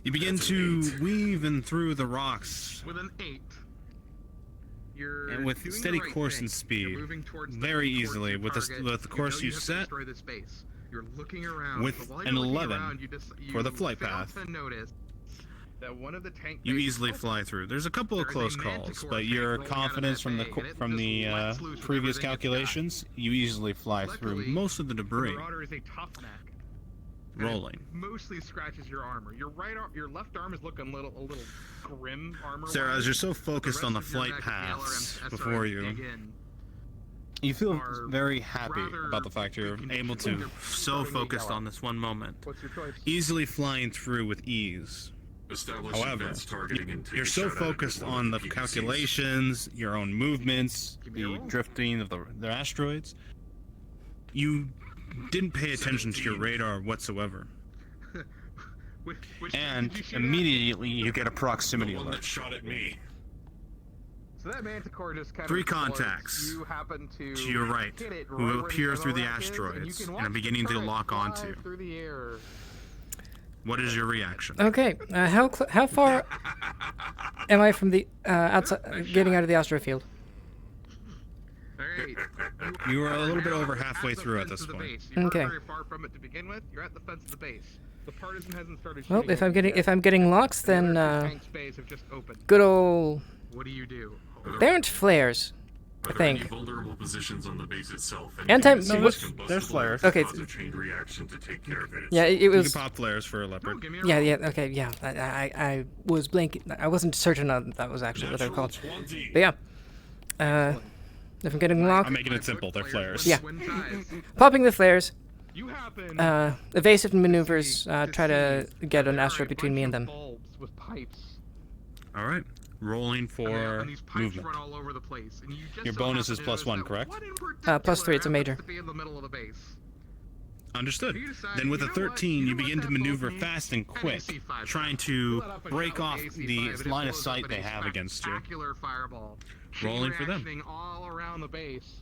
S3: You begin to weave in through the rocks
S19: With an 8. You're
S3: and with
S19: doing the
S3: steady
S19: right
S3: course
S19: thing.
S3: and speed,
S19: You're moving towards
S3: very
S19: towards
S3: easily
S19: your
S3: with
S19: target.
S3: the course
S19: you
S3: you
S19: have to
S3: set.
S19: destroy this base. You're looking around.
S3: With
S19: but while
S3: an
S19: you're looking
S3: 11
S19: around, you
S3: for the flight
S19: fail
S3: path.
S19: to notice
S8: that one of the tank
S3: You
S8: bases
S3: easily fly through. There's a couple of close calls, but your confidence from the previous calculations, you easily fly through most of the debris.
S8: The Marauder is a tough mech.
S3: Rolling.
S8: Mostly scratches your armor. Your left arm is looking a little grim armor.
S3: Sarah, as you're so focused on the flight paths before you, you feel very happy about the fact you're able to so focused on this one moment, easily flying through with ease. However, you're so focused on the calculations, your own movements, the drifting of the asteroids, you didn't pay attention to your radar whatsoever. And immediately you get a proximity alert.
S14: Shot at me.
S8: So that Manticore just kind
S3: 3
S8: of
S3: contacts
S8: you happen to
S3: your right
S8: hit it
S3: who
S8: right
S3: will
S8: where
S3: appear
S8: the
S3: through the
S8: rock is,
S3: asteroids
S8: and
S3: and are beginning to lock onto.
S8: through the air.
S3: What is your reaction?
S2: Okay, how far am I from the outside, getting out of the asteroid field?
S8: Alright.
S3: You are a little bit over halfway through at this point.
S8: You're
S2: Okay.
S8: not very far from it to begin with. You're at the fence of the base. The partisan hasn't started
S2: Well,
S8: shooting
S2: if I'm getting locks, then
S8: tank space have just opened.
S2: good old
S8: What do you do?
S2: there aren't flares, I
S14: Are there
S2: think.
S14: any vulnerable positions on the base itself?
S11: There's flares.
S2: Okay.
S14: Cause a chain reaction to take care of it.
S2: Yeah, it
S3: You
S2: was.
S3: can pop flares for a leopard.
S2: Yeah. Okay. Yeah. I was blanking. I wasn't certain on that was actually what they're called. But yeah. If I'm getting locked.
S3: I'm making it simple. They're flares.
S2: Yeah. Popping the flares. Evasive maneuvers. Try to get an asteroid between me and them.
S8: With pipes.
S3: All right. Rolling for
S8: and these pipes
S3: movement.
S8: run all over the place. And you just
S3: Your
S8: so
S3: bonus
S8: happen
S3: is
S8: to
S3: +1,
S8: notice
S3: correct?
S8: that one in particular
S2: +3. It's a major.
S8: happens to be in the middle of the base.
S3: Understood.
S8: You decide,
S3: Then with
S8: you
S3: a
S8: know what?
S3: 13,
S8: You
S3: you
S8: know what,
S3: begin to
S8: that
S3: maneuver
S8: both
S3: fast and
S8: means
S3: quick,
S8: NAC-5
S3: trying
S8: Pull
S3: to
S8: that up and
S3: break
S8: shot
S3: off
S8: the
S3: the
S8: AC-5, and it
S3: line of
S8: blows up
S3: sight
S8: in
S3: they
S8: a
S3: have against you.
S8: spectacular fireball. Chain
S3: Rolling for them.
S8: reactioning all around the base.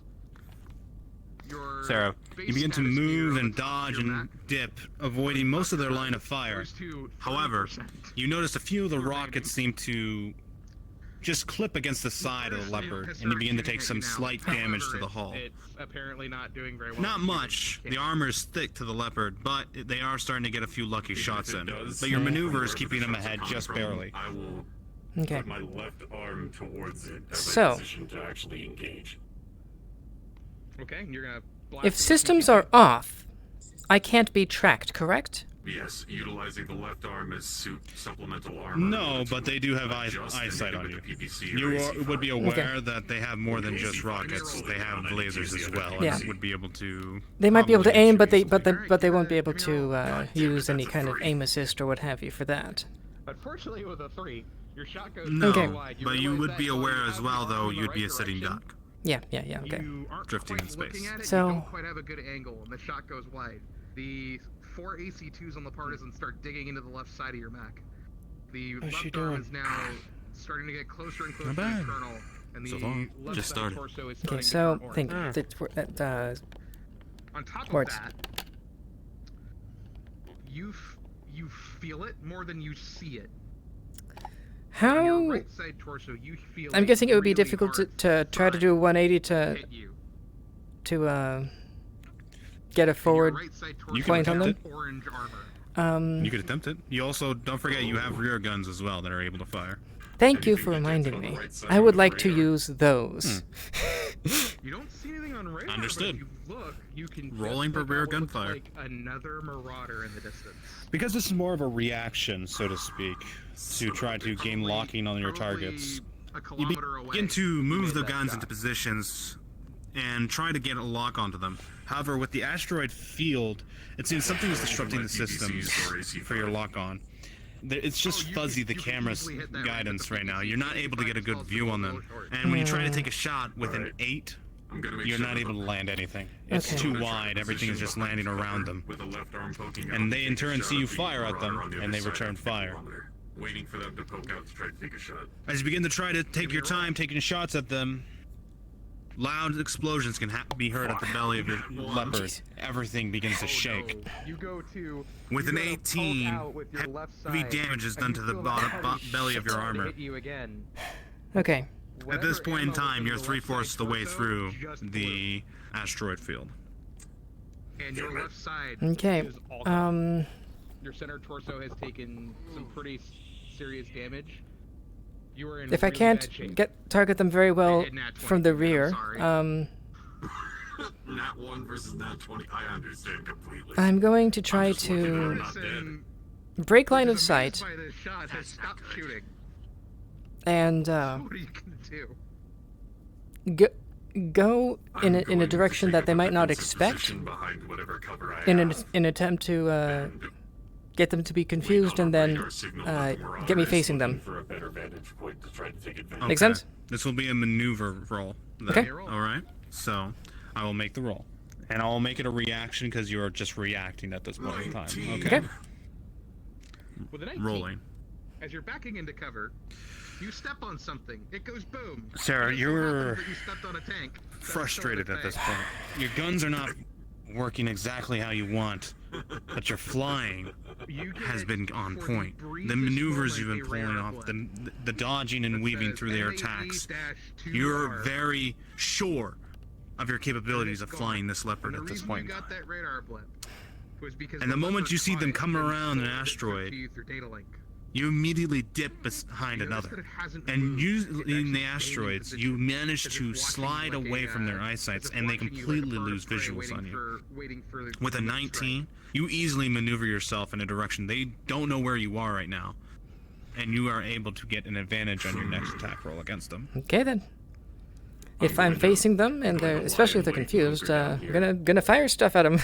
S8: Your
S3: Sarah,
S8: base
S3: you begin to
S8: status
S3: move
S8: meter
S3: and
S8: on the top
S3: dodge
S8: of your
S3: and
S8: map
S3: dip, avoiding most of their line of fire.
S8: goes to
S3: However,
S8: 40%.
S3: you notice a few of the rockets seem to just clip against the side of the Leopard, and you begin to take some slight damage to the hull.
S8: It's apparently not doing very well.
S3: Not much. The armor is thick to the Leopard, but they are starting to get a few lucky shots in. But your maneuver is keeping them ahead just barely.
S14: I will
S2: Okay.
S14: put my left arm towards it as
S2: So-
S14: a position to actually engage.
S8: Okay, you're gonna block
S2: If
S8: the
S2: systems are off, I can't be tracked, correct?
S14: Yes, utilizing the left arm as supplemental armor.
S3: No, but they do have eyesight on you. You would be aware that they have more than just rockets. They have lasers as well,
S2: Yeah.
S3: and would be able to.
S2: They might be able to aim, but they won't be able to use any kind of aim assist or what have you for that.
S8: Unfortunately, with a 3, your shot goes
S3: No,
S2: Okay.
S8: wide. You
S3: but you
S8: realize
S3: would
S8: that
S3: be
S8: while you
S3: aware
S8: have
S3: as well,
S8: the arm
S3: though.
S8: in the
S3: You'd
S8: right
S3: be a sitting
S8: direction,
S3: duck,
S2: Yeah. Okay.
S8: You aren't
S3: drifting in
S8: quite looking
S3: space.
S8: at it,
S2: So-
S8: you don't quite have a good angle, and the shot goes wide. The 4 AC-2s on the partisan start digging into the left side of your mech. The
S11: What's she
S8: left arm
S11: doing?
S8: is now starting to get closer and closer
S3: Not
S8: to
S3: bad.
S8: the kernel, and the
S3: So far,
S8: left
S3: just
S8: side
S3: started.
S8: torso is
S2: Okay.
S8: starting
S2: So
S8: to turn
S2: think
S8: orange.
S2: that
S8: On top of
S2: words.
S8: that, you feel it more than you see it. On your
S2: how.
S8: right side torso, you feel
S2: I'm guessing it would be
S8: really
S2: difficult
S8: hard
S2: to try to do a 180
S8: hit you.
S2: to get a forward
S8: Right side
S3: You
S8: torso
S3: can
S2: point on them.
S3: attempt
S8: orange armor.
S3: You could attempt it. You also don't forget you have rear guns as well that are able to fire.
S2: Thank you for reminding me. I would like to use those.
S8: You don't see anything on radar,
S3: Understood.
S8: but if you look, you can
S3: Rolling
S8: just
S3: for
S8: make
S3: rear
S8: out what looks
S3: gunfire.
S8: like another marauder in the distance.
S3: Because this is more of a reaction, so to speak, to try to gain locking on your
S8: Probably
S3: targets.
S8: a
S3: You
S8: kilometer away.
S3: begin to move
S8: made
S3: the
S8: that
S3: guns
S8: shot.
S3: into positions and try to get a lock onto them. However, with the asteroid field, it seems something is disrupting the systems for your lock on. It's just fuzzy, the camera's guidance right now. You're not able to get a good view on them. And when you try to take a shot with an 8, you're not able to land anything. It's too wide, everything is just landing around them. And they in turn see you fire at them, and they return fire.
S14: Waiting for them to poke out to try to take a shot.
S3: As you begin to try to take your time taking shots at them, loud explosions can be heard at the belly of your leopard. Everything begins to shake.
S8: You go to
S3: With an
S8: you go to
S3: 18,
S8: poke out with your left
S3: heavy
S8: side,
S3: damage is
S8: and
S3: done
S8: you
S3: to the
S8: feel that heavy
S3: belly of your
S8: shot
S3: armor.
S8: hit you again.
S2: Okay.
S3: At this
S8: Whatever
S3: point in
S8: ammo
S3: time,
S8: was
S3: you're
S8: in the left
S3: 3/4
S8: side
S3: the way
S8: torso
S3: through
S8: just
S3: the asteroid field.
S8: And your left side
S2: Okay.
S8: is all
S2: Um.
S8: your center torso has taken some pretty serious damage, you are in
S2: If I
S8: really bad
S2: can't
S8: shape.
S2: target them very well
S8: Nat 20.
S2: from the
S8: I'm
S2: rear,
S8: sorry.
S14: Nat 1 versus Nat 20. I understand completely.
S2: I'm going to try to break line of sight
S8: By this shot has stopped shooting.
S2: and
S8: What are you gonna do?
S2: go in a direction that they might not expect, in an attempt to get them to be confused and then get me facing them. Make sense?
S3: This will be a maneuver roll. Then.
S2: Okay.
S3: All right. So, I will make the roll, and I will make it a reaction because you are just reacting at this point in time. Okay.
S8: With an 18,
S3: Rolling.
S8: As you're backing into cover, you step on something. It goes boom.
S3: Sarah,
S8: And it so
S3: you're
S8: happens that you stepped on a tank.
S3: frustrated at this point. Your guns are not working exactly how you want, but your flying has been on point. The maneuvers you've been pulling off, the dodging and weaving through their attacks, you're very sure of your capabilities of flying this Leopard at this point.
S8: Got that radar blip was because
S3: And the moment you see them come around an asteroid, you immediately dip behind another. And using the asteroids, you manage to slide away from their eyesights, and they completely lose visuals on you. With a 19, you easily maneuver yourself in a direction they don't know where you are right now, and you are able to get an advantage on your next attack roll against them.
S2: Okay then. If I'm facing them, and they're, especially if they're confused, I'm gonna fire stuff at them.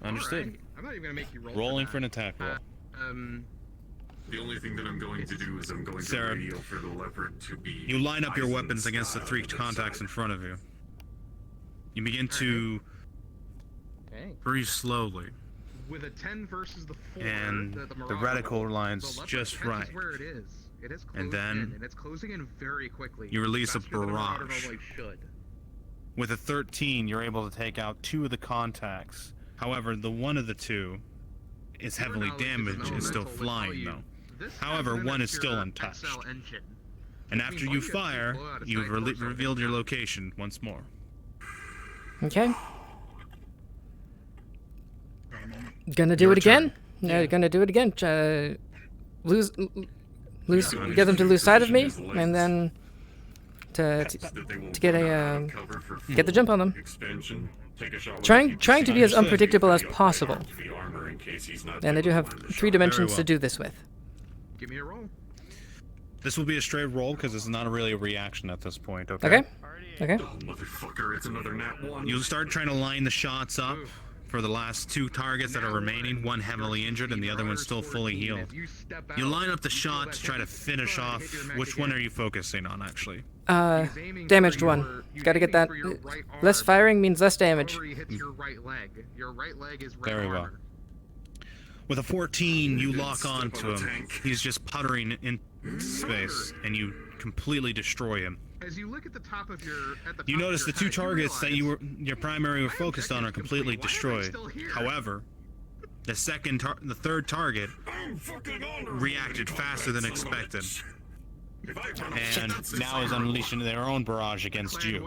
S3: Understood.
S8: I'm not even gonna make you roll.
S3: Rolling for an attack roll.
S14: The only thing that I'm going to do is I'm going to radio for the Leopard to be...
S3: You line up your weapons against the 3 contacts in front of you. You begin to breathe slowly.
S8: With a 10 versus the 4,
S3: And the reticle lines just right.
S8: Where it is. It is
S3: And
S8: closing
S3: then
S8: in, and it's closing in very quickly.
S3: you release a
S8: Faster than
S3: barrage.
S8: normally should.
S3: With a 13, you're able to take out 2 of the contacts. However, the one of the 2 is heavily damaged and still flying, though. However, one is still untouched. And after you fire, you've revealed your location once more.
S2: Okay. Gonna do it again. Yeah, gonna do it again. Lose, get them to lose sight of me, and then to get get the jump on them. Trying to be as unpredictable as possible. And I do have 3 dimensions to do this with.
S8: Give me a roll.
S3: This will be a straight roll because it's not really a reaction at this point. Okay.
S2: Okay.
S14: Oh, motherfucker! It's another Nat 1.
S3: You'll start trying to line the shots up for the last 2 targets that are remaining. One heavily injured and the other one's still fully healed. You line up the shot to try to finish off. Which one are you focusing on, actually?
S2: Damaged one. Gotta get that. Less firing means less damage.
S8: Your right leg. Your right leg is
S3: Very well. With a 14, you lock onto him. He's just puttering in space, and you completely destroy him.
S8: As you look at the top of your,
S3: You notice the 2 targets that your primary were focused on are completely destroyed. However, the third target reacted faster than expected, and now is unleashing their own barrage against you.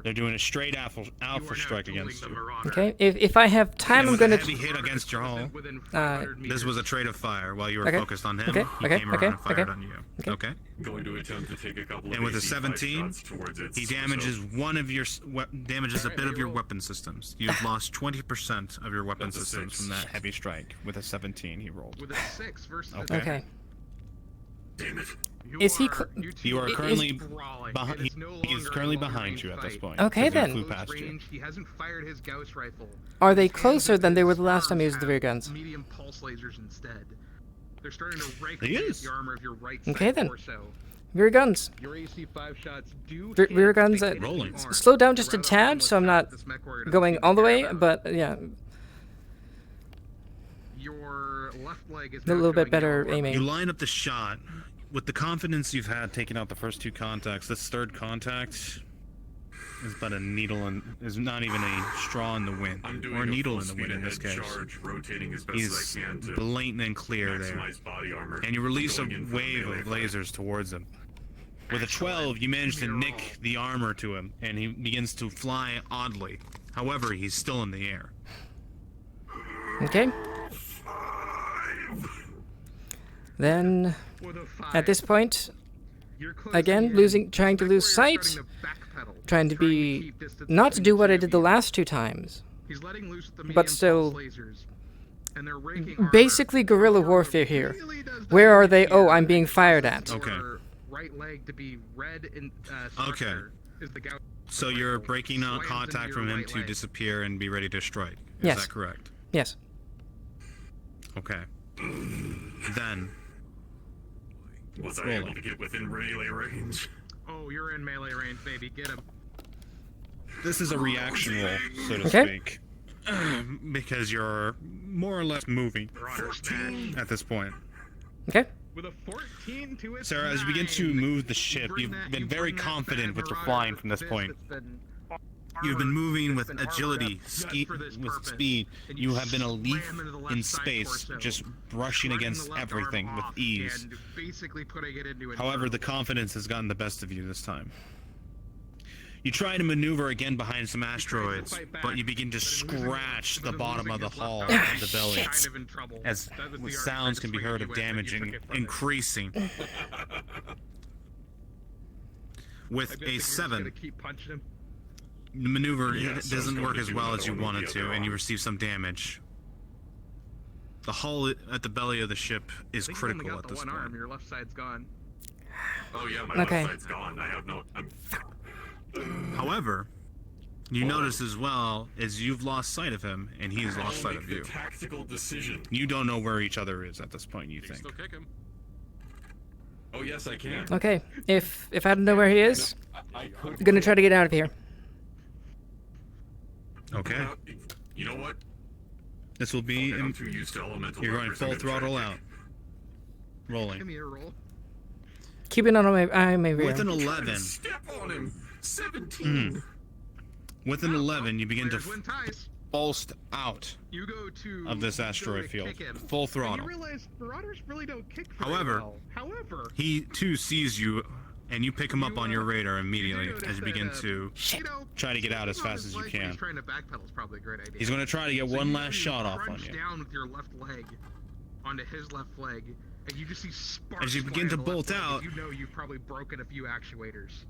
S3: They're doing a straight alpha strike against you.
S2: Okay. If I have time, I'm gonna.
S3: Heavy hit against your hull. This was a trade of fire while you were
S2: Okay.
S3: focused on him.
S2: Okay.
S3: He
S2: Okay.
S3: came around and fired on you. Okay.
S14: Going to attempt to take a couple of
S3: And with a
S14: AC
S3: 17,
S14: shots towards its
S3: he damages one of your damages a bit of your weapon systems. You've lost 20% of your weapon
S14: That's a
S3: systems
S14: 6.
S3: from that heavy strike. With a 17, he rolled.
S8: With a 6 versus
S2: Okay.
S14: Damn it.
S2: Is he?
S3: You are currently behind. He is currently behind you at this point.
S2: Okay,
S3: 'cause he
S2: then.
S3: flew past you.
S8: He hasn't fired his Gauss rifle.
S2: Are they closer than they were the last time he used the rear guns?
S8: Medium pulse lasers instead. They're starting to rake
S3: He is.
S8: the armor of your right
S2: Okay,
S8: side
S2: then.
S8: torso.
S2: Rear guns.
S8: Your AC 5 shots do
S2: Rear guns.
S3: Rolling.
S2: Slow down just a tad, so I'm not going all the way. But yeah,
S8: Your left leg is
S2: a little bit better
S3: You
S2: aiming.
S3: line up the shot with the confidence you've had taking out the first 2 contacts. This third contact is but a needle and is not even a straw in the wind,
S14: I'm doing
S3: or a
S14: a
S3: needle
S14: full
S3: in the wind in this
S14: speed-ahead
S3: case.
S14: charge, rotating as best
S3: He's
S14: as I can to
S3: blatant and clear there,
S14: maximize body armor.
S3: and you release a
S14: Going in for
S3: wave
S14: melee
S3: of
S14: fire.
S3: lasers towards him. With a 12, you manage to nick the armor to him, and he begins to fly oddly. However, he's still in the air.
S2: Okay. Then, at this point, again, trying to lose sight, trying to be, not to do what I did the last 2 times, but still, basically guerrilla warfare here. Where are they? Oh, I'm being fired at.
S3: Okay.
S8: Right leg to be red and
S3: okay. So you're breaking contact from him to disappear and be ready to strike. Is that correct?
S2: Yes.
S3: Okay. Then.
S14: Was I able to get within melee range?
S8: Oh, you're in melee range, baby. Get him.
S3: This is a reaction roll, so to speak. Because you're more or less moving at this point.
S2: Okay.
S8: With a 14 to its
S3: Sarah, as you begin to move the ship, you've been very confident with your flying from this point. You've been moving with agility, with speed. You have been a leaf in space, just brushing against everything with ease. However, the confidence has gotten the best of you this time. You try to maneuver again behind some asteroids, but you begin to scratch the bottom of the hull and the belly, as the sounds can be heard of damaging increasing. With a 7, the maneuver doesn't work as well as you wanted to, and you receive some damage. The hull at the belly of the ship is critical at this point.
S8: Your left side's gone.
S14: Oh yeah, my left side's gone. I have no.
S3: However, you notice as well as you've lost sight of him, and he's lost sight of you.
S14: Tactical decision.
S3: You don't know where each other is at this point. You think?
S14: Still kick him. Oh yes, I can.
S2: Okay. If I don't know where he is, I'm gonna try to get out of here.
S3: Okay.
S14: You know what?
S3: This will be.
S14: I'm too used to elemental.
S3: You're going full throttle out. Rolling.
S8: Give me a roll.
S2: Keep it on my rear.
S3: With an 11.
S14: Step on him. 17.
S3: With an 11, you begin to burst out of this asteroid field, full throttle. However, he too sees you, and you pick him up on your radar immediately as you begin to try to get out as fast as you can. He's going to try to get one last shot off on you.
S8: Down with your left leg onto his left leg, and you just see sparks.
S3: As you begin to bolt out,
S8: you know you've probably broken a few actuators.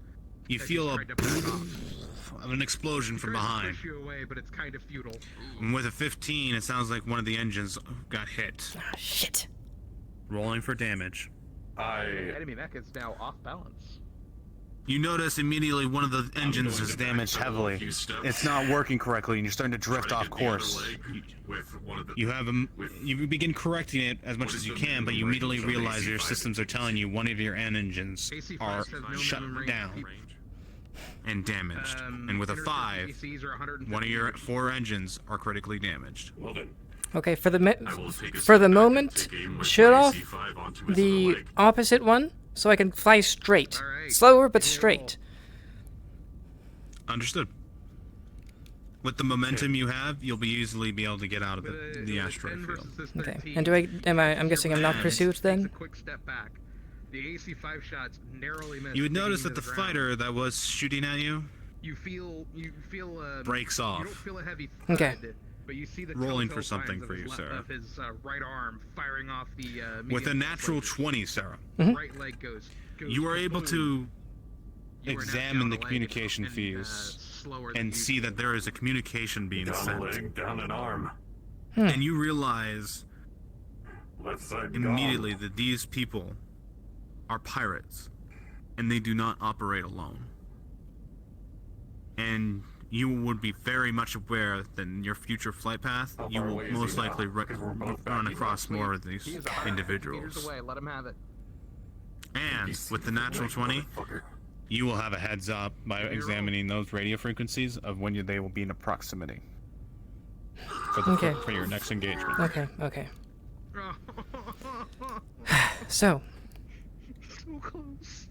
S3: You feel of an explosion from behind.
S8: Away, but it's kind of futile.
S3: And with a 15, it sounds like one of the engines got hit.
S2: Ah, shit.
S3: Rolling for damage.
S8: Enemy mech is now off balance.
S3: You notice immediately one of the engines is damaged heavily. It's not working correctly, and you're starting to drift off course. You begin correcting it as much as you can, but you immediately realize your systems are telling you one of your engines are shut down and damaged. And with a 5, one of your 4 engines are critically damaged.
S2: Okay, for the moment, shut off the opposite one so I can fly straight. Slower but straight.
S3: Understood. With the momentum you have, you'll be easily be able to get out of the asteroid field.
S2: Okay. And I'm guessing I'm not pursued then?
S8: Quick step back. The AC-5 shots narrowly missed.
S3: You would notice that the fighter that was shooting at you breaks off.
S8: You don't feel a heavy thud,
S2: okay.
S8: But you see the
S3: rolling for something for you, Sarah.
S8: Of his right arm firing off the
S3: with a natural 20, Sarah.
S8: Right leg goes
S3: you are able to examine the communication feeds and see that there is a communication being sent.
S14: Down an arm.
S3: And you realize immediately that these people are pirates, and they do not operate alone. And you would be very much aware that in your future flight path, you will most likely run across more of these individuals.
S8: Let him have it.
S3: And with the natural 20, you will have a heads up by examining those radio frequencies of when they will be in a proximity for your next engagement.
S2: Okay. So
S8: close.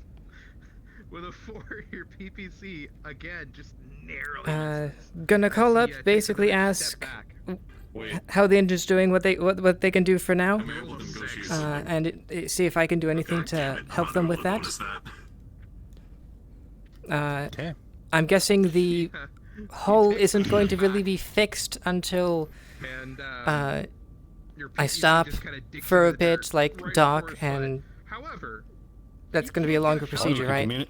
S8: With a 4, your PPC again just narrowly.
S2: Gonna call up, basically ask how the engine's doing, what they can do for now, and see if I can do anything to help them with that. I'm guessing the hull isn't going to really be fixed until I stop for a bit, like dock, and that's going to be a longer procedure, right?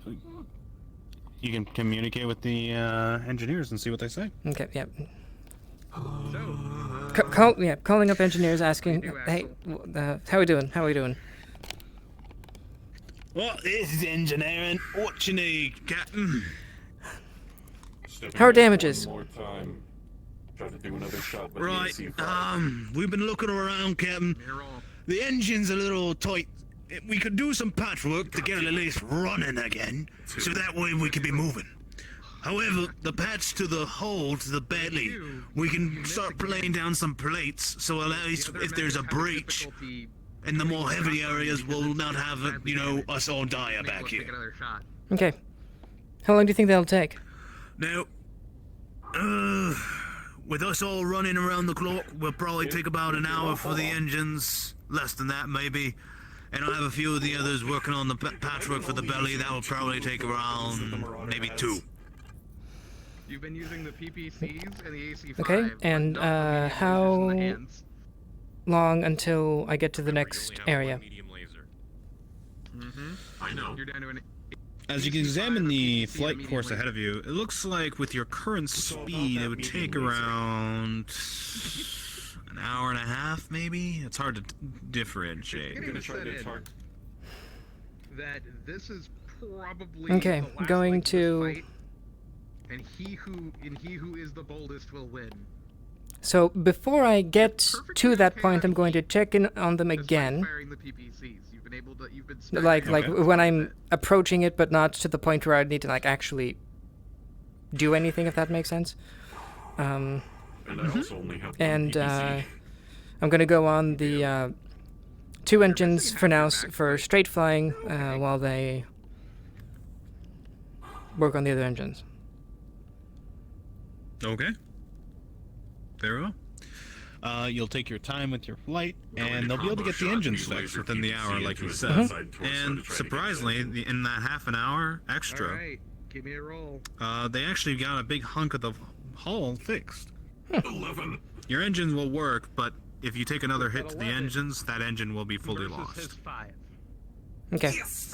S3: You can communicate with the engineers and see what they say.
S2: Okay, yeah. Calling up engineers, asking, hey, how we doing? How we doing?
S3: Well, this is engineering. What you need, Captain?
S2: How are damages?
S3: Right, we've been looking around, Captain. The engine's a little tight. We could do some patchwork to get it at least running again, so that way we could be moving. However, the patch to the hull, to the belly, we can start laying down some plates, so at least if there's a breach in the more heavy areas, we'll not have, us all die back here.
S2: Okay. How long do you think that'll take?
S3: Now, with us all running around the clock, we'll probably take about an hour for the engines, less than that maybe. And I'll have a few of the others working on the patchwork for the belly. That will probably take around maybe 2.
S8: You've been using the PPCs and the AC5.
S2: Okay, and how long until I get to the next area?
S14: I know.
S8: You're down to an
S3: As you can examine the flight course ahead of you, it looks like with your current speed, it would take around an hour and a half, maybe? It's hard to differentiate.
S8: That this is probably
S2: okay,
S8: the last
S2: going
S8: leg of
S2: to...
S8: the fight, and he who is the boldest will win.
S2: So before I get to that point, I'm going to check in on them again. Like when I'm approaching it, but not to the point where I need to like actually do anything, if that makes sense. And I'm gonna go on the 2 engines for now for straight flying while they work on the other engines.
S3: Okay. Very well. You'll take your time with your flight, and they'll be able to get the engines fixed within the hour, like you said. And surprisingly, in that half an hour extra,
S8: Alright, give me a roll.
S3: they actually got a big hunk of the hull fixed.
S14: 11.
S3: Your engines will work, but if you take another hit to the engines, that engine will be fully lost.
S2: Okay.
S8: Yes.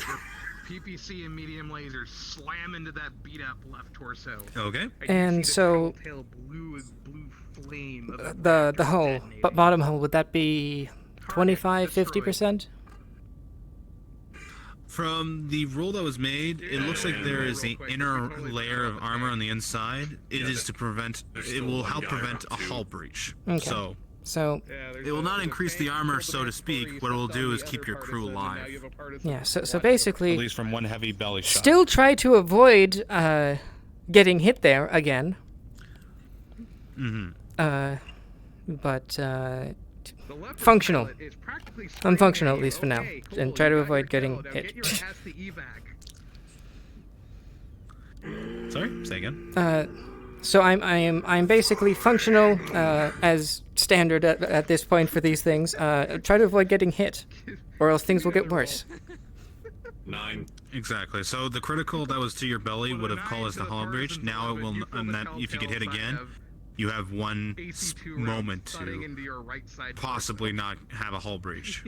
S8: PPC and medium lasers slam into that beat up left torso.
S3: Okay.
S2: And so
S8: blue flame
S2: the hull, bottom hull, would that be 25-50%?
S3: From the roll that was made, it looks like there is an inner layer of armor on the inside. It is to prevent. It will help prevent a hull breach.
S2: Okay. So
S3: it will not increase the armor, so to speak. What it will do is keep your crew alive.
S2: Yeah. So basically,
S3: at least from one heavy belly shot.
S2: Still try to avoid getting hit there again. But functional. I'm functional at least for now, and try to avoid getting hit.
S3: Sorry, say again.
S2: So I'm basically functional as standard at this point for these things. Try to avoid getting hit, or else things will get worse.
S14: 9.
S3: Exactly. So the critical that was to your belly would have caused a hull breach. Now it will, and that if you get hit again, you have one moment to possibly not have a hull breach.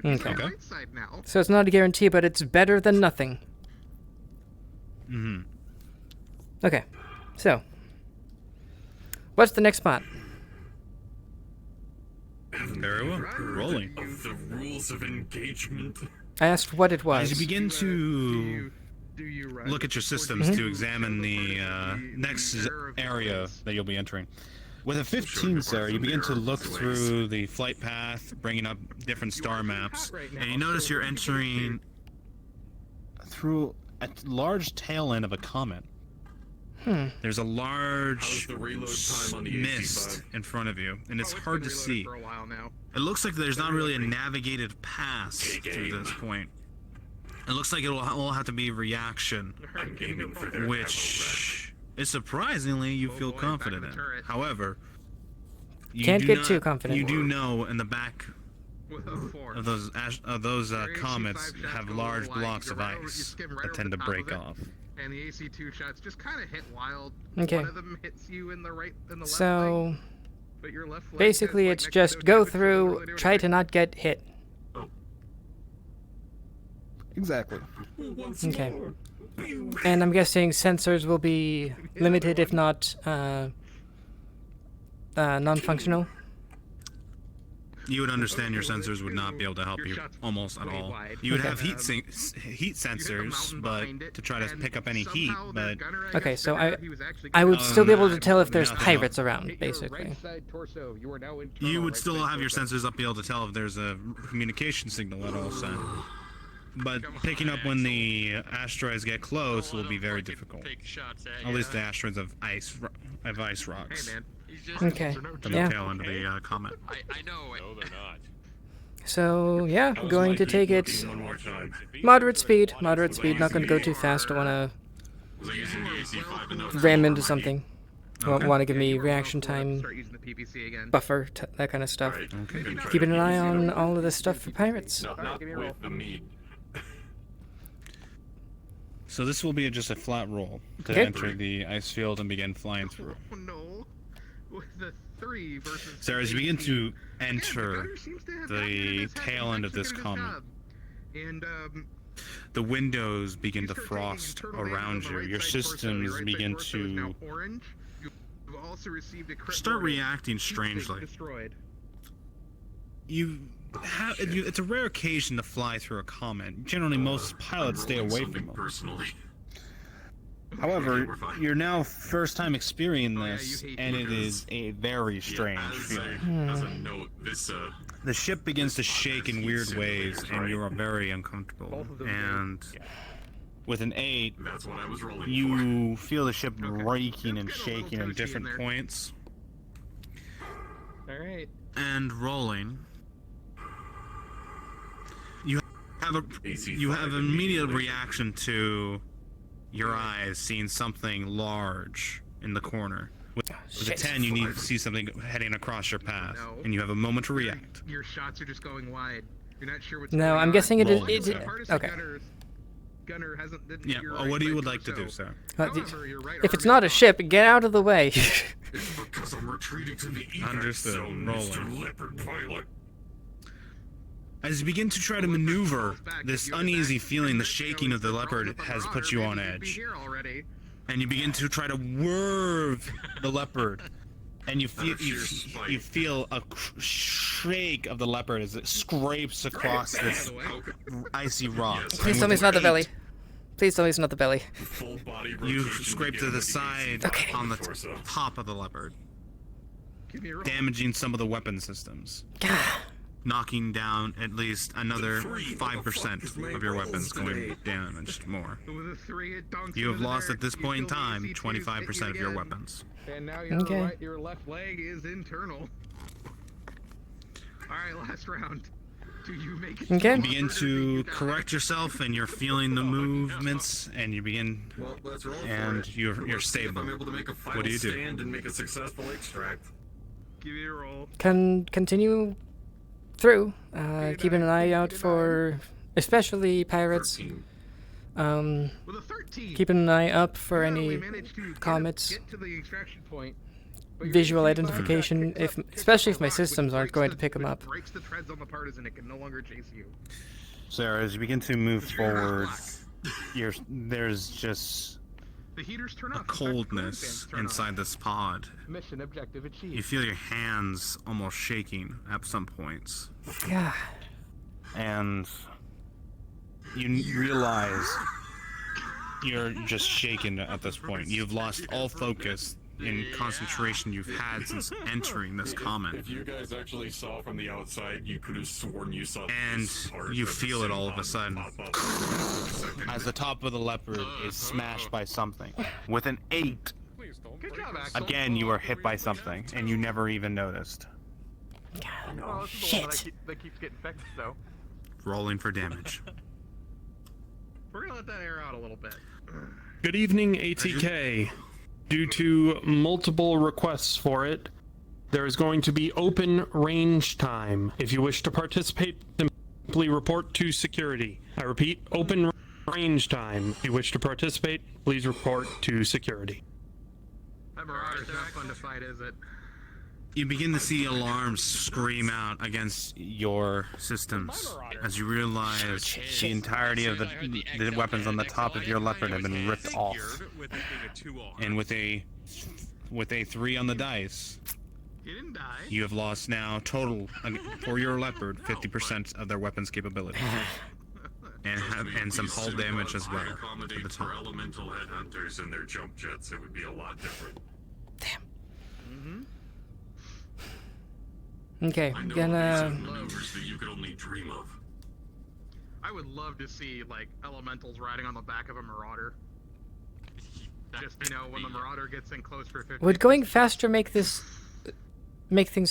S2: Okay. So it's not a guarantee, but it's better than nothing. Okay. So, what's the next spot?
S3: Very well. Rolling.
S14: Of the rules of engagement.
S2: I asked what it was.
S3: As you begin to look at your systems to examine the next area that you'll be entering. With a 15, sir, you begin to look through the flight path, bringing up different star maps, and you notice you're entering through a large tail end of a comet. There's a large mist in front of you, and it's hard to see. It looks like there's not really a navigated pass to this point. It looks like it will all have to be reaction, which is surprisingly you feel confident in. However, you
S2: can't get too confident.
S3: You do know in the back of those comets have large blocks of ice that tend to break off.
S8: And the AC2 shots just kind of hit wild.
S2: Okay.
S8: One of them hits you in the right, in the left
S2: so,
S8: leg. But your left leg
S2: Basically,
S8: has,
S2: it's
S8: like,
S2: just
S8: next to
S2: go
S8: it, so
S2: through,
S8: literally
S2: try to not get hit.
S11: Exactly.
S2: Okay. And I'm guessing sensors will be limited, if not non-functional.
S3: You would understand your sensors would not be able to help you almost at all. You would have heat sensors, but to try to pick up any heat, but
S2: Okay, so I would still be able to tell if there's pirates around, basically.
S3: you would still have your sensors up, be able to tell if there's a communication signal at all sent. But picking up when the asteroids get close will be very difficult. At least the asteroids of ice rocks.
S2: Okay.
S3: From
S2: Yeah.
S3: the tail end of the comet.
S7: I know.
S21: No, they're not.
S2: So yeah, going to take it moderate speed. Moderate speed. Not going to go too fast. Don't want to ram into something. Won't want to give me reaction time, buffer, that kind of stuff.
S3: Okay.
S2: Keeping an eye on all of this stuff for pirates.
S3: So this will be just a flat roll to
S2: Okay.
S3: enter the ice field and begin flying through.
S8: Oh no. With the 3 versus
S3: So as you begin to enter the tail end of this comet,
S8: and
S3: the windows begin to frost around you. Your systems begin to
S8: you've also received a
S3: start reacting strangely. It's a rare occasion to fly through a comet. Generally, most pilots stay away from them. However, you're now first time experiencing this, and it is a very strange feeling. The ship begins to shake in weird ways, and you are very uncomfortable. And with an 8, you feel the ship raking and shaking in different points.
S8: Alright.
S3: And rolling. You have an immediate reaction to your eyes seeing something large in the corner. With a 10, you need to see something heading across your path, and you have a moment to react.
S8: Your shots are just going wide. You're not sure what's
S2: No,
S8: going
S2: I'm
S8: on.
S2: guessing it is. Okay.
S8: Gunner hasn't.
S3: Yeah. What do you would like to do, sir?
S2: If it's not a ship, get out of the way.
S3: Understood. Rolling. As you begin to try to maneuver, this uneasy feeling, the shaking of the leopard, has put you on edge. And you begin to try to swerve the leopard, and you feel a shake of the leopard as it scrapes across this icy rock.
S2: Please tell me it's not the belly. Please tell me it's not the belly.
S3: You scrape to the side on the top of the leopard, damaging some of the weapon systems. Knocking down at least another 5% of your weapons going damaged more. You have lost at this point in time 25% of your weapons.
S8: And now your left leg is internal. Alright, last round. Do you make it?
S2: Okay.
S3: You begin to correct yourself, and you're feeling the movements, and you begin, and you're stable. What do you do?
S14: And make a successful extract.
S8: Give me a roll.
S2: Continue through, keeping an eye out for, especially pirates. Keeping an eye up for any comets. Visual identification, especially if my systems aren't going to pick them up.
S8: Breaks the treads on the partisan, it can no longer chase you.
S3: Sarah, as you begin to move forward, there's just a coldness inside this pod.
S8: Mission objective achieved.
S3: You feel your hands almost shaking at some points.
S2: Yeah.
S3: And you realize you're just shaken at this point. You've lost all focus in concentration you've had since entering this comet.
S14: If you guys actually saw from the outside, you could have sworn you saw.
S3: And you feel it all of a sudden as the top of the leopard is smashed by something. With an 8,
S8: Good job, Axel.
S3: again you are hit by something, and you never even noticed.
S8: Oh, this is the one that keeps getting fixed, though.
S3: Rolling for damage.
S8: We're gonna let that air out a little bit.
S22: Good evening, ATK. Due to multiple requests for it, there is going to be open range time. If you wish to participate, simply report to security. I repeat, open range time. If you wish to participate, please report to security.
S8: That Marauders not fun to fight, is it?
S3: You begin to see alarms scream out against your systems as you realize the entirety of the weapons on the top of your Leopard have been ripped off. And with a 3 on the dice, you have lost now total for your Leopard 50% of their weapons capability. And some hull damage as well.
S14: Accommodate for elemental headhunters and their jump jets, it would be a lot different.
S2: Okay,
S14: I know
S2: gonna.
S14: maneuvers that you could only dream of.
S8: I would love to see like elementals riding on the back of a marauder. Just when the marauder gets in close for 50.
S2: Would going faster make things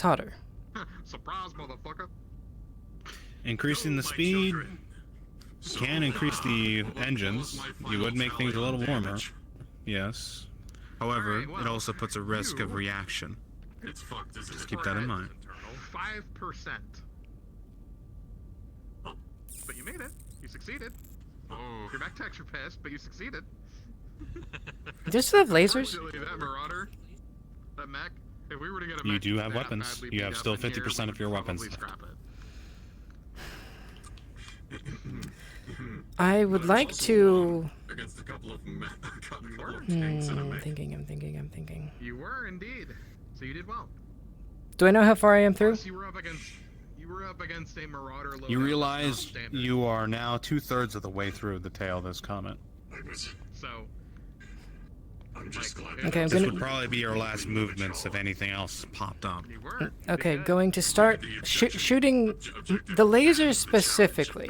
S2: hotter?
S8: Surprise, motherfucker!
S3: Increasing the speed can increase the engines. You would make things a little warmer. Yes. However, it also puts a risk of reaction.
S14: It's fucked, isn't it?
S3: Just keep that in mind.
S8: 5%. But you made it. You succeeded. Your mech techs are pissed, but you succeeded.
S2: Do you still have lasers?
S8: That marauder, that mech. If we were to get a
S3: You
S8: mech
S3: do have
S8: that
S3: weapons.
S8: badly
S3: You have
S8: beat
S3: still
S8: up in here,
S3: 50% of your
S8: we'd
S3: weapons.
S8: probably scrap it.
S2: I would like to.
S14: Against a couple of
S2: I'm thinking.
S8: You were indeed. So you did well.
S2: Do I know how far I am through?
S8: Plus, you were up against a marauder.
S3: You realize you are now 2/3 of the way through the tail of this comet.
S8: So.
S14: I'm just glad.
S2: Okay, I'm
S3: This
S2: gonna.
S3: would probably be your last movements if anything else popped up.
S2: Okay, going to start shooting the lasers specifically.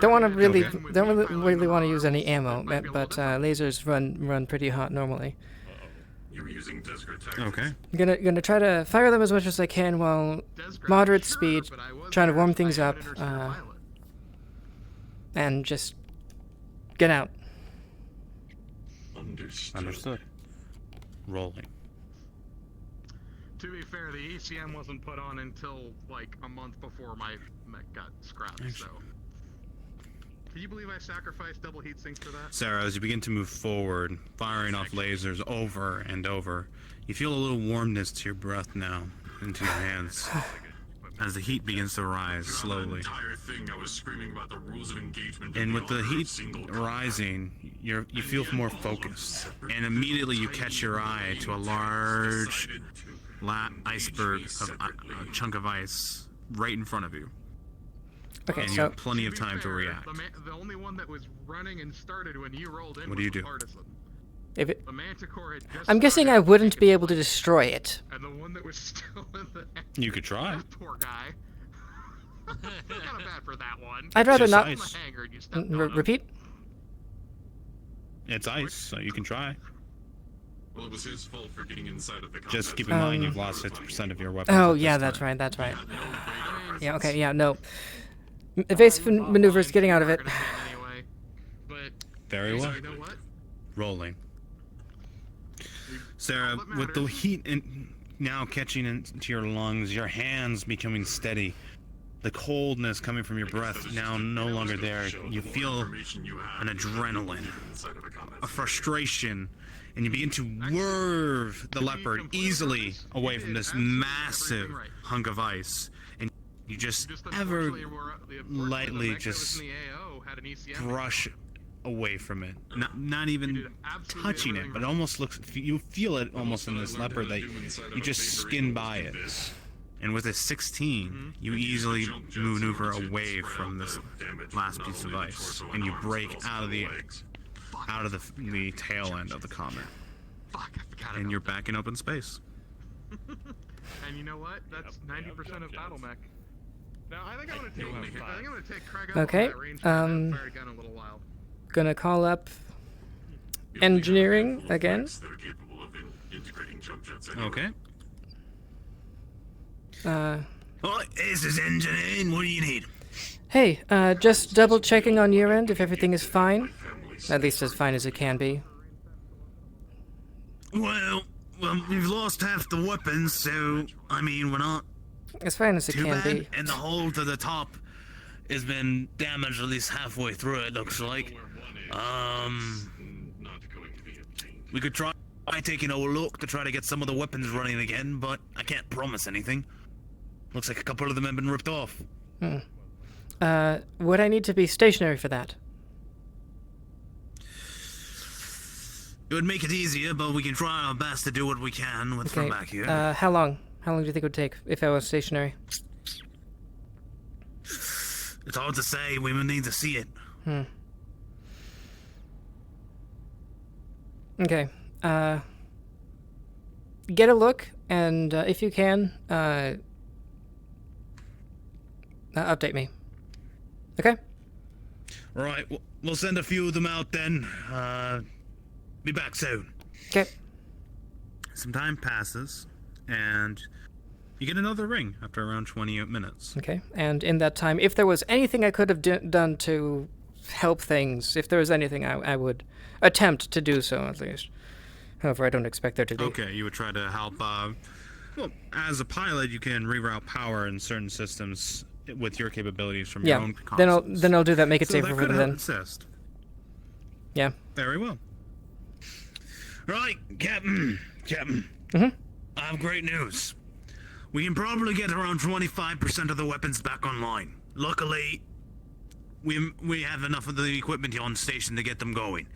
S2: Don't want to really, really want to use any ammo, but lasers run pretty hot normally.
S14: You're using disrepair.
S3: Okay.
S2: Gonna try to fire them as much as I can while moderate speed, trying to warm things up, and just get out.
S3: Understood. Rolling.
S8: To be fair, the ECM wasn't put on until like a month before my mech got scrapped. So. Can you believe I sacrificed double heat sinks for that?
S3: Sarah, as you begin to move forward, firing off lasers over and over, you feel a little warmness to your breath now, into your hands, as the heat begins to rise slowly. And with the heat rising, you feel more focused, and immediately you catch your eye to a large iceberg, a chunk of ice, right in front of you.
S2: Okay,
S3: and
S2: so
S3: you have plenty of time to react.
S8: The only one that was running and started when you rolled in
S3: What do you do?
S2: If it,
S8: the Manticore had just
S2: I'm guessing I wouldn't be able to destroy it.
S8: and the one that was still in the
S3: You could try.
S8: That poor guy. Kind of bad for that one.
S2: I'd rather not.
S3: Ice.
S2: Repeat.
S3: It's ice, so you can try.
S14: Well, it was his fault for getting inside of the
S3: Just keep in mind you've lost 50% of your weapons.
S2: Oh
S3: at this
S2: yeah,
S3: time.
S2: that's right. Yeah. Okay. Yeah. No. Evasive maneuvers, getting out of it.
S3: Very well. Rolling. Sarah, with the heat now catching into your lungs, your hands becoming steady, the coldness coming from your breath now no longer there, you feel an adrenaline, a frustration, and you begin to whirve the Leopard easily away from this massive hunk of ice. And you just ever lightly just brush away from it, not even touching it, but it almost looks, you feel it almost in this Leopard that you just skin by it. And with a 16, you easily maneuver away from this last piece of ice, and you break out of the tail end of the comet, and you're back in open space.
S8: And you know what? That's 90% of battle mech. Now I think I'm gonna take Craig up
S2: Okay.
S8: on that range and fire gun a little while.
S2: Gonna call up engineering again.
S3: Okay.
S4: This is engineering. What do you need?
S2: Hey, just double checking on your end if everything is fine. At least as fine as it can be.
S4: Well, we've lost half the weapons, so I mean, we're not
S2: As fine as it
S4: too
S2: can
S4: bad.
S2: be.
S4: And the hole to the top has been damaged at least halfway through. It looks like. We could try I taking a look to try to get some of the weapons running again, but I can't promise anything. Looks like a couple of them have been ripped off.
S2: Would I need to be stationary for that?
S4: It would make it easier, but we can try our best to do what we can with from back here.
S2: How long? How long do you think it would take if I was stationary?
S4: It's hard to say. We would need to see it.
S2: Okay. Get a look, and if you can, update me. Okay?
S4: Right, we'll send a few of them out then. Be back soon.
S2: Okay.
S3: Some time passes, and you get another ring after around 28 minutes.
S2: Okay. And in that time, if there was anything I could have done to help things, if there was anything, I would attempt to do so, at least. However, I don't expect there to be.
S3: Okay, you would try to help. Well, as a pilot, you can reroute power in certain systems with your capabilities from your own consoles.
S2: Then I'll do that. Make it
S3: So
S2: safer
S3: that
S2: for
S3: could
S2: them
S3: help
S2: then.
S3: assist.
S2: Yeah.
S3: Very well.
S4: Right, Captain.
S2: Mm-hmm.
S4: I have great news. We can probably get around 25% of the weapons back online. Luckily, we have enough of the equipment on station to get them going.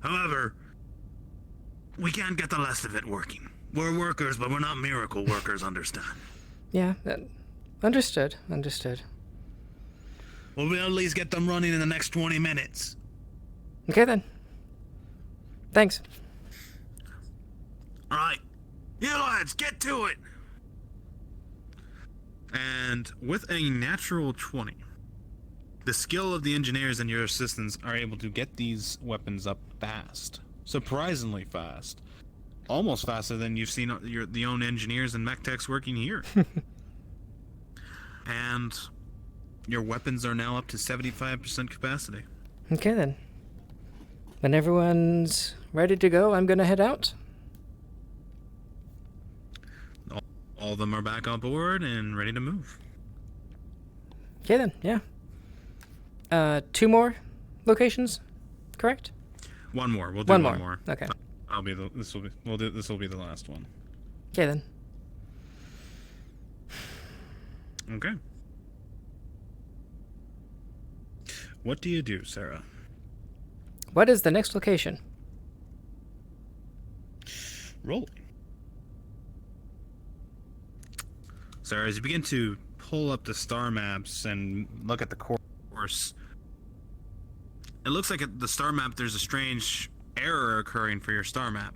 S4: However, we can't get the rest of it working. We're workers, but we're not miracle workers, understand?
S2: Yeah. Understood.
S4: Well, we'll at least get them running in the next 20 minutes.
S2: Okay, then. Thanks.
S4: All right. You lads, get to it!
S3: And with a natural 20, the skill of the engineers and your assistants are able to get these weapons up fast. Surprisingly fast. Almost faster than you've seen the own engineers and mech techs working here. And your weapons are now up to 75% capacity.
S2: Okay, then. When everyone's ready to go, I'm gonna head out.
S3: All of them are back on board and ready to move.
S2: Okay, then. Yeah. 2 more locations, correct?
S3: One more. We'll do
S2: one
S3: one
S2: more.
S3: more.
S2: Okay.
S3: This will be the last one.
S2: Okay, then.
S3: Okay. What do you do, Sarah?
S2: What is the next location?
S3: Rolling. Sarah, as you begin to pull up the star maps and look at the course, it looks like at the star map there's a strange error occurring for your star map.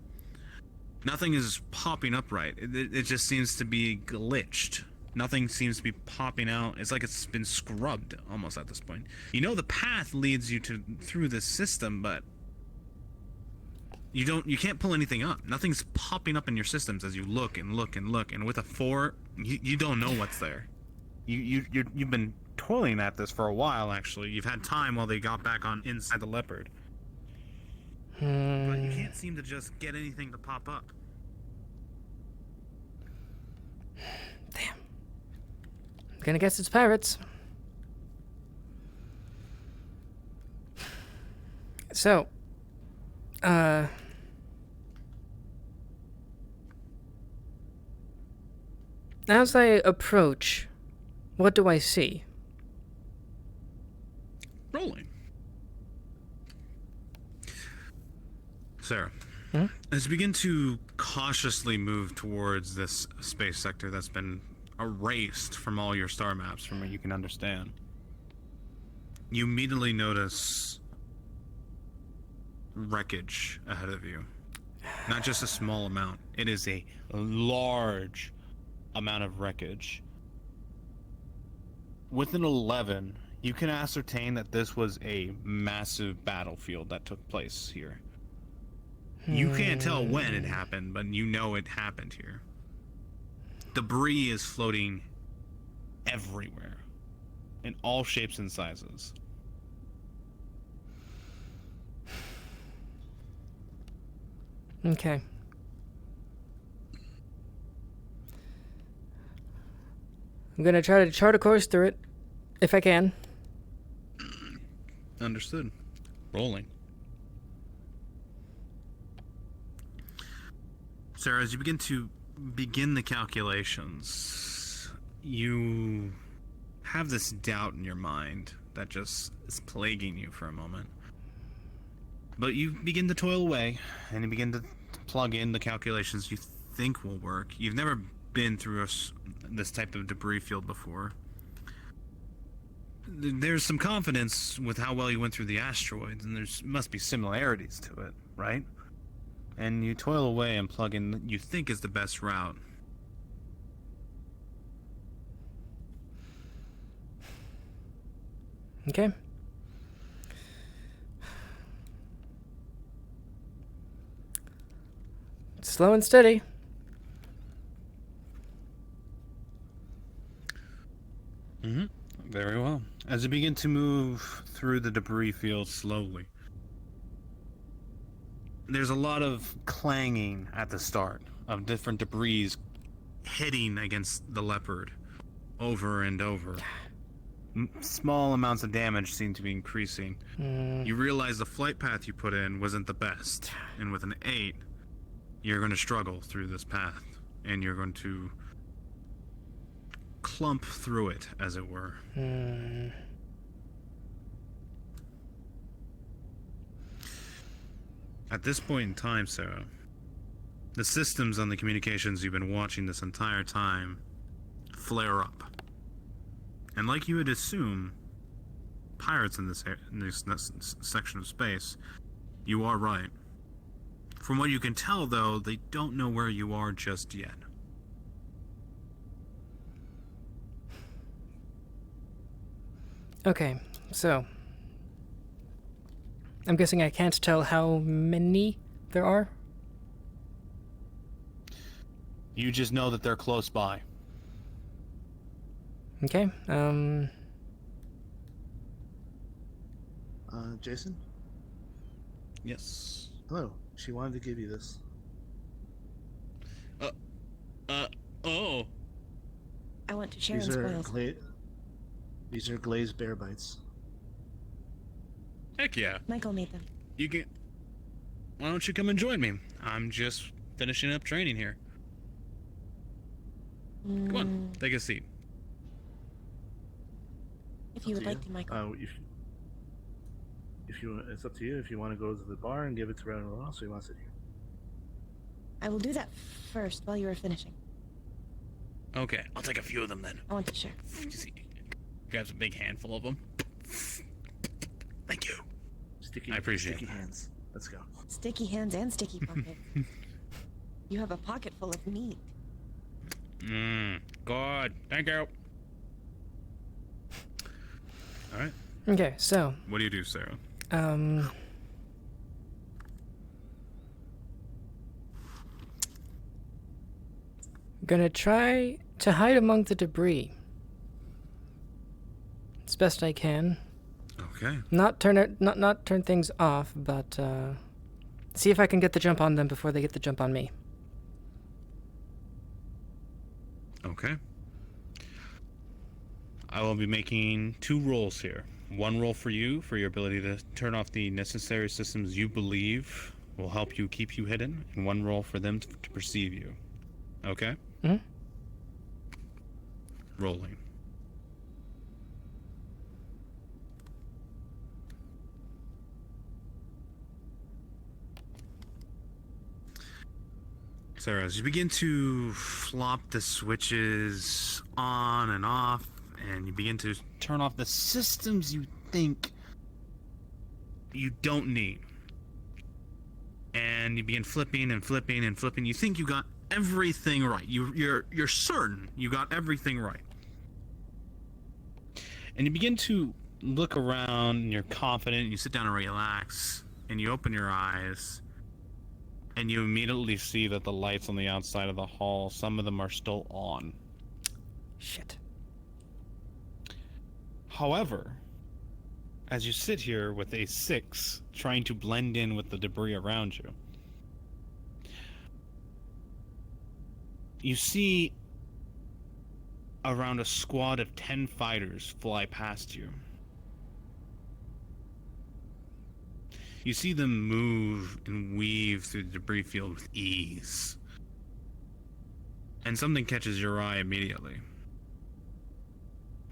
S3: Nothing is popping up right. It just seems to be glitched. Nothing seems to be popping out. It's like it's been scrubbed almost at this point. You know the path leads you through this system, but you can't pull anything up. Nothing's popping up in your systems as you look and look and look. And with a 4, you don't know what's there. You've been toiling at this for a while. Actually, you've had time while they got back on inside the Leopard. But you can't seem to just get anything to pop up.
S2: Damn. I'm gonna guess it's pirates. So, as I approach, what do I see?
S3: Rolling. Sarah,
S2: Hmm?
S3: as you begin to cautiously move towards this space sector that's been erased from all your star maps, from what you can understand, you immediately notice wreckage ahead of you. Not just a small amount, it is a large amount of wreckage. With an 11, you can ascertain that this was a massive battlefield that took place here. You can't tell when it happened, but you know it happened here. Debris is floating everywhere, in all shapes and sizes.
S2: Okay. I'm gonna try to chart a course through it, if I can.
S3: Understood. Rolling. Sarah, as you begin the calculations, you have this doubt in your mind that just is plaguing you for a moment. But you begin to toil away, and you begin to plug in the calculations you think will work. You've never been through this type of debris field before. There's some confidence with how well you went through the asteroids, and must be similarities to it, right? And you toil away and plug in what you think is the best route.
S2: Okay. Slow and steady.
S3: Mm-hmm. Very well. As you begin to move through the debris field slowly, there's a lot of clanging at the start of different debris hitting against the Leopard over and over. Small amounts of damage seem to be increasing. You realize the flight path you put in wasn't the best, and with an 8, you're going to struggle through this path, and you're going to clump through it, as it were. At this point in time, Sarah, the systems on the communications you've been watching this entire time flare up. And like you would assume, pirates in this section of space, you are right. From what you can tell, though, they don't know where you are just yet.
S2: Okay, so I'm guessing I can't tell how many there are?
S3: You just know that they're close by.
S2: Okay,
S10: Jason?
S3: Yes.
S10: Hello. She wanted to give you this.
S3: Oh.
S15: I want to share in spoils.
S10: These are glazed bear bites.
S3: Heck yeah.
S15: Michael made them.
S3: You can... Why don't you come and join me? I'm just finishing up training here. Come on, take a seat.
S15: If you would like to, Michael.
S10: If you, it's up to you. If you want to go to the bar and give it to everyone else, or you want to sit here.
S15: I will do that first while you are finishing.
S3: Okay, I'll take a few of them then.
S15: I want to share.
S3: Grabs a big handful of them. Thank you. I appreciate
S10: sticky
S3: that.
S10: hands. Let's go.
S15: Sticky hands and sticky pocket. You have a pocket full of meat.
S3: Good. Thank you. All right.
S2: Okay, so...
S3: What do you do, Sarah?
S2: Gonna try to hide among the debris. As best I can.
S3: Okay.
S2: Not turn things off, but see if I can get the jump on them before they get the jump on me.
S3: Okay. I will be making 2 rolls here. 1 roll for you, for your ability to turn off the necessary systems you believe will help you keep you hidden, and 1 roll for them to perceive you. Okay?
S2: Mm-hmm.
S3: Rolling. Sarah, as you begin to flop the switches on and off, and you begin to turn off the systems you think you don't need, and you begin flipping and flipping and flipping, you think you got everything right. You're certain you got everything right. And you begin to look around, and you're confident, and you sit down and relax, and you open your eyes, and you immediately see that the lights on the outside of the hall, some of them are still on.
S2: Shit.
S3: However, as you sit here with a 6, trying to blend in with the debris around you, you see around a squad of 10 fighters fly past you. You see them move and weave through the debris field with ease, And something catches your eye immediately.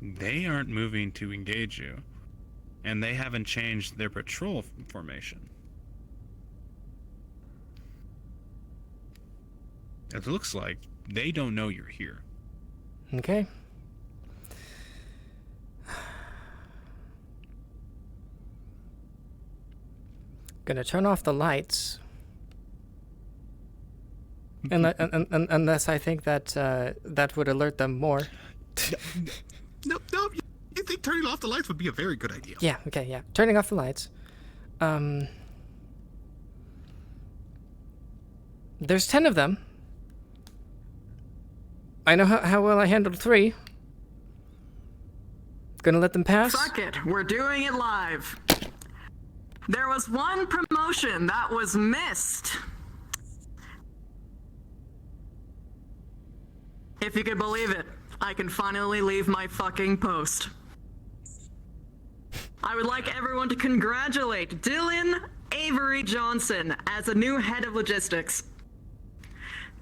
S3: They aren't moving to engage you, and they haven't changed their patrol formation. It looks like they don't know you're here.
S2: Okay. Gonna turn off the lights. Unless I think that that would alert them more.
S3: No, you think turning off the lights would be a very good idea.
S2: Yeah, okay, yeah. Turning off the lights. There's 10 of them. I know how well I handled 3. Gonna let them pass?
S12: Fuck it, we're doing it live. There was one promotion that was missed. If you could believe it, I can finally leave my fucking post. I would like everyone to congratulate Dylan Avery Johnson as the new head of logistics.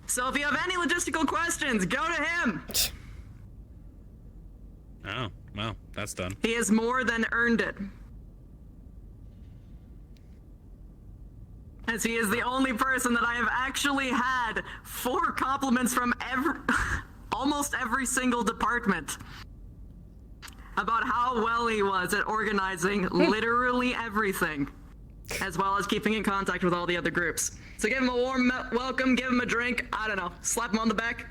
S12: So if you have any logistical questions, go to him.
S3: Oh, well, that's done.
S12: He has more than earned it. As he is the only person that I have actually had 4 compliments from almost every single department about how well he was at organizing literally everything, as well as keeping in contact with all the other groups. So give him a warm welcome, give him a drink, I don't know, slap him on the back.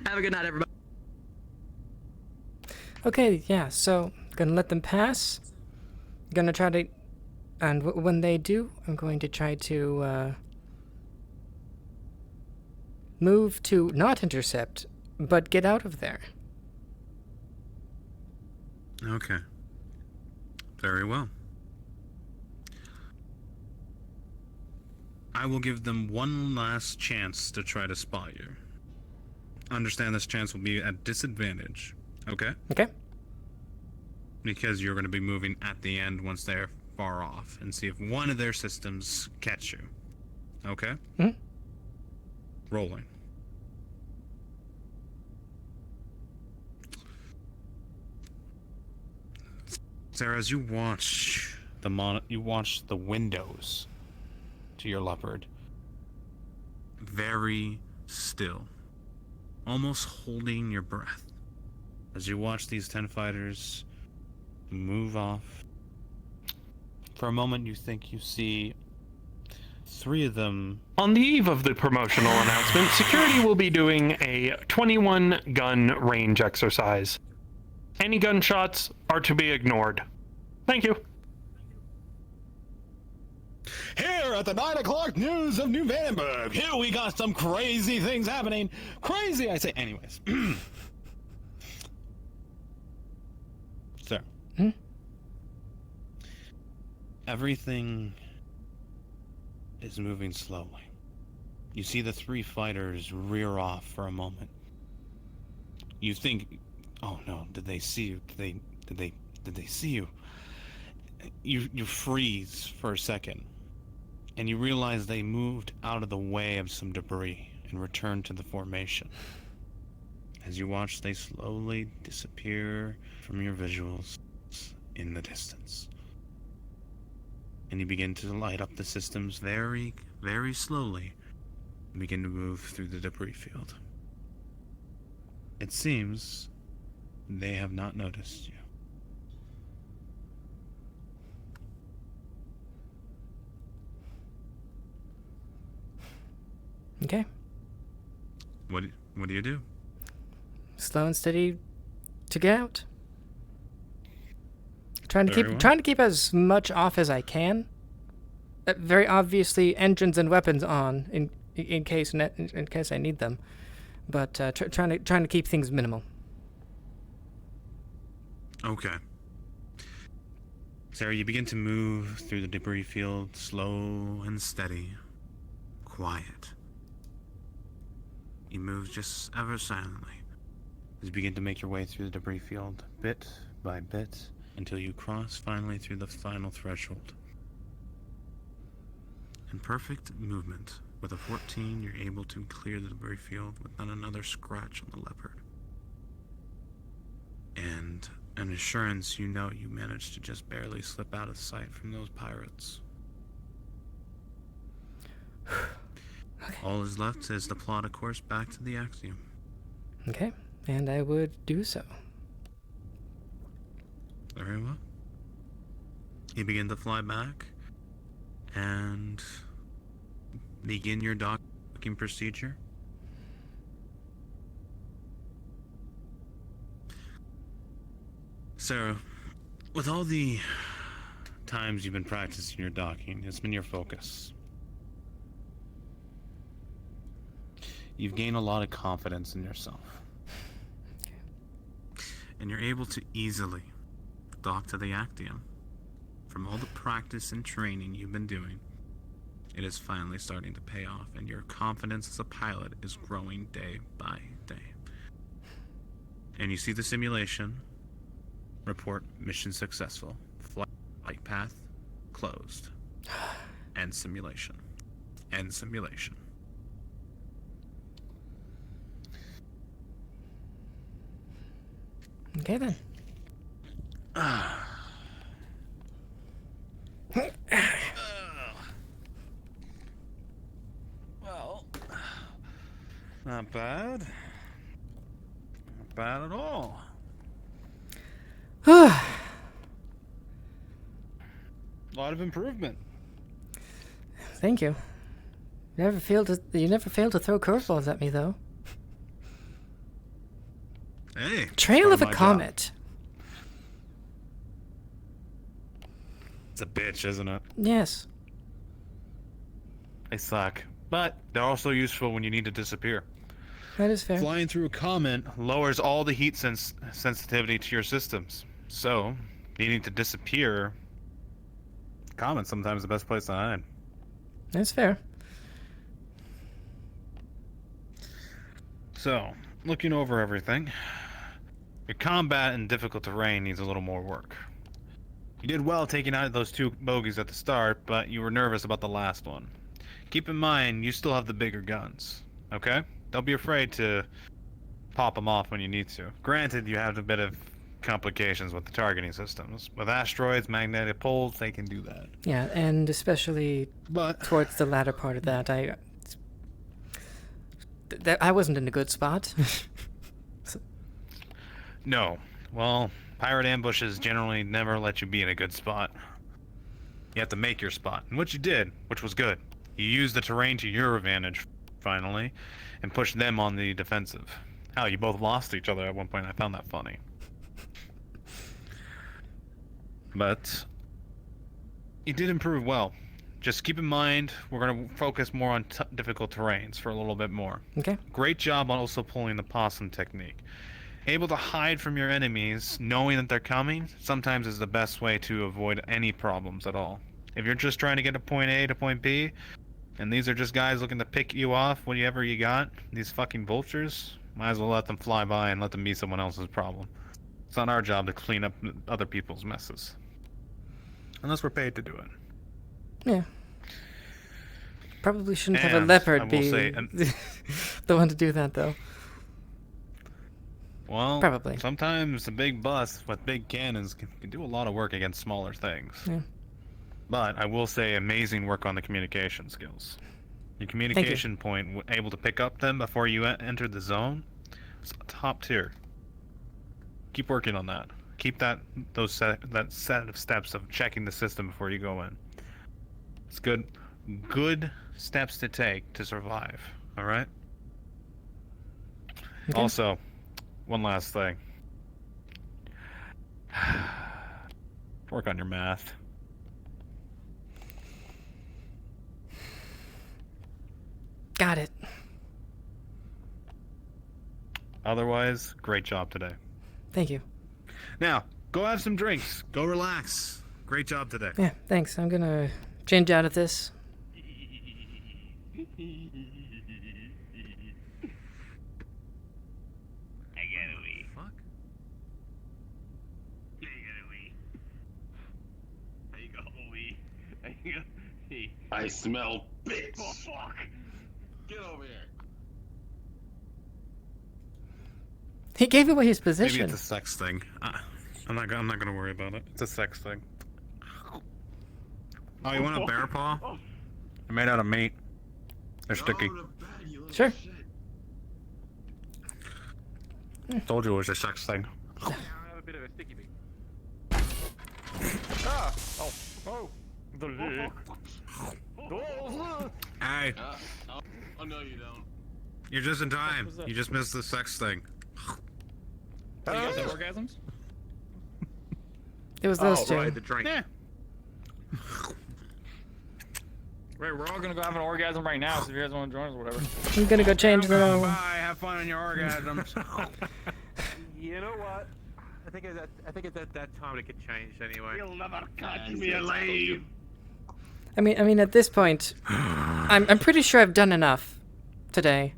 S12: Have a good night, everybody.
S2: Okay, yeah, so gonna let them pass. Gonna try to... And when they do, I'm going to try to move to not intercept, but get out of there.
S3: Okay. Very well. I will give them one last chance to try to spot you. Understand this chance will be at disadvantage, okay?
S2: Okay.
S3: Because you're going to be moving at the end once they're far off, and see if one of their systems catch you. Okay?
S2: Mm-hmm.
S3: Rolling. Sarah, as you watch the windows to your Leopard, very still, almost holding your breath, as you watch these 10 fighters move off. For a moment, you think you see 3 of them.
S22: On the eve of the promotional announcement, security will be doing a 21-gun range exercise. Any gunshots are to be ignored. Thank you.
S3: Here at the 9 o'clock news of New Vandenberg, here we got some crazy things happening. Crazy, I say. Anyways. So. Everything is moving slowly. You see the 3 fighters rear off for a moment. You think, oh no, did they see you? Did they see you? You freeze for a second, and you realize they moved out of the way of some debris and returned to the formation. As you watch, they slowly disappear from your visuals in the distance. And you begin to light up the systems very, very slowly and begin to move through the debris field. It seems they have not noticed you.
S2: Okay.
S3: What do you do?
S2: Slow and steady to get out. Trying to keep as much off as I can. Very obviously, engines and weapons on in case I need them, but trying to keep things minimal.
S3: Okay. Sarah, you begin to move through the debris field, slow and steady, quiet. You move just ever silently as you begin to make your way through the debris field, bit by bit, until you cross finally through the final threshold. In perfect movement, With a 14, you're able to clear the debris field without another scratch on the Leopard. And an assurance you know you managed to just barely slip out of sight from those pirates. Okay. All is left is to plot a course back to the Actium.
S2: Okay, and I would do so.
S3: Very well. You begin to fly back and begin your docking procedure. Sarah, with all the times you've been practicing your docking, it's been your focus. You've gained a lot of confidence in yourself. And you're able to easily dock to the Actium. From all the practice and training you've been doing, it is finally starting to pay off, and your confidence as a pilot is growing day by day. And you see the simulation. Report mission successful. Flight path closed. End simulation. End simulation.
S2: Okay then.
S3: Well, not bad. Not bad at all. A lot of improvement.
S2: Thank you. You never fail to throw curveballs at me, though.
S3: Hey.
S2: Trail of a comet.
S3: It's a bitch, isn't it?
S2: Yes.
S11: They suck, but they're also useful when you need to disappear.
S2: That is fair.
S11: Flying through a comet lowers all the heat sensitivity to your systems. So, needing to disappear, comet's sometimes the best place to hide.
S2: That's fair.
S11: So, looking over everything, your combat in difficult terrain needs a little more work. You did well taking out those 2 bogeys at the start, but you were nervous about the last one. Keep in mind, you still have the bigger guns, okay? Don't be afraid to pop them off when you need to. Granted, you have a bit of complications with the targeting systems. With asteroids, magnetic poles, they can do that.
S2: Yeah, and especially towards the latter part of that, I wasn't in a good spot.
S11: No. Well, pirate ambushes generally never let you be in a good spot. You have to make your spot, and what you did, which was good. You used the terrain to your advantage, finally, and pushed them on the defensive. Hell, you both lost to each other at one point. I found that funny. But you did improve well. Just keep in mind, we're going to focus more on difficult terrains for a little bit more.
S2: Okay.
S11: Great job on also pulling the possum technique. Able to hide from your enemies, knowing that they're coming, sometimes is the best way to avoid any problems at all. If you're just trying to get to point A to point B, and these are just guys looking to pick you off whatever you got, these fucking vultures, might as well let them fly by and let them be someone else's problem. It's not our job to clean up other people's messes. Unless we're paid to do it.
S2: Yeah. Probably shouldn't have a leopard be the one to do that, though.
S11: Well,
S2: probably.
S11: Sometimes a big bus with big cannons can do a lot of work against smaller things.
S2: Yeah.
S11: But I will say amazing work on the communication skills. Your communication point, able to pick up them before you entered the zone, was top tier. Keep working on that. Keep that set of steps of checking the system before you go in. It's good steps to take to survive. All right.
S2: Okay.
S11: Also, one last thing. Work on your math.
S2: Got it.
S11: Otherwise, great job today.
S2: Thank you.
S11: Now, go have some drinks. Go relax. Great job today.
S2: Yeah, thanks. I'm gonna change out of this.
S13: I smell bits.
S6: Oh, fuck.
S8: Get over here.
S2: He gave away his position.
S3: Maybe it's a sex thing. I'm not gonna worry about it. It's a sex thing. Oh, you want a bear paw? They're made out of meat. They're sticky.
S2: Sure.
S3: Told you it was a sex thing.
S22: I have a bit of a sticky beak. Ah! Oh. Oh.
S3: Hey.
S8: Oh no, you don't.
S3: You're just in time. You just missed the sex thing.
S6: You guys have orgasms?
S2: It was those two.
S22: Right, the drink.
S6: Yeah. Right, we're all gonna go have an orgasm right now, so if you guys want to join us, whatever.
S2: I'm gonna go change the.
S3: Bye. Have fun on your orgasms.
S22: You know what? I think it's at that time it could change anyway.
S8: You'll never catch me alive.
S2: I mean, at this point, I'm pretty sure I've done enough today.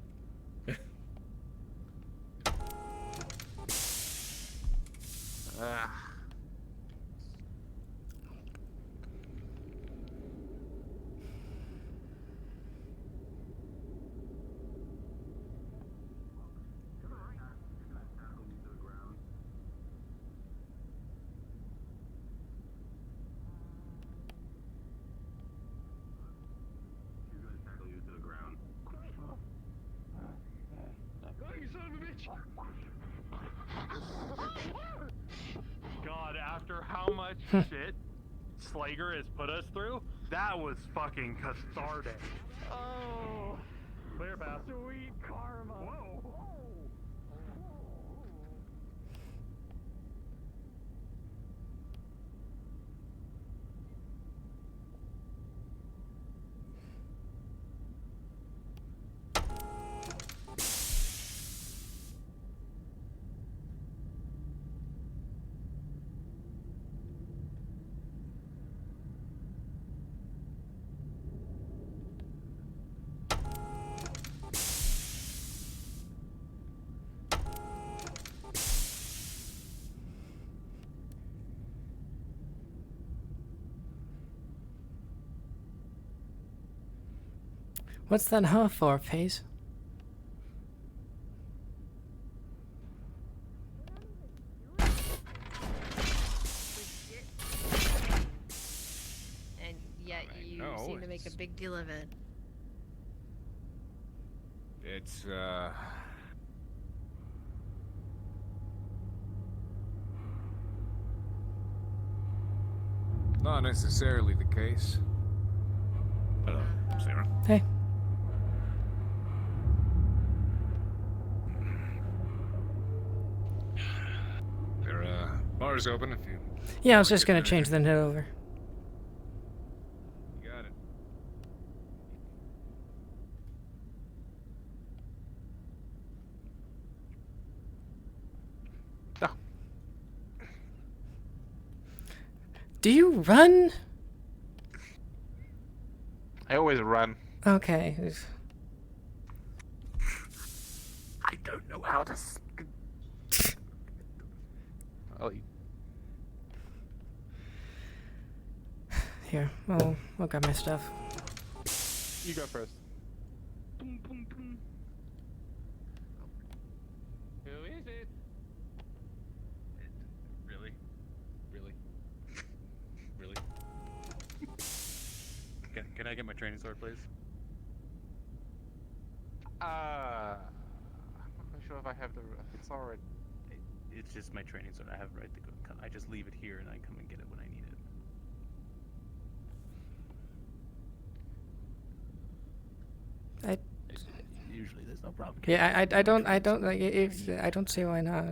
S22: God, after how much shit Slager has put us through, that was fucking cathartic. Oh, clear path. Sweet karma. Whoa.
S2: What's that huh for, Pace?
S1: And yet you seem to make a big deal of it.
S23: It's, not necessarily the case.
S3: Hello, Sarah.
S2: Hey.
S23: There, bar's open if you...
S2: Yeah, I was just gonna change then head over.
S23: You got it.
S2: Do you run?
S11: I always run.
S2: Okay.
S11: I don't know how to.
S2: Here, I'll grab my stuff.
S22: You go first. Who is it?
S3: Really? Can I get my training sword, please?
S11: I'm not quite sure if I have the. It's already.
S3: It's just my training sword. I have the right to go. I just leave it here and I come and get it when I need it. Usually there's no problem.
S2: Yeah, I don't like if I don't see why not.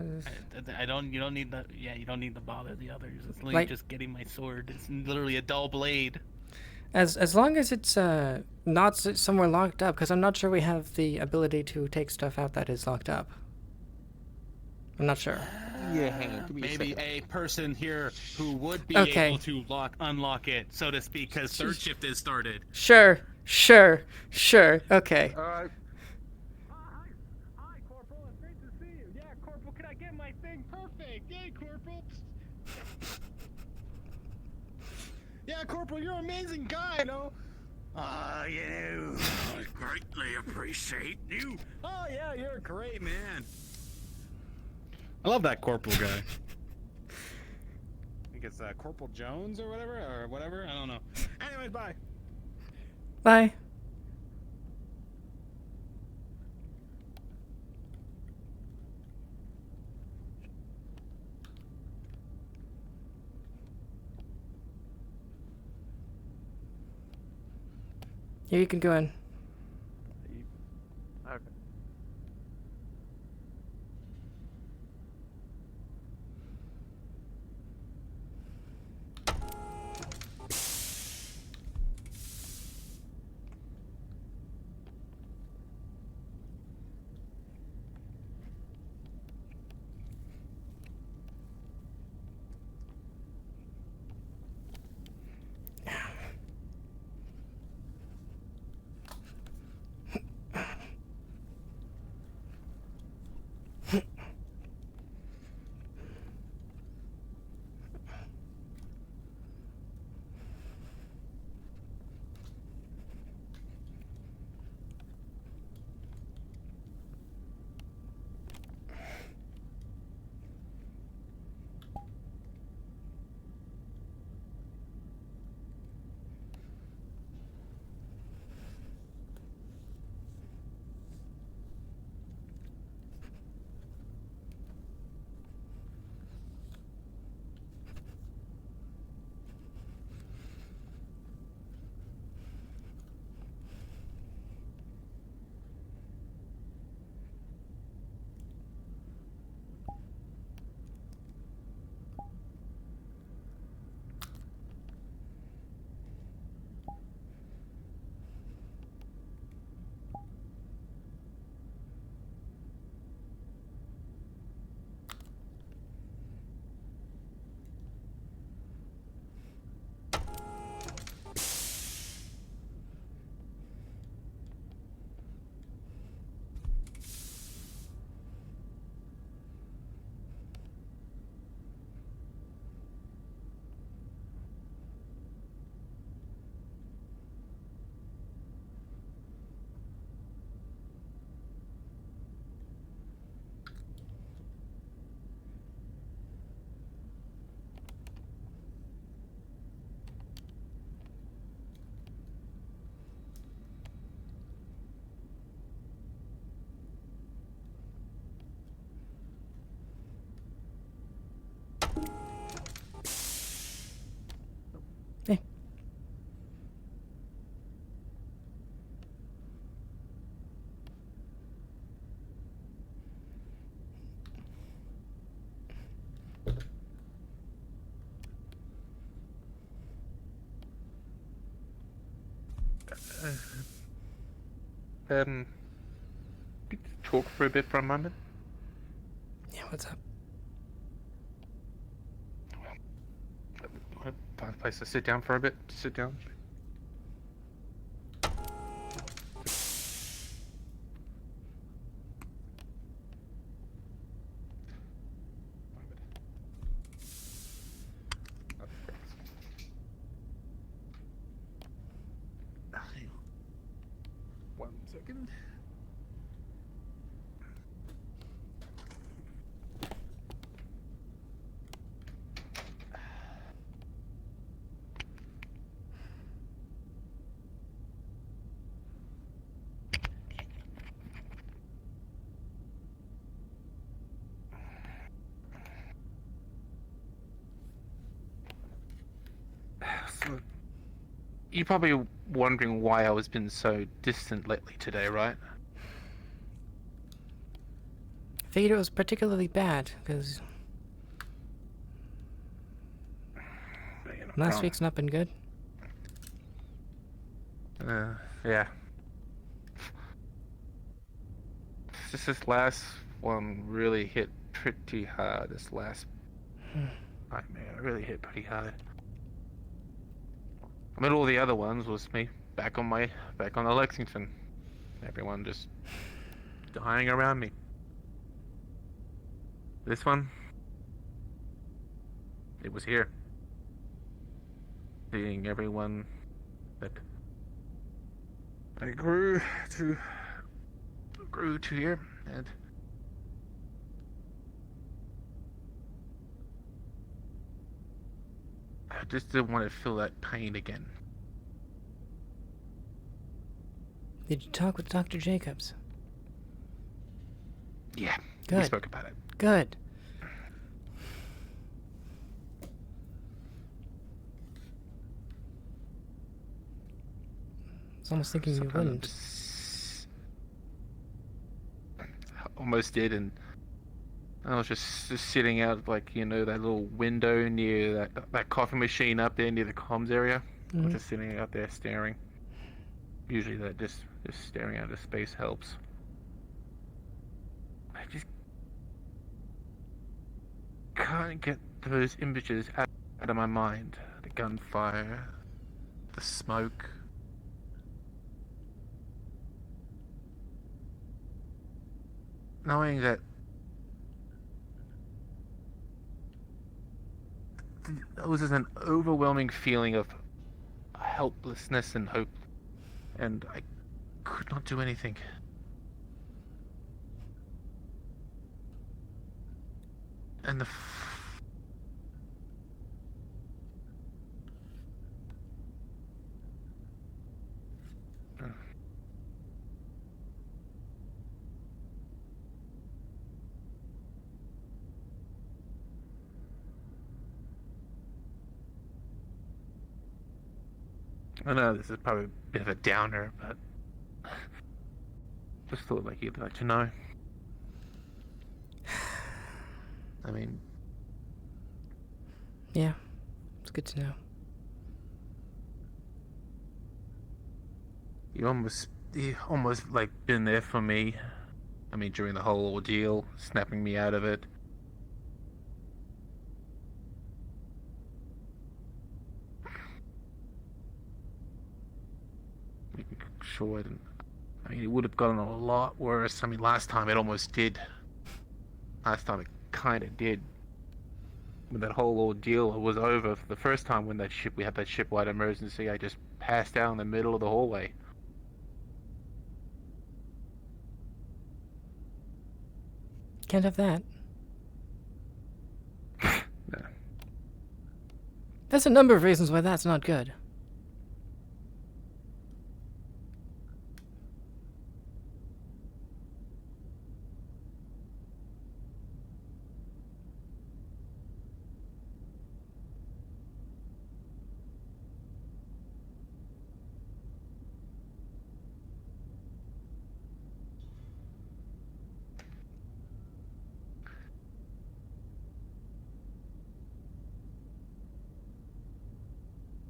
S3: I don't. You don't need the. Yeah, you don't need to bother the others. It's
S2: Like-
S3: just getting my sword. It's literally a dull blade.
S2: As long as it's not somewhere locked up, because I'm not sure we have the ability to take stuff out that is locked up. I'm not sure.
S11: Yeah, hang on. Give me
S3: Maybe a person here who would be
S2: Okay.
S3: able to unlock it, so to speak, because third shift is started.
S2: Sure. Okay.
S22: Hi, Corporal. It's great to see you. Yeah, Corporal, can I get my thing perfect? Yay, Corporal. Yeah, Corporal, you're an amazing guy, no?
S4: You know, I greatly appreciate you.
S3: Oh yeah, you're a great man. I love that corporal guy. I think it's Corporal Jones or whatever. I don't know. Anyways, bye.
S2: Bye. Here, you can go in.
S11: Okay.
S2: Hey.
S11: Could you talk for a bit for a moment?
S2: Yeah, what's up?
S11: Find a place to sit down for a bit. Sit down.
S3: One second.
S11: So, you're probably wondering why I was been so distant lately today, right?
S2: Figured it was particularly bad, because last week's not been good.
S11: Yeah. Just this last one really hit pretty hard. This last nightmare really hit pretty hard. I mean, all the other ones was me back on the Lexington. Everyone just dying around me. This one, it was here. Seeing everyone that I grew to here, and I just didn't want to feel that pain again.
S2: Did you talk with Dr. Jacobs?
S11: Yeah,
S2: Good.
S11: we spoke about it.
S2: Good. I was almost thinking you wouldn't.
S11: Almost did, and I was just sitting out, like, you know, that little window near that coffee machine up there near the comms area. I was just sitting out there staring. Usually that just staring out into space helps. I just can't get those images out of my mind. The gunfire, the smoke. Knowing that there was just an overwhelming feeling of helplessness and hope, and I could not do anything. And the I know this is probably a bit of a downer, but just thought like you'd like to know. I mean,
S2: yeah, it's good to know.
S11: You almost like been there for me. I mean, during the whole ordeal, snapping me out of it. Sure, I mean, it would have gotten a lot worse. I mean, last time it almost did. Last time it kind of did. When that whole ordeal was over, for the first time when we had that ship-wide emergency, I just passed out in the middle of the hallway.
S2: Can't have that.
S11: No.
S2: There's a number of reasons why that's not good.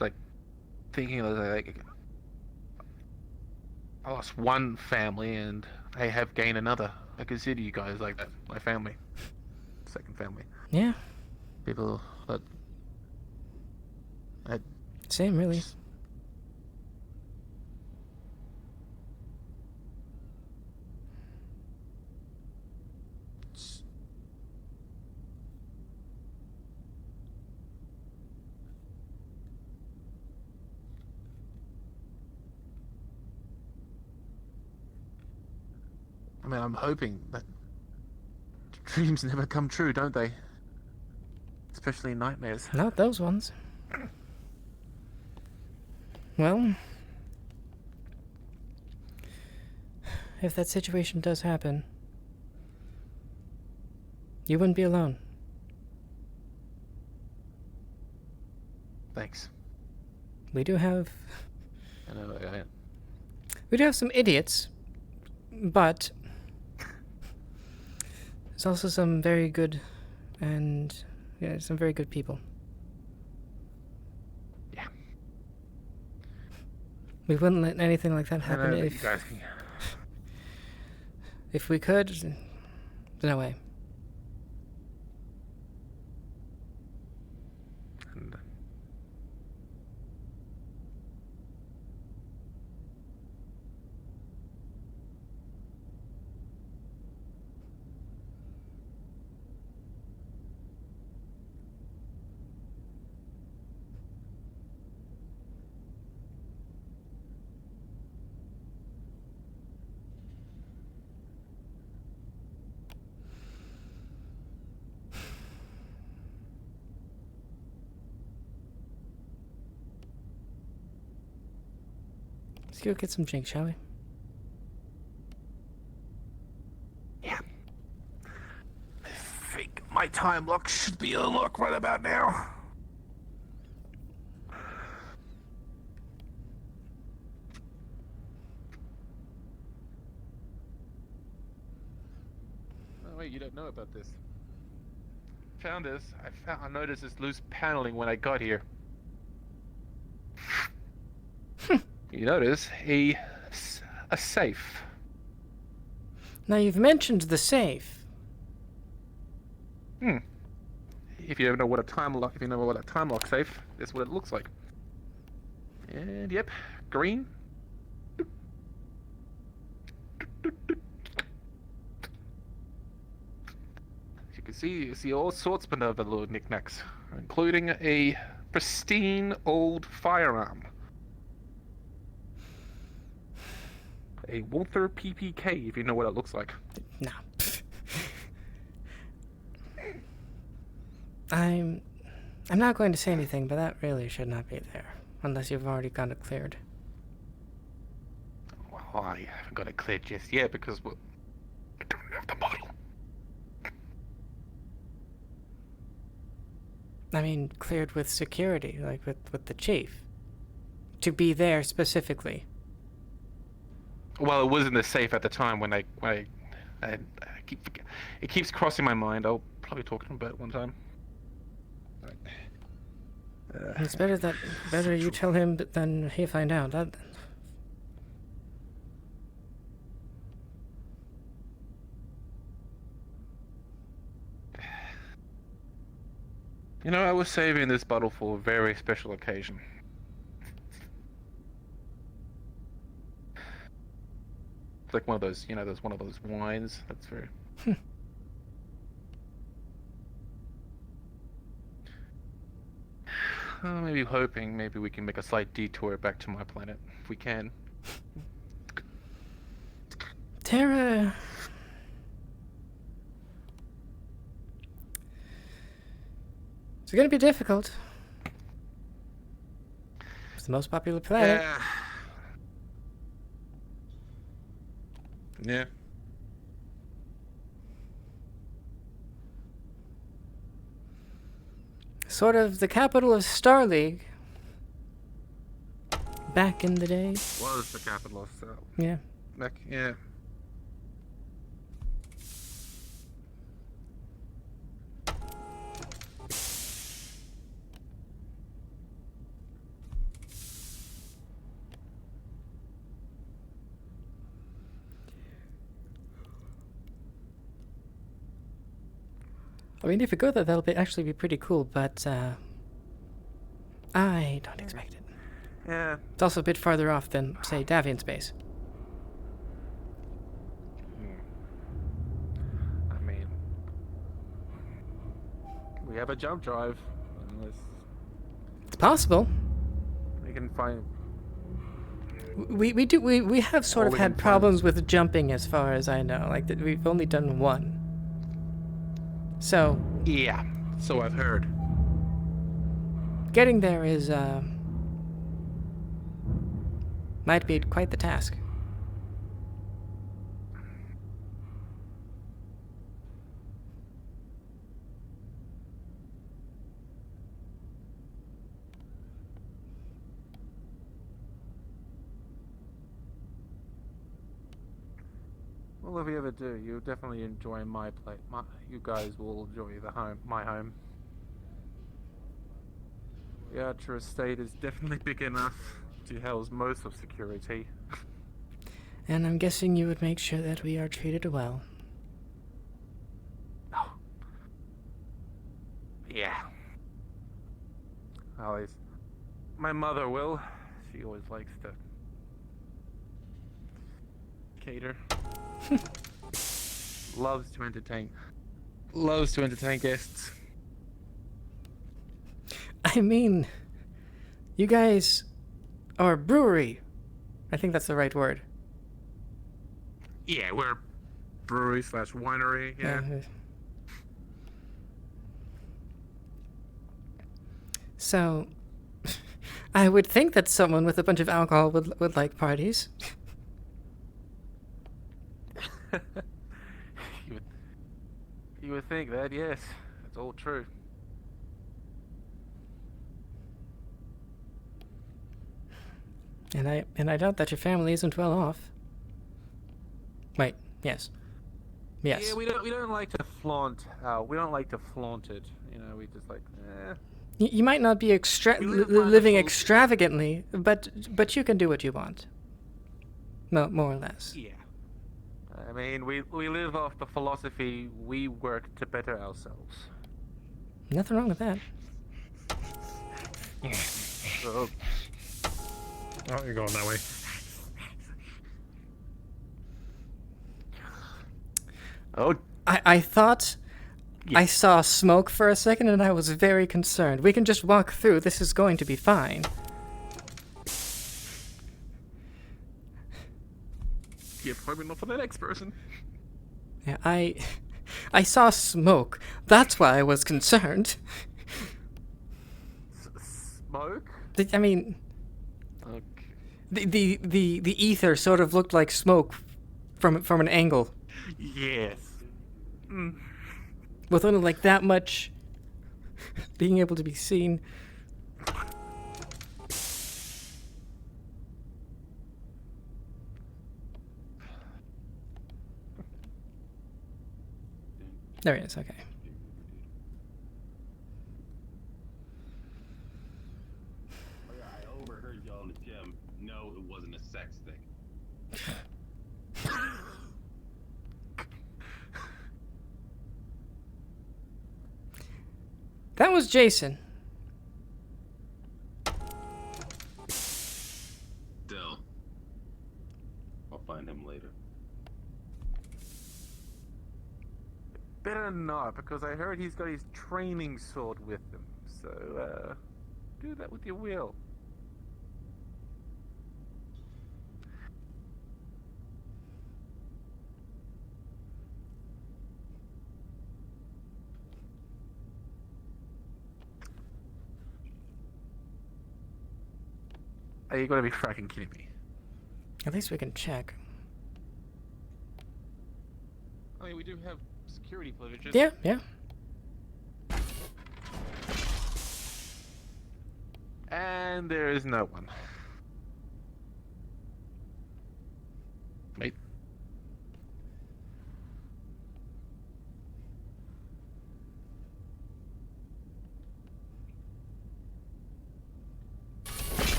S11: Like, thinking of like, I lost one family and I have gained another. I consider you guys like my family. Second family.
S2: Yeah.
S11: People that...
S2: Same, really.
S11: I mean, I'm hoping that dreams never come true, don't they? Especially nightmares.
S2: Not those ones. Well, if that situation does happen, you wouldn't be alone.
S11: Thanks.
S2: We do have...
S11: I know,
S2: we do have some idiots, but there's also some very good and... yeah, some very good people.
S11: Yeah.
S2: We wouldn't let anything like that happen
S11: you
S2: if...
S11: guys can...
S2: if we could, no way. Let's go get some drink, shall we?
S11: Yeah. I think my time lock should be unlocked right about now.
S17: Oh wait, you don't know about this. Found this. I noticed this loose paneling when I got here. You notice a safe.
S2: Now you've mentioned the safe.
S17: If you know what a time lock, safe, this is what it looks like. And yep, green. You see all sorts of other little knickknacks, including a pristine old firearm. A Walther PPK, if you know what it looks like.
S2: No. I'm not going to say anything, but that really should not be there. Unless you've already got it cleared.
S17: Well, I haven't got it cleared just yet because we don't have the model.
S2: I mean, cleared with security, like with the chief. To be there specifically.
S17: Well, it was in the safe at the time when I it keeps crossing my mind. I'll probably talk to him about it one time.
S2: It's better you tell him than he find out. That.
S17: You know, I was saving this bottle for a very special occasion. It's like one of those, one of those wines. That's very. Maybe hoping maybe we can make a slight detour back to my planet if we can.
S2: Terra. It's going to be difficult. It's the most popular planet.
S17: Yeah.
S2: Sort of the capital of Star League. Back in the day.
S17: Was the capital of Star League.
S2: Yeah.
S17: Yeah.
S2: I mean, if we go there, that'll actually be pretty cool, but, I don't expect it.
S17: Yeah.
S2: It's also a bit farther off than, say, Davian space.
S17: I mean, we have a jump drive.
S2: It's possible.
S17: We can find.
S2: We have sort of had problems with jumping, as far as I know. Like, we've only done one. So.
S17: Yeah, so I've heard.
S2: Getting there is, might be quite the task.
S17: Well, if you ever do, you'll definitely enjoy my place. You guys will enjoy my home. The Archer estate is definitely big enough to house most of security.
S2: And I'm guessing you would make sure that we are treated well.
S17: Oh. Yeah. At least my mother will. She always likes to cater. Loves to entertain guests.
S2: I mean, you guys are a brewery. I think that's the right word.
S17: Yeah, we're brewery / winery. Yeah.
S2: So, I would think that someone with a bunch of alcohol would like parties.
S17: You would think that, yes. That's all true.
S2: And I doubt that your family isn't well off. Wait, yes. Yes.
S17: Yeah, we don't like to flaunt. We don't like to flaunt it. You know, we just like.
S2: You might not be living extravagantly, but you can do what you want. No, more or less.
S17: Yeah. I mean, we live off the philosophy we work to better ourselves.
S2: Nothing wrong with that.
S17: So,
S9: oh, you're going that way.
S17: Oh,
S2: I thought I saw smoke for a second and I was very concerned. We can just walk through. This is going to be fine.
S17: yeah, probably not for the next person.
S2: Yeah, I saw smoke. That's why I was concerned.
S17: Smoke?
S2: I mean,
S17: okay.
S2: the ether sort of looked like smoke from an angle.
S17: Yes.
S2: With only like that much being able to be seen. There he is, okay.
S13: I overheard y'all in the gym. No, it wasn't a sex thing.
S2: That was Jason.
S13: Still. I'll find him later.
S17: Better not, because I heard he's got his training sword with him. So, do that with your will. Are you gonna be fracking kidding me?
S2: At least we can check.
S17: I mean, we do have security privileges.
S2: Yeah, yeah.
S17: And there is no one. Wait.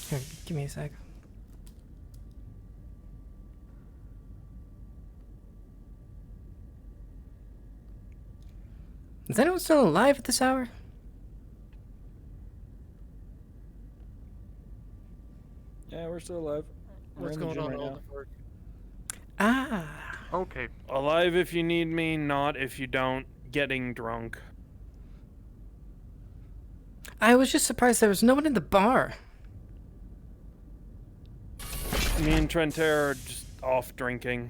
S2: Here, give me a sec. Is anyone still alive at this hour?
S9: Yeah, we're still alive.
S22: What's
S9: We're in the
S22: going
S9: gym
S22: on,
S9: right now.
S2: Ah.
S17: Okay.
S22: Alive if you need me, not if you don't. Getting drunk.
S2: I was just surprised there was no one in the bar.
S22: Me and Trentair are just off drinking.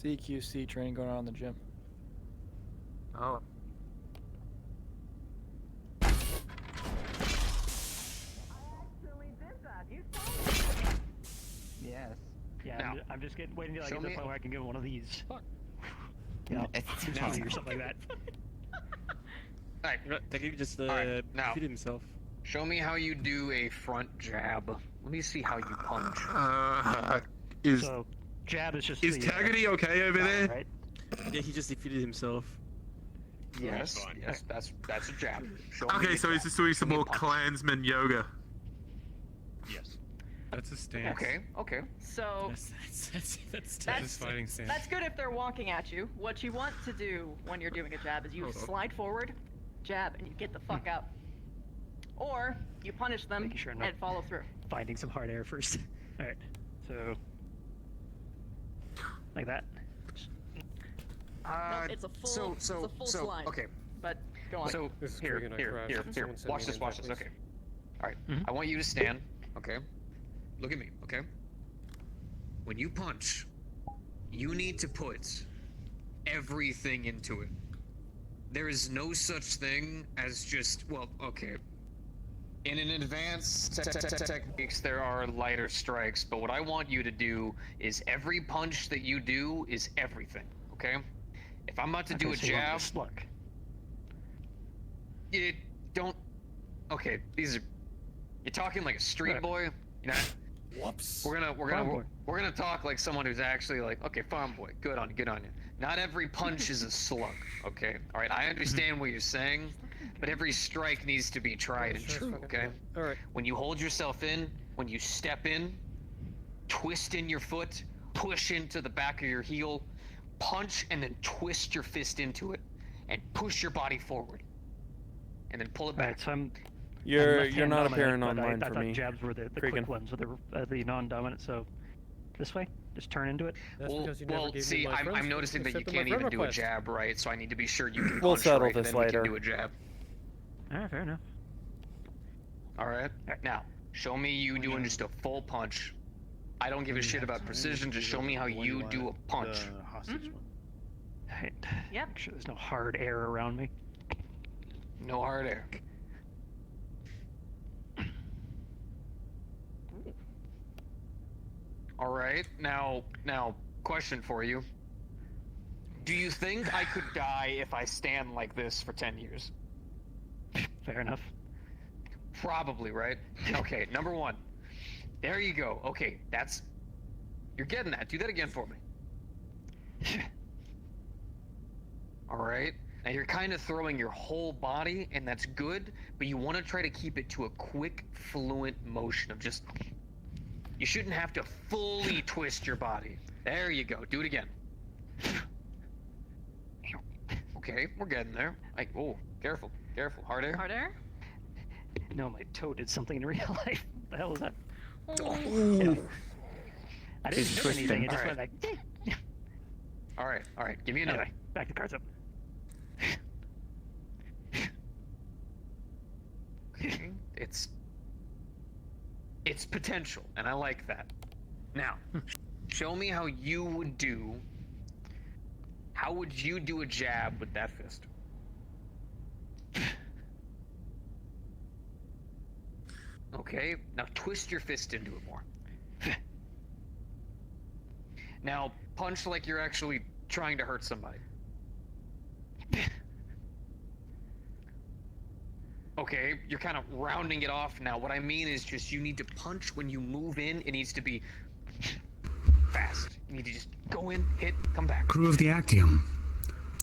S9: CQC training going on in the gym.
S17: Oh.
S5: Yes. Yeah,
S23: Now,
S5: I'm just waiting till I
S23: show
S5: get to the
S23: me-
S5: point where I can give him one of these.
S23: Fuck.
S5: You know,
S23: Now-
S5: or something like that.
S23: Alright,
S18: They could just
S23: Alright, now,
S18: shoot himself.
S23: show me how you do a front jab. Let me see how you punch.
S5: So, jab is just
S17: Is
S5: the,
S17: Taggity okay over there?
S5: Right?
S18: Yeah, he just defeated himself.
S23: Yes, yes, that's a jab. Show me
S3: Okay,
S23: a
S3: so he's
S23: jab.
S3: just doing some
S23: Give me a
S3: more
S23: punch.
S3: Klansman yoga.
S23: Yes.
S14: That's a stance.
S23: Okay, okay.
S20: So
S14: That's his fighting stance.
S20: that's good if they're walking at you. What you want to do when you're doing a jab is you
S14: Hold up.
S20: slide forward, jab, and you get the fuck out. Or you punish them
S5: Making sure I'm not
S20: and follow through.
S5: Finding some hard air first. Alright, so. Like that.
S20: No, it's a full, it's a full slide.
S23: Okay.
S20: But go on.
S23: So
S18: This is
S23: here,
S18: gonna
S23: here,
S18: crash.
S23: here,
S18: Someone
S23: here.
S18: send
S23: Watch
S18: me
S23: this,
S18: an
S23: watch this.
S18: invite,
S23: Okay. All right. I want you to stand. Okay. Look at me. Okay. When you punch, you need to put everything into it.
S7: there is no such thing as just, well, okay. In an advanced techniques, there are lighter strikes, but what I want you to do is every punch that you do is everything, okay? If I'm about to do a jab, you don't. Okay, these are. You're talking like a street boy. You know.
S21: Whoops.
S7: We're gonna talk like someone who's actually like, okay, farm boy, good on you. Not every punch is a slug, okay? All right, I understand what you're saying, but every strike needs to be tried and true, okay?
S9: All right.
S7: When you hold yourself in, when you step in, twist in your foot, push into the back of your heel, punch and then twist your fist into it, and push your body forward, and then pull it back.
S5: Right, so I'm
S9: You're
S5: left-hand
S9: not
S5: dominant,
S9: appearing
S5: but
S9: online
S5: I
S9: for
S5: thought
S9: me.
S5: jabs were the quick ones, or the non-dominant. So this way, just turn into it.
S7: Well, see, I'm noticing that you can't even do a jab right, so I need to be sure you can
S9: We'll
S7: punch
S9: settle
S7: right,
S9: this
S7: then we
S9: later.
S7: can do a jab.
S5: Alright, fair enough.
S7: Alright, now, show me you doing just a full punch. I don't give a shit about precision, just show me how you do a punch.
S5: Right.
S20: Yep.
S5: Make sure there's no hard air around me.
S7: No hard air. Alright, now, question for you. Do you think I could die if I stand like this for 10 years?
S5: Fair enough.
S7: Probably, right? Okay, number one. There you go. Okay, that's... You're getting that. Do that again for me. Alright. Now you're kind of throwing your whole body, and that's good, but you want to try to keep it to a quick, fluent motion of just... You shouldn't have to fully twist your body. There you go. Do it again. Okay, we're getting there. Like, oh, careful. Hard air.
S20: Hard air?
S5: No, my toe did something in real life. What the hell was that?
S7: Oh.
S5: I didn't hit anything. It just went like.
S7: All right. Give me another.
S5: Anyway, back the cards up.
S7: Okay, it's potential, and I like that. Now, show me how you would do. How would you do a jab with that fist? Okay, now twist your fist into it more. Now, punch like you're actually trying to hurt somebody. Okay, you're kind of rounding it off now. What I mean is just you need to punch when you move in. It needs to be fast. You need to just go in, hit, come back.
S16: Crew of the Actium.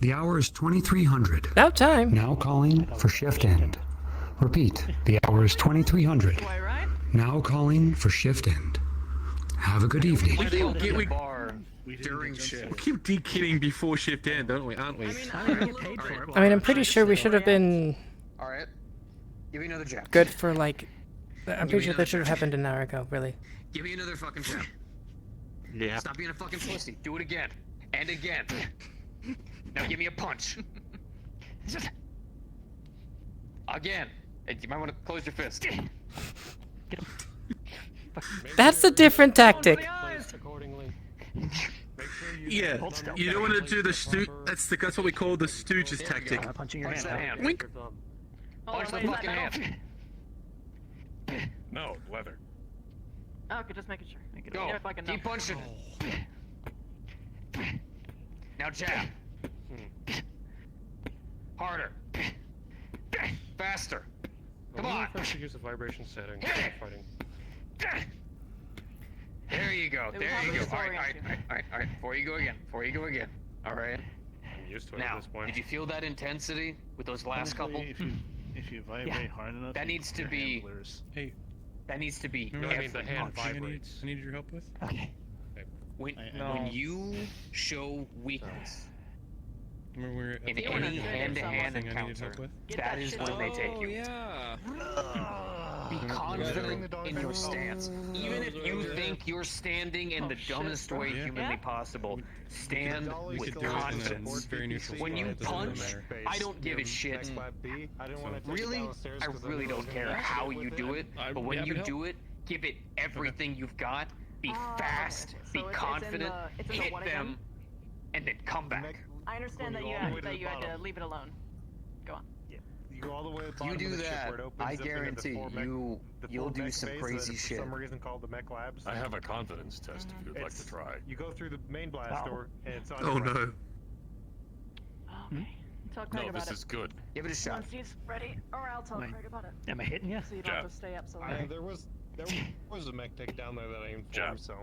S16: The hour is 2300.
S2: About time.
S16: Now calling for shift end. Repeat, the hour is 2300. Now calling for shift end. Have a good evening.
S7: During shift.
S3: We keep de-kitting before shift end, don't we? Aren't we?
S2: I mean, I'm pretty sure we should have been
S7: All right. Give me another jab.
S2: good for like. I'm pretty sure that should have happened an hour ago, really.
S7: Give me another fucking jab.
S2: Yeah.
S7: Stop being a fucking pussy. Do it again. And again. Now give me a punch. Again. Hey, you might want to close your fist.
S2: That's a different tactic.
S3: Yeah, you don't want to do the that's what we call the Stooges tactic.
S5: Punching your
S7: Punch
S5: hand
S7: that
S5: out.
S7: hand. Wink. Punch the fucking hand.
S21: No, leather.
S20: Oh, okay, just making sure.
S7: Go.
S20: Yeah, if I can
S7: Keep
S20: know.
S7: punching. Now jab. Harder. Faster. Come on.
S21: I should use the vibration setting for fighting.
S7: There you go. There you go. All right. Before you go again. All right.
S21: I'm used to it
S7: Now,
S21: at this point.
S7: did you feel that intensity with those last couple?
S10: If you vibrate hard enough,
S7: That needs to be.
S3: Hey.
S7: That needs to be.
S21: No, I mean the
S7: every
S21: hand
S7: punch.
S21: vibrates.
S3: I need your help with.
S5: Okay.
S7: When
S3: No.
S7: you show weakness
S3: Remember we were
S7: in
S3: at the
S7: any
S3: point
S7: hand-to-hand
S3: thing I needed
S7: encounter,
S3: help with?
S7: that is when they take you.
S21: yeah.
S7: Be confident in your stance. Even if you think you're standing in the dumbest way humanly possible, stand with confidence. When you punch, I don't give a shit. Really, I really don't care how you do it, but when you do it, give it everything you've got. Be fast, be confident, hit them, and then come back.
S20: I understand that you had to leave it alone. Go on.
S10: Yeah. You go all the way to the
S7: You
S10: bottom
S7: do
S10: of the ship
S7: that,
S10: where it opens
S7: I
S10: up into the
S7: guarantee
S10: four mech-
S7: you'll
S10: four
S7: do
S10: mech
S7: some
S10: bays
S7: crazy
S10: that
S7: shit.
S10: For some reason called the mech labs.
S21: I have a confidence test if you'd like to try.
S10: You go through the main blast door, and it's on
S3: Oh
S10: your right.
S3: no.
S20: Okay. Tell Craig
S21: No,
S20: about
S21: this
S20: it.
S21: is good.
S7: Give it a shot.
S20: Once he's ready, or I'll tell
S5: Am I-
S20: Craig about it.
S5: Am I hitting you?
S20: So you don't
S21: Jab.
S20: have to stay up so
S10: There
S20: late.
S10: was a mech tech down there that I aimed for,
S21: Jab.
S10: so.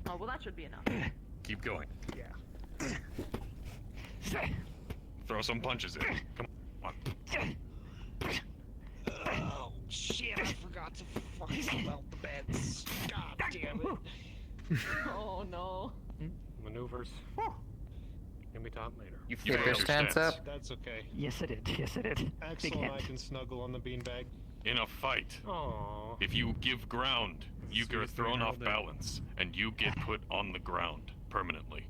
S20: Oh, well, that should be enough.
S21: Keep going.
S10: Yeah.
S21: Throw some punches in. Come on.
S7: Oh shit! I forgot to fucking melt the beds. God damn it!
S20: Oh no.
S21: Maneuvers. Can be taught later.
S7: You
S21: failed
S7: keep
S21: your
S7: your
S21: stance
S7: up.
S10: That's okay.
S5: Yes, I did. Yes, I did.
S10: Axel
S5: Big
S10: and I
S5: hint.
S10: can snuggle on the beanbag.
S21: In a fight, Aww. if you give ground, you
S10: Sweet
S21: get thrown off
S10: Ronaldo.
S21: balance, and you get put on the ground permanently.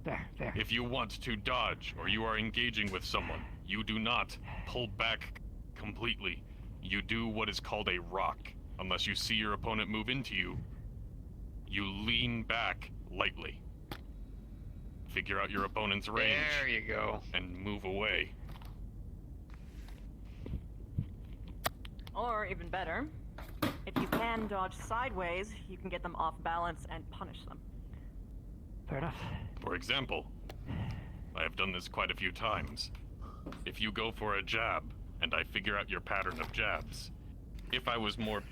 S5: There.
S21: If you want to dodge or you are engaging with someone, you do not pull back completely. You do what is called a rock. Unless you see your opponent move into you, you lean back lightly. Figure out your opponent's range.
S7: There you go.
S21: And move away.
S20: Or even better, if you can dodge sideways, you can get them off balance and punish them.
S5: Fair enough.
S21: For example, I have done this quite a few times. If you go for a jab, and I figure out your pattern of jabs, if I was more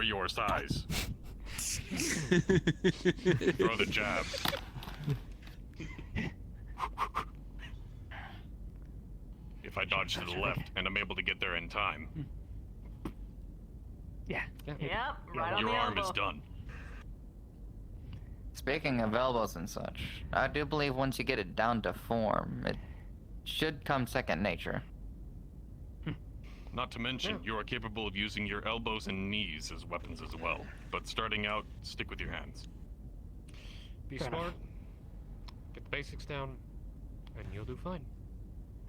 S21: your size, throw the jab. If I dodge to the left and I'm able to get there in time,
S5: Yeah.
S20: Yep, right on
S21: your
S20: the
S21: arm
S20: elbow.
S21: is done.
S12: Speaking of elbows and such, I do believe once you get it down to form, it should come second nature.
S21: Not to mention, you are capable of using your elbows and knees as weapons as well. But starting out, stick with your hands.
S15: Be
S5: Fair
S15: smart.
S5: enough.
S15: Get the basics down, and you'll do fine.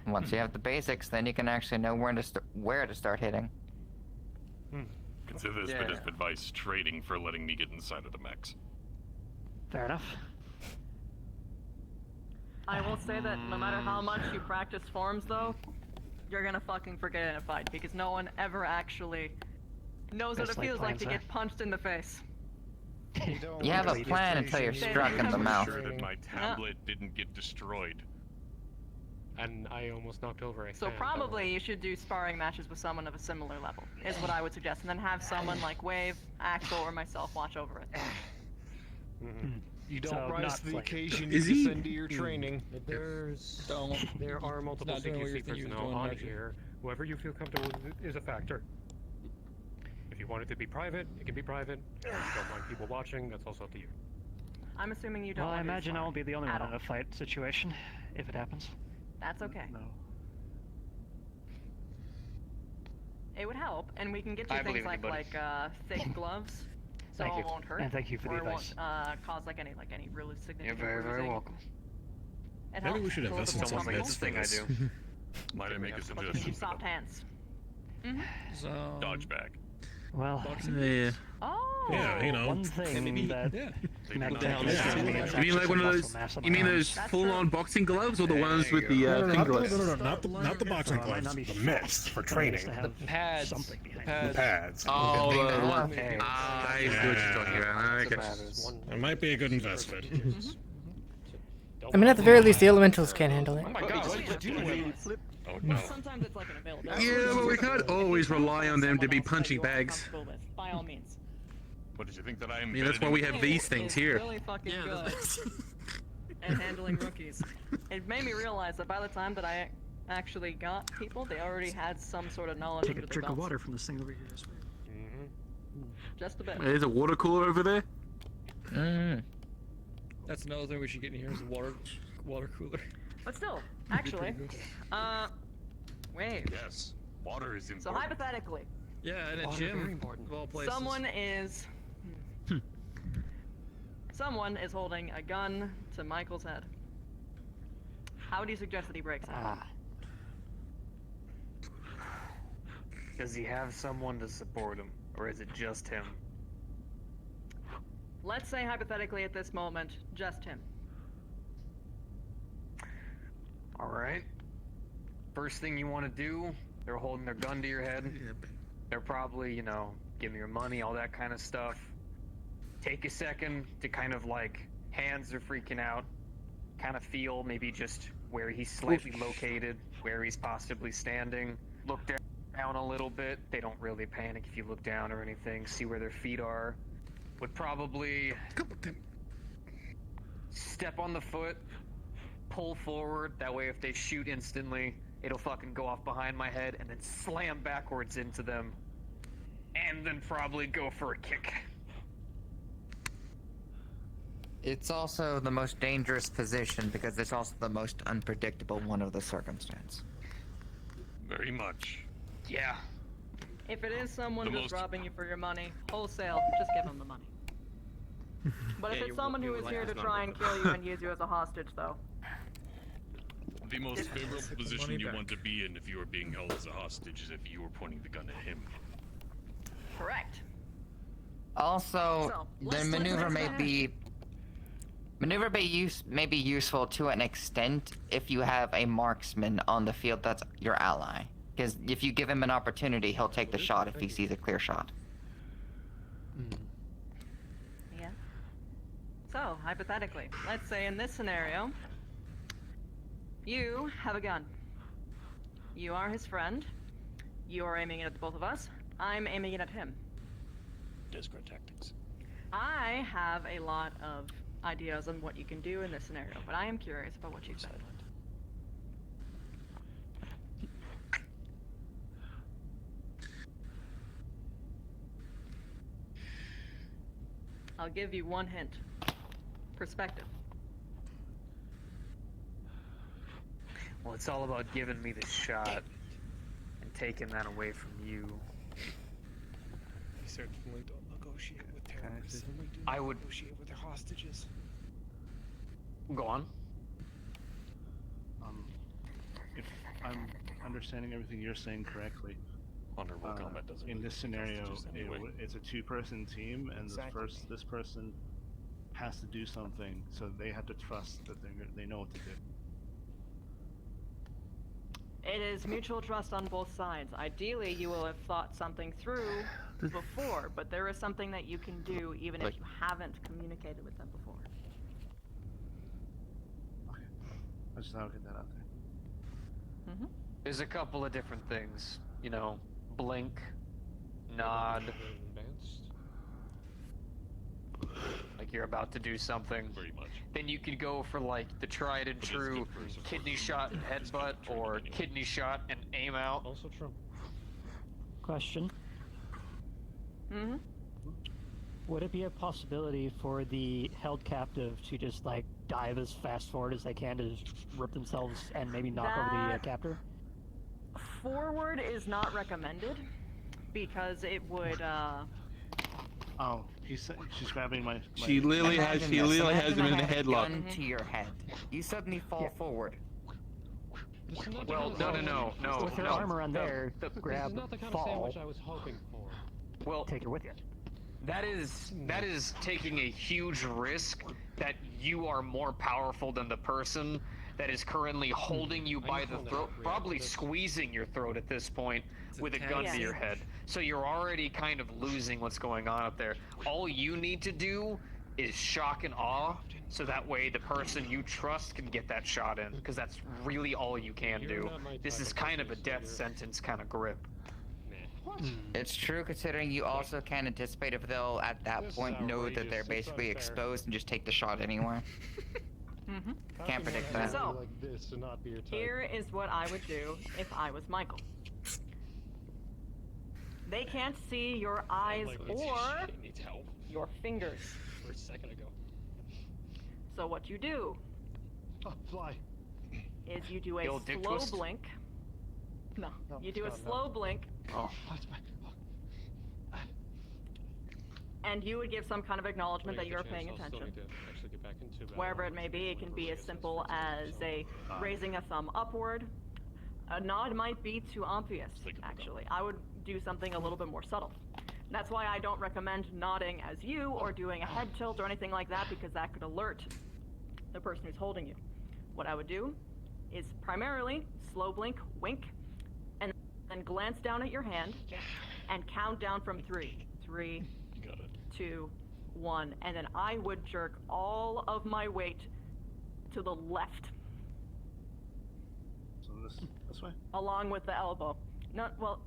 S12: Once you have the basics, then you can actually know where to start hitting.
S21: Consider this bit of advice trading for letting me get inside of the mechs.
S5: Fair enough.
S20: I will say that no matter how much you practice forms, though, you're gonna fucking forget it in a fight because no one ever actually knows what it
S5: Best laid
S20: feels like to
S5: plans,
S20: get punched in the face.
S12: You have a plan until you're struck in the mouth.
S21: Sure that my tablet didn't get destroyed.
S15: And I almost knocked over a
S20: So
S15: fan.
S20: probably you should do sparring matches with someone of a similar level, is what I would suggest, and then have someone like Wave, Axel, or myself watch over it.
S10: You don't
S5: So,
S10: rise
S5: not
S10: to the
S5: flank.
S10: occasion,
S3: Is
S10: you
S3: he?
S10: descend to your training.
S15: There are multiple
S9: Not doing what you
S15: CQC
S9: think you're
S15: personnel
S9: doing,
S15: on
S9: Archie.
S15: here. Whoever you feel comfortable with is a factor. If you want it to be private, it can be private. If you don't mind people watching, that's also up to you.
S20: I'm assuming you don't
S5: Well, I
S20: want to do
S5: imagine I won't be the only
S20: at
S5: one in
S20: all.
S5: a fight situation, if it happens.
S20: That's okay.
S5: No.
S20: It would help, and we can get you
S7: I
S20: things
S7: believe in you,
S20: like
S7: buddy.
S20: thick gloves, so
S5: Thank
S20: it
S5: you.
S20: won't hurt.
S5: And thank you for the
S20: or
S5: advice.
S20: it won't cause like any really
S7: You're
S20: significant
S7: very, very
S20: bruising.
S7: welcome.
S20: It
S9: Maybe we
S20: helps.
S9: should
S20: It's a
S9: invest in
S20: little
S9: some
S20: bit
S9: meds
S20: comfortable.
S9: for
S7: thing I
S9: this.
S7: do.
S21: Might I make a
S20: Keep
S21: suggestion?
S20: soft hands.
S9: So,
S21: Dodge bag.
S5: Well,
S3: Yeah.
S20: Oh.
S9: Yeah, you know.
S5: one thing that
S9: Yeah.
S5: Matt
S21: What the hell
S5: Tech
S21: is
S5: is
S21: that?
S5: doing is
S3: You mean like one of
S5: actually
S3: those?
S5: muscle mass on
S3: You
S5: my
S3: mean
S5: arms.
S3: those full-on boxing gloves, or the ones with the
S9: No,
S3: fingerless?
S9: not the boxing
S5: So I might
S9: gloves.
S5: not be
S9: The
S5: fast,
S9: mitts for
S5: but at
S9: training.
S5: least I have
S17: Pads.
S5: something behind
S17: Pads.
S9: The pads.
S3: Oh, the one.
S5: Okay.
S3: I see what you're talking about. Okay.
S17: Matters.
S9: It might be a good investment.
S2: I mean, at the very least, the elementals can't handle it.
S17: Oh my god, what did you do?
S21: Oh no.
S20: Sometimes it's like an availability.
S3: Yeah, but we can't always rely on them to be punching bags.
S20: By all means.
S21: What did you think that I am?
S3: I mean, that's why we have these things
S20: Is
S3: here.
S20: Really fucking good at handling rookies. It made me realize that by the time that I actually got people, they already had some sort of knowledge
S5: Take a
S20: under their
S5: drink of
S20: belts.
S5: water from this thing over here.
S20: Just a bit.
S3: There's a water cooler over there.
S9: That's another thing we should get in here is a water cooler.
S20: But still, actually, Wave.
S21: Yes. Water is important.
S20: So hypothetically,
S9: Yeah, and a
S20: Water, very
S9: gym
S20: important.
S9: of all places.
S20: Someone is holding a gun to Michael's head. How do you suggest that he breaks it?
S7: Does he have someone to support him, or is it just him?
S20: Let's say hypothetically at this moment, just him.
S7: Alright. First thing you want to do, they're holding their gun to your head. They're probably, you know, give me your money, all that kind of stuff. Take a second to kind of like, hands are freaking out. Kind of feel maybe just where he's slightly located, where he's possibly standing. Look down a little bit. They don't really panic if you look down or anything. See where their feet are. Would probably step on the foot, pull forward. That way if they shoot instantly, it'll fucking go off behind my head and then slam backwards into them. And then probably go for a kick.
S12: It's also the most dangerous position because it's also the most unpredictable one of the circumstance.
S21: Very much.
S7: Yeah.
S20: If it is someone just robbing you for your money, wholesale, just give them the money. But if it's someone who is here to try and kill you and use you as a hostage, though.
S21: The most favorable position you want to be in if you are being held as a hostage is if you were pointing the gun at him.
S20: Correct.
S12: Also, the maneuver may be useful to an extent if you have a marksman on the field that's your ally. Because if you give him an opportunity, he'll take the shot if he sees a clear shot.
S20: Yeah. So, hypothetically, let's say in this scenario, you have a gun. You are his friend. You are aiming it at the both of us. I'm aiming it at him.
S15: Discret tactics.
S20: I have a lot of ideas on what you can do in this scenario, but I am curious about what you said. I'll give you one hint. Perspective.
S7: Well, it's all about giving me the shot and taking that away from you.
S15: We certainly don't negotiate with terrorists. And we do
S7: I
S15: not
S7: would
S15: negotiate with their hostages.
S7: Go on.
S10: If I'm understanding everything you're saying correctly,
S21: Honorable combat doesn't
S10: in this scenario,
S21: anyway.
S10: it's a two-person team, and this person has to do something, so they have to trust that they know what to do.
S20: It is mutual trust on both sides. Ideally, you will have thought something through before, but there is something that you can do even if you haven't communicated with them before.
S10: Okay. I just thought I'd get that out there.
S20: Mm-hmm.
S7: There's a couple of different things. You know, blink, nod. Like you're about to do something.
S21: Pretty much.
S7: Then you could go for like the tried and true kidney shot and headbutt, or kidney shot and aim out.
S15: Also true.
S5: Question.
S20: Mm-hmm.
S5: Would it be a possibility for the held captive to just like dive as fast forward as they can to just rip themselves and maybe knock over the captor?
S20: Forward is not recommended because it would
S10: Oh, she's grabbing my.
S11: She literally has him in a headlock.
S12: Gun to your head. You suddenly fall forward.
S7: Well, no.
S5: With her armor on there, grab,
S15: This is not the kind
S5: fall.
S15: of sandwich I was hoping for.
S7: Well,
S5: take her with you.
S7: That is taking a huge risk that you are more powerful than the person that is currently holding you by the throat, probably squeezing your throat at this point with a gun to your head. So you're already kind of losing what's going on up there. All you need to do is shock and awe, so that way the person you trust can get that shot in, because that's really all you can do. This is kind of a death sentence kind of grip.
S12: It's true, considering you also can't anticipate if they'll at that point know that they're basically exposed and just take the shot anyway.
S20: Mm-hmm.
S12: Can't predict that.
S20: So,
S15: Like this to not be your type.
S20: here is what I would do if I was Michael. They can't see your eyes or
S15: needs help.
S20: your fingers.
S15: For a second ago.
S20: So what you do
S15: Oh, fly.
S20: is you do a
S7: The old dick
S20: slow
S7: twist?
S20: blink. No, you do a
S15: no.
S20: slow blink,
S7: Oh.
S20: and you would give some kind of acknowledgement that you're paying attention. Wherever it may be, it can be as simple as a raising a thumb upward. A nod might be too obvious, actually. I would do something a little bit more subtle. That's why I don't recommend nodding as you or doing a head tilt or anything like that, because that could alert the person who's holding you. What I would do is primarily slow blink, wink, and then glance down at your hand and count down from 3. 3, 2, 1, and then I would jerk all of my weight to the left.
S10: So this way?
S20: Along with the elbow. No, well,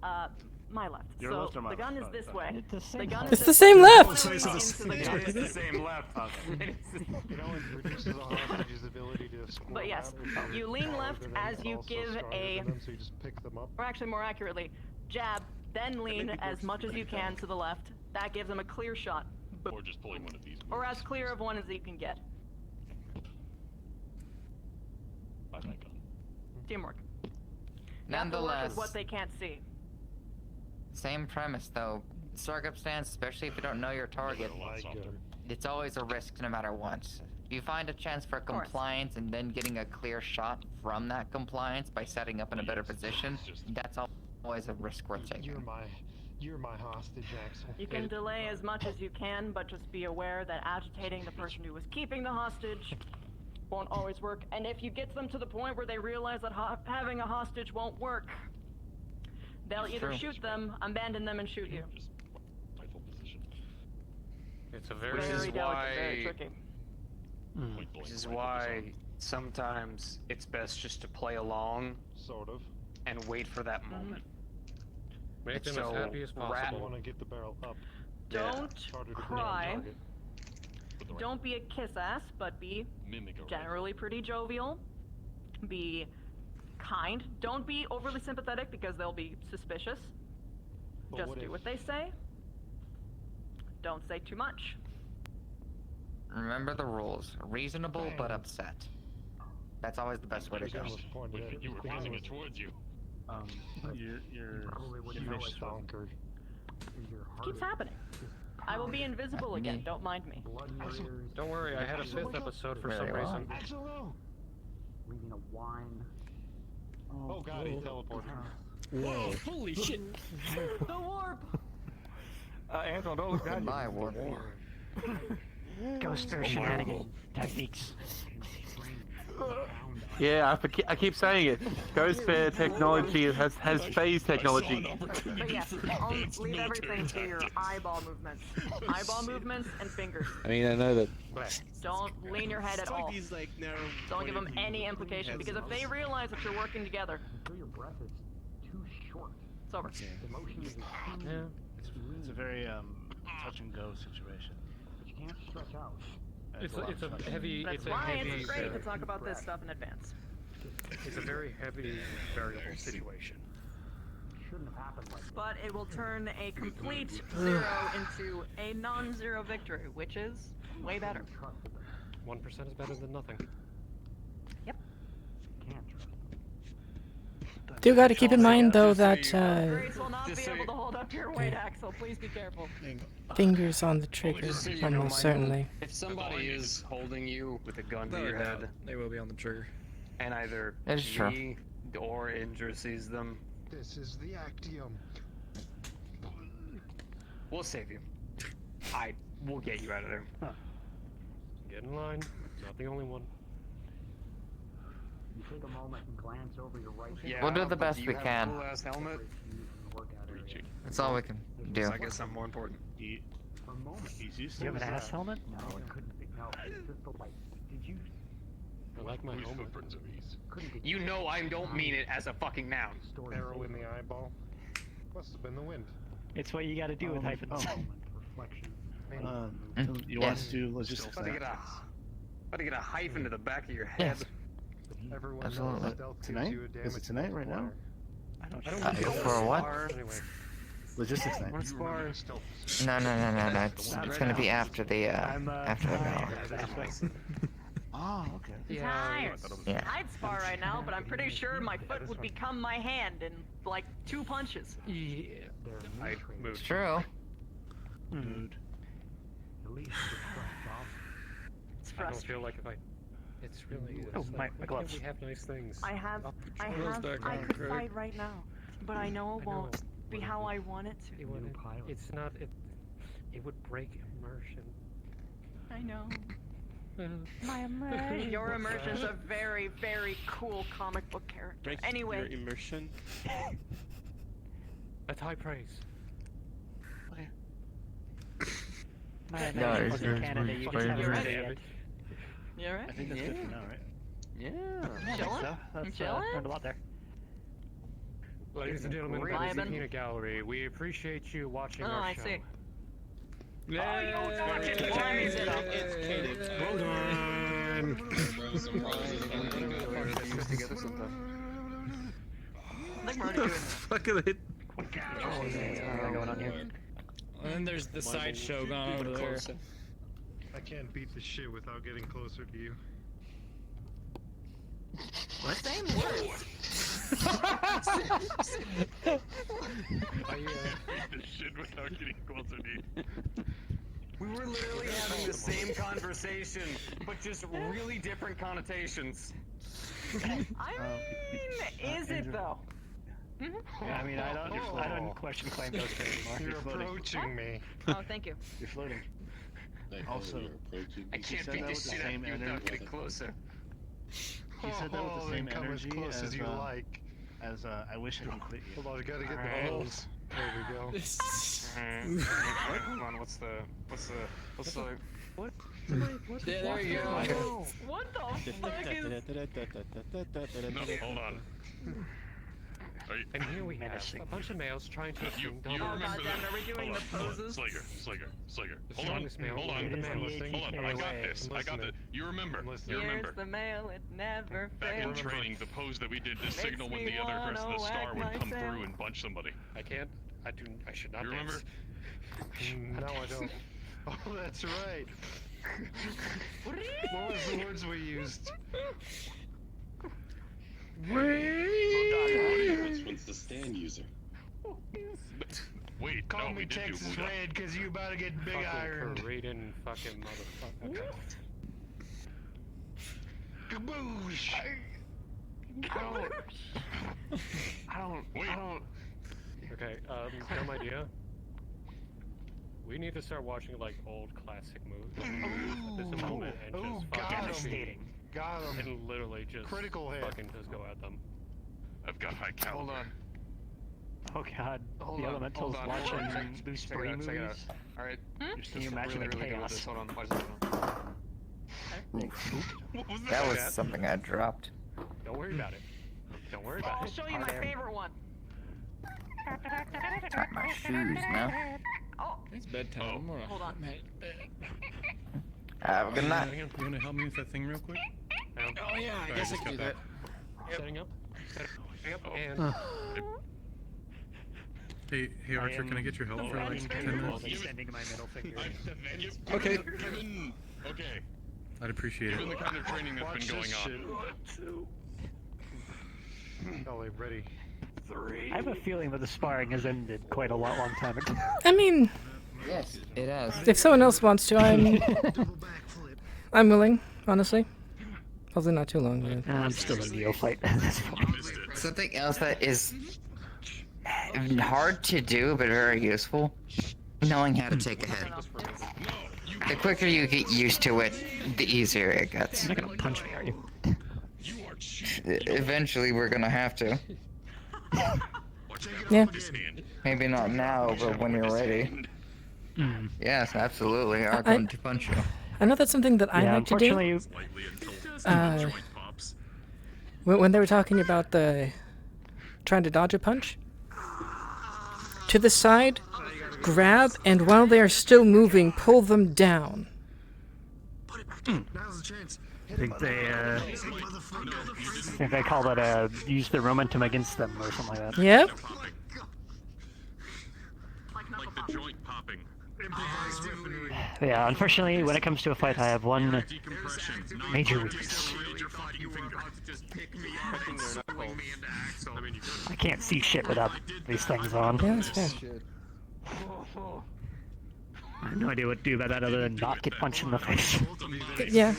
S20: my left.
S10: Your
S20: so
S10: left or my
S20: the gun
S10: left?
S20: is this
S10: Oh,
S20: way.
S10: it's
S20: The gun
S2: It's
S20: is
S2: the same left.
S20: into the gun.
S23: It's the same left.
S10: Okay.
S6: You know, it reduces the hostage's ability to score.
S20: But yes, you lean left as you give a,
S6: So you just pick them up.
S20: or actually more accurately, jab, then lean as much as you can to the left. That gives them a clear shot. Boom.
S21: Or just pulling one of these.
S20: Or as clear of one as you can get.
S21: By my gun.
S20: Teamwork. You have to work
S12: Nonetheless,
S20: with what they can't see.
S12: same premise though. Circumstance, especially if you don't know your target, it's always a risk no matter what. If you find a chance for compliance and then getting a clear shot from that compliance by setting up in a better position, that's always a risk worth taking.
S6: You're my hostage, Axel.
S20: You can delay as much as you can, but just be aware that agitating the person who was keeping the hostage won't always work. And if you get them to the point where they realize that having a hostage won't work, they'll either shoot them, abandon them, and shoot you.
S22: It's a
S20: Very delicate, very tricky.
S7: Which is why sometimes it's best just to play along,
S6: sort of,
S7: and wait for that moment.
S15: Make them as happy as possible.
S6: Want to get the barrel up.
S20: Don't cry. Don't be a kiss ass, but be generally pretty jovial. Be kind. Don't be overly sympathetic because they'll be suspicious. Just do what they say. Don't say too much.
S12: Remember the rules. Reasonable but upset. That's always the best way to go.
S21: You were facing it towards you.
S10: You're finished.
S20: Keeps happening. I will be invisible again. Don't mind me.
S15: Don't worry, I had a 5th episode for some reason.
S5: Reading a wine.
S6: Oh god, he teleported.
S18: Whoa. Holy shit.
S20: The warp!
S5: Anton, don't look down.
S12: My warp.
S5: Ghoster shenanigan techniques.
S11: Yeah, I keep saying it. Ghost Fair technology has phase technology.
S20: But yes, leave everything to your eyeball movements. Eyeball movements and fingers.
S11: I mean, I know that.
S20: Don't lean your head at all.
S18: These, like, narrow
S20: Don't give them any implication, because if they realize that you're working together,
S5: Your breath is too short.
S20: it's over.
S5: Emotion is
S10: It's a very touch and go situation.
S5: But you can't stretch out.
S15: It's a heavy.
S20: That's
S15: It's a
S20: why
S15: heavy.
S20: it's great to talk about this stuff in advance.
S15: It's a very heavy variable situation.
S5: Shouldn't have happened like
S20: But it will turn a complete 0 into a non-zero victory, which is way better.
S15: 1% is better than nothing.
S20: Yep.
S2: Do got to keep in mind though that
S20: Grace will not be able to hold up your weight, Axel. Please be careful.
S2: fingers on the trigger,
S7: Just so you know,
S2: almost
S7: Michael,
S2: certainly.
S7: If somebody is holding you with a gun to
S18: Without
S7: your
S18: a doubt,
S7: head,
S18: they will be on the trigger.
S7: and either
S2: That is true.
S7: me or Indra sees them,
S6: This is the Actium.
S7: we'll save you. We'll get you out of there.
S15: Get in line. Not the only one.
S5: You take a moment and glance over your right shoulder.
S7: Yeah,
S12: We'll do the
S7: but
S12: best
S7: you
S12: we
S7: have
S12: can.
S7: A cool ass helmet.
S12: That's all we can do.
S7: I guess I'm more important.
S5: For a moment.
S10: He's used
S5: Do you have
S10: to
S5: an
S10: that.
S5: ass helmet? No, it couldn't be. No, it's just the light. Did you?
S15: I like my helmet.
S5: Couldn't be.
S7: You know I don't mean it as a fucking noun.
S6: Arrow in the eyeball. Must have been the wind.
S5: It's what you got to do with hyphens.
S10: You want to do logistics
S7: About to
S10: now?
S7: get a hyphen to the back of your head.
S12: Yes.
S6: Everyone
S12: Absolutely.
S6: knows stealth gives
S10: Tonight?
S6: you a
S10: Is it
S6: damage
S10: tonight right now?
S6: multiplier.
S7: I don't know.
S12: For what?
S15: Anyway,
S10: Logistics night.
S7: What's bar?
S12: No. It's gonna be after the after the battle.
S10: Oh, okay.
S20: Tired.
S12: Yeah.
S20: I'd spar right now, but I'm pretty sure my foot would become my hand in like 2 punches.
S15: yeah. I
S12: It's
S15: moved.
S12: true.
S10: Dude.
S5: At least
S20: It's
S15: I don't
S20: frustrating.
S15: feel like if I. It's really. It's
S5: Oh,
S15: like,
S5: my
S15: why
S5: gloves.
S15: can't we have nice things?
S20: I could fight right now, but I know it won't be how I want it to.
S15: It wouldn't. It's not. It would break immersion.
S20: I know. Your immersion's a very, very cool comic book character. Anyway.
S1: Your immersion.
S15: That's high praise.
S5: Nice. Canada, you just haven't read it yet.
S20: You alright?
S10: I think that's good for now, right?
S5: Yeah.
S20: Chilling?
S5: That's
S20: Chilling?
S5: learned a lot there.
S15: Ladies and gentlemen,
S20: Vibing.
S15: from the peanut gallery, we appreciate you watching
S20: Oh,
S15: our
S20: I
S15: show.
S20: see.
S15: Well done.
S20: What the
S1: fuck are they?
S5: Going on here.
S18: And then there's the sideshow going over there.
S6: I can't beat the shit without getting closer to you.
S20: What? Same words.
S21: This shit without getting closer to you.
S7: We were literally having the same conversation, but just really different connotations.
S20: I mean, is it though?
S5: Yeah, I mean, I don't question claim those anymore.
S6: You're approaching me.
S20: Oh, thank you.
S10: You're floating. Also,
S7: I can't beat this shit out of you without getting closer.
S10: You said that with the same
S6: come
S10: energy
S6: as close as you like.
S10: As I wish I can quit you.
S6: Hold on, we gotta get the hose. There we go.
S22: Hold on, what's the
S5: what?
S18: Yeah, there you go.
S20: What the fuck is...
S21: No, hold on.
S15: And here we have a bunch of males trying to assume
S21: you remember
S20: God damn, are we doing the poses?
S21: Slager.
S15: The
S21: Hold on,
S15: strongest male.
S21: hold on. I got this. You remember.
S20: Here's the mail, it never
S21: Back in
S20: fails.
S21: training, the pose that we did to
S20: Makes
S21: signal when
S20: me
S21: the other person, the
S20: wanna
S21: star, would
S20: whack
S21: come
S20: myself.
S21: through and punch somebody.
S15: I can't. I should not.
S21: You remember?
S6: No, I don't. Oh, that's right. What was the words we used?
S14: Which one's the stand user?
S21: Wait,
S6: Call
S21: no,
S6: me
S21: we did do
S6: Texas
S21: Buddha.
S6: Red, cause you about to get big ironed.
S15: Korean fucking motherfucker.
S6: Kaboosh!
S10: I don't.
S15: Okay, dumb idea. We need to start watching like old classic movies at this moment and just fucking
S6: Got him.
S15: and literally just
S6: Critical hit.
S15: fucking just go at them.
S21: I've got high caliber.
S10: Hold on.
S5: Oh god, the elementals watching these spree movies.
S10: Alright.
S5: Can you imagine the chaos?
S10: Hold on. Watch this one.
S21: What was
S12: That was something I dropped.
S15: Don't worry about it. Don't worry about
S20: I'll
S15: it.
S20: show you my favorite one.
S12: Tie my shoes now.
S20: Oh,
S18: It's bedtime.
S20: hold on.
S12: Have a good night.
S3: You wanna help me with that thing real quick?
S18: Oh yeah, I guess I can do that.
S15: Setting up. Setting up and...
S3: Hey, Archer, can I get your help for like 10 minutes?
S5: Extending my middle finger.
S3: Okay.
S21: Okay.
S3: I'd appreciate
S21: Given the
S3: it.
S21: kind of training that's been going on.
S6: Oh, wait, ready.
S5: I have a feeling that the sparring has ended quite a long time ago.
S2: I mean,
S12: Yes, it has.
S2: if someone else wants to, I'm willing, honestly. Hopefully not too long. Yeah.
S5: I'm still a neophyte at this point.
S12: Something else that is hard to do but very useful, knowing how to take a hit. The quicker you get used to it, the easier it gets.
S5: You're not gonna punch me, are you?
S12: Eventually we're gonna have to.
S2: Yeah.
S12: Maybe not now, but when you're ready. Yes, absolutely. I'm going to punch you.
S2: I know that's something that I like to do.
S12: Unfortunately,
S2: When they were talking about the trying to dodge a punch, to the side, grab, and while they are still moving, pull them down.
S6: Now's the chance.
S5: I think they call that use the momentum against them or something like that.
S2: Yep.
S21: Like the joint popping.
S5: Yeah, unfortunately, when it comes to a fight, I have one major weakness. I can't see shit without these things on.
S2: Yeah, that's fair.
S5: I have no idea what to do about that other than not get punched in the face.
S2: Yeah.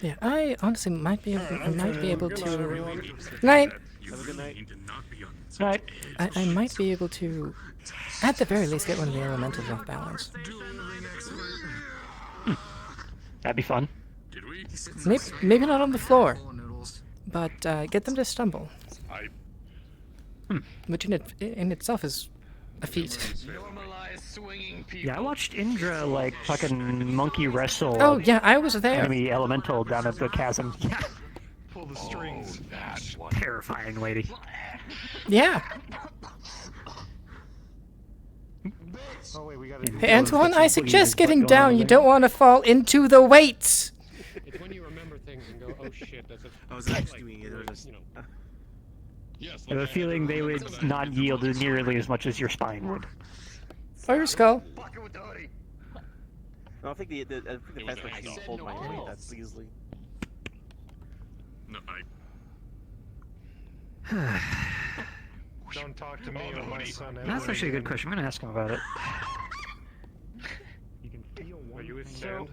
S2: Yeah, I honestly might be able to. Night.
S6: Have a good night.
S5: Night.
S2: I might be able to, at the very least, get one of the elementals off balance.
S5: That'd be fun.
S14: Did we?
S2: Maybe not on the floor, but get them to stumble. Which in itself is a feat.
S5: Yeah, I watched Indra like fucking monkey wrestle.
S2: Oh yeah, I was there.
S5: Enemy elemental down at the chasm. Yeah.
S6: Pull the strings.
S5: Terrifying lady.
S2: Yeah.
S6: Oh wait, we gotta do
S2: Hey Antoine, I suggest getting down. You don't want to fall into the weights.
S15: It's when you remember things and go, oh shit, that's a...
S3: I was actually doing it. Or just,
S15: Yes,
S5: I have a feeling they would not yield nearly as much as your spine would.
S2: Or your skull.
S1: No, I think the best way to hold my weight that's easily.
S14: No,
S6: Don't talk to me or my son.
S5: That's actually a good question. I'm gonna ask him about it.
S6: Are you his stand?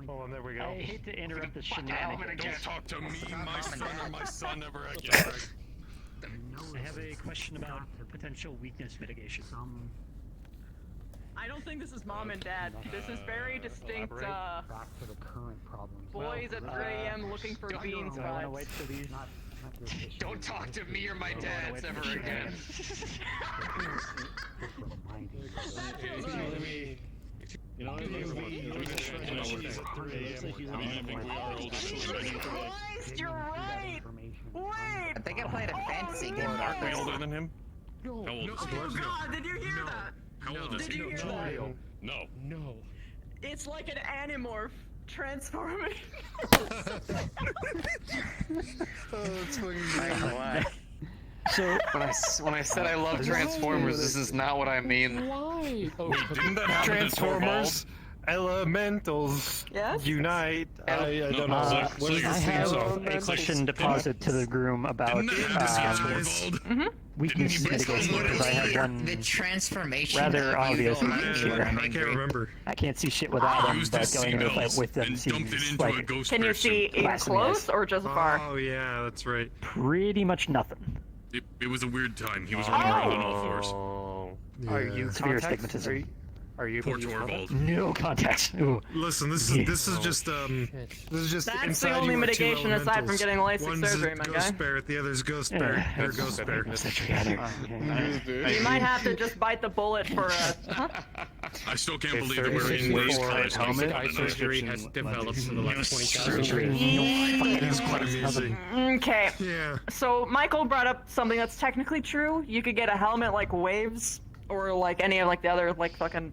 S6: Oh, and there we go.
S5: I hate to interrupt the
S21: Don't
S5: shenanigans.
S21: talk to me, my son, or my son ever again.
S5: I have a question about potential weakness mitigation.
S20: I don't think this is mom and dad. This is very distinct,
S5: Back to the current problems.
S20: boys at 3 AM looking for beans vibes.
S7: Don't talk to me or my dads ever again.
S6: You know,
S20: Christ, you're right! Wait!
S12: I think I played a fantasy game.
S14: Are we older than him? How old is he?
S20: Oh god, did you hear that?
S14: How old is
S20: Did
S14: he?
S20: you hear that?
S14: No.
S15: No.
S20: It's like an animorph transforming.
S7: So when I said I love Transformers, this is not what I mean.
S15: Why? Oh,
S14: Didn't that happen to
S11: Transformers, Elementals,
S20: Yes?
S11: Unite. I don't know.
S5: I
S11: What is this theme
S5: have
S11: song?
S5: a question to posit to the groom about weakness mitigation because I have one
S12: The transformation.
S5: rather obvious
S12: I
S5: weakness here.
S11: I can't remember.
S5: I can't see shit without them, but going into a fight with them seems like
S20: Can you see in close or just far?
S3: Oh yeah, that's right.
S5: pretty much nothing.
S14: It was a weird time. He was running around on all fours.
S11: Are
S5: you severe astigmatism?
S11: Are you
S14: Poor Torvald.
S5: No context. Ooh.
S3: Listen, this is just
S20: That's
S3: inside
S20: the only
S3: you are two
S20: mitigation aside from
S3: elementals.
S20: getting LASIK
S3: One's
S20: surgery,
S3: a
S20: my
S3: ghost
S20: guy.
S3: spirit, the other's ghost spirit. Or ghost spirit.
S20: You might have to just bite the bullet for a...
S14: I still can't believe that we're in waste class.
S15: Eye surgery has developed for the last 20,000
S3: It is quite amusing.
S20: Okay.
S3: Yeah.
S20: So Michael brought up something that's technically true. You could get a helmet like Waves, or like any of like the other like fucking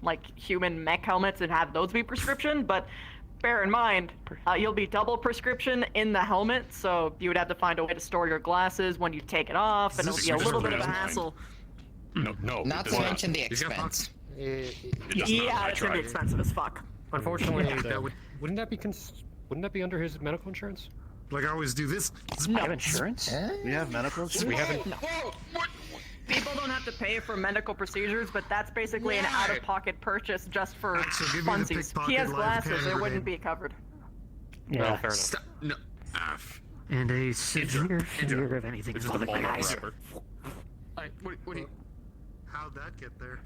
S20: like human mech helmets and have those be prescription, but bear in mind, you'll be double prescription in the helmet, so you would have to find a way to store your glasses when you take it off, and it'll be a little bit of a hassle.
S14: No.
S12: Not to mention the expense.
S20: Yeah, it's gonna be expensive as fuck.
S15: Unfortunately, wouldn't that be under his medical insurance?
S3: Like I always do this.
S5: You have insurance?
S11: We have medical insurance?
S15: We haven't.
S20: No. People don't have to pay for medical procedures, but that's basically an out-of-pocket purchase just for
S3: Give me the
S20: funsies. He has
S3: pickpocket live
S20: glasses,
S3: cannon
S20: it wouldn't
S3: grenade.
S20: be covered.
S5: Yeah.
S15: Fair enough.
S14: Stop. No. F.
S5: And a severe fear of anything
S14: It's just a
S5: involving my
S14: ball
S5: eyes.
S14: wrapper.
S7: What do you...
S3: How'd that get there?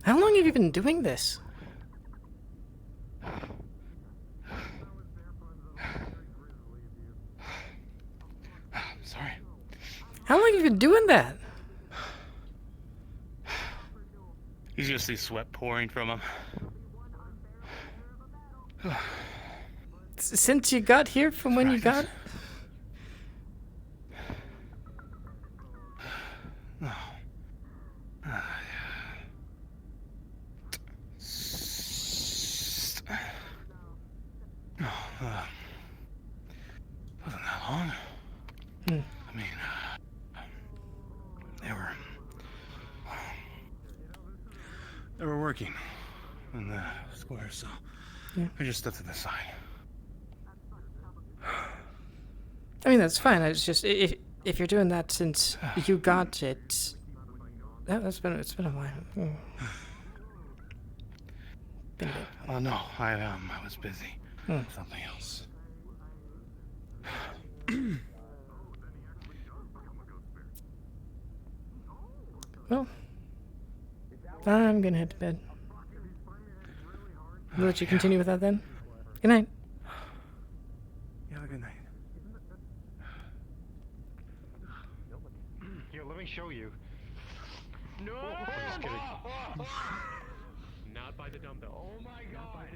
S2: How long have you been doing this?
S7: Sorry.
S2: How long have you been doing that?
S22: You just see sweat pouring from him.
S2: Since you got here from when you got...
S3: working in the square, so
S2: Yeah.
S3: I just stepped to the side.
S2: I mean, that's fine. It's just if you're doing that since you got it. It's been a while. Been a bit.
S3: Oh no, I was busy. Something else.
S2: Well, I'm gonna head to bed. We'll let you continue with that then. Good night.
S3: Yeah, good night.
S6: Here, let me show you.
S15: No! Not by the dumbbell. Oh my god!